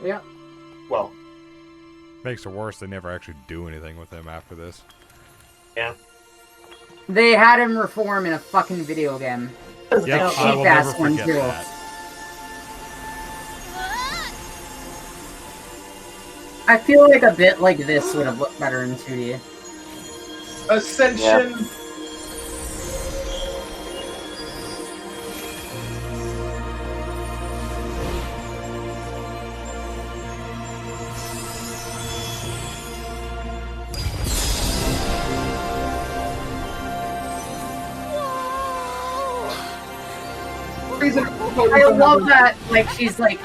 Speaker 3: Yeah.
Speaker 1: Well,
Speaker 2: Makes it worse they never actually do anything with him after this.
Speaker 1: yeah.
Speaker 3: They had him reform in a fucking video game.
Speaker 2: Yep,
Speaker 3: A
Speaker 2: I will never
Speaker 3: cheap-ass one,
Speaker 2: forget
Speaker 3: too.
Speaker 2: that.
Speaker 3: I feel like a bit like this would have looked better in 2D.
Speaker 1: Ascension.
Speaker 3: I love that, like, she's like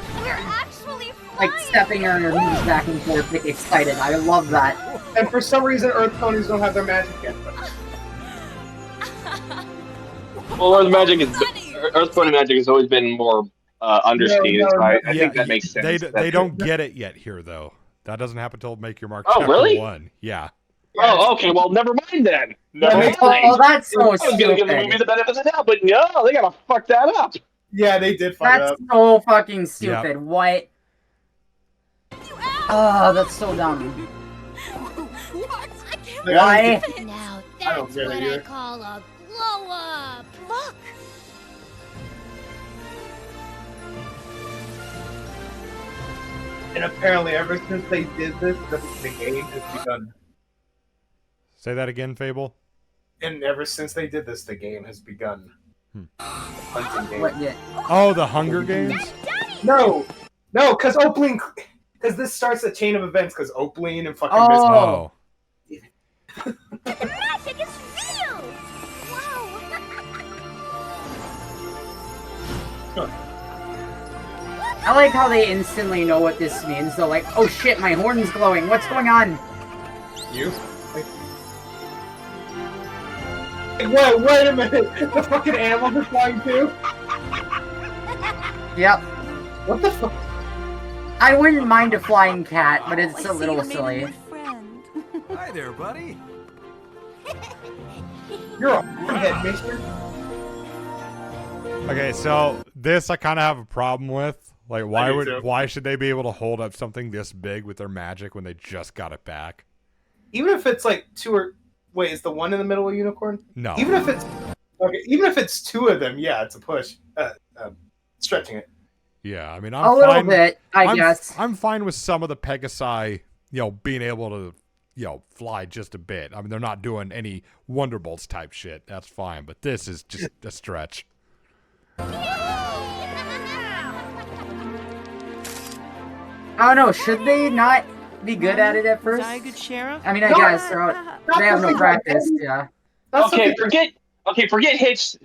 Speaker 3: stepping on her knees back and forth, like, excited. I love that.
Speaker 1: And for some reason, Earth ponies don't have their magic yet.
Speaker 4: Well, Earth Pony magic has always been more understated, so I think that makes sense.
Speaker 2: They don't get it yet here, though. That doesn't happen until Make Your Mark
Speaker 4: Oh,
Speaker 2: Chapter
Speaker 4: really?
Speaker 2: 1. Yeah.
Speaker 4: Oh, okay. Well, never mind then. Never mind.
Speaker 3: Oh, that's so
Speaker 4: I was gonna give the
Speaker 3: stupid.
Speaker 4: movie the benefit of the doubt, but no, they gotta fuck that up.
Speaker 1: Yeah, they did fuck it up.
Speaker 3: That's so fucking stupid. What? Oh, that's so dumb. Why?
Speaker 5: Now
Speaker 1: I don't
Speaker 5: that's
Speaker 1: get it
Speaker 5: what I
Speaker 1: either.
Speaker 5: call a glow up. Look.
Speaker 1: And apparently, ever since they did this, the game has begun.
Speaker 2: Say that again, Fable.
Speaker 1: And ever since they did this, the game has begun. Hunting game.
Speaker 3: What yet?
Speaker 2: Oh, the Hunger Games?
Speaker 1: No, because Opaline, because this starts a chain of events. Because Opaline and fucking
Speaker 2: Oh.
Speaker 5: Magic is real. Wow.
Speaker 3: I like how they instantly know what this means. They're like, oh shit, my horn's glowing. What's going on?
Speaker 1: You? Wait, wait a minute. The fucking animals are flying too?
Speaker 3: Yep.
Speaker 1: What the fuck?
Speaker 3: I wouldn't mind a flying cat, but it's a little silly.
Speaker 21: Hi there, buddy.
Speaker 1: You're a head, mister.
Speaker 2: Okay, so this I kind of have a problem with. Like,
Speaker 1: do too.
Speaker 2: why should they be able to hold up something this big with their magic when they just got it back?
Speaker 1: Even if it's like two or wait, is the one in the middle a unicorn?
Speaker 2: No.
Speaker 1: Even if it's two of them, yeah, it's a push. Stretching it.
Speaker 2: Yeah, I mean,
Speaker 3: A little bit, I guess.
Speaker 2: I'm fine with some of the Pegasi, being able to, fly just a bit. I mean, they're not doing any Wonderbolts type shit. That's fine, but this is just a stretch.
Speaker 3: I don't know, should they not be good at it at first?
Speaker 9: Was I a good sheriff?
Speaker 3: I mean, I guess they have no practice, yeah.
Speaker 4: Okay, forget Hitch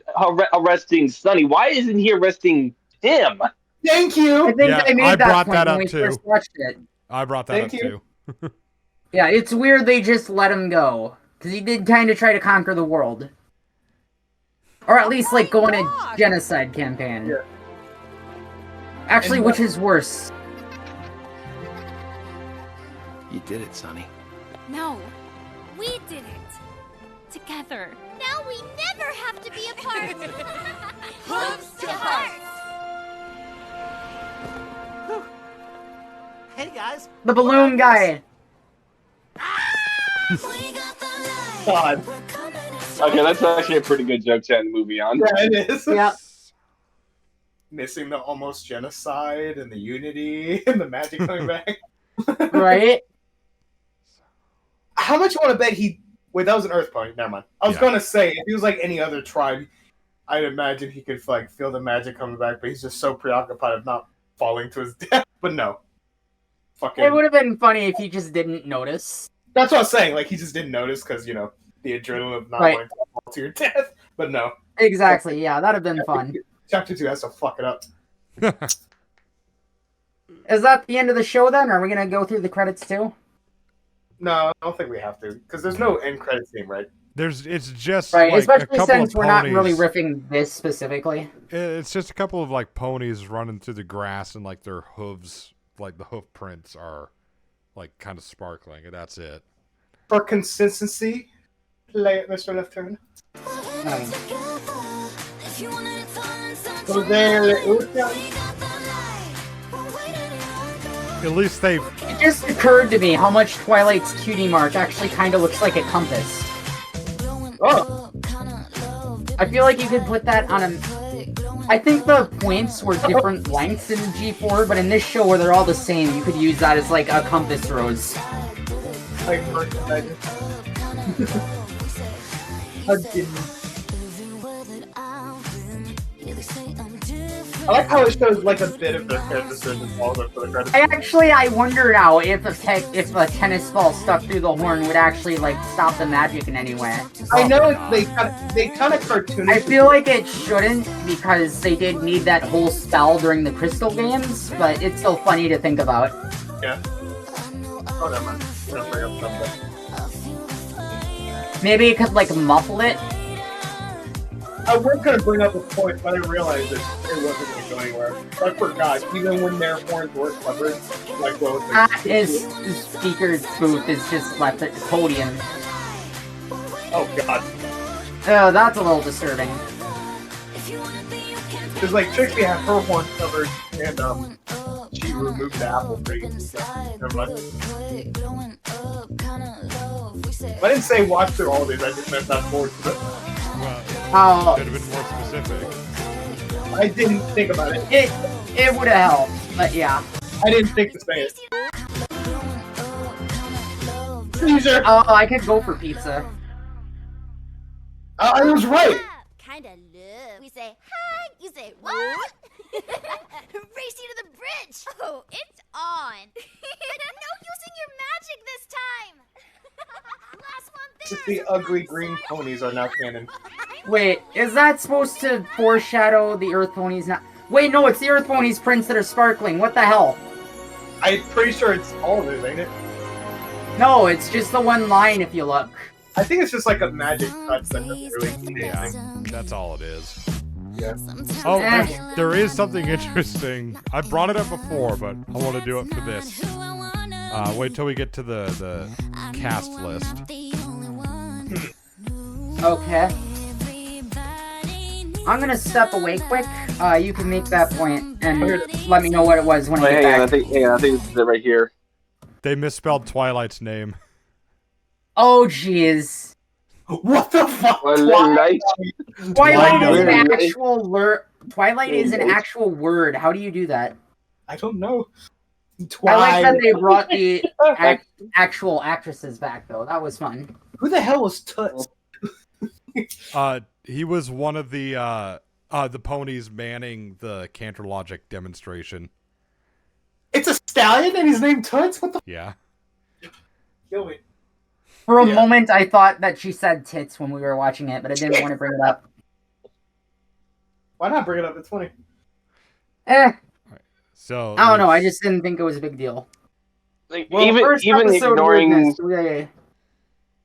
Speaker 4: arresting Sonny. Why isn't he arresting him?
Speaker 1: Thank you.
Speaker 3: I think
Speaker 2: Yeah,
Speaker 3: they made
Speaker 2: I
Speaker 3: that
Speaker 2: brought
Speaker 3: point
Speaker 2: that
Speaker 3: when
Speaker 2: up
Speaker 3: we
Speaker 2: too.
Speaker 3: first watched it.
Speaker 2: I brought that
Speaker 1: Thank
Speaker 2: up
Speaker 1: you.
Speaker 2: too.
Speaker 3: Yeah, it's weird they just let him go. Because he did kind of try to conquer the world. Or at least, like, go on a genocide campaign.
Speaker 1: Yeah.
Speaker 3: Actually,
Speaker 1: And
Speaker 3: which is worse?
Speaker 8: You did it, Sonny.
Speaker 19: No, we did it. Together.
Speaker 5: Now we never have to be apart.
Speaker 9: Hooves to hearts.
Speaker 14: Hey guys.
Speaker 3: The balloon guy.
Speaker 1: God.
Speaker 4: Okay, that's actually a pretty good joke to end the movie on.
Speaker 1: Yeah, it is.
Speaker 3: Yeah.
Speaker 1: Missing the almost genocide and the unity and the magic coming back.
Speaker 3: Right?
Speaker 1: How much you want to bet he... Wait, that was an Earth pony. Never mind. I was going to say, if he was like any other tribe, I'd imagine he could like feel the magic coming back, but he's just so preoccupied of not falling to his death. But no. Fucking...
Speaker 3: It would have been funny if he just didn't notice.
Speaker 1: That's what I was saying. Like, he just didn't notice because, the the adrenaline of not
Speaker 3: Right.
Speaker 1: wanting to fall to your death. But no.
Speaker 3: Exactly. Yeah, that'd have been fun.
Speaker 1: Chapter 2 has to fuck it up.
Speaker 3: Is that the end of the show then? Or are we gonna go through the credits too?
Speaker 1: No, I don't think we have to because there's no end credit scene, right?
Speaker 2: It's just
Speaker 3: Right,
Speaker 2: like a
Speaker 3: especially
Speaker 2: couple
Speaker 3: since
Speaker 2: of
Speaker 3: we're not
Speaker 2: ponies.
Speaker 3: really riffing this specifically.
Speaker 2: It's just a couple of like ponies running through the grass and like their hooves, like the hoof prints are like kind of sparkling, and that's it.
Speaker 1: For consistency, play it, Mr. Left Turn. So there,
Speaker 2: At least they.
Speaker 3: It just occurred to me how much Twilight's cutie mark actually kind of looks like a compass.
Speaker 1: Oh.
Speaker 3: I feel like you could put that on a... I think the points were different lengths in G4, but in this show where they're all the same, you could use that as like a compass rose.
Speaker 1: Like, I like how it shows like a bit of their characters involved for the credits.
Speaker 3: I wonder now if a tennis ball stuck through the horn would actually like stop the magic in any way.
Speaker 1: I know they kind of cartoonish.
Speaker 3: I feel like it shouldn't because they did need that whole spell during the Crystal games, but it's still funny to think about.
Speaker 1: Yeah. Oh, never mind. I'm gonna bring up something.
Speaker 3: Maybe it could like muffle it.
Speaker 1: I was gonna bring up a point, but I realized it wasn't gonna go anywhere. I forgot. Even when their horns were covered, like well,
Speaker 3: His speaker's booth is just left at the podium.
Speaker 1: Oh god.
Speaker 3: Oh, that's a little disturbing.
Speaker 1: Because like Trixie had her horn covered, and she removed the apple tree. Never mind. I didn't say watch through all these. I just meant that forward to it.
Speaker 2: Well, should have been more specific.
Speaker 1: I didn't think about it.
Speaker 3: It would have helped, but yeah.
Speaker 1: I didn't think to say it. Caesar.
Speaker 3: Oh, I could go for pizza.
Speaker 1: I was right.
Speaker 5: Kinda love. We say hi, you say what? Race you to the bridge. Oh, it's on. No using your magic this time. Last one there.
Speaker 1: Just the ugly green ponies are now canon.
Speaker 3: Wait, is that supposed to foreshadow the Earth Ponies not? Wait, no, it's the Earth Ponies prints that are sparkling. What the hell?
Speaker 1: I'm pretty sure it's all of it, ain't it?
Speaker 3: No, it's just the one line if you look.
Speaker 1: I think it's just like a magic touch that doesn't really
Speaker 2: Yeah, that's all it is.
Speaker 1: Yeah.
Speaker 2: Oh, there is something interesting. I brought it up before, but I want to do it for this. Wait till we get to the cast list.
Speaker 3: Okay. I'm gonna step away quick. You can make that point and let me know what it was when I get back.
Speaker 4: I think this is it right here.
Speaker 2: They misspelled Twilight's name.
Speaker 3: Oh, jeez.
Speaker 1: What the fuck?
Speaker 3: Twilight is an actual word. Twilight is an actual word. How do you do that?
Speaker 1: I don't know.
Speaker 3: I like that they brought the actual actresses back, though. That was fun.
Speaker 1: Who the hell was Toots?
Speaker 2: He was one of the ponies manning the Cantor Logic demonstration.
Speaker 1: It's a stallion and he's named Toots? What the?
Speaker 2: Yeah.
Speaker 1: Kill me.
Speaker 3: For a moment, I thought that she said tits when we were watching it, but I didn't want to bring it up.
Speaker 1: Why not bring it up? It's funny.
Speaker 2: So
Speaker 3: I don't know. I just didn't think it was a big deal.
Speaker 4: Like
Speaker 3: Well,
Speaker 4: even ignoring,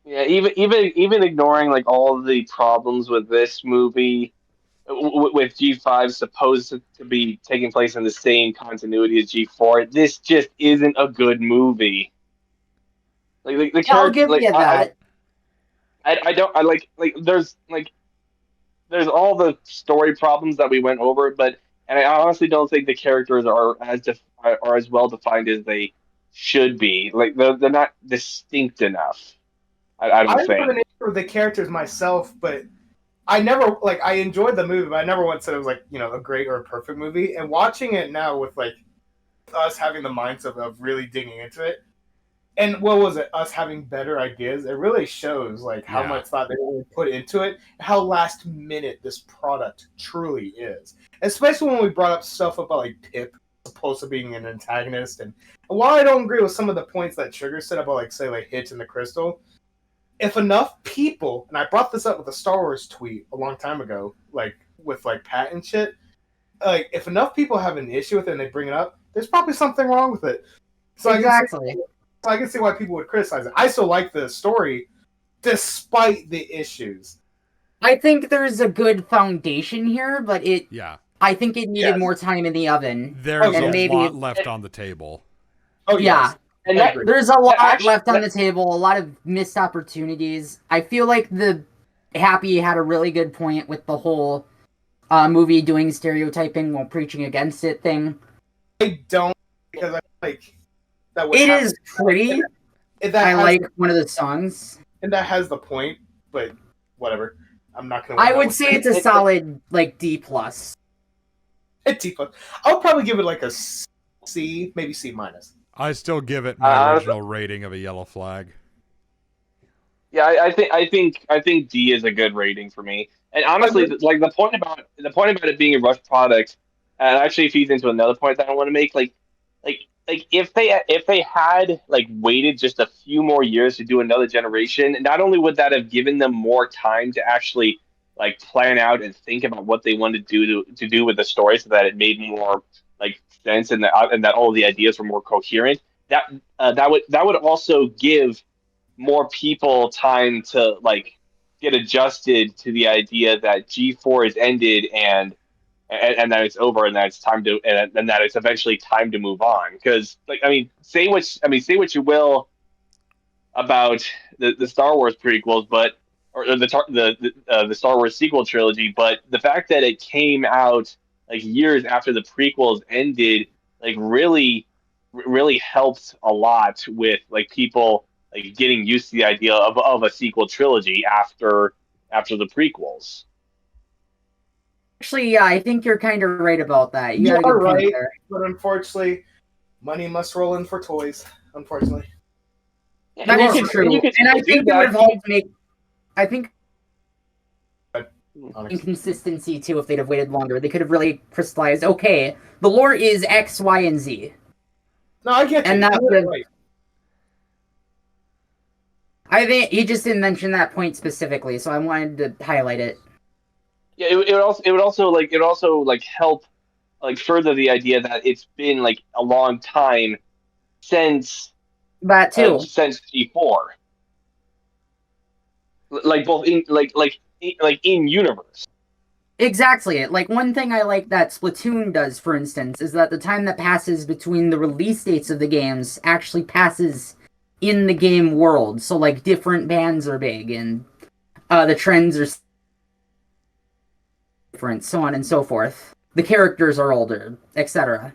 Speaker 3: yeah,
Speaker 4: even ignoring like all of the problems with this movie, with G5 supposed to be taking place in the same continuity as G4, this just isn't a good movie. Like the character,
Speaker 3: I'll give you that.
Speaker 4: There's all the story problems that we went over, and I honestly don't think the characters are as well defined as they should be. Like they're not distinct enough. I don't think.
Speaker 1: I'm for the characters myself, but I never I enjoyed the movie, but I never once said it was a great or a perfect movie. And watching it now with us having the mindset of really digging into it. And what was it? Us having better ideas. It really shows how much thought they really put into it, and how last minute this product truly is. Especially when we brought up stuff about Pip supposed to being an antagonist, and while I don't agree with some of the points that Sugar said about Hitch and the Crystal, if enough people, and I brought this up with a Star Wars tweet a long time ago, like with like Pat and shit. Like, if enough people have an issue with it and they bring it up, there's probably something wrong with it. So
Speaker 3: exactly.
Speaker 1: I can see why people would criticize it. I still like the story, despite the issues.
Speaker 3: I think there's a good foundation here, but I think it needed more time in the oven.
Speaker 2: There's a lot left on the table.
Speaker 1: Oh,
Speaker 3: yeah.
Speaker 4: And
Speaker 3: there's a lot left on the table, a lot of missed opportunities. I feel like the Happy had a really good point with the whole movie doing stereotyping while preaching against it thing.
Speaker 1: I don't, because I like that.
Speaker 3: It is pretty. I like one of the songs.
Speaker 1: And that has the point, but whatever. I'm not going to...
Speaker 3: I would say it's a solid, like, D+.
Speaker 1: A D+. I'll probably give it like a C, maybe C-.
Speaker 2: I still give it my original rating of a yellow flag.
Speaker 4: Yeah, I think D is a good rating for me. And honestly, like the point about it being a rushed product, actually feeds into another point that I want to make. Like if they had like waited just a few more years to do another generation, not only would that have given them more time to actually like plan out and think about what they wanted to do with the story, so that it made more like sense and that all the ideas were more coherent. That would also give more people time to like get adjusted to the idea that G4 is ended and that it's over and that it's time to and that it's eventually time to move on. Because like say what you will about the Star Wars prequels, but or the Star Wars sequel trilogy, but the fact that it came out like years after the prequels ended, like really helped a lot with like people like getting used to the idea of a sequel trilogy after the prequels.
Speaker 3: Actually, yeah, I think you're kind of right about that. You
Speaker 1: are right, but unfortunately, money must roll in for toys. Unfortunately,
Speaker 3: that is true, and I think it would have helped make. I think inconsistency too if they'd have waited longer. They could have really crystallized. Okay, the lore is X, Y, and Z.
Speaker 1: No, I get you.
Speaker 3: And that would have. I think he just didn't mention that point specifically, so I wanted to highlight it.
Speaker 4: Yeah, it would also help like further the idea that it's been like a long time since
Speaker 3: that too
Speaker 4: since G4, like both in in universe.
Speaker 3: Exactly. Like one thing I like that Splatoon does, for instance, is that the time that passes between the release dates of the games actually passes in the game world. So like different bands are big and the trends are different, so on and so forth. The characters are older, etc.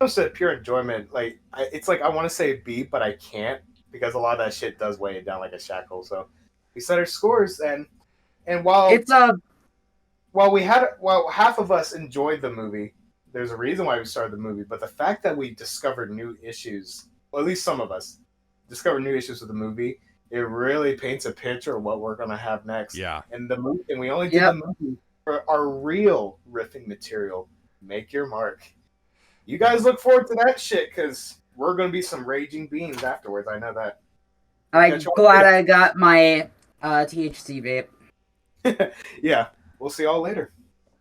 Speaker 1: Just a pure enjoyment. Like it's like I want to say B, but I can't because a lot of that shit does weigh it down like a shackle. So we set our scores, and while
Speaker 3: it's
Speaker 1: while half of us enjoyed the movie, there's a reason why we started the movie. But the fact that we discovered new issues, or at least some of us discovered new issues with the movie, it really paints a picture of what we're gonna have next.
Speaker 2: Yeah.
Speaker 1: And we only did the movie for our real riffing material. Make your mark. You guys look forward to that shit because we're gonna be some raging beans afterwards. I know that.
Speaker 3: I'm glad I got my THC vape.
Speaker 1: Yeah, we'll see y'all later.